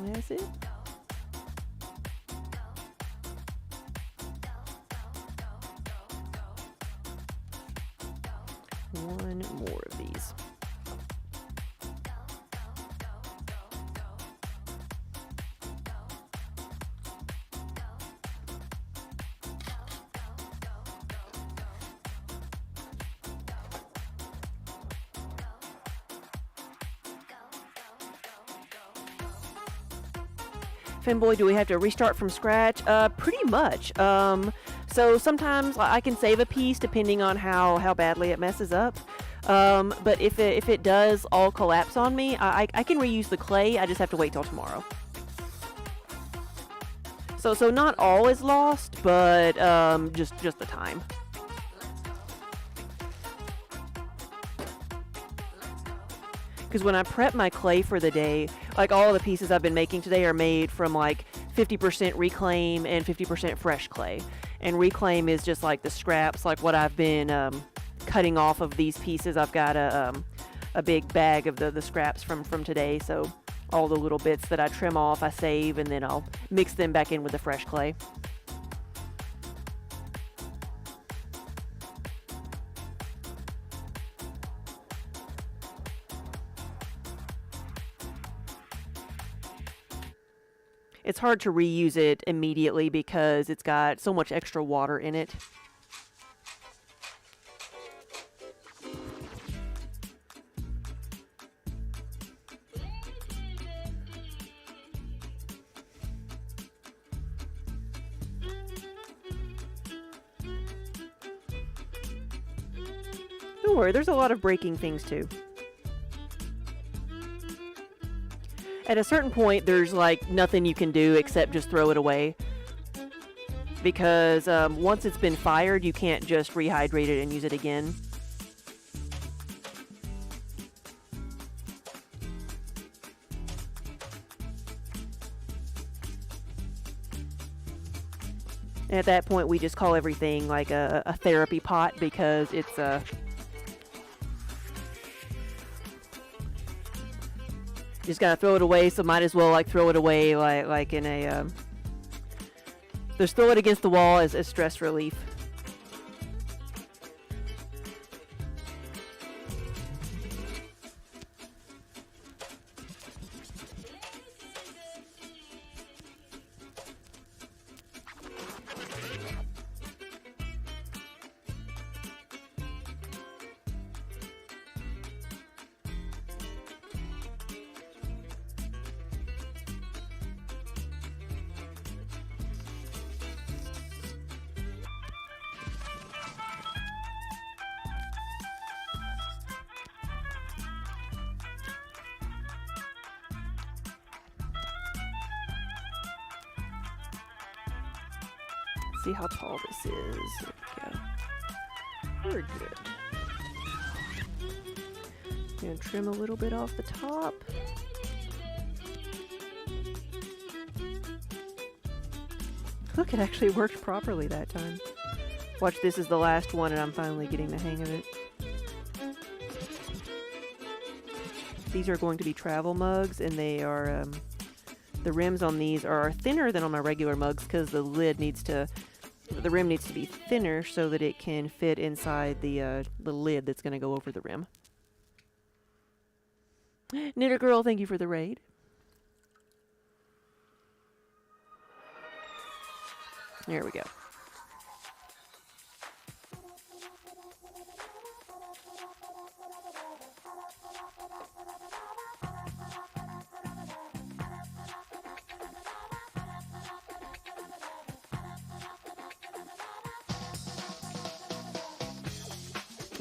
Speaker 1: That's it. One more of these. Fanboy, do we have to restart from scratch? Pretty much. So sometimes I can save a piece depending on how badly it messes up. But if it does all collapse on me, I can reuse the clay. I just have to wait till tomorrow. So not all is lost, but just the time. Because when I prep my clay for the day, like all the pieces I've been making today are made from like 50% reclaim and 50% fresh clay. And reclaim is just like the scraps, like what I've been cutting off of these pieces. I've got a big bag of the scraps from today. So all the little bits that I trim off, I save, and then I'll mix them back in with the fresh clay. it's hard to reuse it immediately because it's got so much extra water in it. Don't worry, there's a lot of breaking things too. At a certain point, there's like nothing you can do except just throw it away. Because once it's been fired, you can't just rehydrate it and use it again. And at that point, we just call everything like a therapy pot because it's just gotta throw it away, so might as well like throw it away like in a just throw it against the wall as stress relief. See how tall this is. There we go. We're good. Gonna trim a little bit off the top. Look, it actually worked properly that time. Watch, this is the last one and I'm finally getting the hang of it. These are going to be travel mugs, and they are, the rims on these are thinner than on my regular mugs because the rim needs to be thinner so that it can fit inside the lid that's going to go over the rim. Knitter Girl, thank you for the raid. There we go.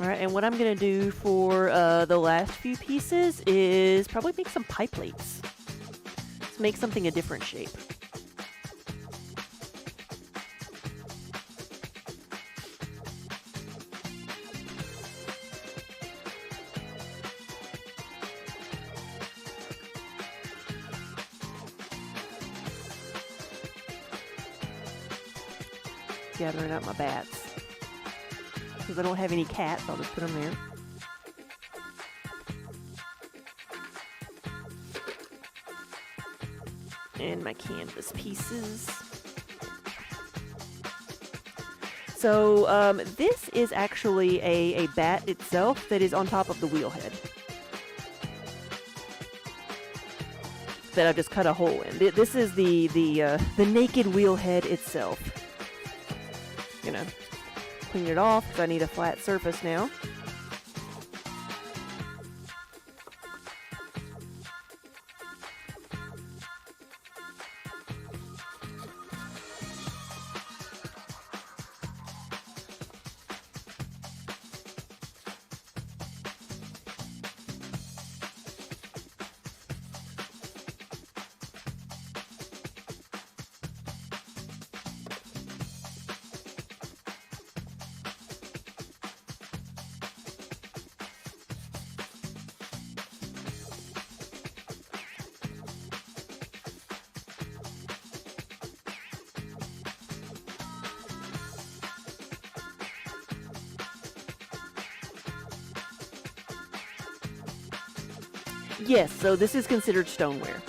Speaker 1: Alright, and what I'm going to do for the last few pieces is probably make some pie plates. Let's make something a different shape. Gathering up my bats. Because I don't have any cats, I'll just put them there. And my canvas pieces. So this is actually a bat itself that is on top of the wheel head. That I've just cut a hole in. This is the naked wheel head itself. You know. Clean it off because I need a flat surface now. Yes, so this is considered stoneware.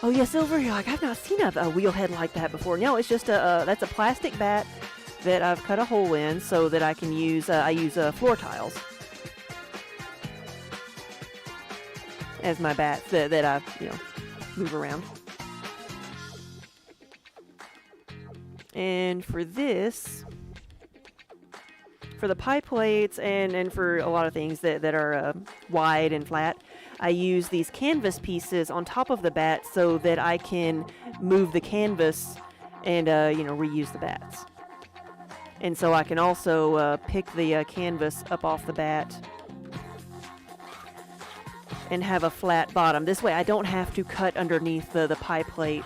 Speaker 1: Oh yeah, Silver, you're like, I've not seen a wheel head like that before. No, it's just that's a plastic bat that I've cut a hole in so that I can use, I use floor tiles as my bats that I, move around. And for this, for the pie plates and for a lot of things that are wide and flat, I use these canvas pieces on top of the bat so that I can move the canvas and, reuse the bats. And so I can also pick the canvas up off the bat and have a flat bottom. This way I don't have to cut underneath the pie plate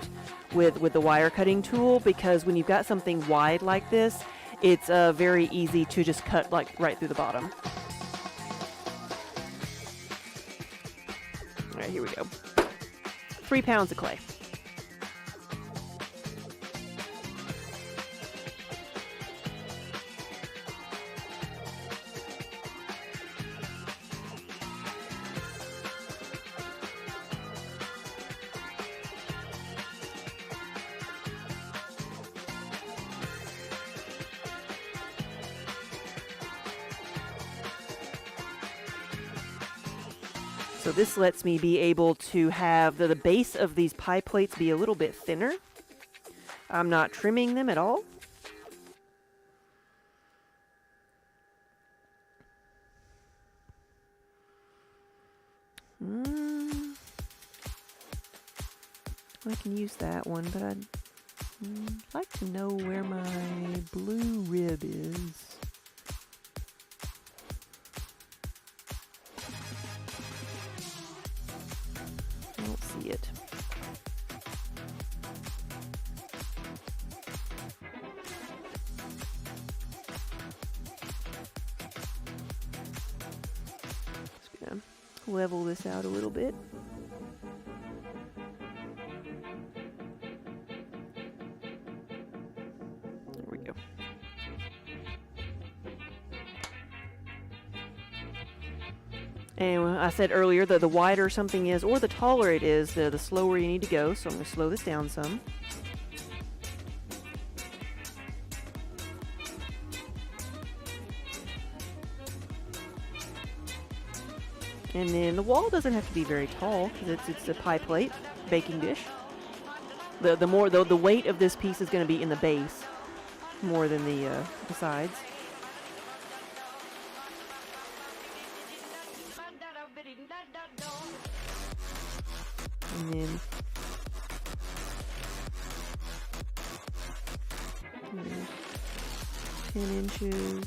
Speaker 1: with the wire cutting tool, because when you've got something wide like this, it's very easy to just cut like right through the bottom. All right, here we go. 3 pounds of clay. So this lets me be able to have the base of these pie plates be a little bit thinner. I'm not trimming them at all. I can use that one, but I'd like to know where my blue rib is. I don't see it. Just gonna level this out a little bit. There we go. And I said earlier that the wider something is, or the taller it is, the slower you need to go. So I'm going to slow this down some. And then the wall doesn't have to be very tall, because it's a pie plate, baking dish. The weight of this piece is going to be in the base more than the sides. And then 10 inches.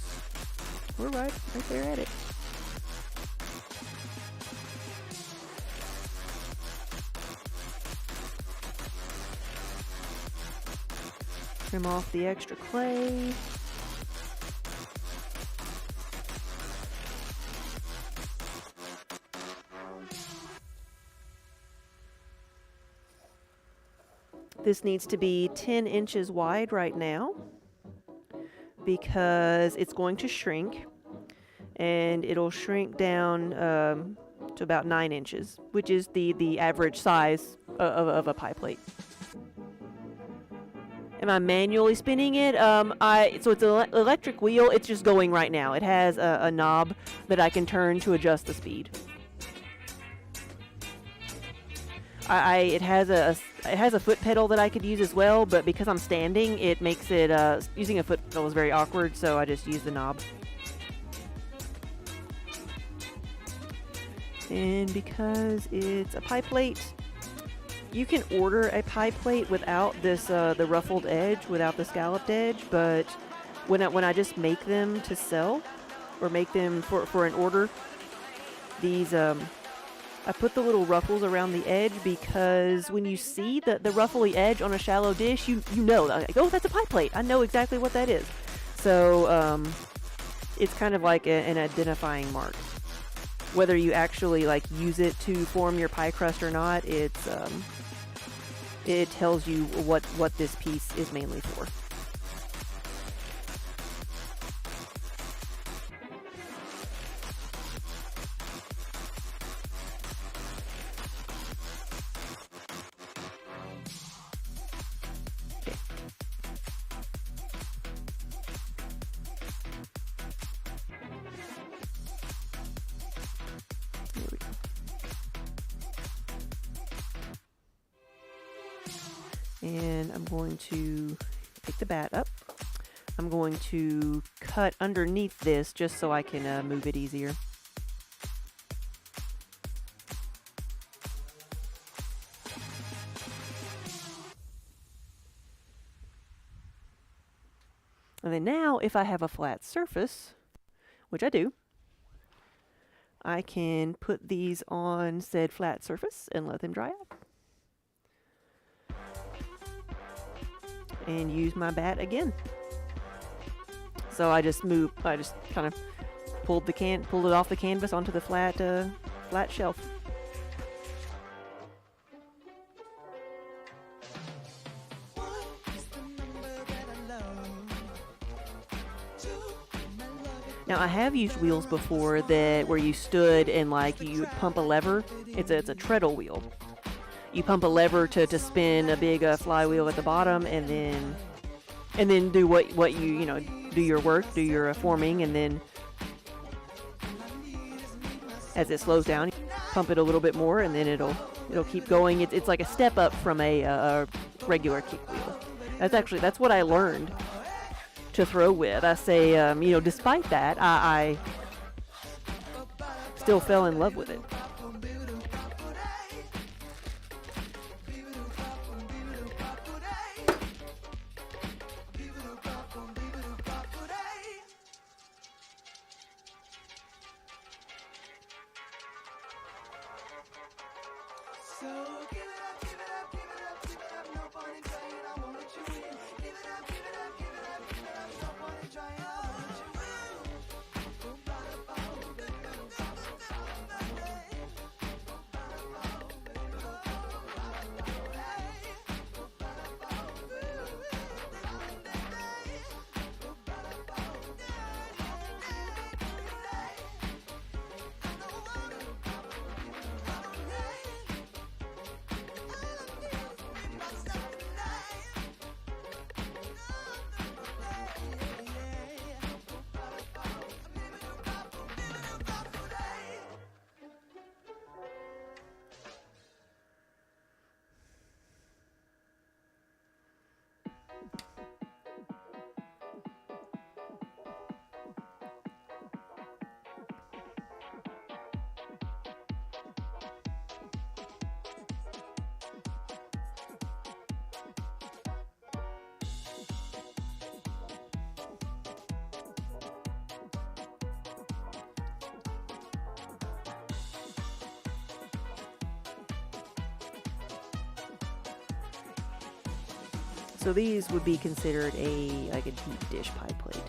Speaker 1: We're right there at it. Trim off the extra clay. This needs to be 10 inches wide right now because it's going to shrink, and it'll shrink down to about 9 inches, which is the average size of a pie plate. Am I manually spinning it? So it's an electric wheel. It's just going right now. It has a knob that I can turn to adjust the speed. It has a foot pedal that I could use as well, but because I'm standing, it makes it using a foot pedal is very awkward. So I just use the knob. And because it's a pie plate, you can order a pie plate without this the ruffled edge, without the scalloped edge. But when I just make them to sell, or make them for an order, these I put the little ruffles around the edge, because when you see the ruffly edge on a shallow dish, you know, like, oh, that's a pie plate. I know exactly what that is. So it's kind of like an identifying mark. Whether you actually like use it to form your pie crust or not, it tells you what this piece is mainly for. And I'm going to pick the bat up. I'm going to cut underneath this just so I can move it easier. And then now, if I have a flat surface, which I do, I can put these on said flat surface and let them dry out. And use my bat again. So I just kind of pulled it off the canvas onto the flat shelf. Now I have used wheels before where you stood and like you would pump a lever. It's a treadle wheel. You pump a lever to spin a big flywheel at the bottom, and then do what you do your work, do your forming, and then as it slows down, pump it a little bit more, and then it'll keep going. It's like a step up from a regular kick wheel. That's what I learned to throw with. I say, despite that, I still fell in love with it. So these would be considered a deep dish pie plate.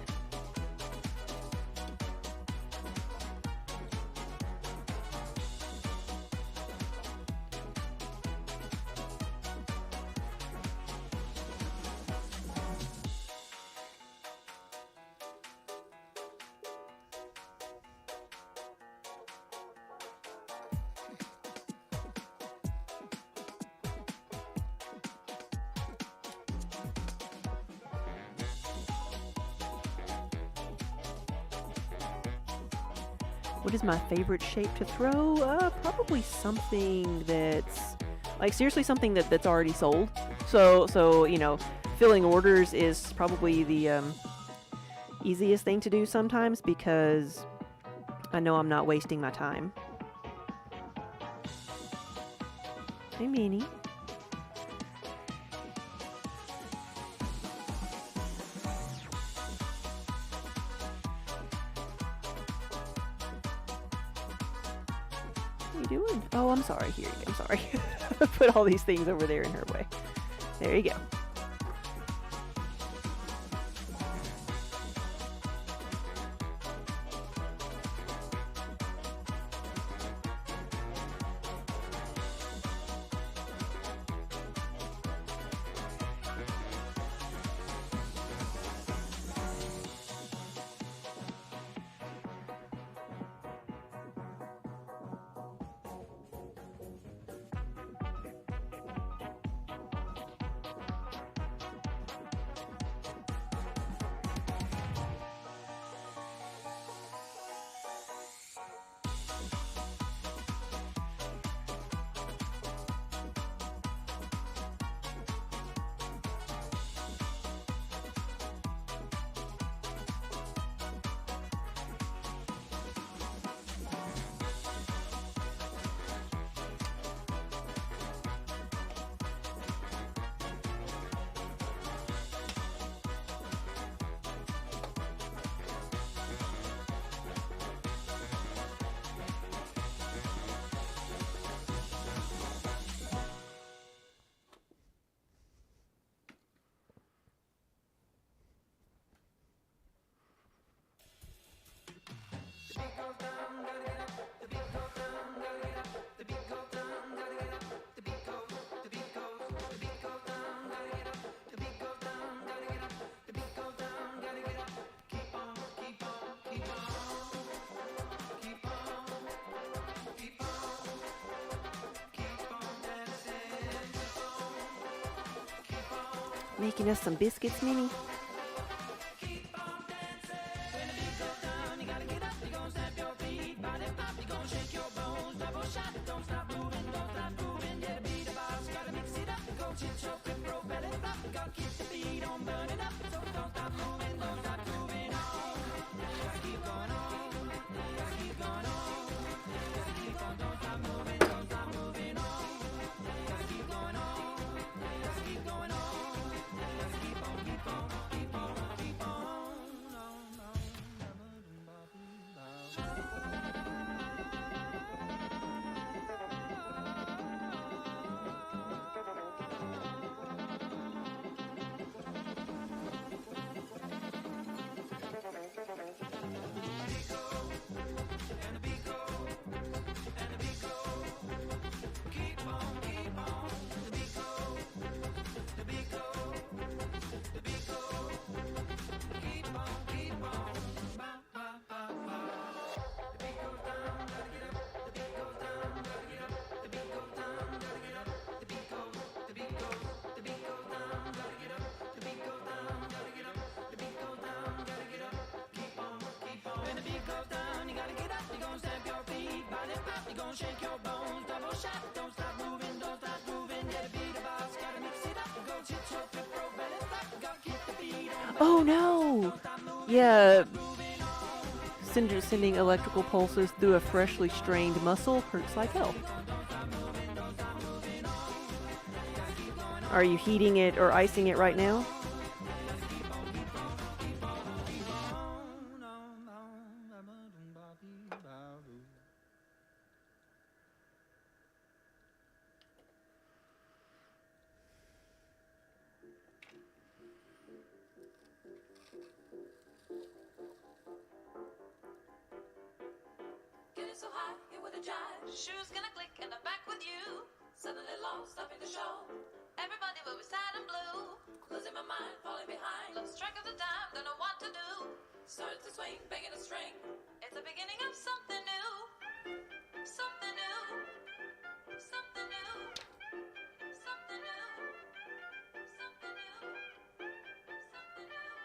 Speaker 1: What is my favorite shape to throw? Probably something that's seriously something that's already sold. So filling orders is probably the easiest thing to do sometimes because I know I'm not wasting my time. Hey, Minnie. What are you doing? Oh, I'm sorry. Here you go. I'm sorry. Put all these things over there in her way. There you go. Making us some biscuits, Minnie? Oh no! Yeah, sending electrical pulses through a freshly strained muscle hurts like hell. Are you heating it or icing it right now?
Speaker 2: Getting so high, here with a jive. Shoes gonna click and I'm back with you. Suddenly lost, stopping the show. Everybody will be sad and blue. Losing my mind, falling behind. Lost track of the time, don't know what to do. Started to swing, banging a string. It's the beginning of something new. Something new. Something new. Something new. Something new. Something new.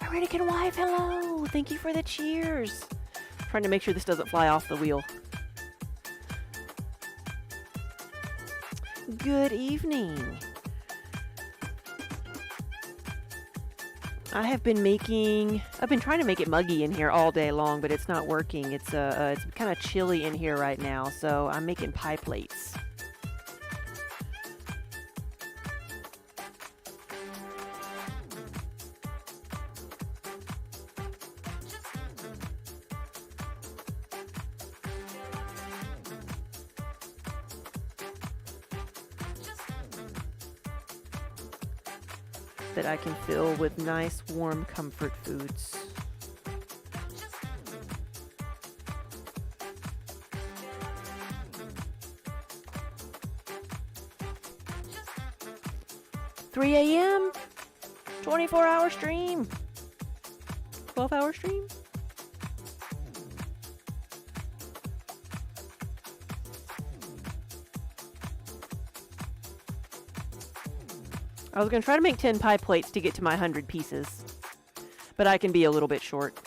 Speaker 1: American wife, hello. Thank you for the cheers. Trying to make sure this doesn't fly off the wheel. Good evening. I've been trying to make it muggy in here all day long, but it's not working. It's kind of chilly in here right now, so I'm making pie plates. That I can fill with nice, warm comfort foods. $3 a.m. 24-hour stream. 12-hour stream. I was going to try to make 10 pie plates to get to my 100 pieces, but I can be a little bit short.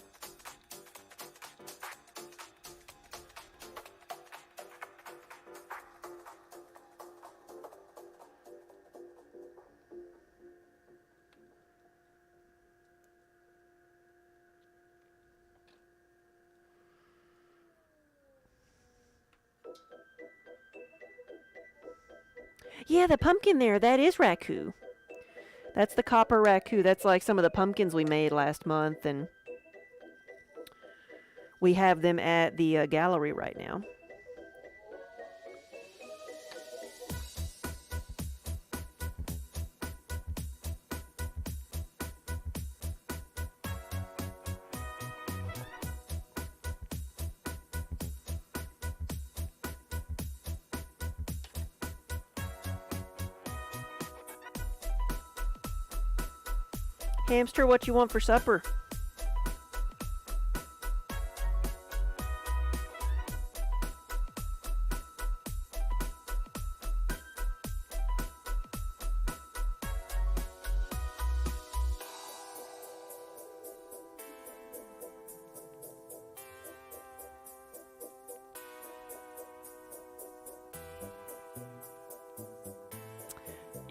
Speaker 1: Yeah, the pumpkin there, that is raku. That's the copper raku. That's like some of the pumpkins we made last month, and we have them at the gallery right now. Hamster, what you want for supper?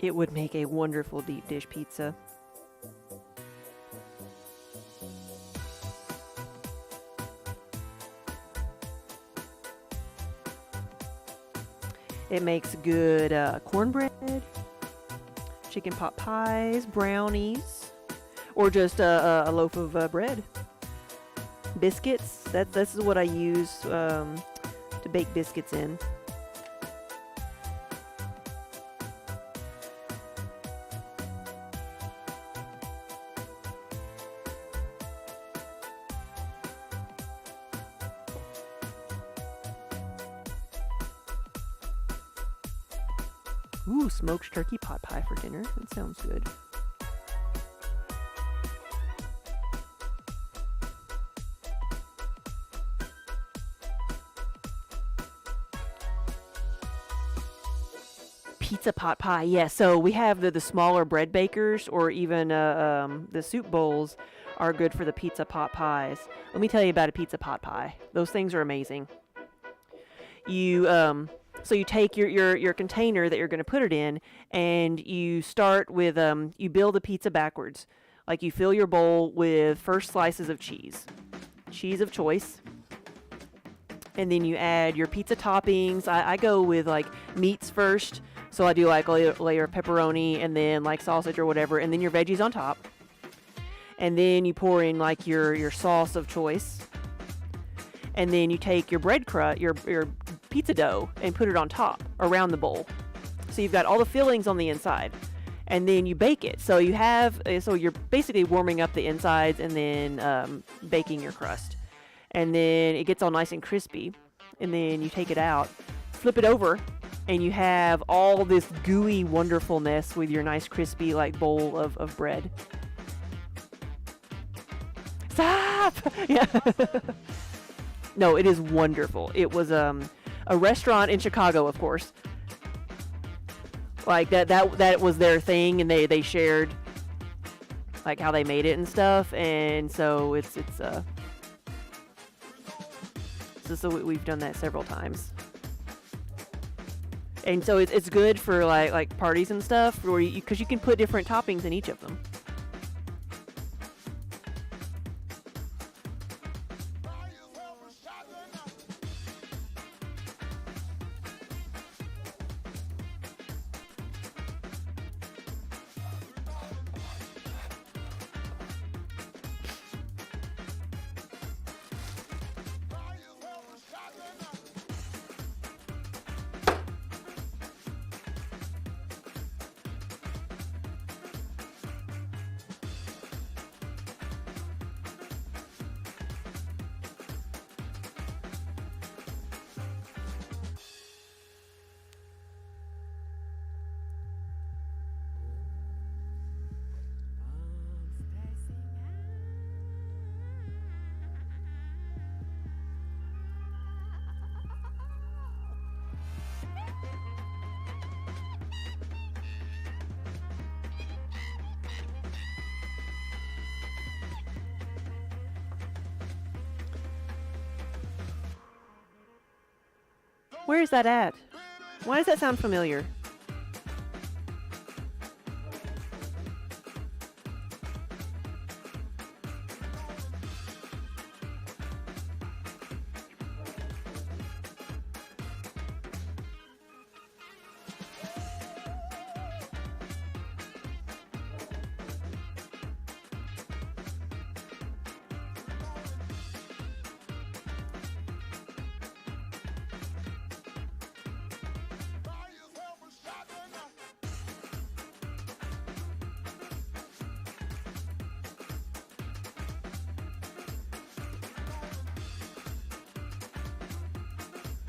Speaker 1: It would make a wonderful deep dish pizza. It makes good cornbread, chicken pot pies, brownies, or just a loaf of bread. Biscuits, this is what I use to bake biscuits in. Ooh, smoked turkey pot pie for dinner. That sounds good. Pizza pot pie, yeah. So we have the smaller bread bakers, or even the soup bowls are good for the pizza pot pies. Let me tell you about a pizza pot pie. Those things are amazing. So you take your container that you're going to put it in, and you start with, you build a pizza backwards. Like, you fill your bowl with first slices of cheese of choice. And then you add your pizza toppings. I go with, like, meats first. So I do, like, a layer of pepperoni, and then, like, sausage or whatever, and then your veggies on top. And then you pour in, like, your sauce of choice. And then you take your bread crust, your pizza dough, and put it on top around the bowl. So you've got all the fillings on the inside, and then you bake it. So you're basically warming up the insides and then baking your crust. And then it gets all nice and crispy. And then you take it out, flip it over, and you have all this gooey wonderfulness with your nice crispy, like, bowl of bread. Stop! Yeah. No, it is wonderful. It was a restaurant in Chicago, of course. Like, that was their thing, and they shared like how they made it and stuff, and so so we've done that several times. And so it's good for like parties and stuff, where because you can put different toppings in each of them. Where is that at? Why does that sound familiar?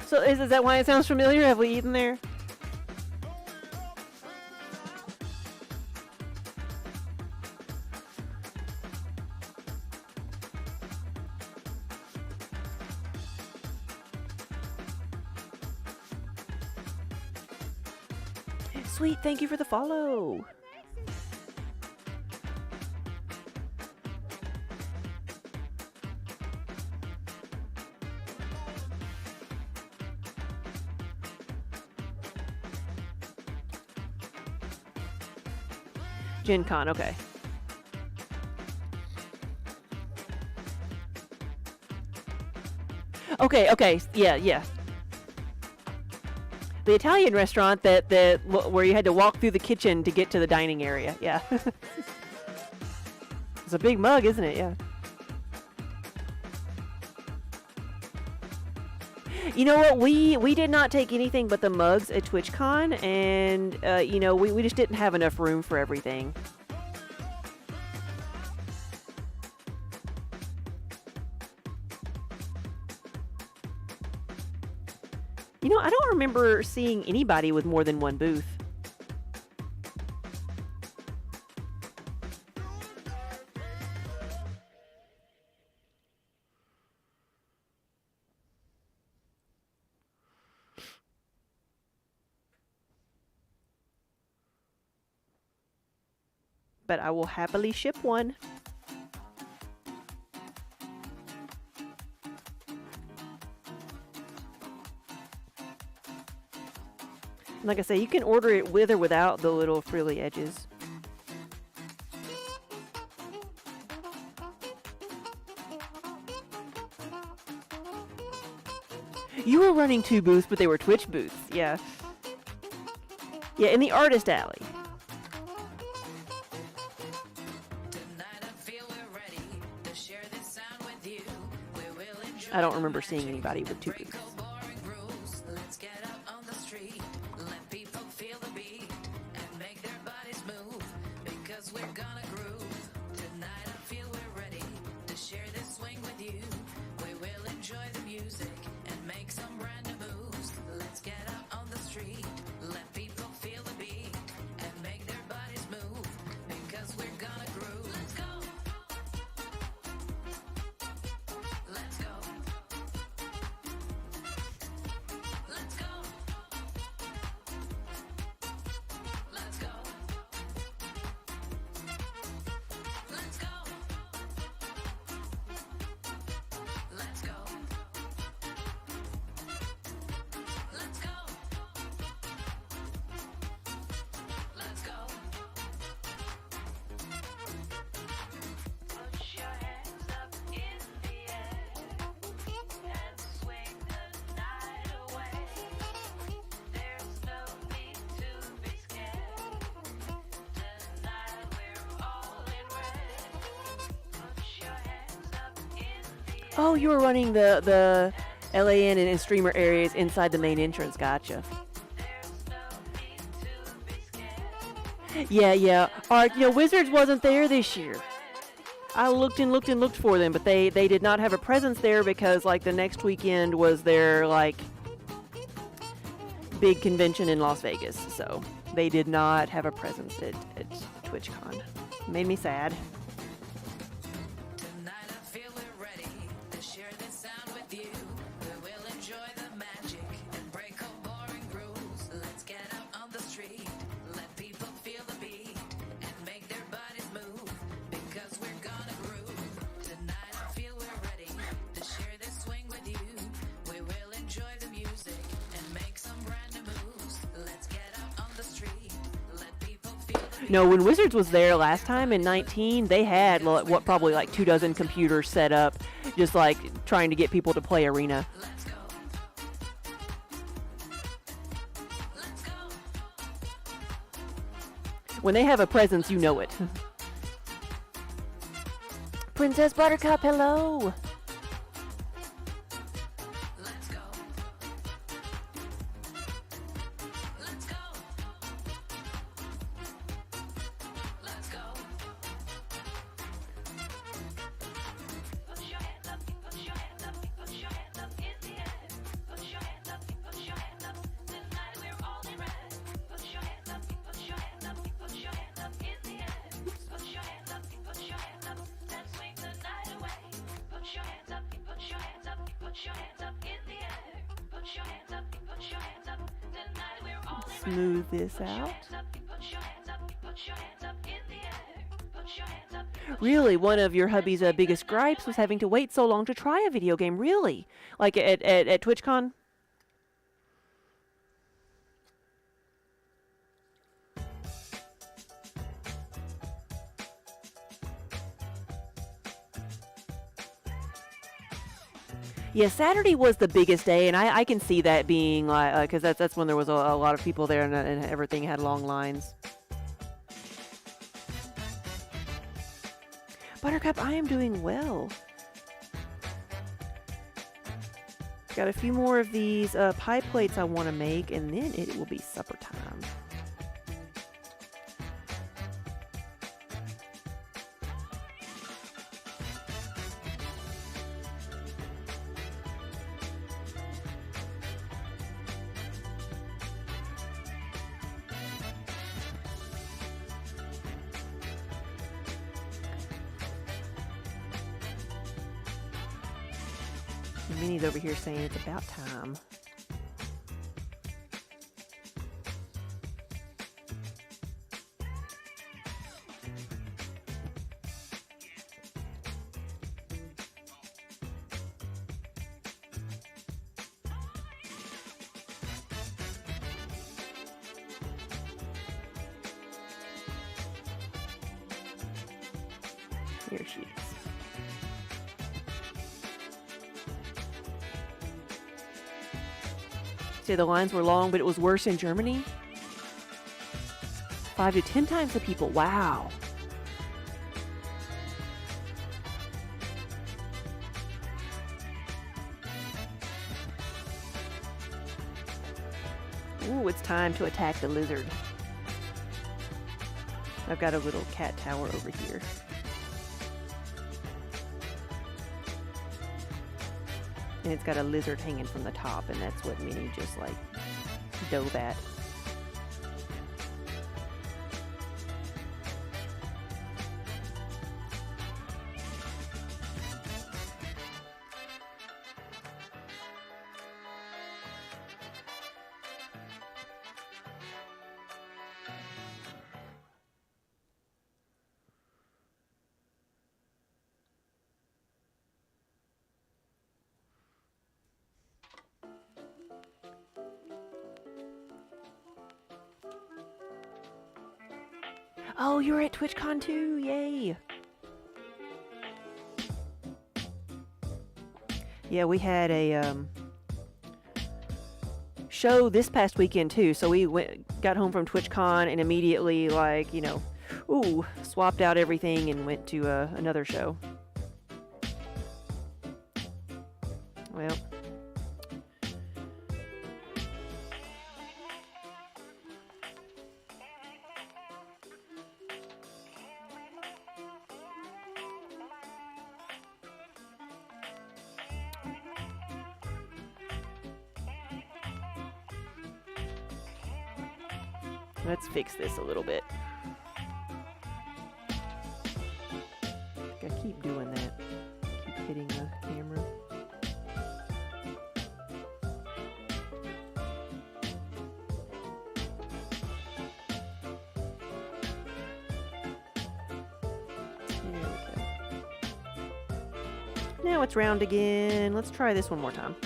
Speaker 1: So is that why it sounds familiar? Have we eaten there? Sweet, thank you for the follow. Gen Con, okay. Okay, yeah. The Italian restaurant that where you had to walk through the kitchen to get to the dining area, yeah. It's a big mug, isn't it? Yeah. You know what? We did not take anything but the mugs at TwitchCon, and you know, we just didn't have enough room for everything. You know, I don't remember seeing anybody with more than one booth. But I will happily ship one. Like I say, you can order it with or without the little frilly edges. You were running 2 booths, but they were Twitch booths. Yeah. Yeah, in the artist alley. I don't remember seeing anybody with 2 booths. Oh, you were running the LAN and streamer areas inside the main entrance. Gotcha. Yeah. Alright, Wizards wasn't there this year. I looked and looked and looked for them, but they did not have a presence there because, like, the next weekend was their, like, big convention in Las Vegas. So they did not have a presence at TwitchCon. Made me sad.
Speaker 6: Tonight I feel we're ready to share this sound with you. We will enjoy the magic and break all boring rules. Let's get out on the street, let people feel the beat and make their bodies move because we're gonna groove. Tonight I feel we're ready to share this swing with you. We will enjoy the music and make some brand new moves. Let's get out on the street, let people feel the beat.
Speaker 1: No, when Wizards was there last time in 19, they had probably like 24 computers set up, just like trying to get people to play Arena.
Speaker 6: Let's go. Let's go.
Speaker 1: When they have a presence, you know it. Princess Buttercup, hello.
Speaker 6: Let's go. Let's go. Let's go. Put your hands up, put your hands up, put your hands up in the air. Put your hands up, put your hands up. Tonight we're all in red. Put your hands up, put your hands up, put your hands up in the air. Put your hands up, put your hands up. Let's swing the night away. Put your hands up, put your hands up, put your hands up in the air. Put your hands up, put your hands up. Tonight we're all in red.
Speaker 1: Smooth this out.
Speaker 6: Put your hands up, put your hands up in the air. Put your hands up.
Speaker 1: Really, one of your hubby's biggest gripes was having to wait so long to try a video game. Really? Like at TwitchCon? Yeah, Saturday was the biggest day, and I can see that being like, because that's when there was a lot of people there and everything had long lines. Buttercup, I am doing well. Got a few more of these pie plates I want to make, and then it will be supper time. Minnie's over here saying it's about time. Here she is. Say the lines were long, but it was worse in Germany. 5 to 10 times the people. Wow. Ooh, it's time to attack the lizard. I've got a little cat tower over here. And it's got a lizard hanging from the top, and that's what Minnie just like dove at. Oh, you're at TwitchCon too! Yay! Yeah, we had a show this past weekend too. So we got home from TwitchCon and immediately, like, you know, swapped out everything and went to another show. Well. Let's fix this a little bit. I keep doing that. Keep hitting the camera. There we go. Now it's round again. Let's try this one more time.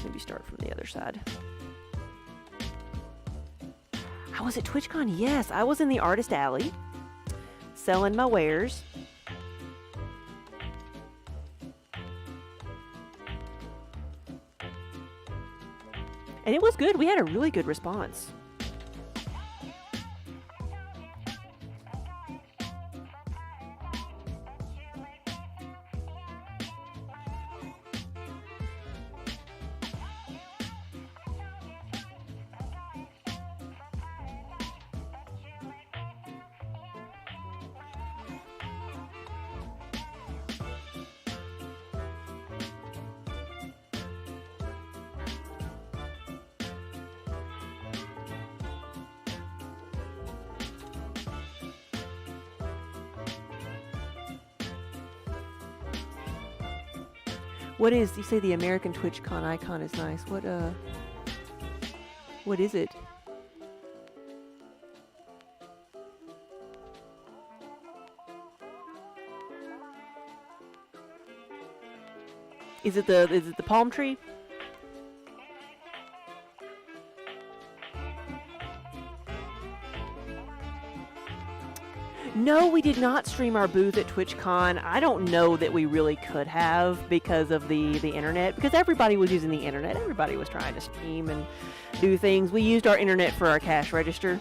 Speaker 1: Maybe start from the other side. I was at TwitchCon. Yes, I was in the Artist Alley selling my wares. And it was good. We had a really good response. What is, you say the American TwitchCon icon is nice. What is it? Is it the palm tree? No, we did not stream our booth at TwitchCon. I don't know that we really could have because of the internet, because everybody was using the internet. Everybody was trying to stream and do things. We used our internet for our cash register.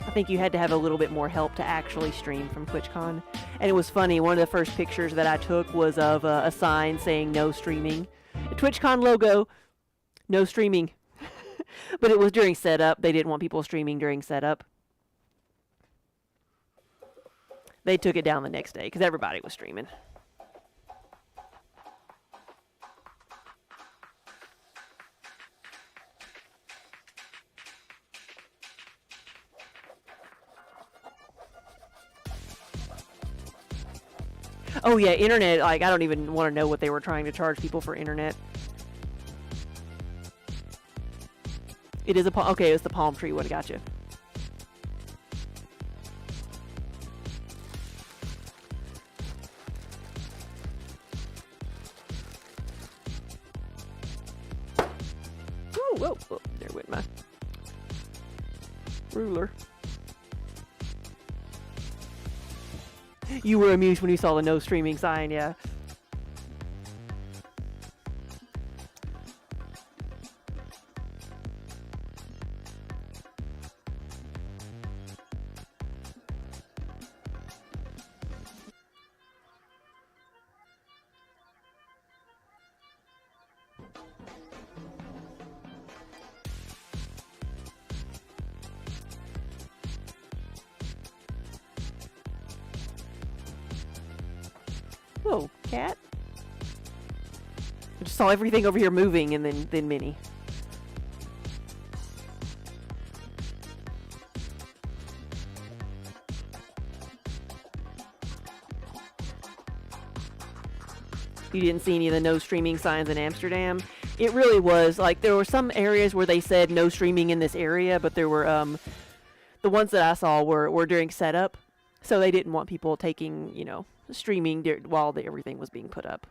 Speaker 1: I think you had to have a little bit more help to actually stream from TwitchCon. And it was funny, one of the first pictures that I took was of a sign saying no streaming. The TwitchCon logo, no streaming. But it was during setup. They didn't want people streaming during setup. They took it down the next day because everybody was streaming. Oh yeah, internet, like I don't even want to know what they were trying to charge people for internet. It is a palm, okay, it's the palm tree one, gotcha. Ooh, whoa, whoa, there went my ruler. You were amused when you saw the no streaming sign, yeah. Whoa, cat. I just saw everything over here moving and then Minnie. You didn't see any of the no streaming signs in Amsterdam. It really was like there were some areas where they said no streaming in this area, but there were the ones that I saw were during setup, so they didn't want people taking, you know, streaming while everything was being put up.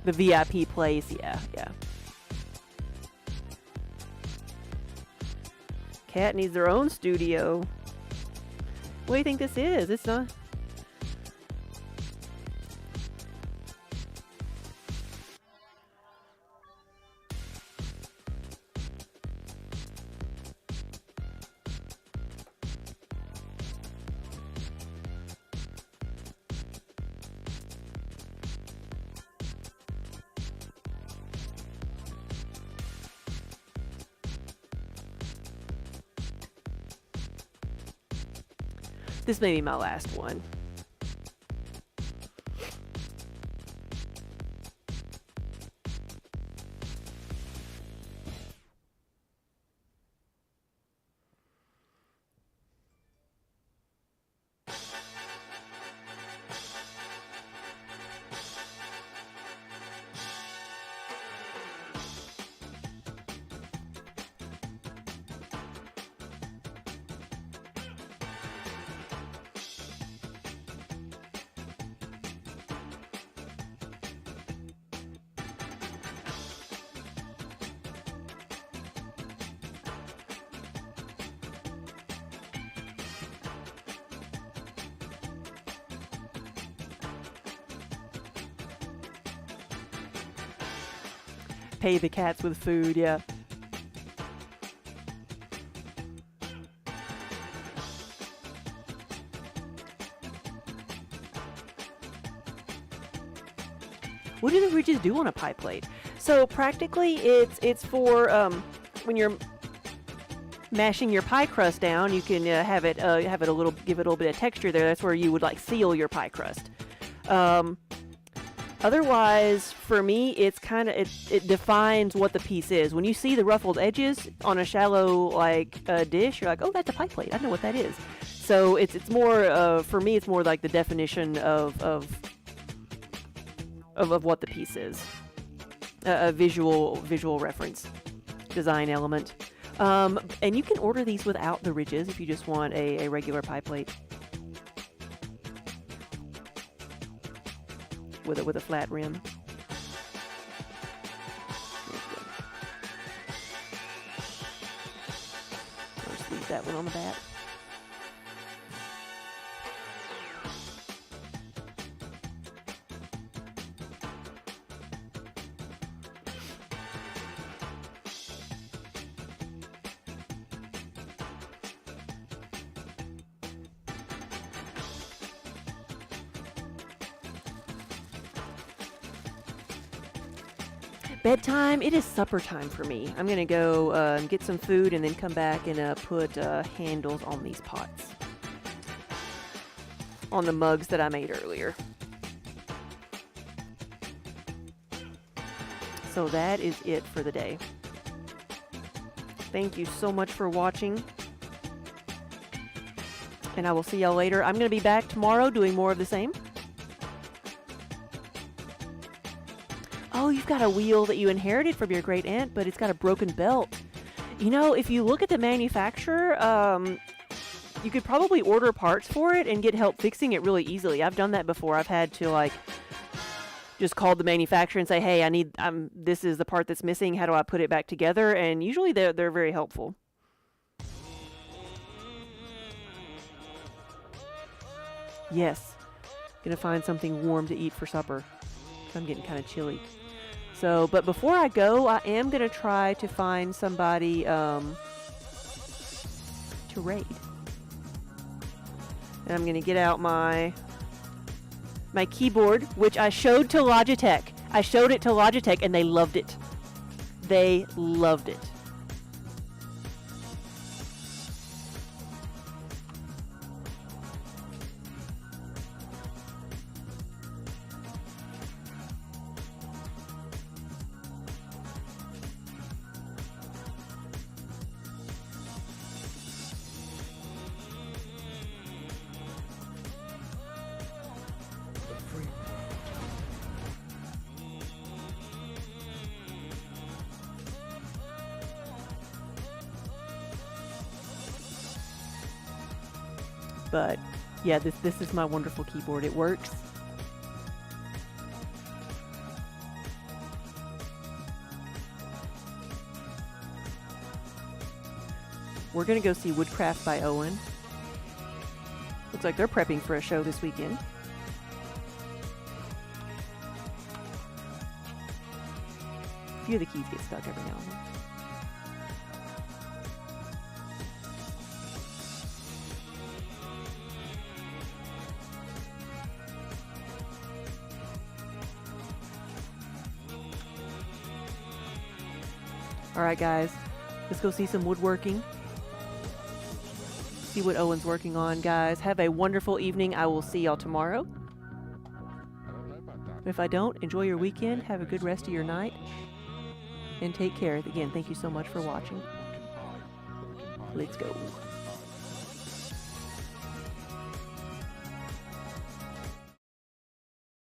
Speaker 1: The VIP place, yeah. cat needs their own studio. What do you think this is? It's not... This may be my last one. Pay the cats with food, yeah. What do the ridges do on a pie plate? So practically, it's for when you're mashing your pie crust down. You can have it a little, give it a little bit of texture there. That's where you would like seal your pie crust. Otherwise, for me, it's kind of it defines what the piece is. When you see the ruffled edges on a shallow dish, you're like, oh, that's a pie plate. I know what that is. So it's more for me. It's more like the definition of what the piece is. A visual reference, design element. And you can order these without the ridges if you just want a regular pie plate. With a flat rim. I'll just leave that one on the back. Bedtime, it is supper time for me. I'm going to go get some food and then come back and put handles on these pots. On the mugs that I made earlier. So that is it for the day. Thank you so much for watching. And I will see y'all later. I'm going to be back tomorrow doing more of the same. Oh, you've got a wheel that you inherited from your great aunt, but it's got a broken belt. You know, if you look at the manufacturer, you could probably order parts for it and get help fixing it really easily. I've done that before. I've had to just call the manufacturer and say, hey, this is the part that's missing. How do I put it back together? And usually they're very helpful. Yes, gonna find something warm to eat for supper. I'm getting kind of chilly. So, but before I go, I am going to try to find somebody to raid. And I'm going to get out my keyboard, which I showed to Logitech. I showed it to Logitech, and they loved it. They loved it. But yeah, this is my wonderful keyboard. It works. We're gonna go see Woodcraft by Owen. Looks like they're prepping for a show this weekend. A few of the keys get stuck every now and then. Alright guys, let's go see some woodworking. See what Owen's working on, guys. Have a wonderful evening. I will see y'all tomorrow. If I don't, enjoy your weekend. Have a good rest of your night. And take care. Again, thank you so much for watching. Let's go.